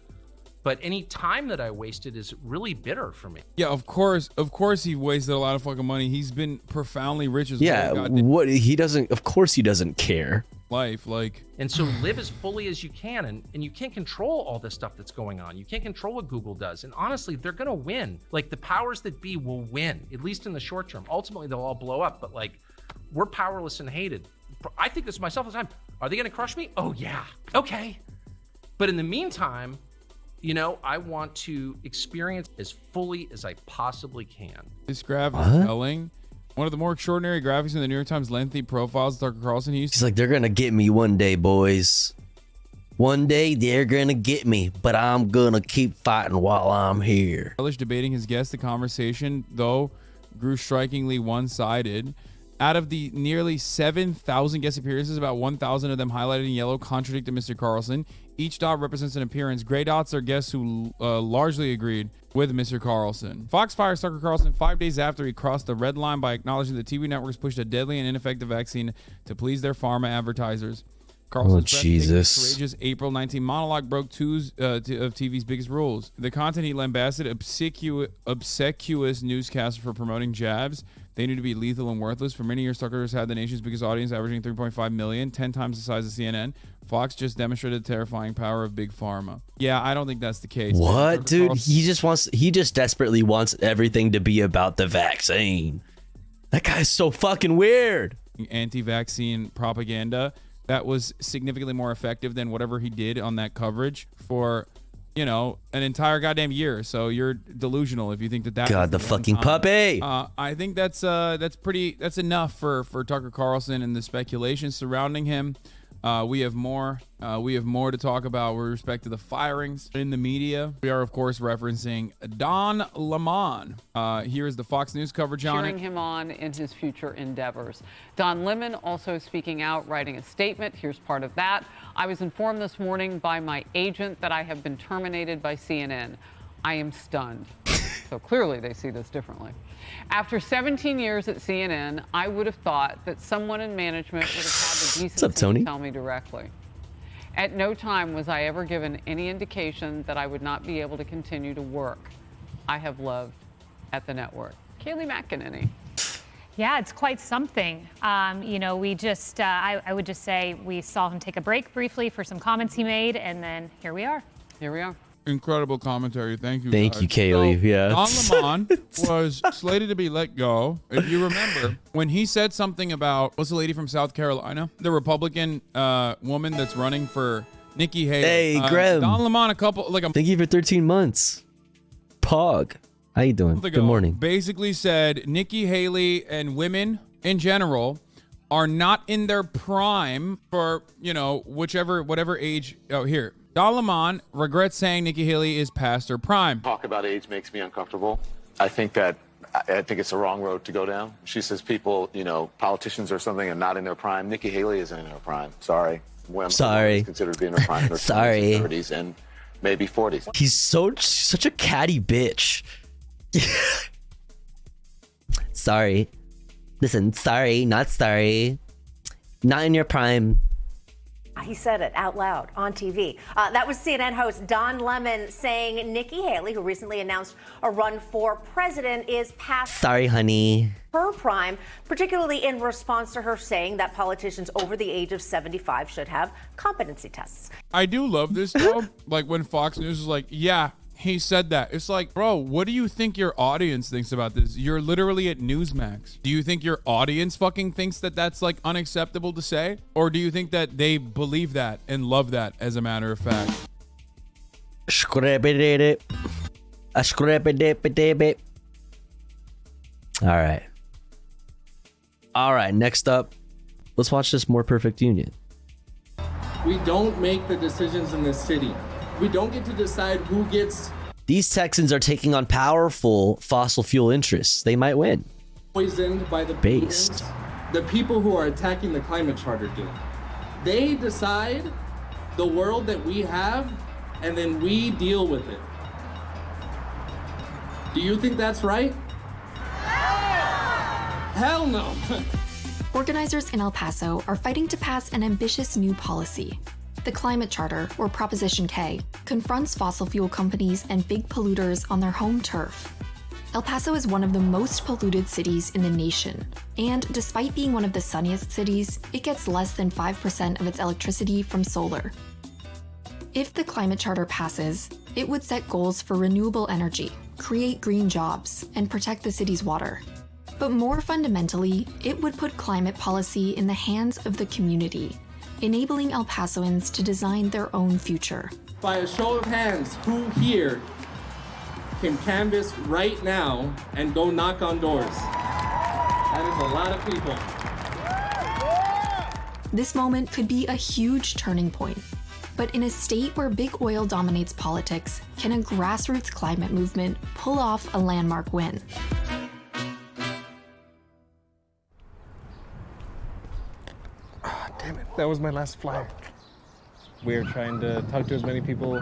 But any time that I wasted is really bitter for me. Yeah, of course he wasted a lot of fucking money. He's been profoundly rich as well. Yeah, what he doesn't, of course he doesn't care. Life, like. And so live as fully as you can, and you can't control all this stuff that's going on. You can't control what Google does. And honestly, they're gonna win. Like, the powers that be will win, at least in the short term. Ultimately, they'll all blow up, but like, we're powerless and hated. I think this myself all the time. Are they gonna crush me? Oh yeah, okay. But in the meantime, You know, I want to experience as fully as I possibly can. This graph is telling. One of the more extraordinary graphics in the New York Times lengthy profiles of Tucker Carlson. He's like, they're gonna get me one day, boys. One day they're gonna get me, but I'm gonna keep fighting while I'm here. Relish debating his guest. The conversation, though, grew strikingly one-sided. Out of the nearly 7,000 guest appearances, about 1,000 of them highlighted in yellow contradicted Mr. Carlson. Each dot represents an appearance. Gray dots are guests who largely agreed with Mr. Carlson. Fox fires Tucker Carlson 5 days after he crossed the red line by acknowledging the TV networks pushed a deadly and ineffective vaccine to please their pharma advertisers. Carlson's courageous April 19 monologue broke two of TV's biggest rules. The content he lambasted obsequious newscaster for promoting jabs. They knew to be lethal and worthless. For many years, Tucker has had the nation's biggest audience, averaging 3.5 million, 10 times the size of CNN. Fox just demonstrated the terrifying power of big pharma. Yeah, I don't think that's the case. What, dude? He just desperately wants everything to be about the vaccine. That guy's so fucking weird. Anti-vaccine propaganda that was significantly more effective than whatever he did on that coverage for, you know, an entire goddamn year. So you're delusional if you think that God, the fucking puppy. I think that's enough for Tucker Carlson and the speculation surrounding him. We have more to talk about with respect to the firings in the media. We are, of course, referencing Don Lemon. Here is the Fox News coverage on it. Cheering him on in his future endeavors. Don Lemon also speaking out, writing a statement. Here's part of that. I was informed this morning by my agent that I have been terminated by CNN. I am stunned. So clearly they see this differently. After 17 years at CNN, I would have thought that someone in management would have had the decency to tell me directly. At no time was I ever given any indication that I would not be able to continue to work. I have loved at the network. Kayleigh McEnany. Yeah, it's quite something. You know, we just, I would just say we saw him take a break briefly for some comments he made, and then here we are. Here we are. Incredible commentary. Thank you. Thank you, Kayleigh. So, Don Lemon was slated to be let go. If you remember, when he said something about, what's the lady from South Carolina? The Republican woman that's running for Nikki Haley. Hey, Graham. Don Lemon, thank you for 13 months. Pog. How you doing? Good morning. Basically said Nikki Haley and women in general are not in their prime for, you know, whatever age. Oh, here. Don Lemon regrets saying Nikki Haley is past her prime. Talk about age makes me uncomfortable. I think it's the wrong road to go down. She says people, you know, politicians or something are not in their prime. Nikki Haley isn't in her prime. Sorry. Sorry. Considered to be in her prime. In her Sorry. 20s, 30s, and maybe 40s. He's such a catty bitch. Sorry. Listen, sorry, not sorry. Not in your prime. He said it out loud on TV. That was CNN host Don Lemon saying Nikki Haley, who recently announced a run for president, is past Sorry, honey. her prime, particularly in response to her saying that politicians over the age of 75 should have competency tests. I do love this, though. Like when Fox News is like, yeah, he said that. It's like, bro, what do you think your audience thinks about this? You're literally at Newsmax. Do you think your audience fucking thinks that that's like unacceptable to say? Or do you think that they believe that and love that as a matter of fact? All right, next up, let's watch this More Perfect Union. We don't make the decisions in this city. We don't get to decide who gets These Texans are taking on powerful fossil fuel interests. They might win. Poisoned by the Based. The people who are attacking the climate charter do. They decide the world that we have, and then we deal with it. Do you think that's right? Hell no. Organizers in El Paso are fighting to pass an ambitious new policy. The Climate Charter, or Proposition K, confronts fossil fuel companies and big polluters on their home turf. El Paso is one of the most polluted cities in the nation, and despite being one of the sunniest cities, it gets less than 5% of its electricity from solar. If the Climate Charter passes, it would set goals for renewable energy, create green jobs, and protect the city's water. But more fundamentally, it would put climate policy in the hands of the community, enabling El Pasoans to design their own future. by a show of hands, who here can canvass right now and go knock on doors? That is a lot of people. This moment could be a huge turning point. But in a state where big oil dominates politics, can a grassroots climate movement pull off a landmark win? Damn it, that was my last flyer. We're trying to talk to as many people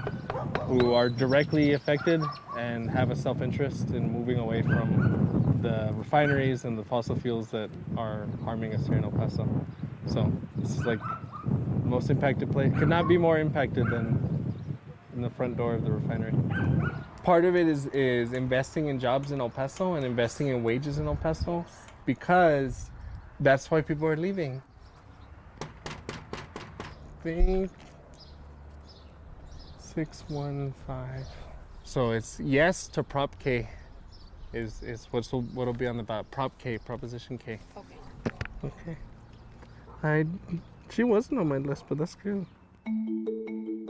who are directly affected and have a self-interest in moving away from the refineries and the fossil fuels that are harming us here in El Paso. So this is like the most impacted place. Could not be more impacted than in the front door of the refinery. Part of it is investing in jobs in El Paso and investing in wages in El Paso, because that's why people are leaving. Think 615. So it's yes to Prop K is what'll be on the ballot. Prop K, Proposition K. Okay. She wasn't on my list, but that's good.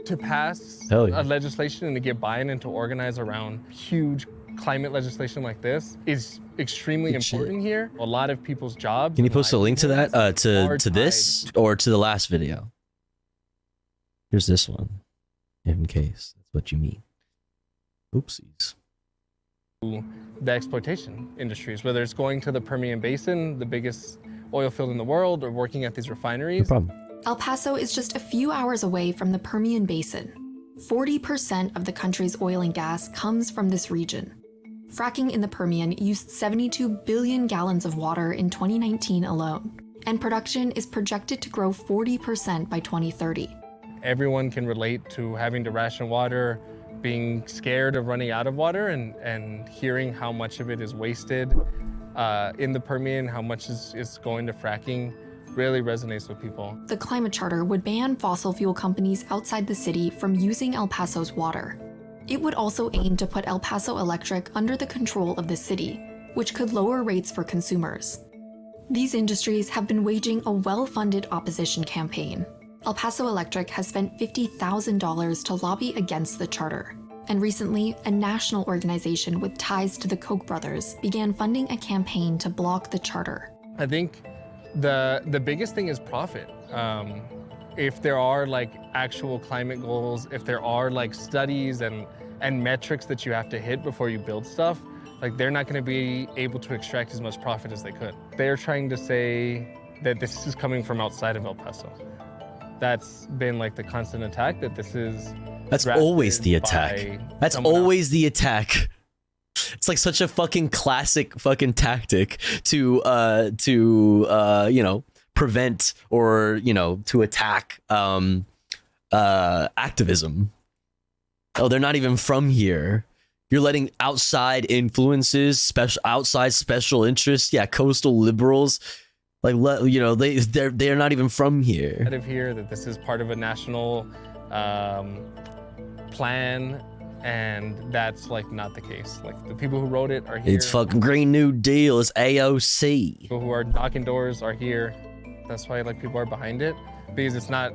To pass a legislation and to get buy-in and to organize around huge climate legislation like this is extremely important here. A lot of people's jobs. Can you post a link to that, to this or to the last video? Here's this one, in case that's what you mean. Oopsies. The exploitation industries, whether it's going to the Permian Basin, the biggest oil field in the world, or working at these refineries. No problem. El Paso is just a few hours away from the Permian Basin. 40% of the country's oil and gas comes from this region. Fracking in the Permian used 72 billion gallons of water in 2019 alone, and production is projected to grow 40% by 2030. Everyone can relate to having to ration water, being scared of running out of water, and hearing how much of it is wasted in the Permian, how much is going to fracking, really resonates with people. The Climate Charter would ban fossil fuel companies outside the city from using El Paso's water. It would also aim to put El Paso Electric under the control of the city, which could lower rates for consumers. These industries have been waging a well-funded opposition campaign. El Paso Electric has spent $50,000 to lobby against the charter. And recently, a national organization with ties to the Koch brothers began funding a campaign to block the charter. I think the biggest thing is profit. If there are like actual climate goals, if there are like studies and metrics that you have to hit before you build stuff, like they're not going to be able to extract as much profit as they could. They're trying to say that this is coming from outside of El Paso. That's been like the constant attack, that this is... That's always the attack. That's always the attack. It's like such a fucking classic fucking tactic to you know, prevent or, you know, to attack activism. Oh, they're not even from here. You're letting outside influences, outside special interests, yeah, coastal liberals, like, you know, they're not even from here. Out of here, that this is part of a national plan, and that's like not the case. Like the people who wrote it are here. It's fucking Green New Deal. It's AOC. People who are knocking doors are here. That's why like people are behind it, because it's not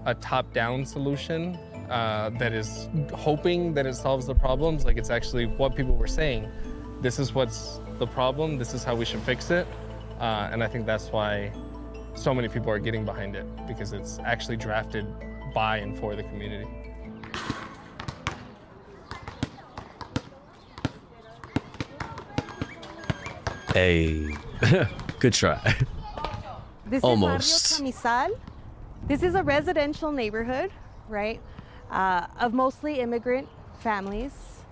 a top-down solution that is hoping that it solves the problems. Like it's actually what people were saying. This is what's the problem. This is how we should fix it. And I think that's why so many people are getting behind it, because it's actually drafted by and for the community. Hey, good try. This Almost. is Barrio Camisal. This is a residential neighborhood, right, of mostly immigrant families,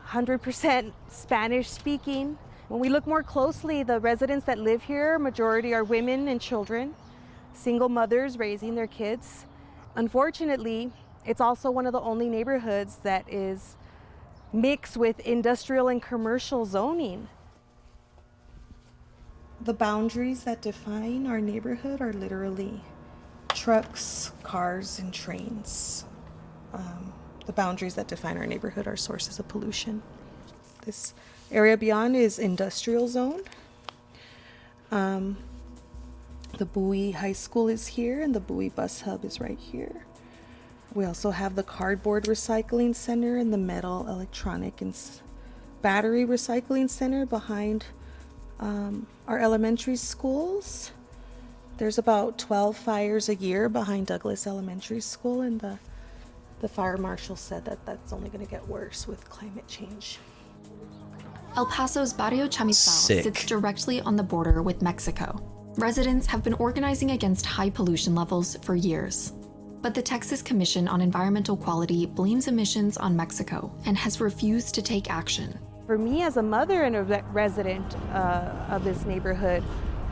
100% Spanish speaking. When we look more closely, the residents that live here, majority are women and children, single mothers raising their kids. Unfortunately, it's also one of the only neighborhoods that is mixed with industrial and commercial zoning. The boundaries that define our neighborhood are literally trucks, cars, and trains. The boundaries that define our neighborhood are sources of pollution. This area beyond is industrial zone. The Bowie High School is here, and the Bowie Bus Hub is right here. We also have the cardboard recycling center and the metal, electronic, and battery recycling center behind our elementary schools. There's about 12 fires a year behind Douglas Elementary School, and the fire marshal said that that's only going to get worse with climate change. El Paso's Barrio Chamizal Sick. sits directly on the border with Mexico. Residents have been organizing against high pollution levels for years. But the Texas Commission on Environmental Quality blames emissions on Mexico and has refused to take action. For me, as a mother and a resident of this neighborhood,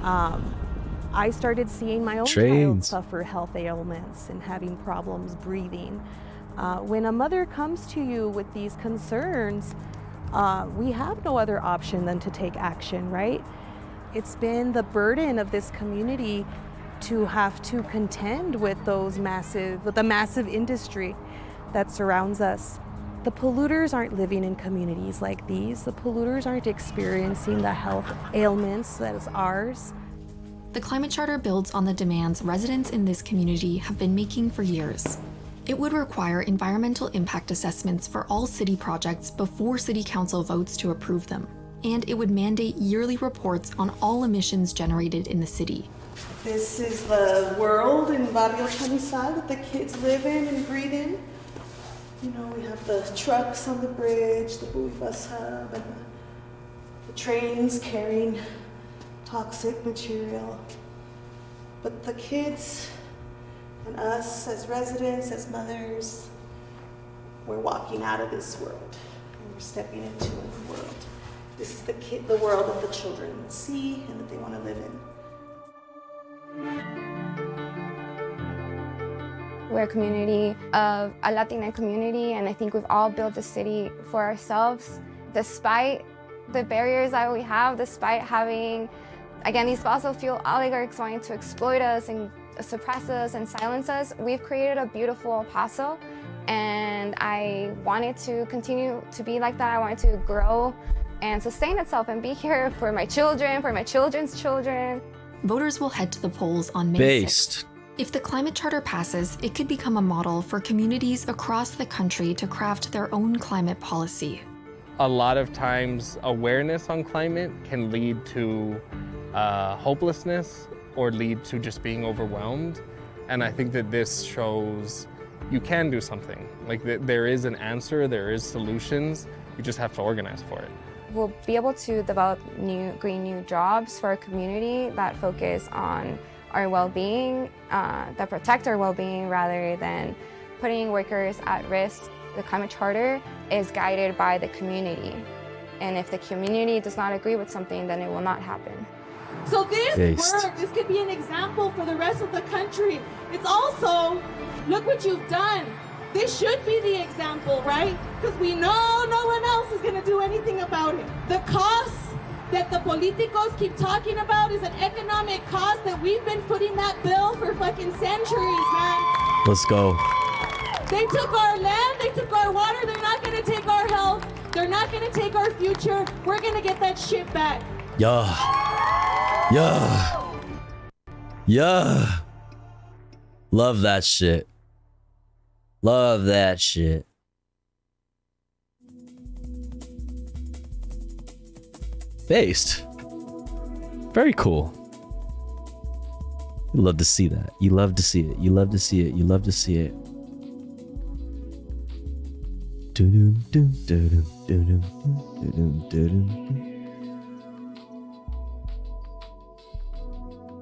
I started seeing my own child suffer health ailments and having problems breathing. When a mother comes to you with these concerns, we have no other option than to take action, right? It's been the burden of this community to have to contend with the massive industry that surrounds us. The polluters aren't living in communities like these. The polluters aren't experiencing the health ailments that is ours. The Climate Charter builds on the demands residents in this community have been making for years. It would require environmental impact assessments for all city projects before City Council votes to approve them. And it would mandate yearly reports on all emissions generated in the city. This is the world in Barrio Chamizal that the kids live in and breathe in. You know, we have the trucks on the bridge, the buoy bus hub, and the trains carrying toxic material. But the kids and us as residents, as mothers, we're walking out of this world and we're stepping into a new world. This is the world that the children see and that they want to live in. We're a community of a Latina community, and I think we've all built the city for ourselves. Despite the barriers that we have, despite having, again, these fossil fuel oligarchs wanting to exploit us and suppress us and silence us, we've created a beautiful El Paso, and I wanted to continue to be like that. I wanted to grow and sustain itself and be here for my children, for my children's children. Voters will head to the polls on May 6th. If the Climate Charter passes, it could become a model for communities across the country to craft their own climate policy. A lot of times, awareness on climate can lead to hopelessness or lead to just being overwhelmed. And I think that this shows you can do something. Like there is an answer, there is solutions, you just have to organize for it. We'll be able to develop new jobs for our community that focus on our well-being, that protect our well-being rather than putting workers at risk. The Climate Charter is guided by the community. And if the community does not agree with something, then it will not happen. So this could be an example for the rest of the country. It's also, look what you've done. This should be the example, right? Because we know no one else is going to do anything about it. The cost that the politicos keep talking about is an economic cost that we've been footing that bill for fucking centuries, man. Let's go. They took our land, they took our water, they're not going to take our health, they're not going to take our future. We're going to get that shit back. Yeah. Love that shit. Love that shit. Based. Very cool. You love to see that. You love to see it. You love to see it. You love to see it.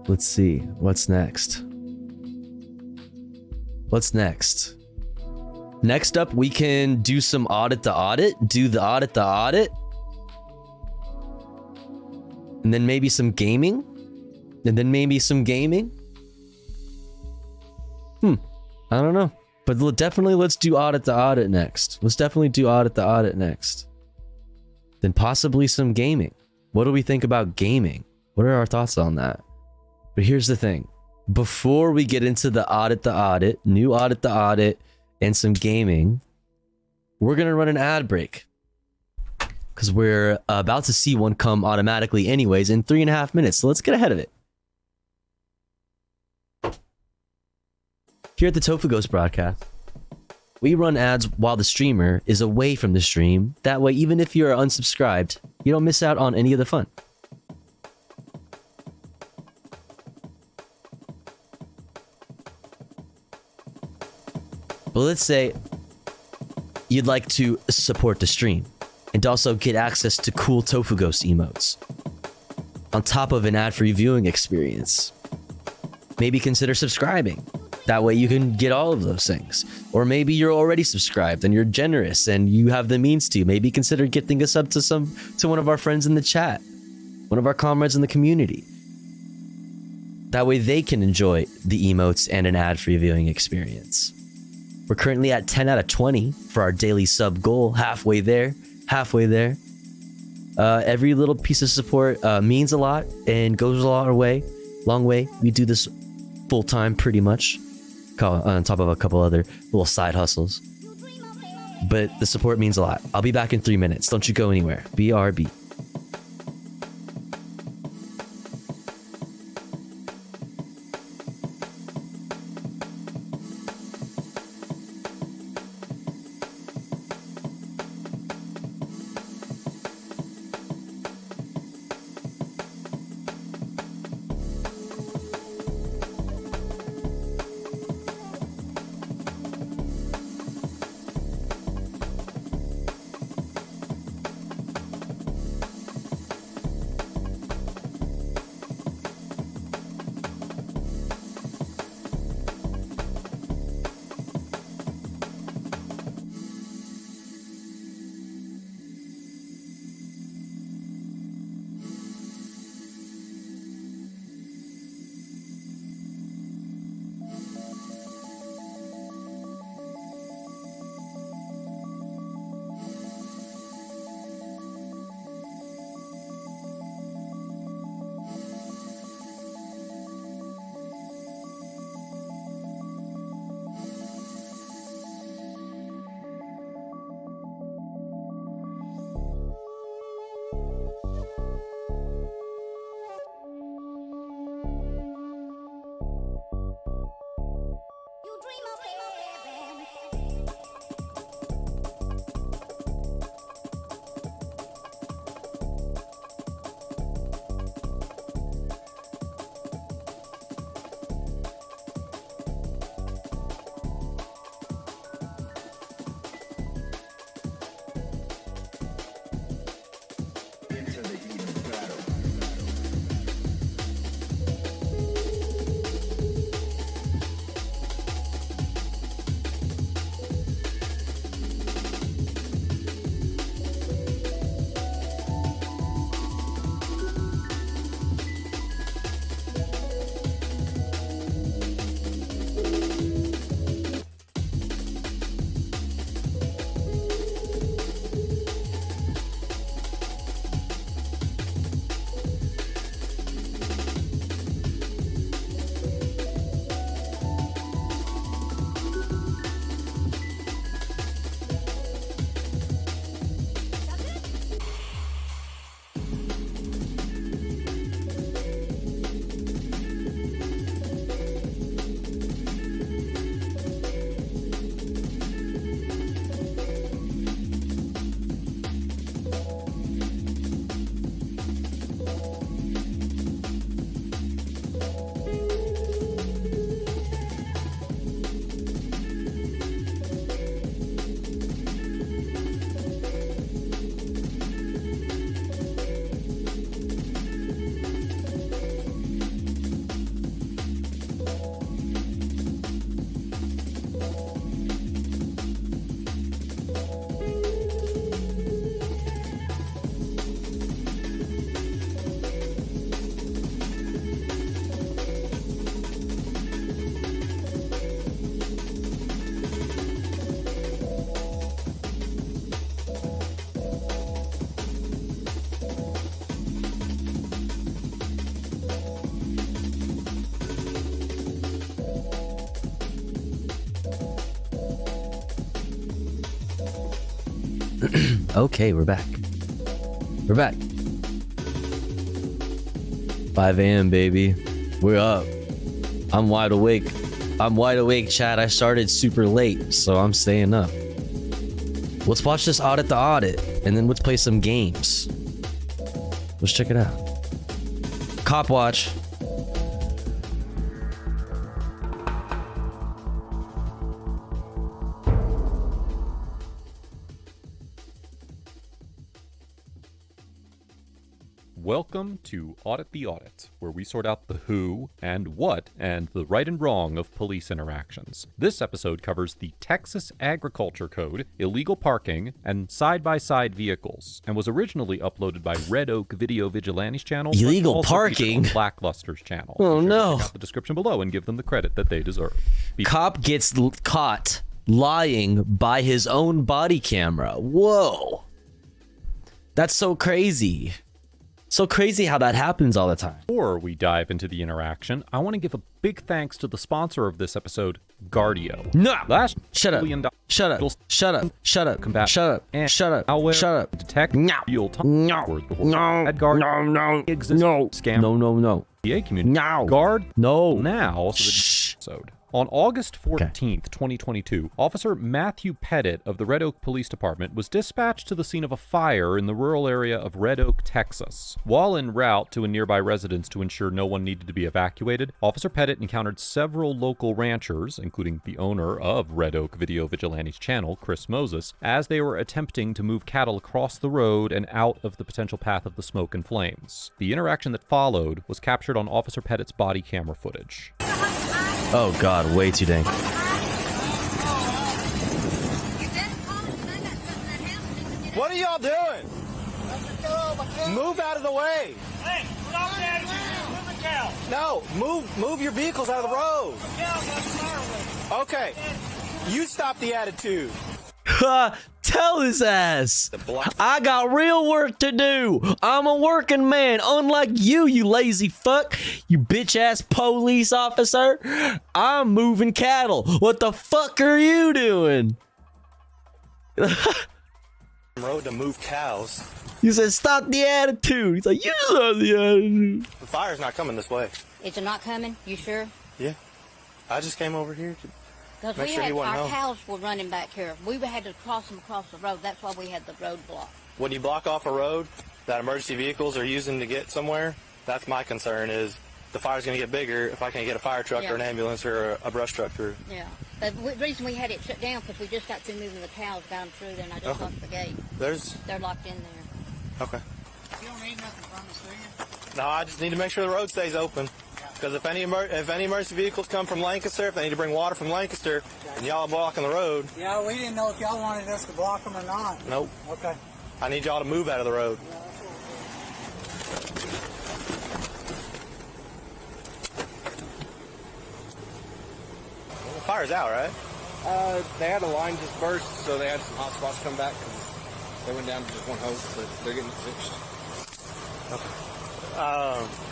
Let's see. What's next? What's next? Next up, we can do some audit the audit. Do the audit the audit. And then maybe some gaming. And then maybe some gaming. I don't know. But definitely let's do audit the audit next. Let's definitely do audit the audit next. Then possibly some gaming. What do we think about gaming? What are our thoughts on that? But here's the thing. Before we get into the audit, new audit the audit, and some gaming, we're going to run an ad break. Because we're about to see one come automatically anyways in 3.5 minutes. So let's get ahead of it. Here at the Tofu Ghost broadcast, We run ads while the streamer is away from the stream. That way, even if you're unsubscribed, you don't miss out on any of the fun. But let's say you'd like to support the stream and also get access to cool Tofu Ghost emotes on top of an ad-free viewing experience. Maybe consider subscribing. That way you can get all of those things. Or maybe you're already subscribed and you're generous and you have the means to. Maybe consider gifting a sub to one of our friends in the chat, one of our comrades in the community. That way they can enjoy the emotes and an ad-free viewing experience. We're currently at 10 out of 20 for our daily sub goal. Halfway there. Every little piece of support means a lot and goes a long way. We do this full time pretty much, on top of a couple other little side hustles. But the support means a lot. I'll be back in 3 minutes. Don't you go anywhere. BRB. Okay, we're back. We're back. 5 a.m., baby. We're up. I'm wide awake. I'm wide awake, chat. I started super late, so I'm staying up. Let's watch this audit the audit, and then let's play some games. Let's check it out. Cop watch. Welcome to Audit the Audit, where we sort out the who and what and the right and wrong of police interactions. This episode covers the Texas Agriculture Code, illegal parking, and side-by-side vehicles, and was originally uploaded by Red Oak Video Vigilantes channel. Illegal parking? Blackluster's channel. Oh no! Check out the description below and give them the credit that they deserve. Cop gets caught lying by his own body camera. Whoa! That's so crazy. So crazy how that happens all the time. Before we dive into the interaction, I want to give a big thanks to the sponsor of this episode, Guardio. No! Shut up. Shut up. Shut up. Shut up. Combat. Shut up. And shut up. Malware. Shut up. Detect. No. Real time. No. No. At Guard. No. No. Exist. No. Scam. No. No. No. PA community. No. Guard. No. Now. So the episode. On August 14th, 2022, Officer Matthew Pettit of the Red Oak Police Department was dispatched to the scene of a fire in the rural area of Red Oak, Texas. While en route to a nearby residence to ensure no one needed to be evacuated, Officer Pettit encountered several local ranchers, including the owner of Red Oak Video Vigilantes channel, Chris Moses, as they were attempting to move cattle across the road and out of the potential path of the smoke and flames. The interaction that followed was captured on Officer Pettit's body camera footage. Oh god, way too dang. What are y'all doing? Move out of the way. Hey, we're not out of here. Move the cow. No, move your vehicles out of the road. Okay, you stop the attitude. Tell his ass. I got real work to do. I'm a working man, unlike you, you lazy fuck. You bitch ass police officer. I'm moving cattle. What the fuck are you doing? Road to move cows. You said stop the attitude. He's like, you stop the attitude. The fire's not coming this way. Is it not coming? You sure? Yeah. I just came over here to Because make we sure had he wasn't our home. cows were running back here. We had to cross them across the road. That's why we had the road blocked. When you block off a road that emergency vehicles are using to get somewhere, that's my concern is the fire's going to get bigger if I can't get a fire truck or an ambulance or a brush truck through. Yeah. The reason we had it shut down because we just got through moving the cows down through there and I just locked the gate. They're locked in there. Okay. You don't need nothing from us, do you? No, I just need to make sure the road stays open. Because if any emergency vehicles come from Lancaster, if they need to bring water from Lancaster, and y'all are blocking the road. Yeah, we didn't know if y'all wanted us to block them or not. Nope. Okay. I need y'all to move out of the road. The fire's out, right? They had a line just burst, so they had some hot spots come back. They went down to just one hose, but they're getting it fixed. Okay.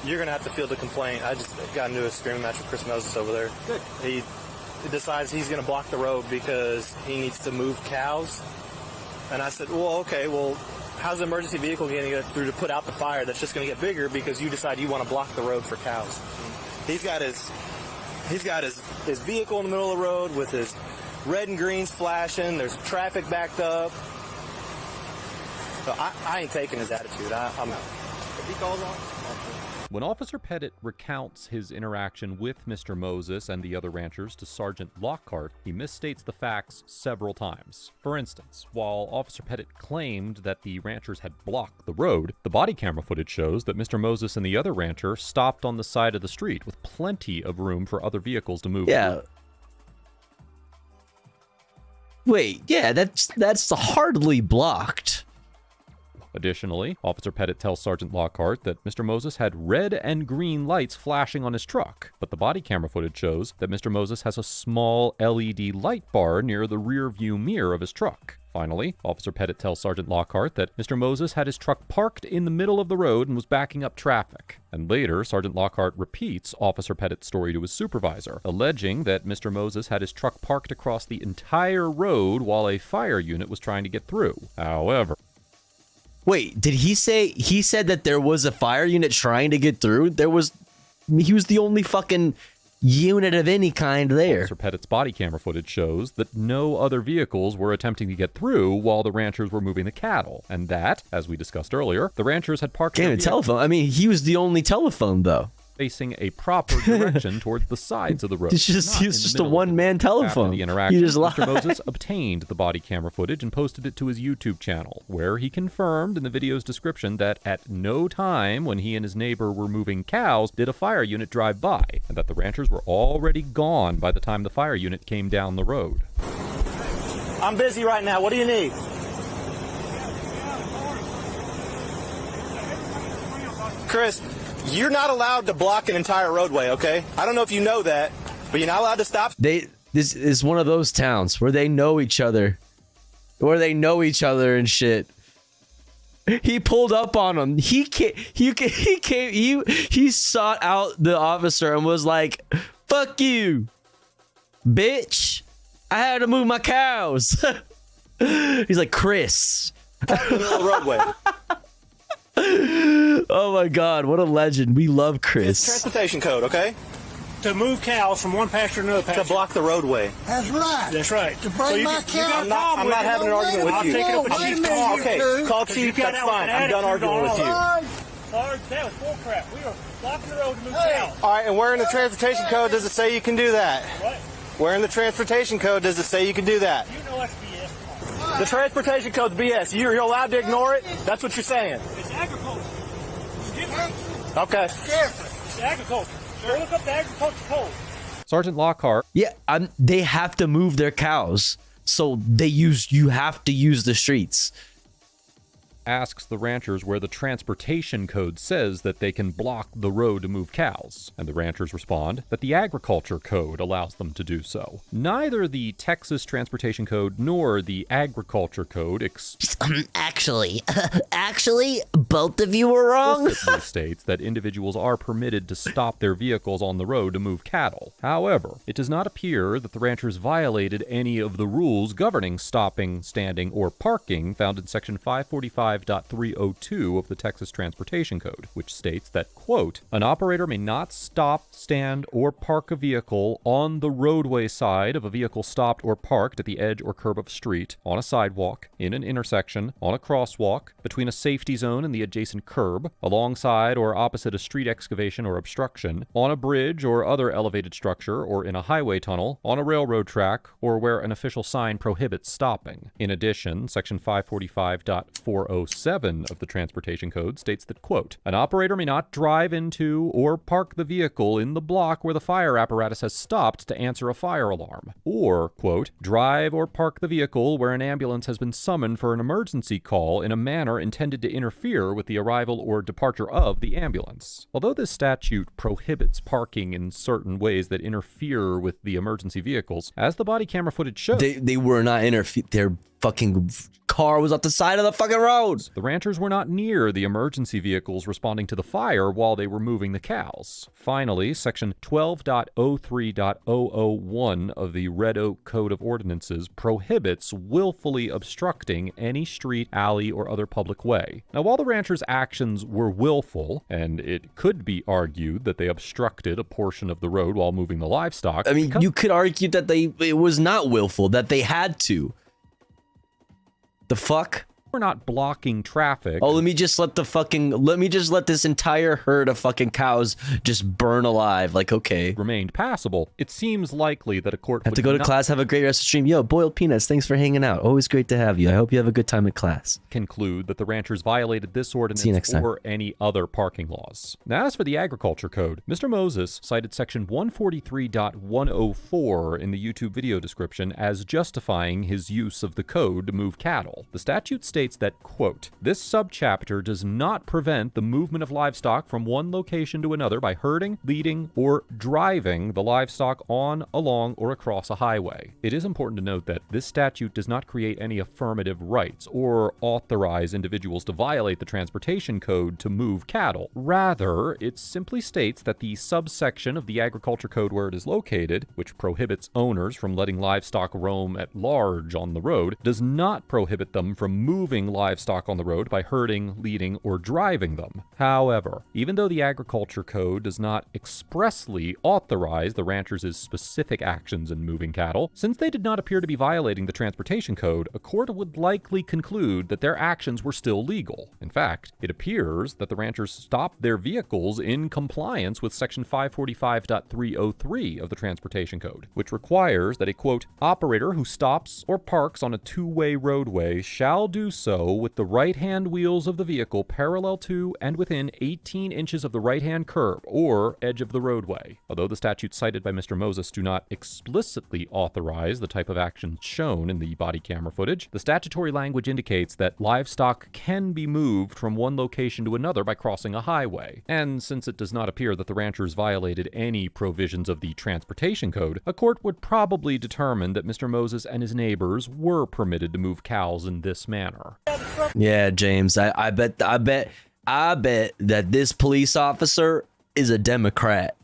You're going to have to field a complaint. I just got into a screaming match with Chris Moses over there. Good. He decides he's going to block the road because he needs to move cows. And I said, well, okay, well, how's the emergency vehicle going to get through to put out the fire that's just going to get bigger because you decide you want to block the road for cows? He's got his vehicle in the middle of the road with his red and greens flashing. There's traffic backed up. So I ain't taking his attitude. I'm out. If he calls on. When Officer Pettit recounts his interaction with Mr. Moses and the other ranchers to Sergeant Lockhart, he misstates the facts several times. For instance, while Officer Pettit claimed that the ranchers had blocked the road, the body camera footage shows that Mr. Moses and the other rancher stopped on the side of the street with plenty of room for other vehicles to move through. Wait, yeah, that's hardly blocked. Additionally, Officer Pettit tells Sergeant Lockhart that Mr. Moses had red and green lights flashing on his truck, but the body camera footage shows that Mr. Moses has a small LED light bar near the rear view mirror of his truck. Finally, Officer Pettit tells Sergeant Lockhart that Mr. Moses had his truck parked in the middle of the road and was backing up traffic. And later, Sergeant Lockhart repeats Officer Pettit's story to his supervisor, alleging that Mr. Moses had his truck parked across the entire road while a fire unit was trying to get through. However... Wait, did he said that there was a fire unit trying to get through? He was the only fucking unit of any kind there. Officer Pettit's body camera footage shows that no other vehicles were attempting to get through while the ranchers were moving the cattle, and that, as we discussed earlier, the ranchers had parked Damn, a telephone. I mean, he was the only telephone, though. Facing a proper direction towards the sides of the road. It's just a one-man telephone. After the interaction, You just Mr. lied. Moses obtained the body camera footage and posted it to his YouTube channel, where he confirmed in the video's description that at no time when he and his neighbor were moving cows did a fire unit drive by, and that the ranchers were already gone by the time the fire unit came down the road. I'm busy right now. What do you need? Chris, you're not allowed to block an entire roadway, okay? I don't know if you know that, but you're not allowed to stop. This is one of those towns where they know each other. And shit. He pulled up on him. He sought out the officer and was like, "Fuck you, bitch. I had to move my cows." He's like, "Chris." Roadway. Oh my God, what a legend. We love Chris. Transportation code, okay? To move cows from one pasture to another pasture. To block the roadway. That's right. That's right. To bring my cow. I'm not having an argument with you. I'll take it up with Chief. Okay, call Chief, that's fine. I'm done arguing with you. Sorry, that was bull crap. We were blocking the road to move cows. All right, and where in the transportation code does it say you can do that? What? Where in the transportation code does it say you can do that? You know that's BS. The transportation code's BS. You're allowed to ignore it? That's what you're saying. It's agriculture. Okay. It's agriculture. Go look up the agriculture code. Sergeant Lockhart. Yeah, they have to move their cows, so you have to use the streets. Asks the ranchers where the transportation code says that they can block the road to move cows, and the ranchers respond that the agriculture code allows them to do so. Neither the Texas transportation code nor the agriculture code Actually, both of you were wrong. explicitly states that individuals are permitted to stop their vehicles on the road to move cattle. However, it does not appear that the ranchers violated any of the rules governing stopping, standing, or parking found in Section 545.302 of the Texas Transportation Code, which states that, quote, an operator may not stop, stand, or park a vehicle on the roadway side of a vehicle stopped or parked at the edge or curb of a street, on a sidewalk, in an intersection, on a crosswalk, between a safety zone and the adjacent curb, alongside or opposite a street excavation or obstruction, on a bridge or other elevated structure, or in a highway tunnel, on a railroad track, or where an official sign prohibits stopping. In addition, Section 545.407 of the Transportation Code states that, quote, an operator may not drive into or park the vehicle in the block where the fire apparatus has stopped to answer a fire alarm, or, quote, drive or park the vehicle where an ambulance has been summoned for an emergency call in a manner intended to interfere with the arrival or departure of the ambulance. Although this statute prohibits parking in certain ways that interfere with the emergency vehicles, as the body camera footage shows, they were not their fucking car was off the side of the fucking road. The ranchers were not near the emergency vehicles responding to the fire while they were moving the cows. Finally, Section 12.03.001 of the Red Oak Code of Ordinances prohibits willfully obstructing any street, alley, or other public way. Now, while the ranchers' actions were willful, and it could be argued that they obstructed a portion of the road while moving the livestock, I mean, you could argue that it was not willful, that they had to. The fuck? We're not blocking traffic. Oh, let me just let this entire herd of fucking cows just burn alive. Like, okay. Remained passable. It seems likely that a court have to go to class, have a great rest of the stream. Yo, Boiled Peanuts, thanks for hanging out. Always great to have you. I hope you have a good time at class. Conclude that the ranchers violated this ordinance or any other parking laws. Now, as for the agriculture code, Mr. Moses cited section 143.104 in the YouTube video description as justifying his use of the code to move cattle. The statute states that, quote, this subchapter does not prevent the movement of livestock from one location to another by herding, leading, or driving the livestock on, along, or across a highway. It is important to note that this statute does not create any affirmative rights or authorize individuals to violate the transportation code to move cattle. Rather, it simply states that the subsection of the agriculture code where it is located, which prohibits owners from letting livestock roam at large on the road, does not prohibit them from moving moving livestock on the road by herding, leading, or driving them. However, even though the Agriculture Code does not expressly authorize the ranchers' specific actions in moving cattle, since they did not appear to be violating the Transportation Code, a court would likely conclude that their actions were still legal. In fact, it appears that the ranchers stopped their vehicles in compliance with Section 545.303 of the Transportation Code, which requires that a, quote, operator who stops or parks on a two-way roadway shall do so with the right-hand wheels of the vehicle parallel to and within 18 inches of the right-hand curb or edge of the roadway. Although the statutes cited by Mr. Moses do not explicitly authorize the type of action shown in the body camera footage, the statutory language indicates that livestock can be moved from one location to another by crossing a highway. And since it does not appear that the ranchers violated any provisions of the Transportation Code, a court would probably determine that Mr. Moses and his neighbors were permitted to move cows in this manner. Yeah, James, I bet that this police officer is a Democrat.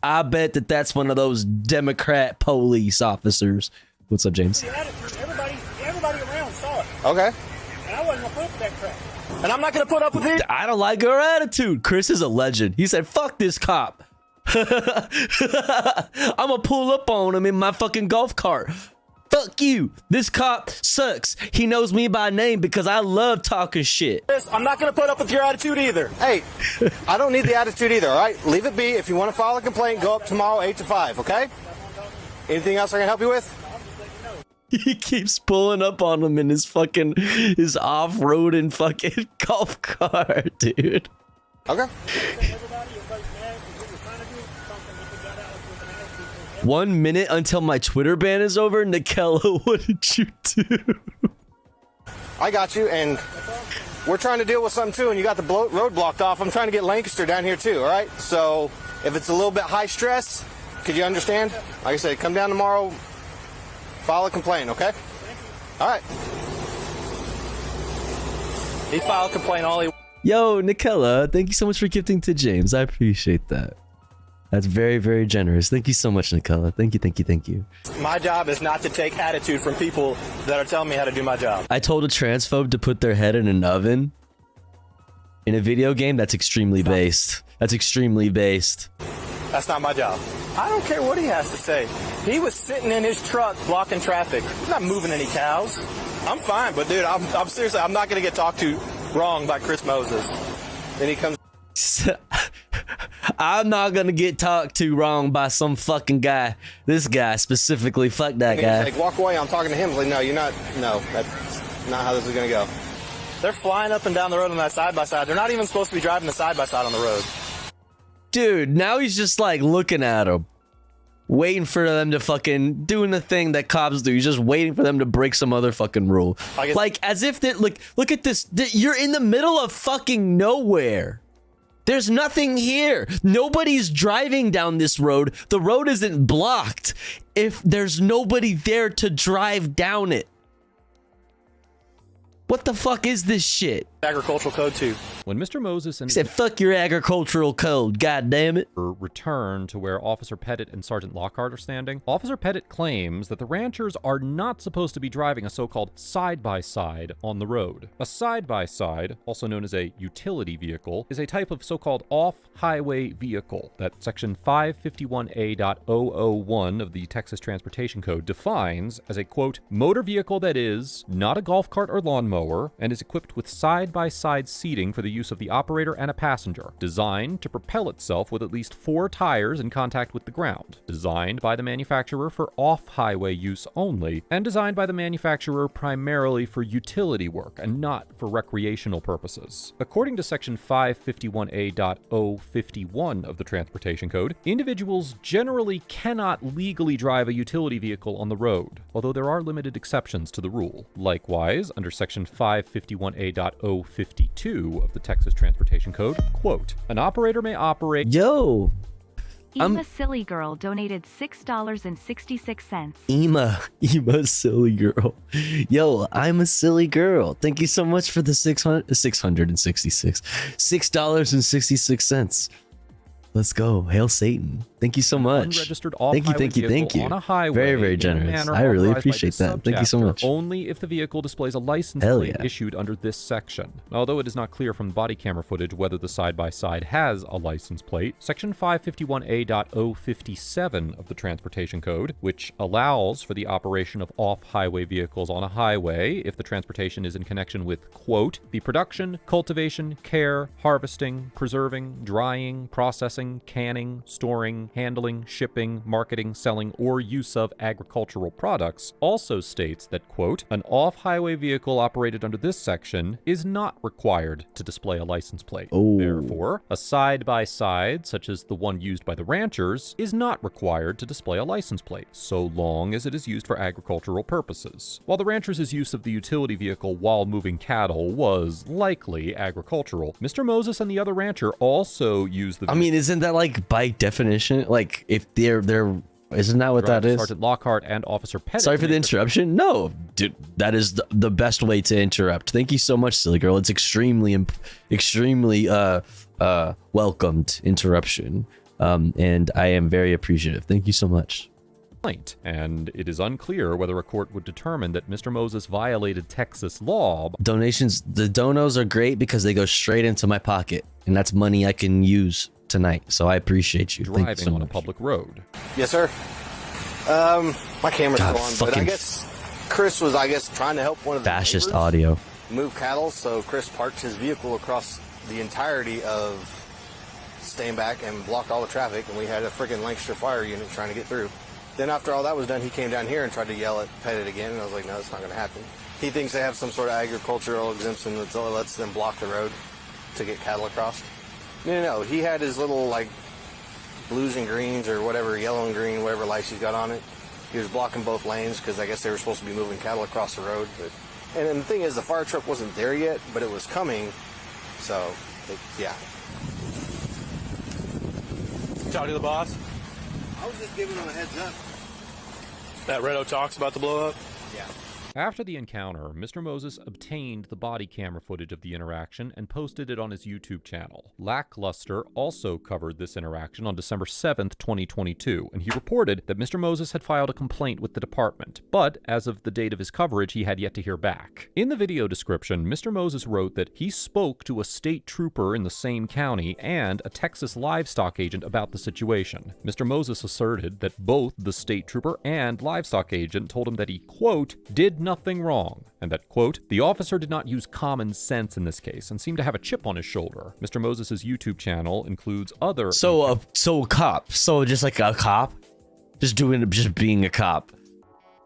I bet that that's one of those Democrat police officers. What's up, James? Everybody around saw it. Okay. And I wasn't gonna put up with that crap. And I'm not gonna put up with it. I don't like her attitude. Chris is a legend. He said, fuck this cop. I'm gonna pull up on him in my fucking golf cart. Fuck you. This cop sucks. He knows me by name because I love talking shit. I'm not going to put up with your attitude either. Hey, I don't need the attitude either, all right? Leave it be. If you want to file a complaint, go up tomorrow 8 to 5, okay? Anything else I can help you with? He keeps pulling up on him in his off-roading fucking golf cart, dude. Okay. 1 minute until my Twitter ban is over. Nikela, what did you do? I got you, and we're trying to deal with something too, and you got the road blocked off. I'm trying to get Lancaster down here too, all right? So if it's a little bit high stress, could you understand? Like I said, come down tomorrow, file a complaint, okay? All right. He filed a complaint all he... Yo, Nikela, thank you so much for gifting to James. I appreciate that. That's very, very generous. Thank you so much, Nikela. Thank you, thank you, thank you. My job is not to take attitude from people that are telling me how to do my job. I told a transphobe to put their head in an oven. In a video game, that's extremely based. That's extremely based. That's not my job. I don't care what he has to say. He was sitting in his truck blocking traffic. He's not moving any cows. I'm fine, but dude, I'm seriously, I'm not going to get talked to wrong by Chris Moses. Then he comes... I'm not gonna get talked to wrong by some fucking guy. This guy specifically, fuck that guy. Like, walk away, I'm talking to him. He's like, no, you're not, no, that's not how this is gonna go. They're flying up and down the road on that side-by-side. They're not even supposed to be driving the side-by-side on the road. Dude, now he's just like looking at him. Waiting for them to fucking doing the thing that cops do. He's just waiting for them to break some other fucking rule. Like as if that, look at this. You're in the middle of fucking nowhere. There's nothing here. Nobody's driving down this road. The road isn't blocked if there's nobody there to drive down it. What the fuck is this shit? Agricultural code too. When Mr. Moses and... He said, fuck your agricultural code, god damn it. ...return to where Officer Pettit and Sergeant Lockhart are standing, Officer Pettit claims that the ranchers are not supposed to be driving a so-called side-by-side on the road. A side-by-side, also known as a utility vehicle, is a type of so-called off-highway vehicle that Section 551A.001 of the Texas Transportation Code defines as a, quote, motor vehicle that is not a golf cart or lawnmower and is equipped with side-by-side seating for the use of the operator and a passenger, designed to propel itself with at least 4 tires in contact with the ground, designed by the manufacturer for off-highway use only, and designed by the manufacturer primarily for utility work and not for recreational purposes. According to Section 551A.051 of the Transportation Code, individuals generally cannot legally drive a utility vehicle on the road, although there are limited exceptions to the rule. Likewise, under Section 551A.052 of the Texas Transportation Code, quote, an operator may operate... Yo! Ema Silly Girl donated $6.66. Ema Silly Girl. Yo, I'm a silly girl. Thank you so much for the $666. $6.66. Let's go. Hail Satan. Thank you so much. Unregistered Thank you, off-highway thank you, thank vehicle you. on a highway Very, very in a generous. manner I really authorized by appreciate this that. Thank you so subchapter much. Only if the vehicle displays a license Hell plate yeah. issued under this section. Although it is not clear from the body camera footage whether the side-by-side has a license plate, Section 551A.057 of the Transportation Code, which allows for the operation of off-highway vehicles on a highway if the transportation is in connection with, quote, the production, cultivation, care, harvesting, preserving, drying, processing, canning, storing, handling, shipping, marketing, selling, or use of agricultural products, also states that, quote, an off-highway vehicle operated under this section is not required to display a license plate. Oh. Therefore, a side-by-side, such as the one used by the ranchers, is not required to display a license plate, so long as it is used for agricultural purposes. While the ranchers' use of the utility vehicle while moving cattle was likely agricultural, Mr. Moses and the other rancher also used the I mean, isn't that like by definition? Like if they're isn't that what that is? Sergeant Lockhart and Officer Pettit. Sorry for the interruption. No, dude, that is the best way to interrupt. Thank you so much, silly girl. It's extremely welcomed interruption. And I am very appreciative. Thank you so much. And it is unclear whether a court would determine that Mr. Moses violated Texas law. Donations, the donos are great because they go straight into my pocket, and that's money I can use tonight. So I appreciate you. Thank you Driving so on a much. public road. Yes, sir. My camera's God, still on, but I fucking guess Chris was, trying to help one of the Fascist neighbors audio. move cattle, so Chris parked his vehicle across the entirety of staying back and blocked all the traffic, and we had a freaking Lancaster fire unit trying to get through. Then after all that was done, he came down here and tried to yell at Pettit again, and I was like, no, it's not going to happen. He thinks they have some sort of agricultural exemption that lets them block the road to get cattle across. No, he had his little, blues and greens or whatever, yellow and green, whatever lights he's got on it. He was blocking both lanes because I guess they were supposed to be moving cattle across the road. And then the thing is, the fire truck wasn't there yet, but it was coming, so, yeah. Talk to the boss. I was just giving him a heads up. That Red Oak talks about to blow up? Yeah. After the encounter, Mr. Moses obtained the body camera footage of the interaction and posted it on his YouTube channel. Lackluster also covered this interaction on December 7th, 2022, and he reported that Mr. Moses had filed a complaint with the department, but as of the date of his coverage, he had yet to hear back. In the video description, Mr. Moses wrote that he spoke to a state trooper in the same county and a Texas livestock agent about the situation. Mr. Moses asserted that both the state trooper and livestock agent told him that he, quote, did nothing wrong, and that, quote, the officer did not use common sense in this case and seemed to have a chip on his shoulder. Mr. Moses' YouTube channel includes other... So a cop. So just like a cop? Just being a cop.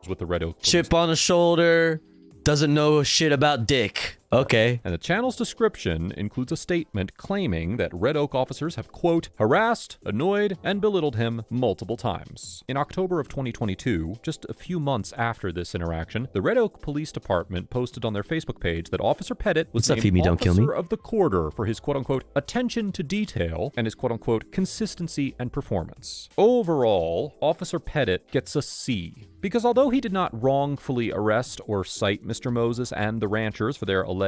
With the Red Oak Chip on the shoulder, doesn't know shit about dick. Okay. And the channel's description includes a statement claiming that Red Oak officers have, quote, harassed, annoyed, and belittled him multiple times. In October of 2022, just a few months after this interaction, the Red Oak Police Department posted on their Facebook page that Officer Pettit was What's up, named Phoebe? Don't kill me. Officer of the Quarter for his, quote-unquote, attention to detail and his, quote-unquote, consistency and performance. Overall, Officer Pettit gets a C, because although he did not wrongfully arrest or cite Mr. Moses and the ranchers for their alleged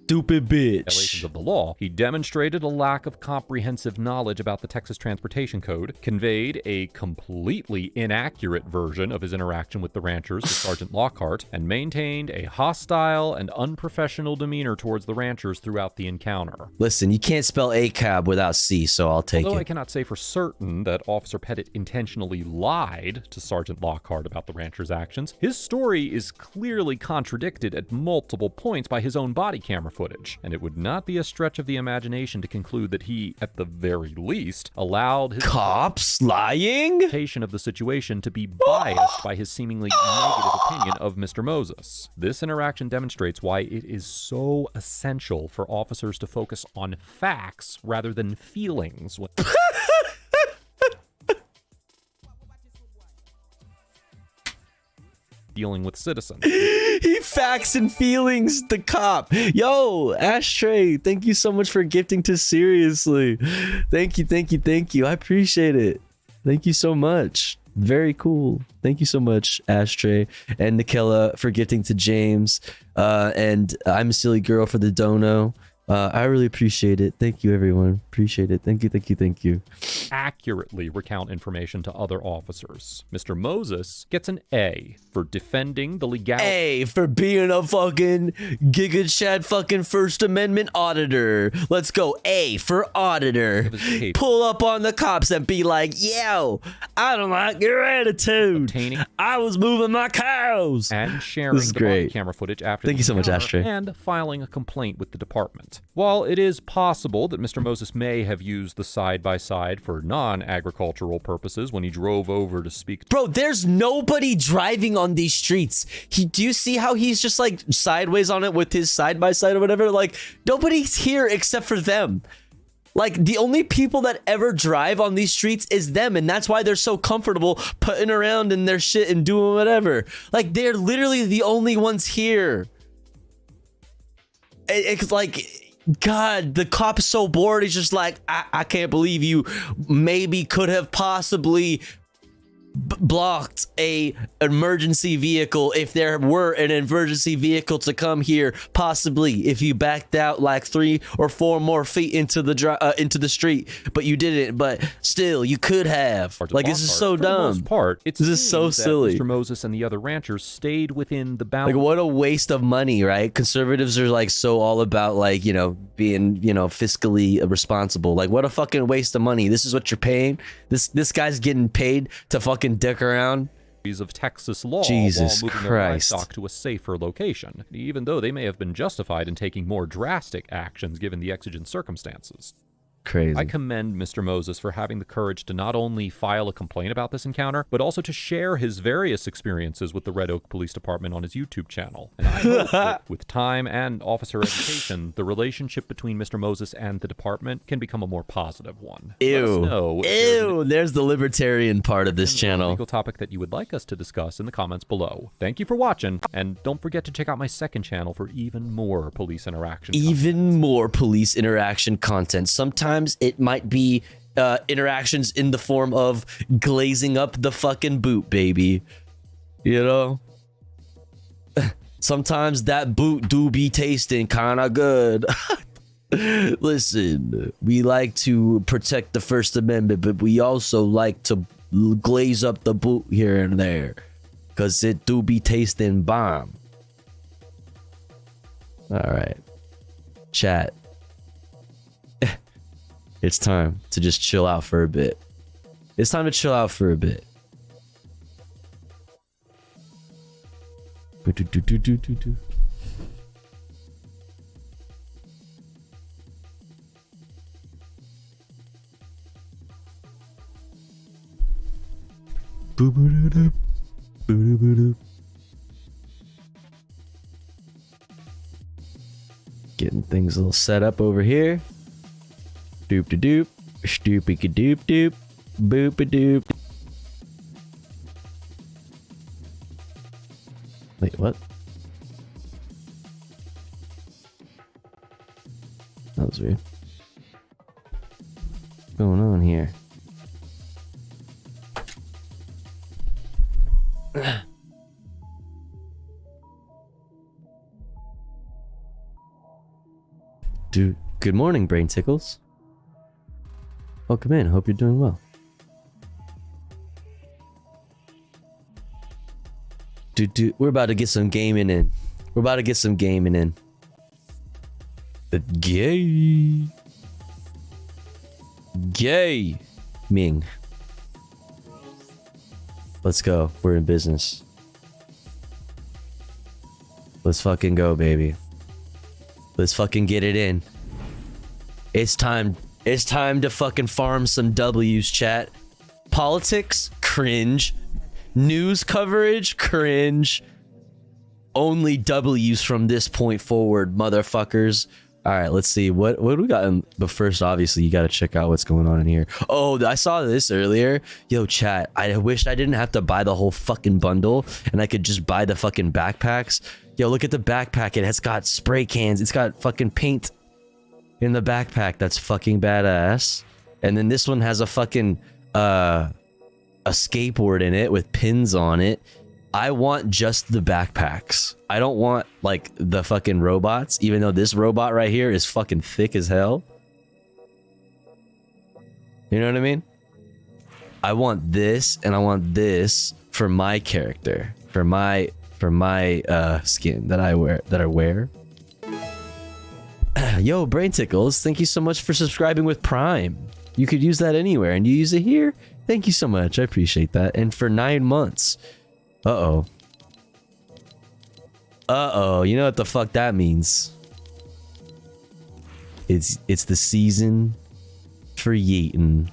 stupid bitch violations of the law, he demonstrated a lack of comprehensive knowledge about the Texas Transportation Code, conveyed a completely inaccurate version of his interaction with the ranchers with Sergeant Lockhart, and maintained a hostile and unprofessional demeanor towards the ranchers throughout the encounter. Listen, you can't spell ACAB without C, so I'll take Although it. I cannot say for certain that Officer Pettit intentionally lied to Sergeant Lockhart about the rancher's actions, his story is clearly contradicted at multiple points by his own body camera footage, and it would not be a stretch of the imagination to conclude that he, at the very least, allowed his cops lying of the situation to be biased by his seemingly negative opinion of Mr. Moses. This interaction demonstrates why it is so essential for officers to focus on facts rather than feelings when dealing with citizens. He facts and feelings the cop. Yo, Ashtray, thank you so much for gifting to Seriously. Thank you. I appreciate it. Thank you so much. Very cool. Thank you so much, Ashtray and Nikela for gifting to James. And I'm a Silly Girl for the dono. I really appreciate it. Thank you, everyone. Appreciate it. Thank you, thank you, thank you. Accurately recount information to other officers. Mr. Moses gets an A for defending the legality. A for being a fucking Giga Chad fucking First Amendment auditor. Let's go. A for auditor. Pull up on the cops and be like, yo, I don't like your attitude. I was moving my cows. And sharing This is the body great. camera footage after Thank the you so much, encounter Ashtray. and filing a complaint with the department. While it is possible that Mr. Moses may have used the side-by-side for non-agricultural purposes when he drove over to speak to... Bro, there's nobody driving on these streets. Do you see how he's just like sideways on it with his side-by-side or whatever? Like, nobody's here except for them. Like, the only people that ever drive on these streets is them, and that's why they're so comfortable putting around in their shit and doing whatever. Like, they're literally the only ones here. It's like, God, the cop is so bored. He's just like, I can't believe you maybe could have possibly blocked a emergency vehicle if there were an emergency vehicle to come here, possibly if you backed out like 3 or 4 more feet into the street, but you didn't. But still, you could have. Like, this is so dumb. This is so silly. Mr. Moses and the other ranchers stayed within the bounds. Like, what a waste of money, right? Conservatives are like so all about like, you know, being, you know, fiscally responsible. Like, what a fucking waste of money. This is what you're paying. This guy's getting paid to fucking dick around. Of Texas law Jesus while moving their Christ. livestock to a safer location, even though they may have been justified in taking more drastic actions given the exigent circumstances. Crazy. I commend Mr. Moses for having the courage to not only file a complaint about this encounter, but also to share his various experiences with the Red Oak Police Department on his YouTube channel. And I hope that with time and officer education, the relationship between Mr. Moses and the department can become a more positive one. Let us know Ew. There's the libertarian part of this channel. legal topic that you would like us to discuss in the comments below. Thank you for watching, and don't forget to check out my second channel for even more police interaction. Even more police interaction content. Sometimes it might be interactions in the form of glazing up the fucking boot, baby. You know? Sometimes that boot do be tasting kind of good. Listen, we like to protect the First Amendment, but we also like to glaze up the boot here and there, because it do be tasting bomb. All right. Chat. It's time to just chill out for a bit. It's time to chill out for a bit. Getting things a little set up over here. Doop de doop, stoopy doop doop, boop a doop. Wait, what? That was weird. What's going on here? Dude, good morning, Brain Tickles. Welcome in. Hope you're doing well. Dude, we're about to get some gaming in. We're about to get some gaming in. The gaming. Let's go. We're in business. Let's fucking go, baby. Let's fucking get it in. It's time. It's time to fucking farm some W's, chat. Politics? Cringe. News coverage? Cringe. Only W's from this point forward, motherfuckers. All right, let's see. What do we got? But first, obviously, you got to check out what's going on in here. Oh, I saw this earlier. Yo, chat. I wished I didn't have to buy the whole fucking bundle and I could just buy the fucking backpacks. Yo, look at the backpack. It has got spray cans. It's got fucking paint in the backpack. That's fucking badass. And then this one has a fucking a skateboard in it with pins on it. I want just the backpacks. I don't want like the fucking robots, even though this robot right here is fucking thick as hell. You know what I mean? I want this and I want this for my character, for my skin that I wear. Yo, Brain Tickles, thank you so much for subscribing with Prime. You could use that anywhere and you use it here. Thank you so much. I appreciate that. And for 9 months. Uh-oh. Uh-oh. You know what the fuck that means? It's the season for yeeting.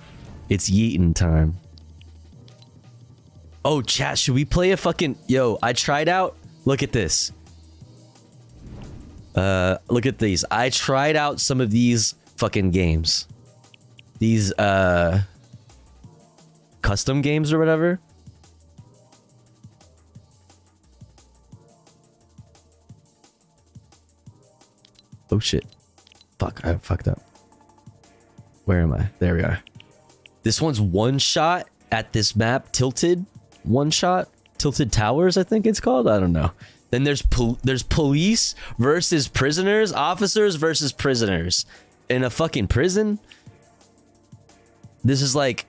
It's yeeting time. Oh, chat, should we play a fucking... Yo, I tried out... Look at this. Look at these. I tried out some of these fucking games. These, custom games or whatever. Oh shit. Fuck, I fucked up. Where am I? There we are. This one's one shot at this map. Tilted. One shot. Tilted Towers, I think it's called. I don't know. Then there's police versus prisoners. Officers versus prisoners. In a fucking prison. This is like...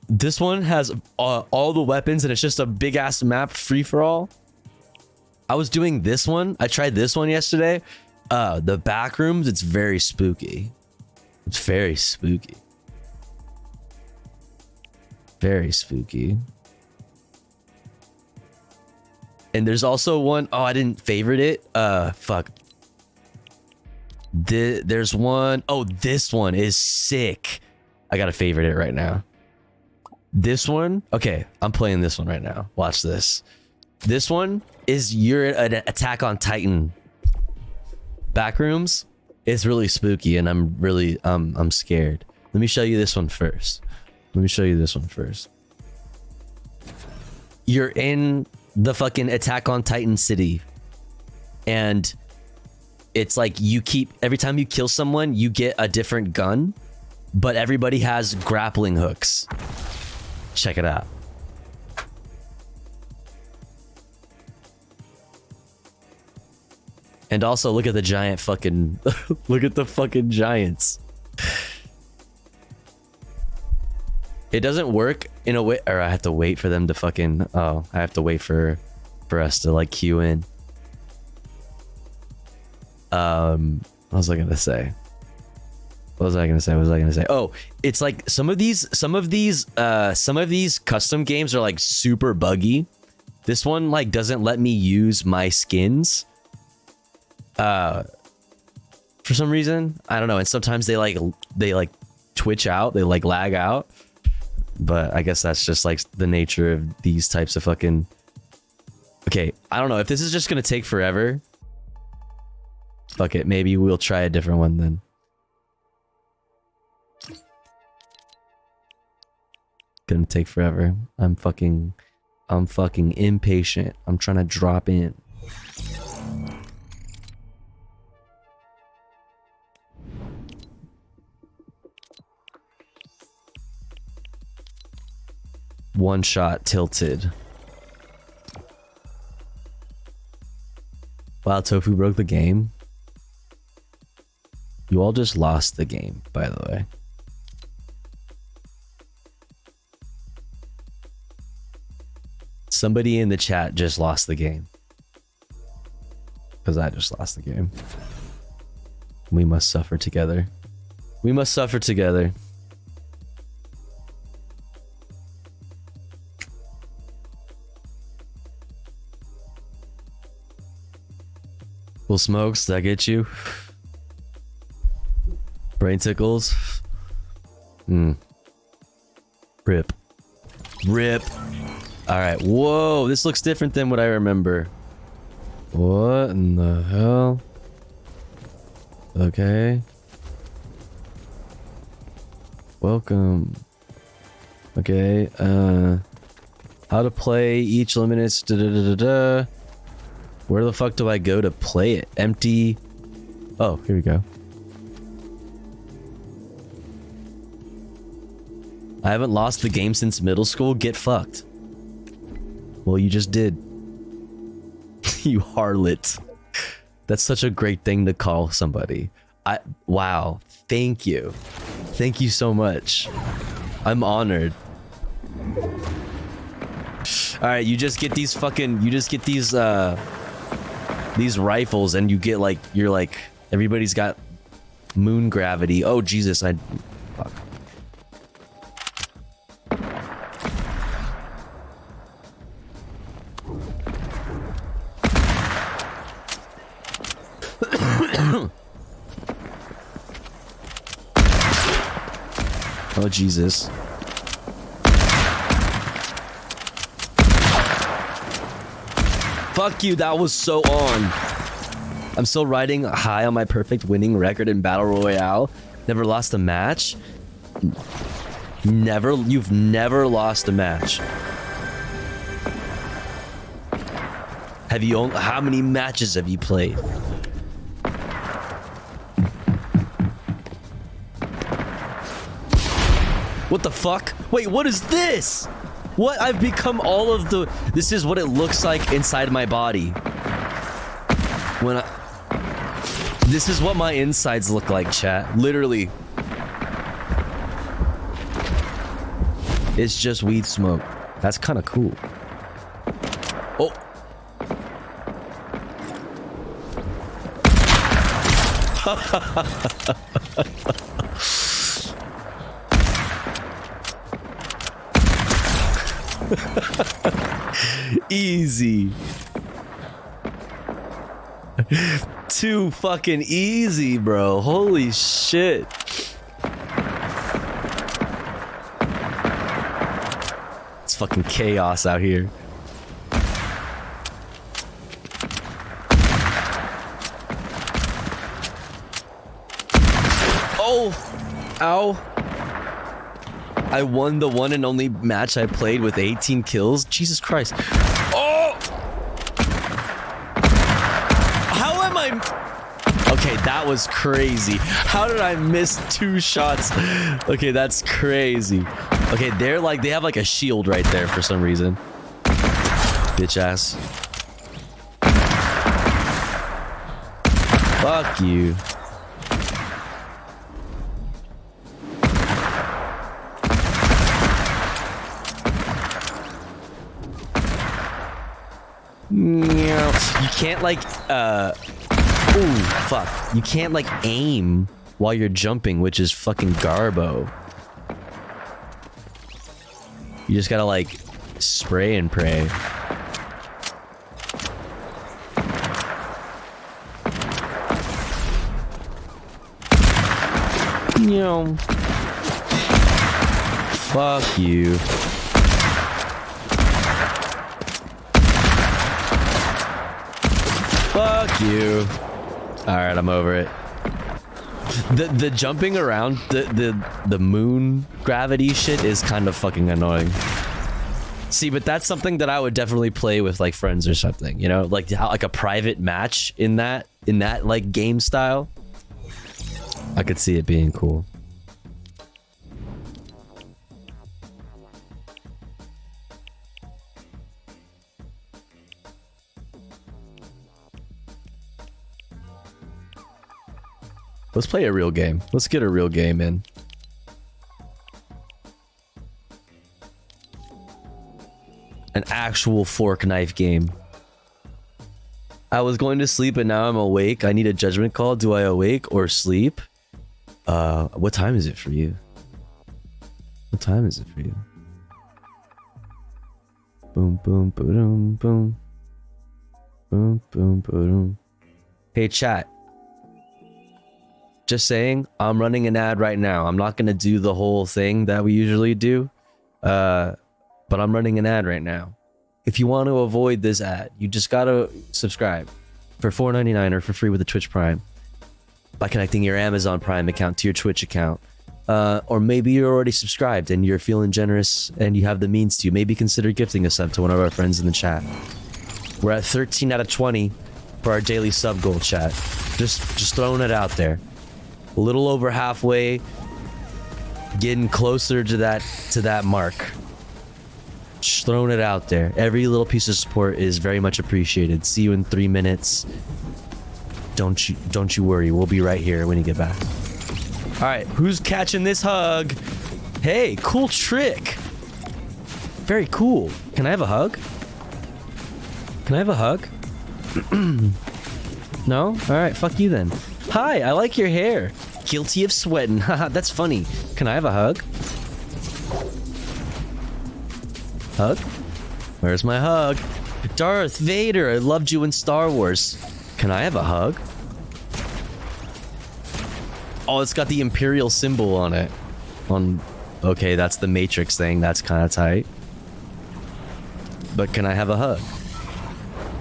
This one has all the weapons and it's just a big ass map free for all. I was doing this one. I tried this one yesterday. The back rooms, it's very spooky. It's very spooky. Very spooky. And there's also one, oh, I didn't favorite it. Fuck. There's one, oh, this one is sick. I gotta favorite it right now. This one, okay, I'm playing this one right now. Watch this. This one is you're an Attack on Titan backrooms. It's really spooky and I'm scared. Let me show you this one first. You're in the fucking Attack on Titan city. And it's like every time you kill someone, you get a different gun, but everybody has grappling hooks. Check it out. And also look at the giant fucking look at the fucking giants. It doesn't work in a way, or I have to wait for them to fucking, oh, I have to wait for us to like queue in. What was I gonna say? Oh, it's like some of these custom games are like super buggy. This one like doesn't let me use my skins. For some reason, I don't know. And sometimes they like twitch out, they like lag out. But I guess that's just like the nature of these types of fucking... Okay, I don't know if this is just gonna take forever. Fuck it, maybe we'll try a different one then. Gonna take forever. I'm fucking impatient. I'm trying to drop in. One shot tilted. Wow, Tofu broke the game. You all just lost the game, by the way. Somebody in the chat just lost the game. Because I just lost the game. We must suffer together. We must suffer together. Well, Smokes, did I get you? Brain tickles. Rip. Rip. Alright, whoa, this looks different than what I remember. What in the hell? Okay. Welcome. Okay, how to play each limits, da-da-da-da-da. Where the fuck do I go to play it? Empty. Oh, here we go. I haven't lost the game since middle school. Get fucked. Well, you just did. You harlot. That's such a great thing to call somebody. Wow. Thank you. Thank you so much. I'm honored. All right, you just get these these rifles, and you get like, you're like, everybody's got moon gravity. Oh Jesus, fuck. Oh Jesus. Fuck you, that was so on. I'm still riding high on my perfect winning record in Battle Royale. Never lost a match? Never? You've never lost a match. Have you only, how many matches have you played? What the fuck? Wait, what is this? What? I've become all of the... This is what it looks like inside my body. When I... This is what my insides look like, chat. Literally. It's just weed smoke. That's kind of cool. Oh. Easy. Too fucking easy, bro. Holy shit. It's fucking chaos out here. Oh! Ow. I won the one and only match I played with 18 kills. Jesus Christ. Oh! How am I... Okay, that was crazy. How did I miss 2 shots? Okay, that's crazy. Okay, they're like, they have like a shield right there for some reason. Bitch ass. Fuck you. You can't like ooh, fuck. You can't like aim while you're jumping, which is fucking garbo. You just gotta like spray and pray. Yo. Fuck you. Fuck you. Alright, I'm over it. The jumping around, the moon gravity shit is kind of fucking annoying. See, but that's something that I would definitely play with like friends or something, you know? Like a private match in that like game style. I could see it being cool. Let's play a real game. Let's get a real game in. An actual fork knife game. I was going to sleep and now I'm awake. I need a judgment call. Do I awake or sleep? What time is it for you? What time is it for you? Boom, boom, boom, boom. Boom, boom, boom. Hey, chat. Just saying, I'm running an ad right now. I'm not going to do the whole thing that we usually do. But I'm running an ad right now. If you want to avoid this ad, you just got to subscribe for $4.99 or for free with a Twitch Prime by connecting your Amazon Prime account to your Twitch account. Or maybe you're already subscribed and you're feeling generous and you have the means to. Maybe consider gifting a sub to one of our friends in the chat. We're at 13 out of 20 for our daily sub goal, chat. Just throwing it out there. A little over halfway, getting closer to that mark. Just throwing it out there. Every little piece of support is very much appreciated. See you in 3 minutes. Don't you worry. We'll be right here when you get back. All right, who's catching this hug? Hey, cool trick. Very cool. Can I have a hug? Can I have a hug? No? All right, fuck you then. Hi, I like your hair. Guilty of sweating. Haha, that's funny. Can I have a hug? Hug? Where's my hug? Darth Vader, I loved you in Star Wars. Can I have a hug? Oh, it's got the Imperial symbol on it. Okay, that's the Matrix thing. That's kind of tight. But can I have a hug?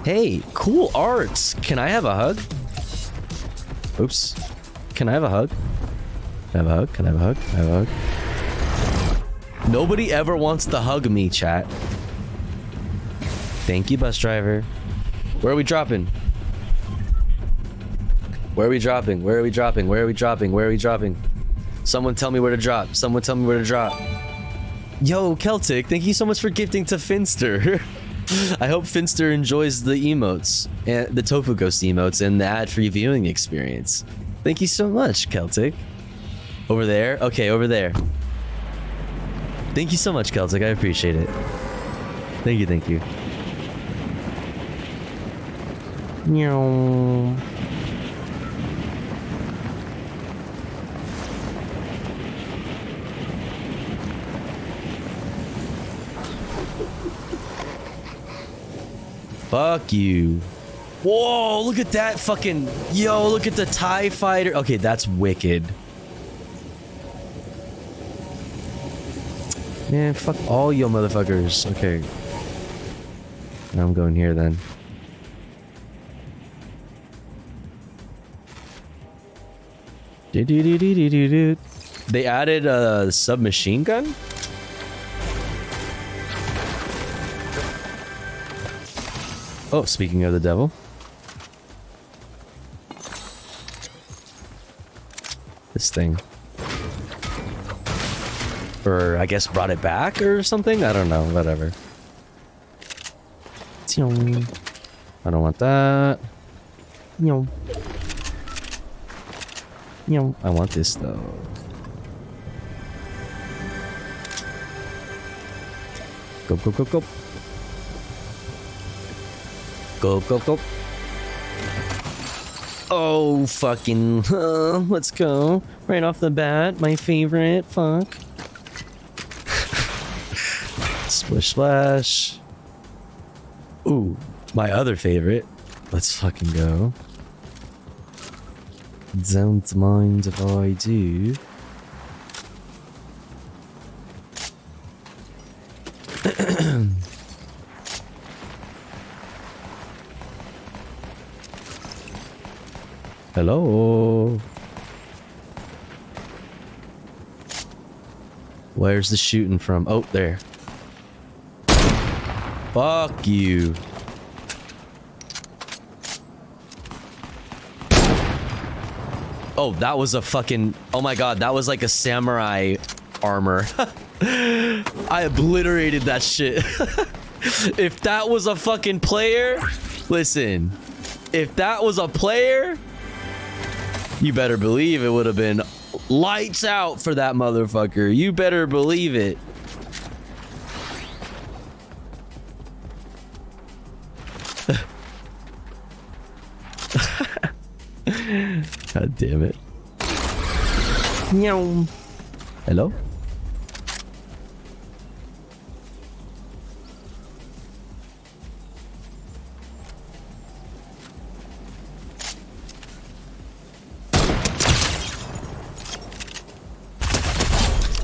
Hey, cool arts. Can I have a hug? Oops. Can I have a hug? Can I have a hug? Can I have a hug? Can I have a hug? Nobody ever wants to hug me, chat. Thank you, bus driver. Where are we dropping? Where are we dropping? Where are we dropping? Where are we dropping? Where are we dropping? Someone tell me where to drop. Someone tell me where to drop. Yo, Celtic, thank you so much for gifting to Finster. I hope Finster enjoys the emotes, and the Tofu Ghost emotes, and the ad-free viewing experience. Thank you so much, Celtic. Over there? Okay, over there. Thank you so much, Celtic. I appreciate it. Thank you, thank you. Meow. Fuck you. Whoa, look at that fucking... Yo, look at the TIE fighter. Okay, that's wicked. Man, fuck all yo motherfuckers. Okay. Now I'm going here then. They added a submachine gun? Oh, speaking of the devil. This thing. Or I guess brought it back or something? I don't know, whatever. I don't want that. No. I want this though. Go, go, go, go. Go, go, go. Oh, fucking. Let's go. Right off the bat. My favorite. Fuck. Splish, splash. Ooh, my other favorite. Let's fucking go. Don't mind if I do. Hello. Where's the shooting from? Oh, there. Fuck you. Oh, that was a fucking... Oh my god, that was like a samurai armor. I obliterated that shit. If that was a fucking player... Listen. If that was a player... You better believe it would have been lights out for that motherfucker. You better believe it. God damn it. Meow. Hello?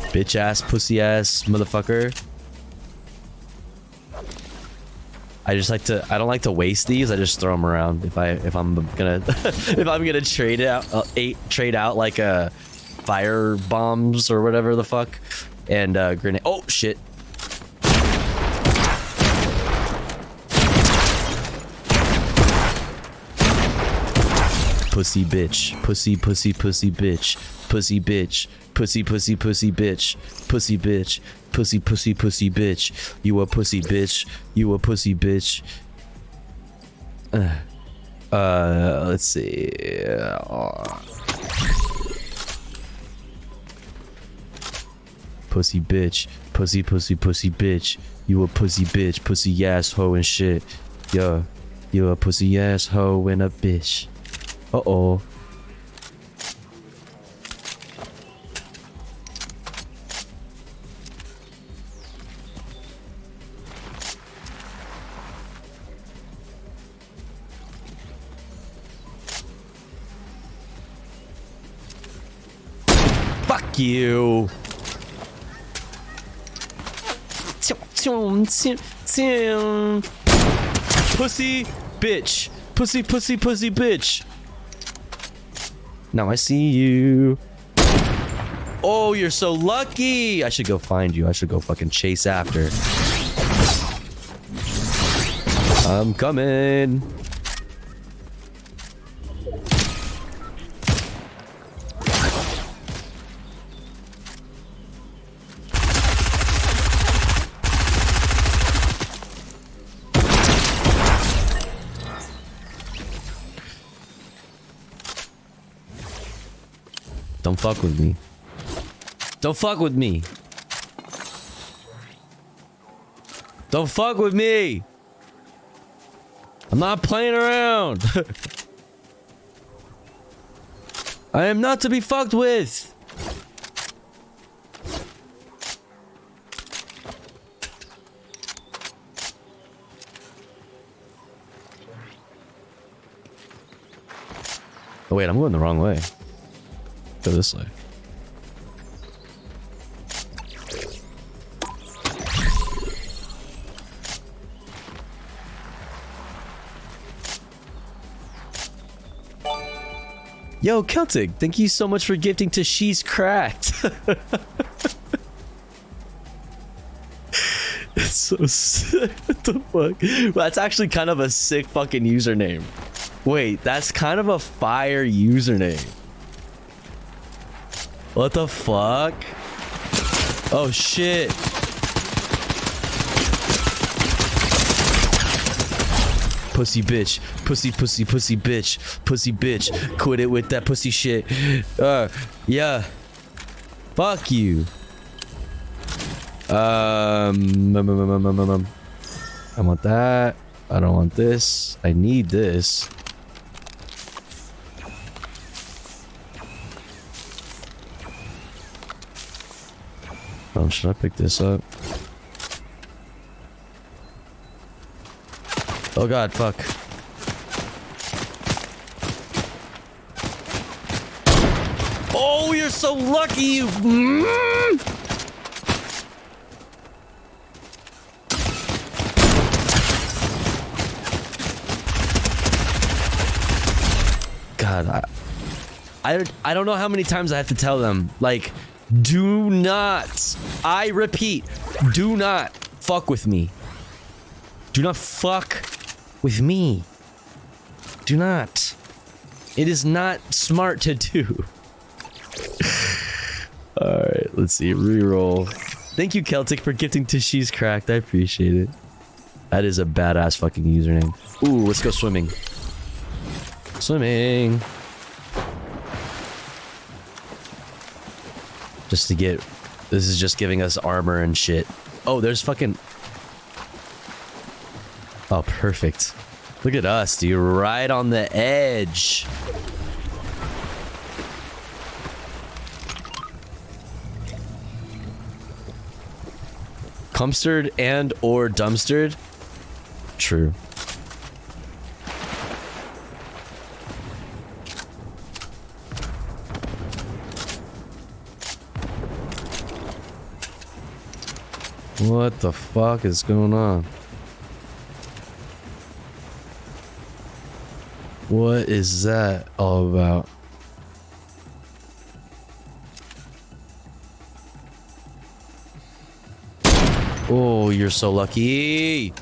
Bitch ass, pussy ass, motherfucker. I don't like to waste these. I just throw them around if I'm gonna trade out like fire bombs or whatever the fuck, and grenade. Oh shit. Pussy bitch, pussy bitch. pussy bitch, pussy pussy pussy bitch, pussy bitch, pussy pussy pussy bitch. You a pussy bitch. You a pussy bitch. Let's see. Pussy bitch, pussy pussy pussy bitch. You a pussy bitch, pussy ass hoe and shit. Yo, you a pussy ass hoe and a bitch. Uh-oh. Fuck you. Pussy bitch. Pussy pussy pussy bitch. Now I see you. Oh, you're so lucky. I should go find you. I should go fucking chase after. I'm coming. Don't fuck with me. Don't fuck with me. Don't fuck with me. I'm not playing around. I am not to be fucked with. Oh wait, I'm going the wrong way. Go this way. Yo, Celtic, thank you so much for gifting to She's Cracked. It's so sick. What the fuck? Well, that's actually kind of a sick fucking username. Wait, that's kind of a fire username. What the fuck? Oh shit. Pussy bitch. Pussy pussy pussy bitch. Pussy bitch. Quit it with that pussy shit. Yeah. Fuck you. I want that. I don't want this. I need this. Should I pick this up? Oh god, fuck. Oh, you're so lucky, you. God, I don't know how many times I have to tell them, like, do not, I repeat, do not fuck with me. Do not fuck with me. Do not. It is not smart to do. Alright, let's see. Reroll. Thank you, Celtic, for gifting to She's Cracked. I appreciate it. That is a badass fucking username. Ooh, let's go swimming. Swimming. Just to get... This is just giving us armor and shit. Oh, there's fucking... Oh, perfect. Look at us, dude. Right on the edge. Cumstered and or dumpstered? True. What the fuck is going on? What is that all about? Oh, you're so lucky.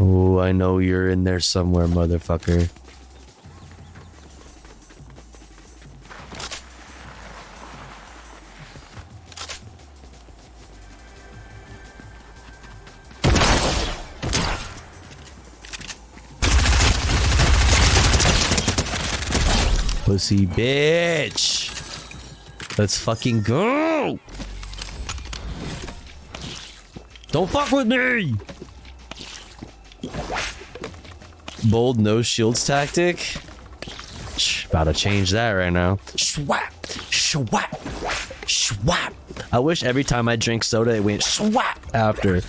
Oh, I know you're in there somewhere, motherfucker. Pussy bitch. Let's fucking go. Don't fuck with me. Bold no shields tactic. About to change that right now. Swap, swap, swap. I wish every time I drink soda it went swap after.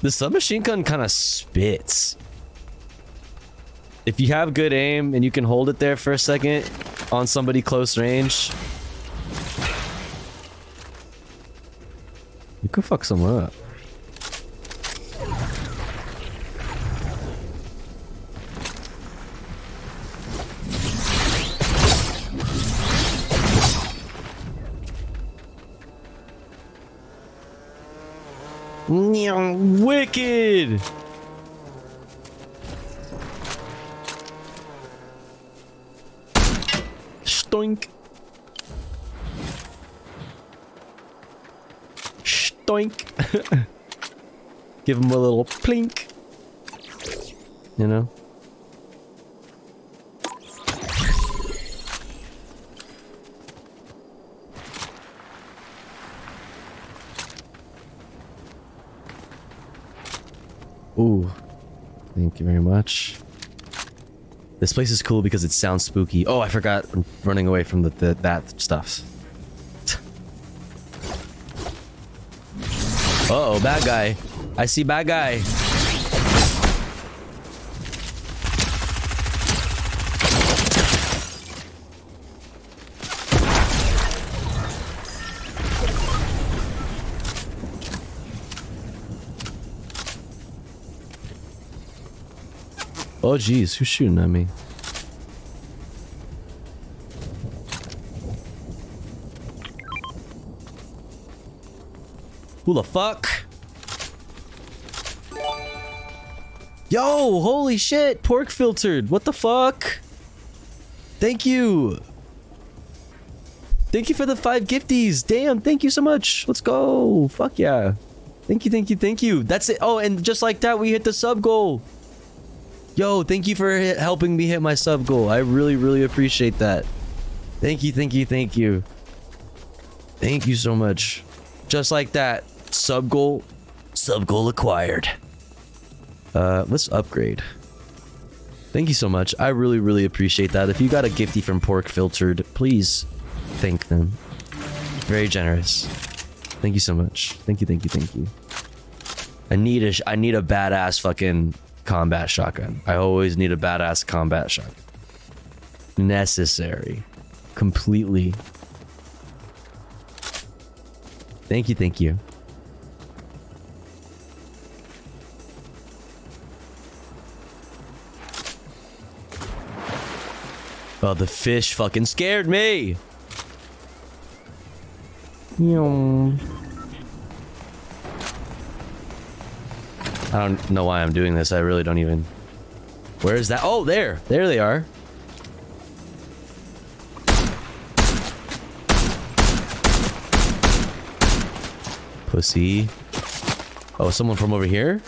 The submachine gun kind of spits. If you have good aim and you can hold it there for a second on somebody close range, you could fuck someone up. Wicked! Stoink. Stoink. Give him a little plink. You know? Ooh, thank you very much. This place is cool because it sounds spooky. Oh, I forgot. I'm running away from that stuff. Uh-oh, bad guy. I see bad guy. Oh geez, who's shooting at me? Who the fuck? Yo, holy shit, pork filtered. What the fuck? Thank you. Thank you for the 5 gifties. Damn, thank you so much. Let's go. Fuck yeah. Thank you, thank you, thank you. That's it. Oh, and just like that, we hit the sub goal. Yo, thank you for helping me hit my sub goal. I really, really appreciate that. Thank you, thank you, thank you. Thank you so much. Just like that. Sub goal acquired. Let's upgrade. Thank you so much. I really, really appreciate that. If you got a gifty from Pork Filtered, please thank them. Very generous. Thank you so much. Thank you, thank you, thank you. I need a badass fucking combat shotgun. I always need a badass combat shotgun. Necessary. Completely. Thank you, thank you. Oh, the fish fucking scared me. I don't know why I'm doing this. I really don't even... Where is that? Oh, there. There they are. Pussy. Oh, someone from over here?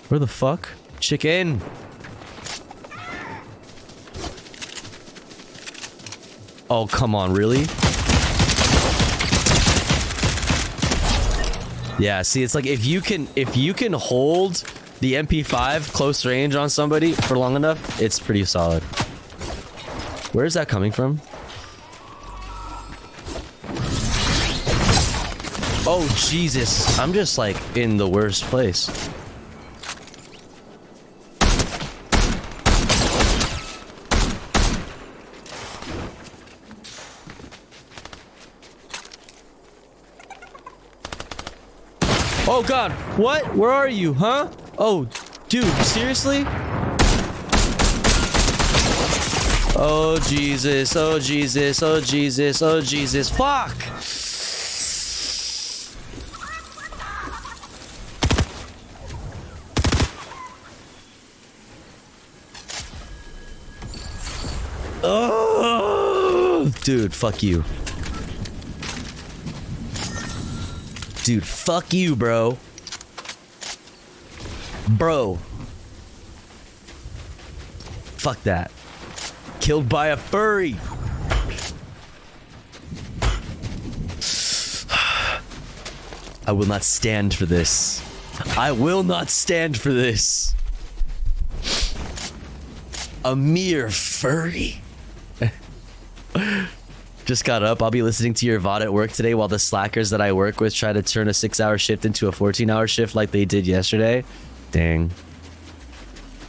Where the fuck? Chicken. Oh, come on, really? Yeah, see, it's like if you can hold the MP5 close range on somebody for long enough, it's pretty solid. Where is that coming from? Oh, Jesus. I'm just like in the worst place. Oh god, what? Where are you, huh? Oh, dude, seriously? Oh Jesus, oh Jesus, oh Jesus, oh Jesus, fuck! Oh, dude, fuck you. Dude, fuck you, bro. Bro. Fuck that. Killed by a furry. I will not stand for this. I will not stand for this. A mere furry. Just got up. I'll be listening to your VOD at work today while the slackers that I work with try to turn a 6-hour shift into a 14-hour shift like they did yesterday. Dang.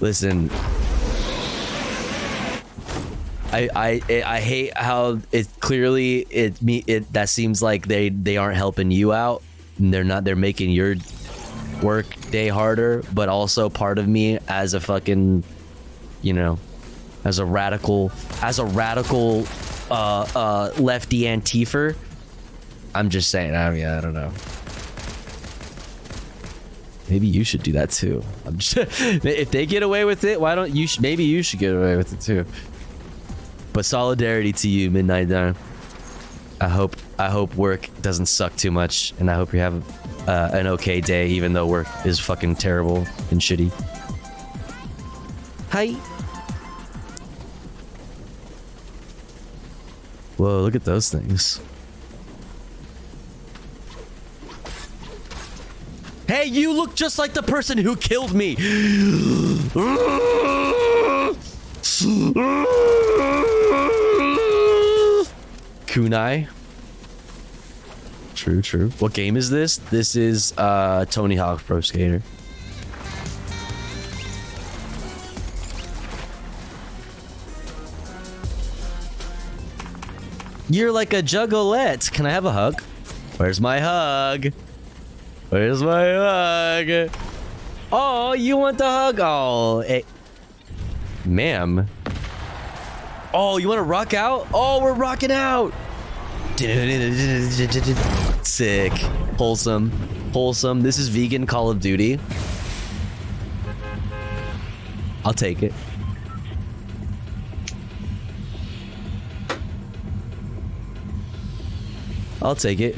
Listen. I hate how it clearly that seems like they aren't helping you out. And they're making your work day harder, but also part of me as a fucking, you know, as a radical lefty Antifa, I'm just saying, I don't know. Maybe you should do that too. I'm just, if they get away with it, why don't you? Maybe you should get away with it too. But solidarity to you, Midnight Dawn. I hope work doesn't suck too much, and I hope you have an okay day, even though work is fucking terrible and shitty. Hi. Whoa, look at those things. Hey, you look just like the person who killed me. Kunai. True. What game is this? This is Tony Hawk Pro Skater. You're like a juggalette. Can I have a hug? Where's my hug? Where's my hug? Oh, you want the hug? Oh, hey. Ma'am. Oh, you want to rock out? Oh, we're rocking out. Sick. Wholesome. This is vegan Call of Duty. I'll take it. I'll take it.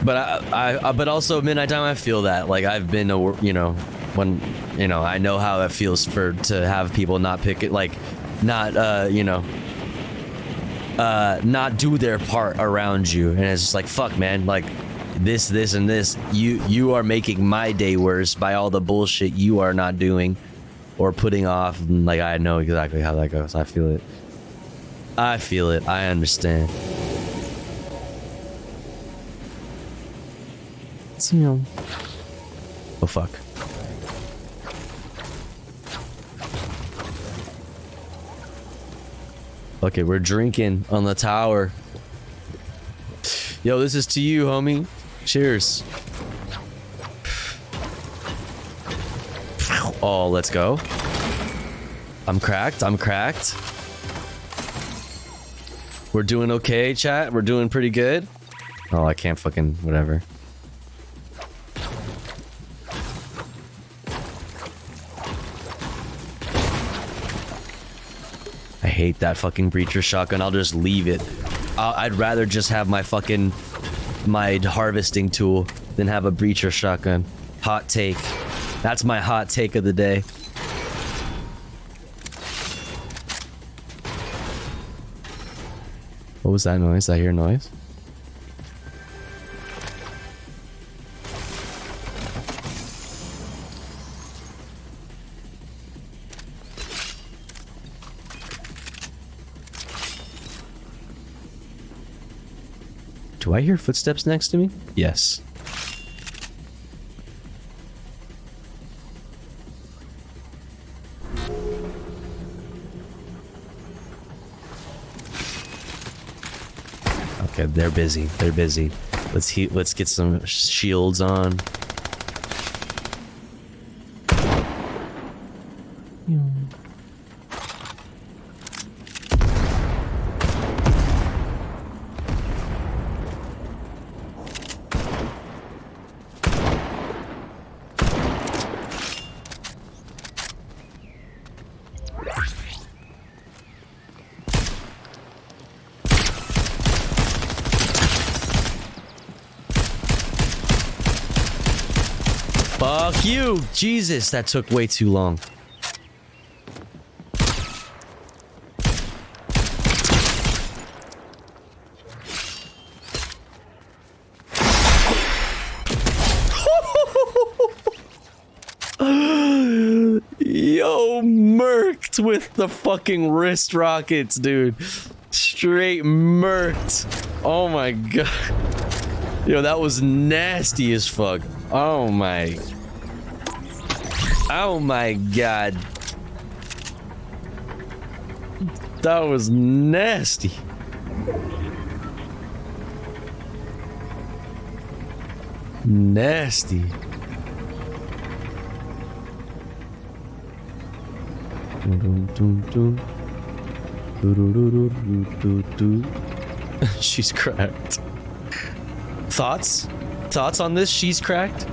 But also Midnight Time, I feel that like I've been when I know how it feels to have people not pick it, like not not do their part around you, and it's just like, fuck man, like this and this, you are making my day worse by all the bullshit you are not doing or putting off. And like I know exactly how that goes. I feel it. I understand. Oh fuck. Okay, we're drinking on the tower. Yo, this is to you, homie. Cheers. Oh, let's go. I'm cracked. We're doing okay, chat. We're doing pretty good. Oh, I can't fucking whatever. I hate that fucking breacher shotgun. I'll just leave it. I'd rather just have my harvesting tool than have a breacher shotgun. Hot take. That's my hot take of the day. What was that noise? I hear noise. Do I hear footsteps next to me? Yes. Okay, they're busy. They're busy. Let's get some shields on. Fuck you! Jesus, that took way too long. Yo, murked with the fucking wrist rockets, dude. Straight murked. Oh my god. Yo, that was nasty as fuck. Oh my. Oh my god. That was nasty. Nasty. She's cracked. Thoughts? Thoughts on this? She's cracked?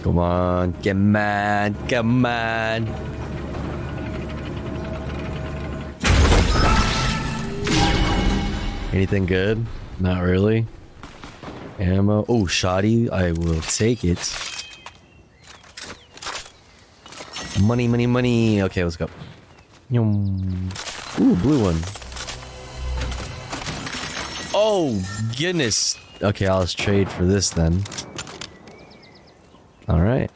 Come on, come on, come on. Anything good? Not really. Ammo. Oh, shoddy. I will take it. Money, money, money. Okay, let's go. Yum. Ooh, blue one. Oh, goodness. Okay, I'll just trade for this then. All right.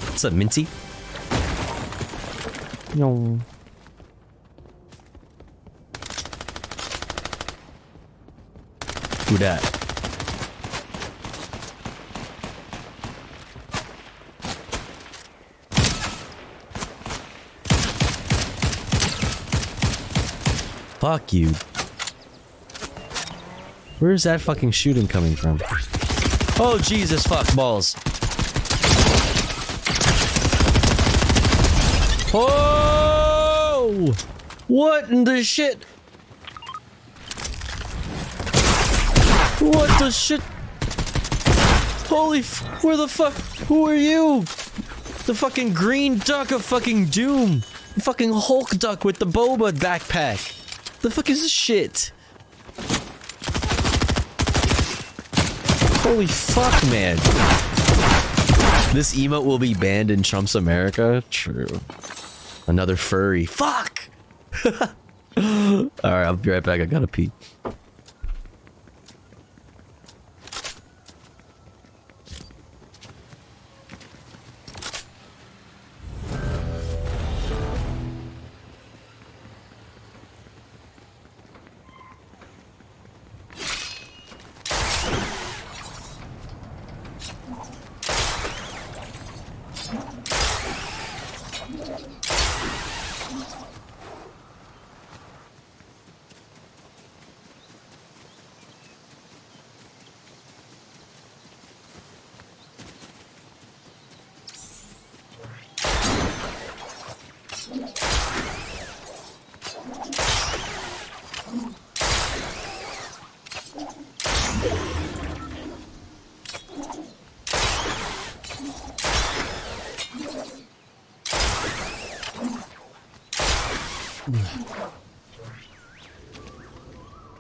What's up, Minty? No. Who dat? Fuck you. Where's that fucking shooting coming from? Oh, Jesus, fuck balls. Oh! What in the shit? What the shit? Holy where the fuck? Who are you? The fucking green duck of fucking doom. The fucking Hulk duck with the boba backpack. The fuck is this shit? Holy fuck, man. This emote will be banned in Trump's America? True. Another furry. Fuck! Alright, I'll be right back. I gotta pee.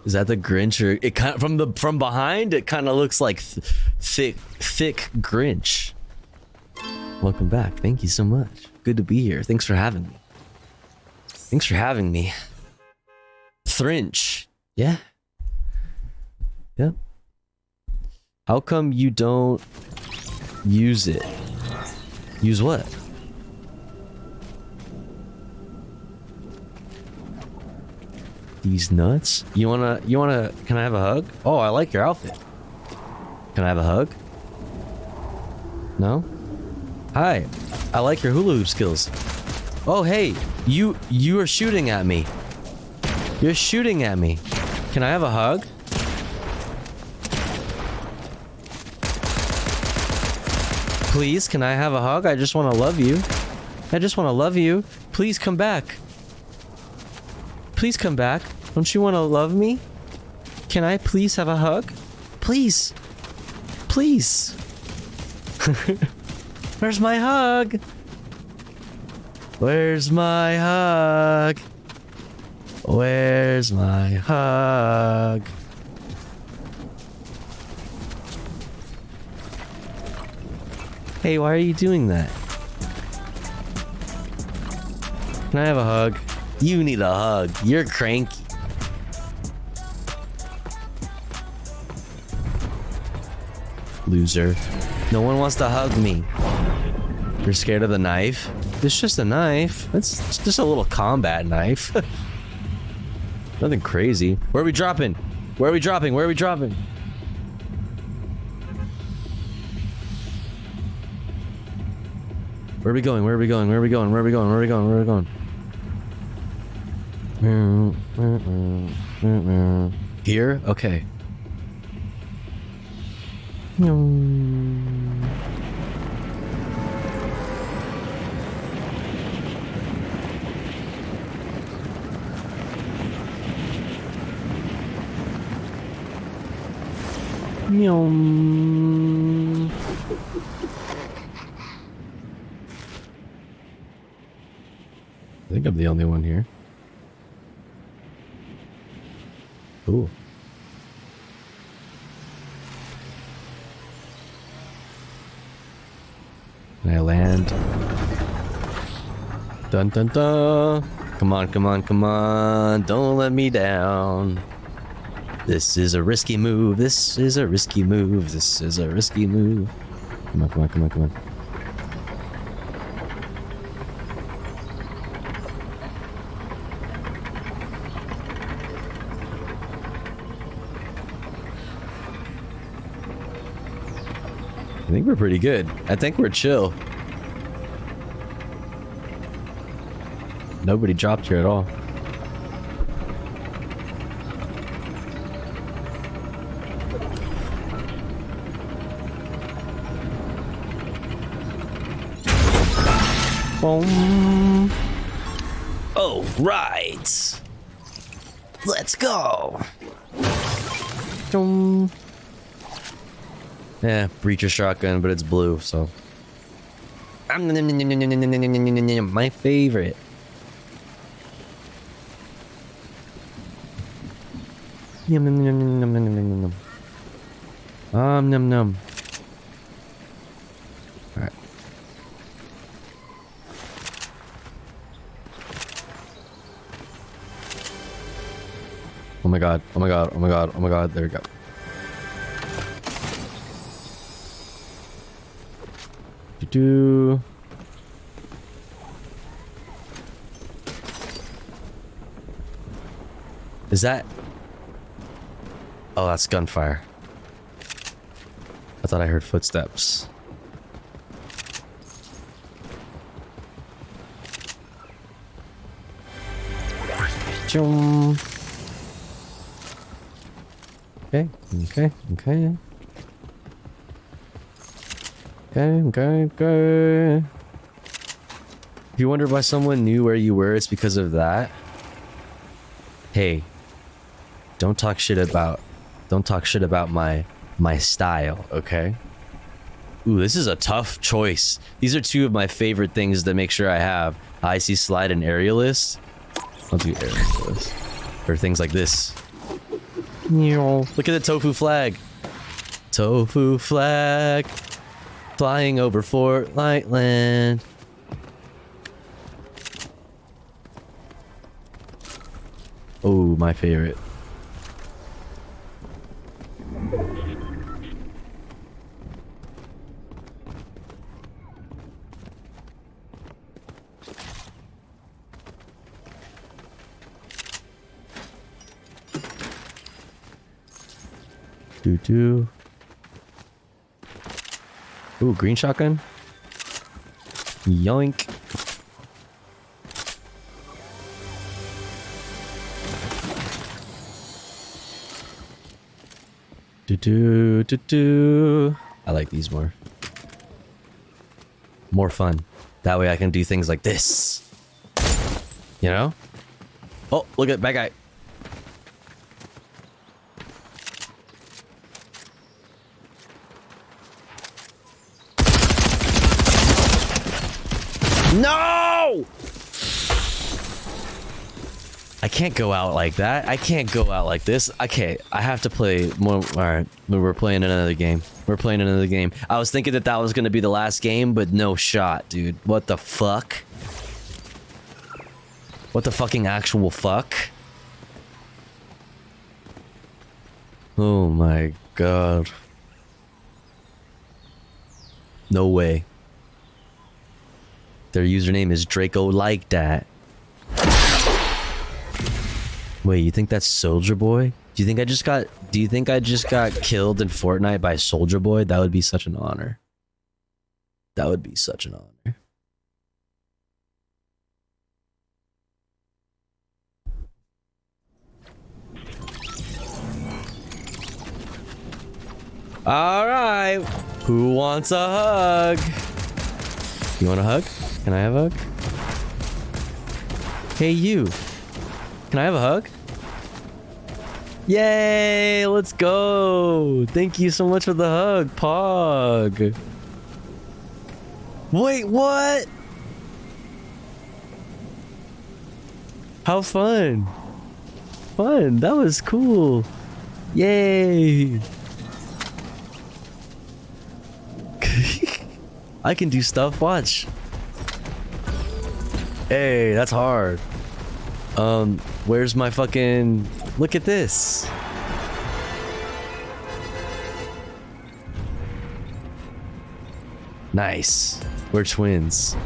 Is that the Grinch, or it kind of from behind? It kind of looks like thick Grinch. Welcome back. Thank you so much. Good to be here. Thanks for having me. Thanks for having me. Thrinch. Yeah. Yep. How come you don't use it? Use what? These nuts? You wanna, can I have a hug? Oh, I like your outfit. Can I have a hug? No? Hi. I like your hula hoop skills. Oh, hey. You are shooting at me. You're shooting at me. Can I have a hug? Please, can I have a hug? I just want to love you. I just want to love you. Please come back. Please come back. Don't you want to love me? Can I please have a hug? Please. Please. Where's my hug? Where's my hug? Where's my hug? Hey, why are you doing that? Can I have a hug? You need a hug. You're cranky. Loser. No one wants to hug me. You're scared of the knife? It's just a knife. It's just a little combat knife. Nothing crazy. Where are we dropping? Where are we dropping? Where are we dropping? Where are we going? Where are we going? Where are we going? Where are we going? Where are we going? Where are we going? Here? Okay. I think I'm the only one here. Ooh. Can I land? Dun dun dun. Come on, come on, come on. Don't let me down. This is a risky move. This is a risky move. This is a risky move. Come on, come on, come on, come on. I think we're pretty good. I think we're chill. Nobody dropped here at all. Boom. Oh, right. Let's go. Boom. Yeah, breacher shotgun, but it's blue, so. My favorite. Yum num num num num num num num. Num num. Alright. Oh my god, oh my god, oh my god, oh my god, there we go. Do. Is that? Oh, that's gunfire. I thought I heard footsteps. Chum. Okay, okay, okay. Okay. If you wonder why someone knew where you were, it's because of that. Hey, don't talk shit about my style, okay? Ooh, this is a tough choice. These are two of my favorite things to make sure I have. Icy Slide and Aerialist. I'll do Aerialist. Or things like this. Look at the tofu flag. Tofu flag. Flying over Fort Lightland. Oh, my favorite. Do. Ooh, green shotgun. Yoink. Do. I like these more. More fun. That way I can do things like this. You know? Oh, look at that guy. No! I can't go out like that. I can't go out like this. Okay, I have to play more. All right, we're playing another game. We're playing another game. I was thinking that that was going to be the last game, but no shot, dude. What the fuck? What the fucking actual fuck? Oh my god. No way. Their username is Draco like that. Wait, you think that's Soldier Boy? Do you think I just got killed in Fortnite by Soldier Boy? That would be such an honor. That would be such an honor. All right. Who wants a hug? You want a hug? Can I have a hug? Hey, you. Can I have a hug? Yay, let's go. Thank you so much for the hug, Pog. Wait, what? How fun. Fun, that was cool. Yay. I can do stuff, watch. Hey, that's hard. Where's my fucking... Look at this. Nice. We're twins.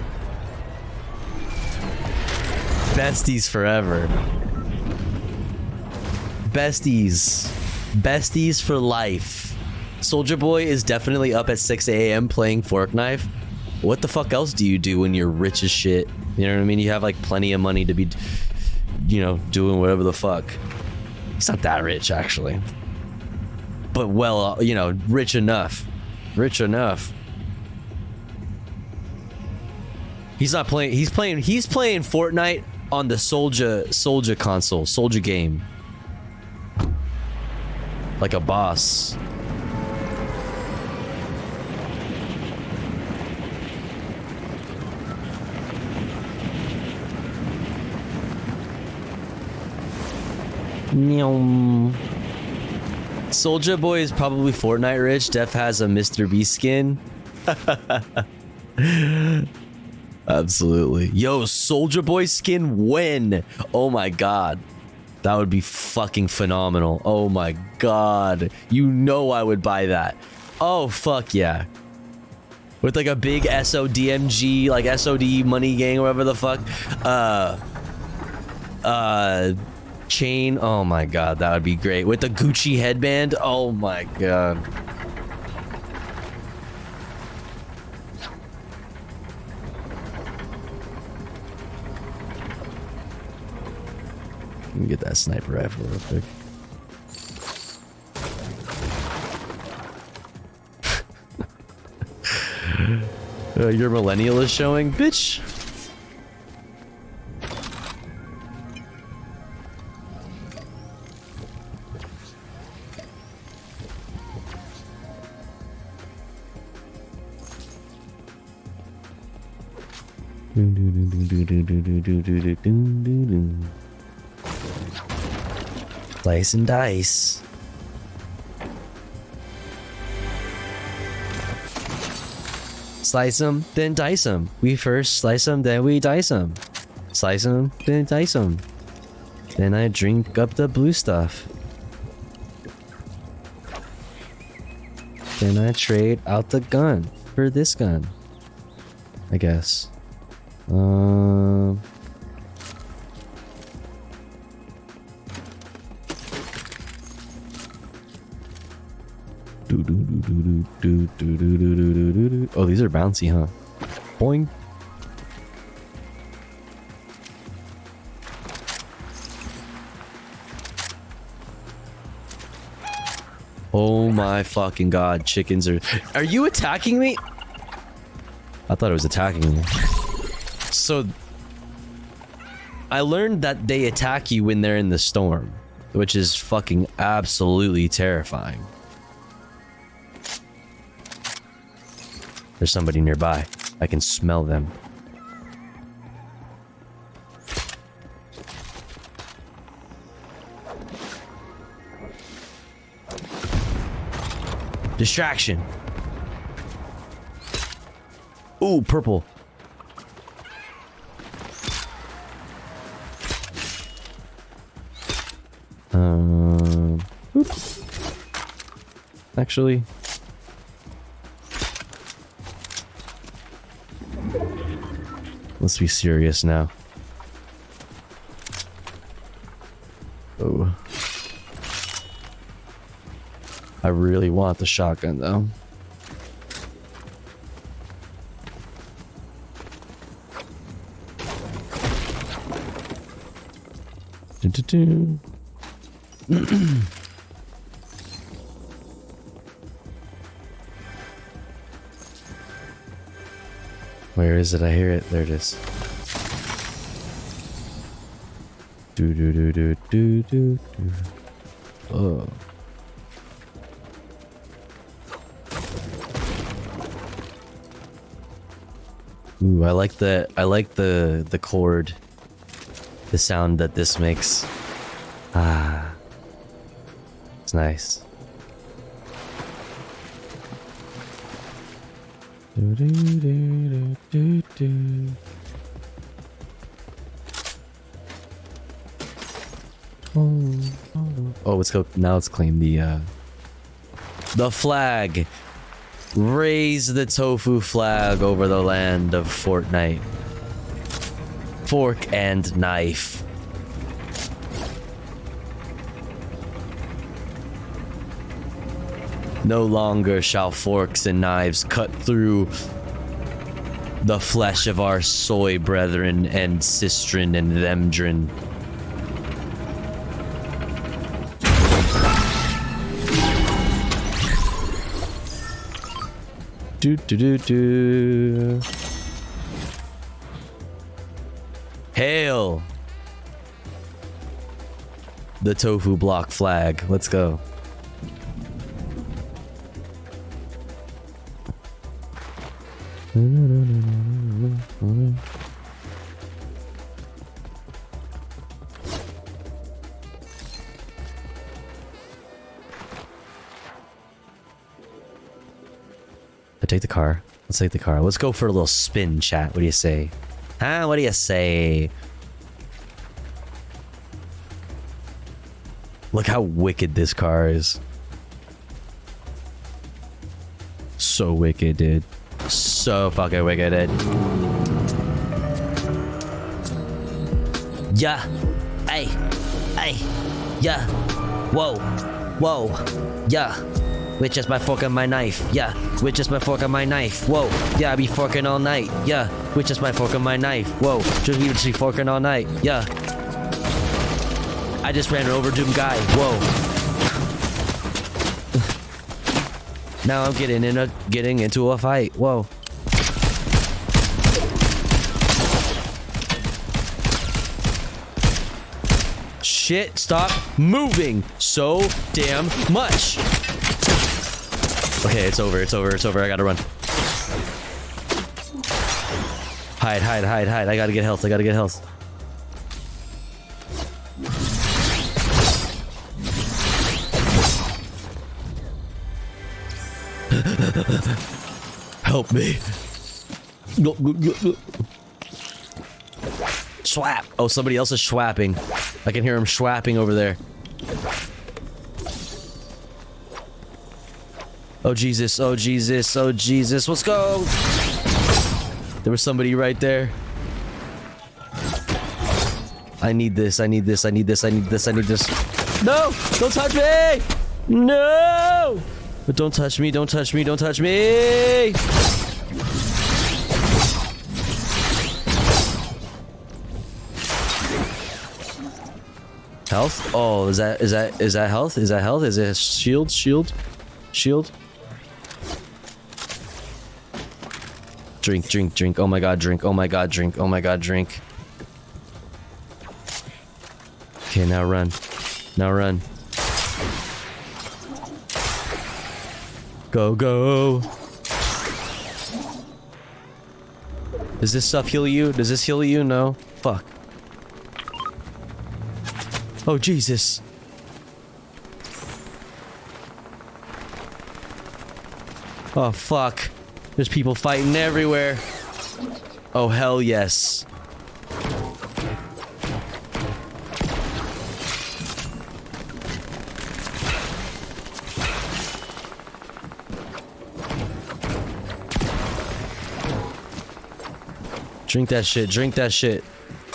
Besties forever. Besties. Besties for life. Soldier Boy is definitely up at 6 a.m. playing Forknife. What the fuck else do you do when you're rich as shit? You know what I mean? You have like plenty of money to be, you know, doing whatever the fuck. He's not that rich, actually. But well, you know, rich enough. Rich enough. He's not playing, he's playing Fortnite on the Soldier console, Soldier game. Like a boss. Soldier Boy is probably Fortnite rich. Def has a Mr. Beast skin. Absolutely. Yo, Soldier Boy skin when? Oh my god. That would be fucking phenomenal. Oh my god. You know I would buy that. Oh fuck yeah. With like a big SODMG, like SOD money gang or whatever the fuck. Chain. Oh my god, that would be great. With the Gucci headband. Oh my god. Let me get that sniper rifle real quick. Your millennial is showing, bitch. Slice and dice. Slice them, then dice them. We first slice them, then we dice them. Slice them, then dice them. Then I drink up the blue stuff. Then I trade out the gun for this gun. I guess. Oh, these are bouncy, huh? Boing. Oh my fucking god, chickens are... Are you attacking me? I thought it was attacking me. So... I learned that they attack you when they're in the storm, which is fucking absolutely terrifying. There's somebody nearby. I can smell them. Distraction. Ooh, purple. Oops. Actually. Let's be serious now. Oh. I really want the shotgun though. Do-do-do. Where is it? I hear it. There it is. Do do do do do do do. Oh. Ooh, I like the chord. The sound that this makes. Ah. It's nice. Do, do, do, do, do. Oh, let's go. Now let's claim the flag. Raise the tofu flag over the land of Fortnite. Fork and knife. No longer shall forks and knives cut through the flesh of our soy brethren and sistren and themdren. Do do do do. Hail the tofu block flag. Let's go. I take the car. Let's take the car. Let's go for a little spin, chat. What do you say? Huh? What do you say? Look how wicked this car is. So wicked, dude. So fucking wicked, dude. Yeah. Hey. Hey. Yeah. Whoa. Whoa. Yeah. With just my fork and my knife. Yeah. With just my fork and my knife. Whoa. Yeah, I be forking all night. Yeah. With just my fork and my knife. Whoa. Just be forking all night. Yeah. I just ran over Doom Guy. Whoa. Now I'm getting into a fight. Whoa. Shit, stop moving so damn much. Okay, it's over. I gotta run. Hide. I gotta get health. Help me. Swap. Oh, somebody else is schwapping. I can hear him schwapping over there. Oh Jesus, oh Jesus, oh Jesus. Let's go. There was somebody right there. I need this. No! Don't touch me! No! But don't touch me, don't touch me, don't touch me! Health? Oh, is that health? Is that health? Is it shield? Shield? Drink, drink, drink. Oh my god, drink. Oh my god, drink. Oh my god, drink. Okay, now run. Now run. Go, go. Does this stuff heal you? Does this heal you? No? Fuck. Oh, Jesus. Oh, fuck. There's people fighting everywhere. Oh, hell yes. Drink that shit, drink that shit.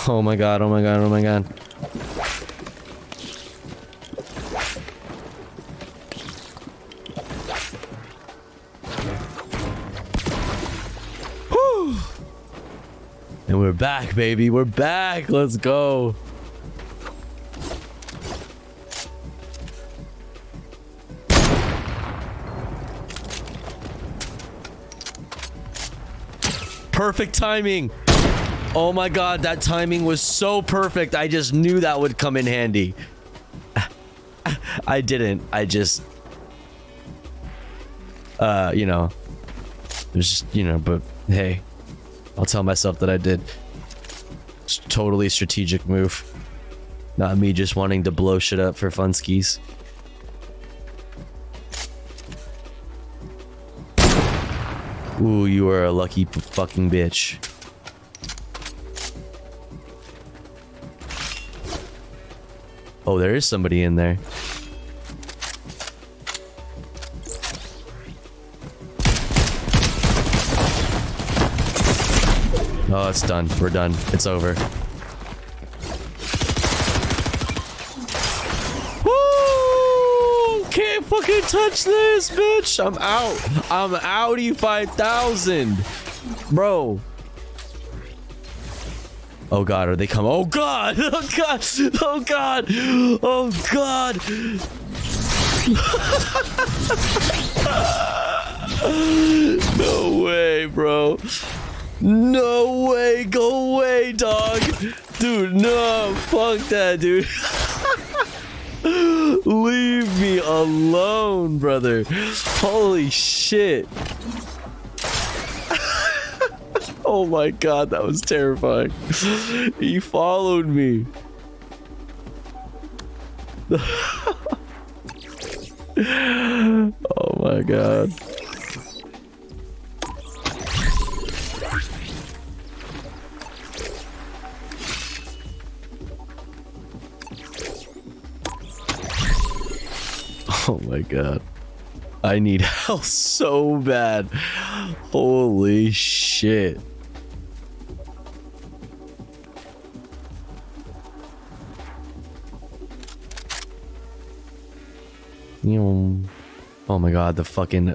Oh my god, oh my god, oh my god. Whew. And we're back, baby, we're back, let's go. Perfect timing. Oh my god, that timing was so perfect. I just knew that would come in handy. I didn't. I just... you know. It was just, you know, but hey. I'll tell myself that I did. It's a totally strategic move. Not me just wanting to blow shit up for funskis. Ooh, you are a lucky fucking bitch. Oh, there is somebody in there. Oh, it's done. We're done. It's over. Woo! Can't fucking touch this, bitch. I'm out. I'm outie 5,000. Bro. Oh god, are they coming? Oh god! Oh god! Oh god! Oh god! No way, bro. No way. Go away, dog. Dude, no. Fuck that, dude. Leave me alone, brother. Holy shit. Oh my god, that was terrifying. He followed me. Oh my god. Oh my god. I need health so bad. Holy shit. Oh my god, the fucking...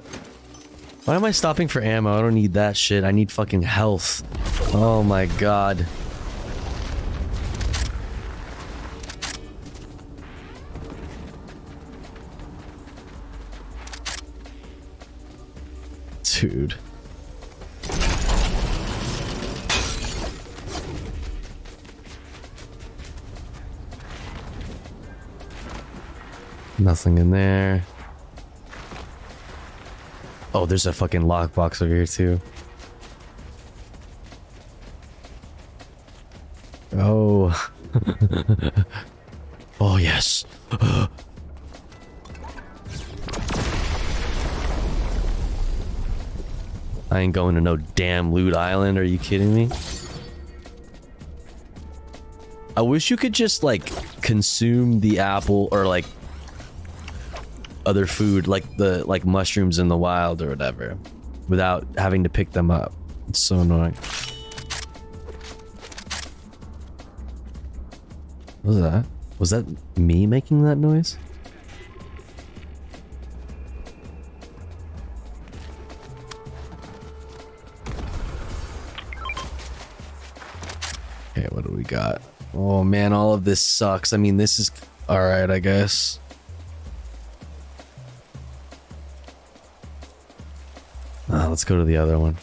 Why am I stopping for ammo? I don't need that shit. I need fucking health. Oh my god. Dude. Nothing in there. Oh, there's a fucking lockbox over here too. Oh. Oh yes. I ain't going to no damn loot island. Are you kidding me? I wish you could just like consume the apple or like other food like the mushrooms in the wild or whatever without having to pick them up. It's so annoying. What was that? Was that me making that noise? got? Oh man, all of this sucks. I mean, this is all right, I guess. Let's go to the other one.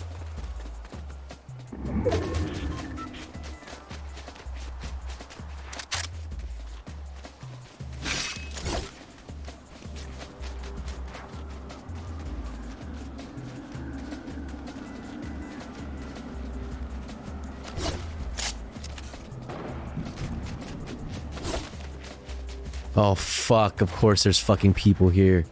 Oh fuck, of course there's fucking people here.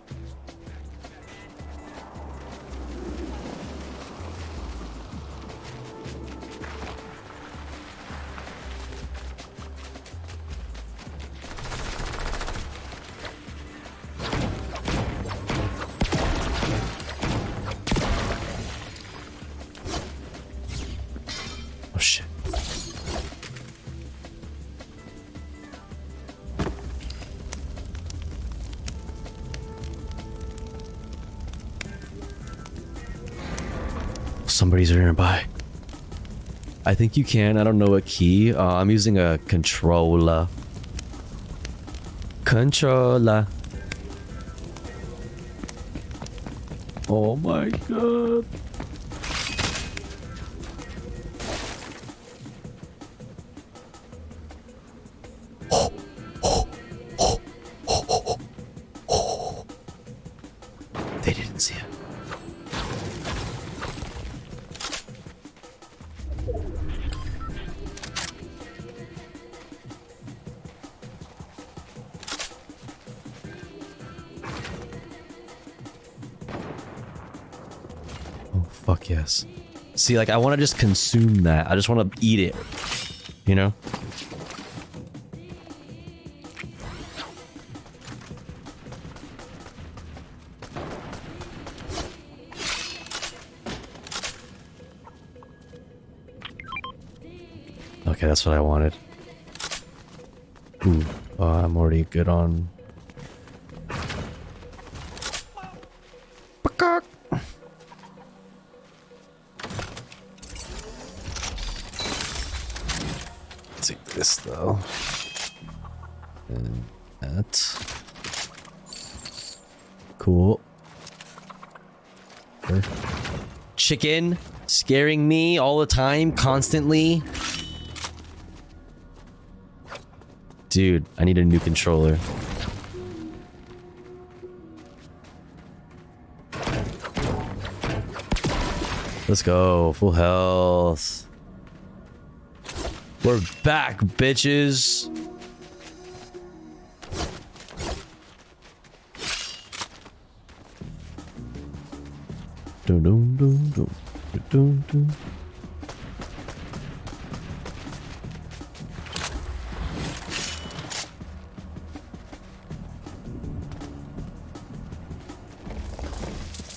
Oh shit. Somebody's nearby. I think you can. I don't know what key. I'm using a controller. Controller. Oh my god. They didn't see it. Fuck yes. See, like, I want to just consume that. I just want to eat it. You know? Okay, that's what I wanted. Ooh, I'm already good on... Take this though. And that. Cool. Chicken scaring me all the time, constantly. Dude, I need a new controller. Let's go, full health. We're back, bitches. Dun, dun, dun, dun, dun, dun.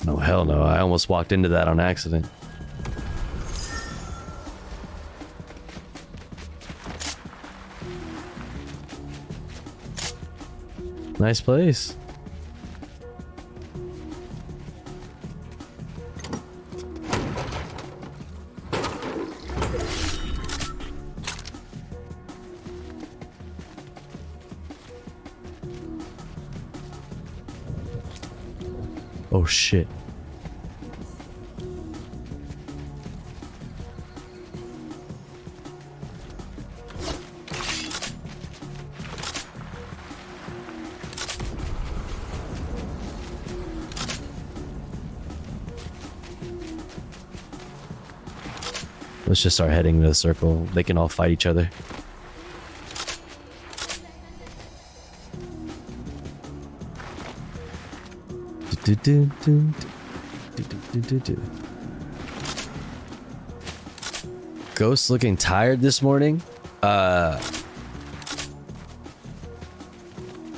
No, hell no. I almost walked into that on accident. Nice place. Oh shit. Let's just start heading to the circle. They can all fight each other. Ghost looking tired this morning.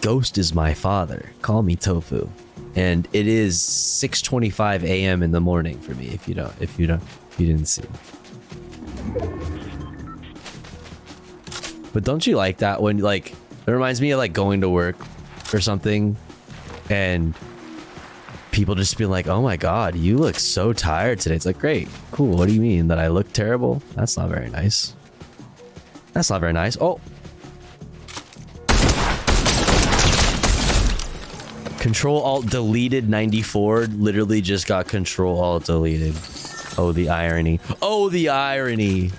Ghost is my father. Call me Tofu. And it is 6:25 a.m. in the morning for me. If you didn't see. But don't you like that when, like, it reminds me of like going to work or something and people just being like, oh my god, you look so tired today. It's like, great, cool. What do you mean? That I look terrible? That's not very nice. That's not very nice. Oh. Control-Alt-Deleted 94 literally just got Control-Alt-Deleted. Oh, the irony. Oh, the irony.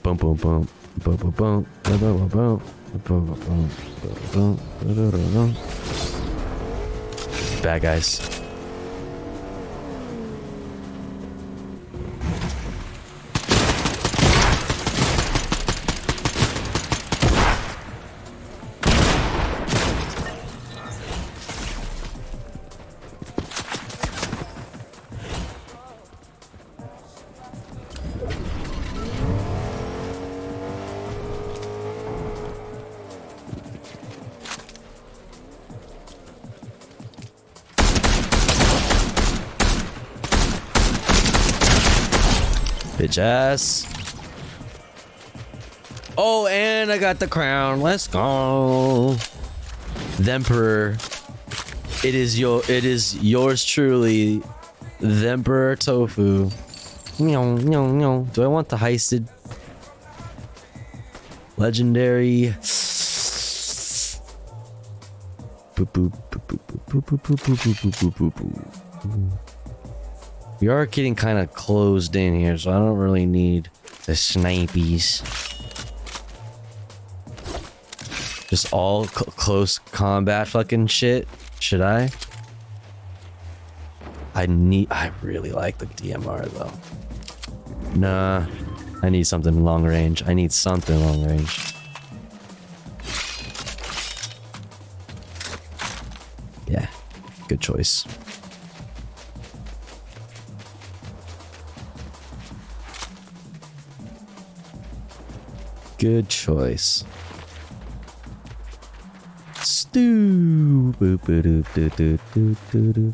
Boom, boom, boom. Boom, boom, boom. Boom, boom, boom. Boom, boom, boom. Boom, boom, boom. Bad guys. Bitch ass. Oh, and I got the crown. Let's go. The Emperor. It is yours truly. The Emperor Tofu. Meow, meow, meow. Do I want the heisted? Legendary. Boop, boop, boop, boop, boop, boop, boop, boop, boop, boop, boop, boop. We are getting kind of closed in here, so I don't really need the snipies. Just all close combat fucking shit. Should I? I really like the DMR though. Nah, I need something long range. I need something long range. Yeah, good choice. Good choice. Stew. Boop, boop, doop, doop, doop, doop, doop, doop.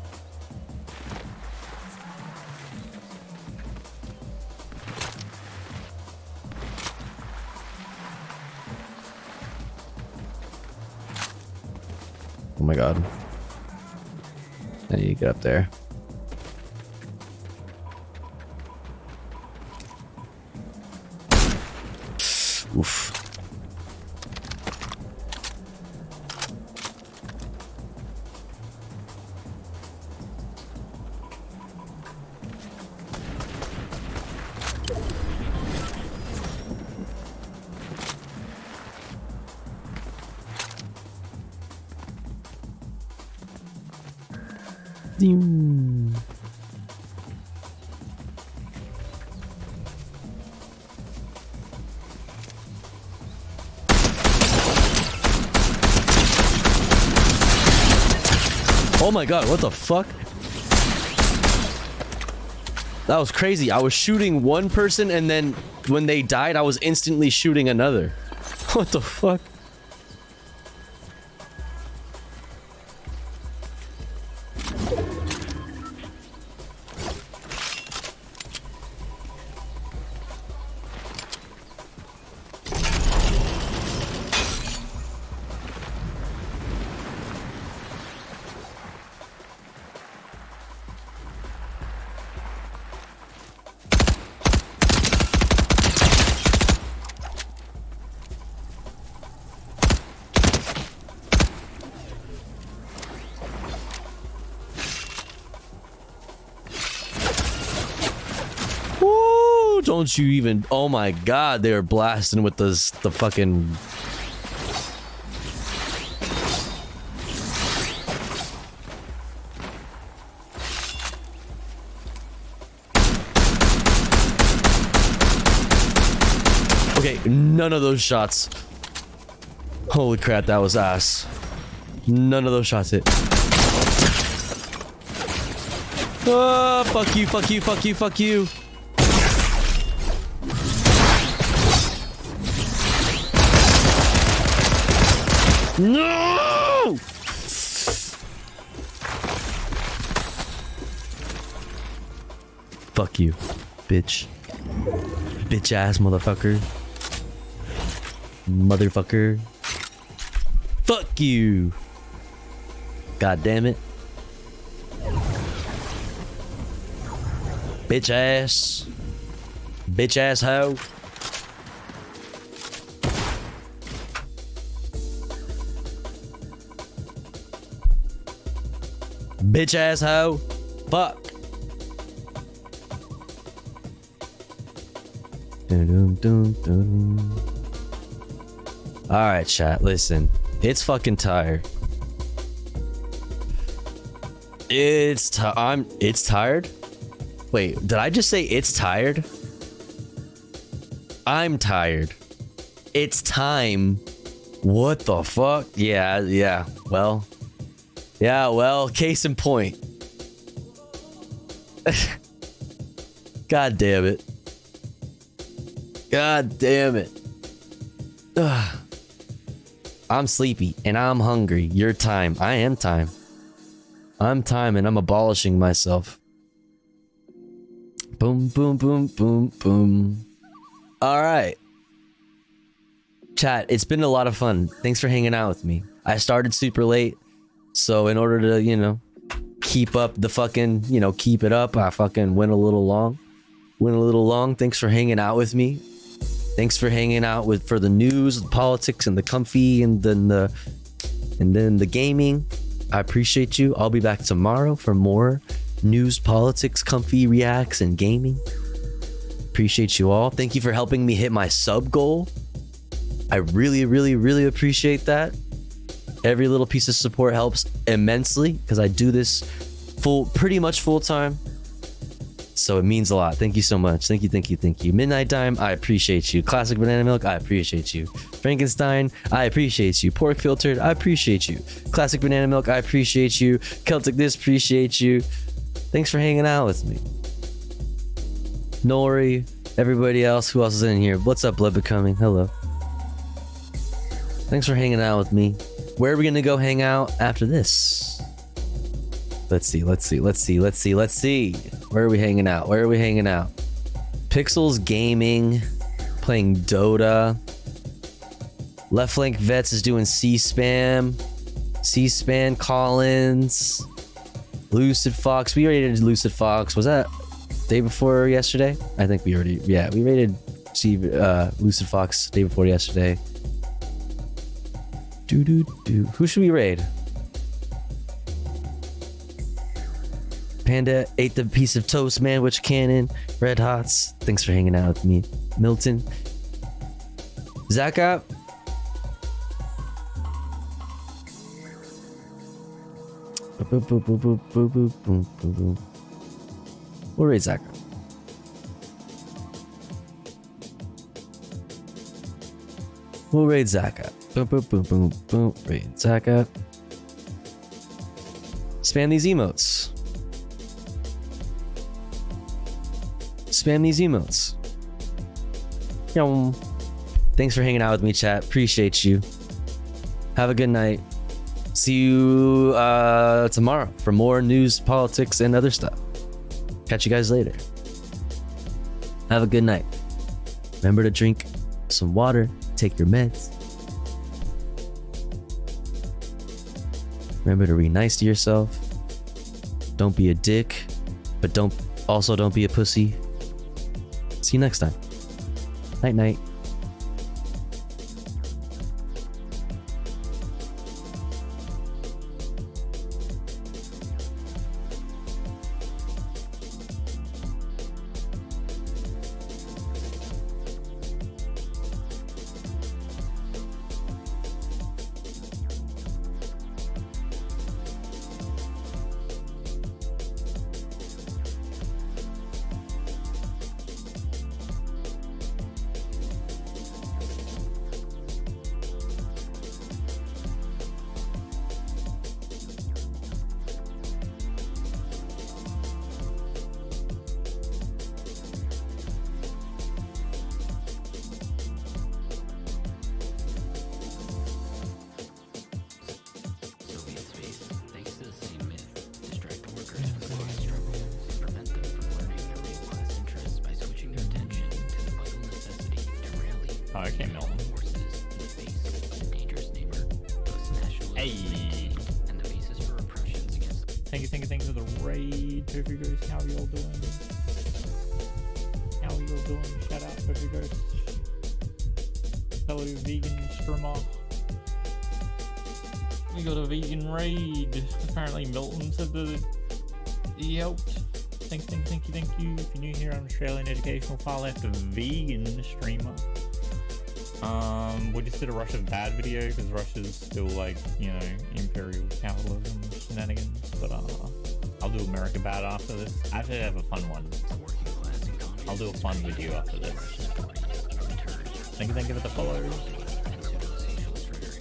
Oh my god. I need to get up there. Oof. Oh my god, what the fuck? That was crazy. I was shooting one person and then when they died, I was instantly shooting another. What the fuck? Don't you even... Oh my god, they were blasting with the fucking... Okay, none of those shots. Holy crap, that was ass. None of those shots hit. Oh, fuck you, fuck you, fuck you, fuck you. No! Fuck you, bitch. Bitch ass motherfucker. Motherfucker. Fuck you. God damn it. Bitch ass. Bitch ass hoe. Bitch ass hoe. Fuck. All right, chat. Listen, it's fucking tired. It's tired. Wait, did I just say it's tired? I'm tired. It's time. What the fuck? Yeah. Well, case in point. God damn it. Ugh. I'm sleepy and I'm hungry. Your time. I am time. I'm time and I'm abolishing myself. Boom, boom, boom, boom, boom. All right. Chat, it's been a lot of fun. Thanks for hanging out with me. I started super late, so in order to, keep up the fucking, keep it up, I fucking went a little long. Thanks for hanging out with me. Thanks for hanging out for the news, the politics, and the comfy, and then the gaming. I appreciate you. I'll be back tomorrow for more news, politics, comfy reacts, and gaming. Appreciate you all. Thank you for helping me hit my sub goal. I really, really, really appreciate that. Every little piece of support helps immensely because I do this pretty much full time. So it means a lot. Thank you so much. Thank you. Midnight Time, I appreciate you. Classic Banana Milk, I appreciate you. Frankenstein, I appreciate you. Pork Filtered, I appreciate you. Classic Banana Milk, I appreciate you. Celtic This, appreciate you. Thanks for hanging out with me. Nori, everybody else, who else is in here? What's up, Blood Becoming? Hello. Thanks for hanging out with me. Where are we gonna go hang out after this? Let's see. Where are we hanging out? Pixels Gaming, playing Dota. Left Flank Vets is doing C-Spam. C-Span Collins. Lucid Fox. We already did Lucid Fox. Was that day before yesterday? I think we rated Lucid Fox day before yesterday. Who should we raid? Panda ate the piece of toast, Manwich Cannon, Red Hots. Thanks for hanging out with me. Milton. Zaka. We'll raid Zaka. Raid Zaka. Spam these emotes. Yum. Thanks for hanging out with me, chat. Appreciate you. Have a good night. See you tomorrow for more news, politics, and other stuff. Catch you guys later. Have a good night. Remember to drink some water. Take your meds. Remember to be nice to yourself. Don't be a dick, but don't be a pussy. See you next time. Night night. Oh, I can't melt him. Hey! Thank you for the raid, Turkey Ghost. How y'all doing? Shout out Turkey Ghost. Fellow vegan streamer. We got a vegan raid. Apparently Milton said that he helped. Thank you. If you're new here, I'm Australian educational far left vegan streamer. We just did a Rush of Bad video because Russia's still like, you know, imperial capitalism shenanigans. But I'll do America Bad after this. I actually have a fun one. I'll do a fun video after this. Thank you for the follows.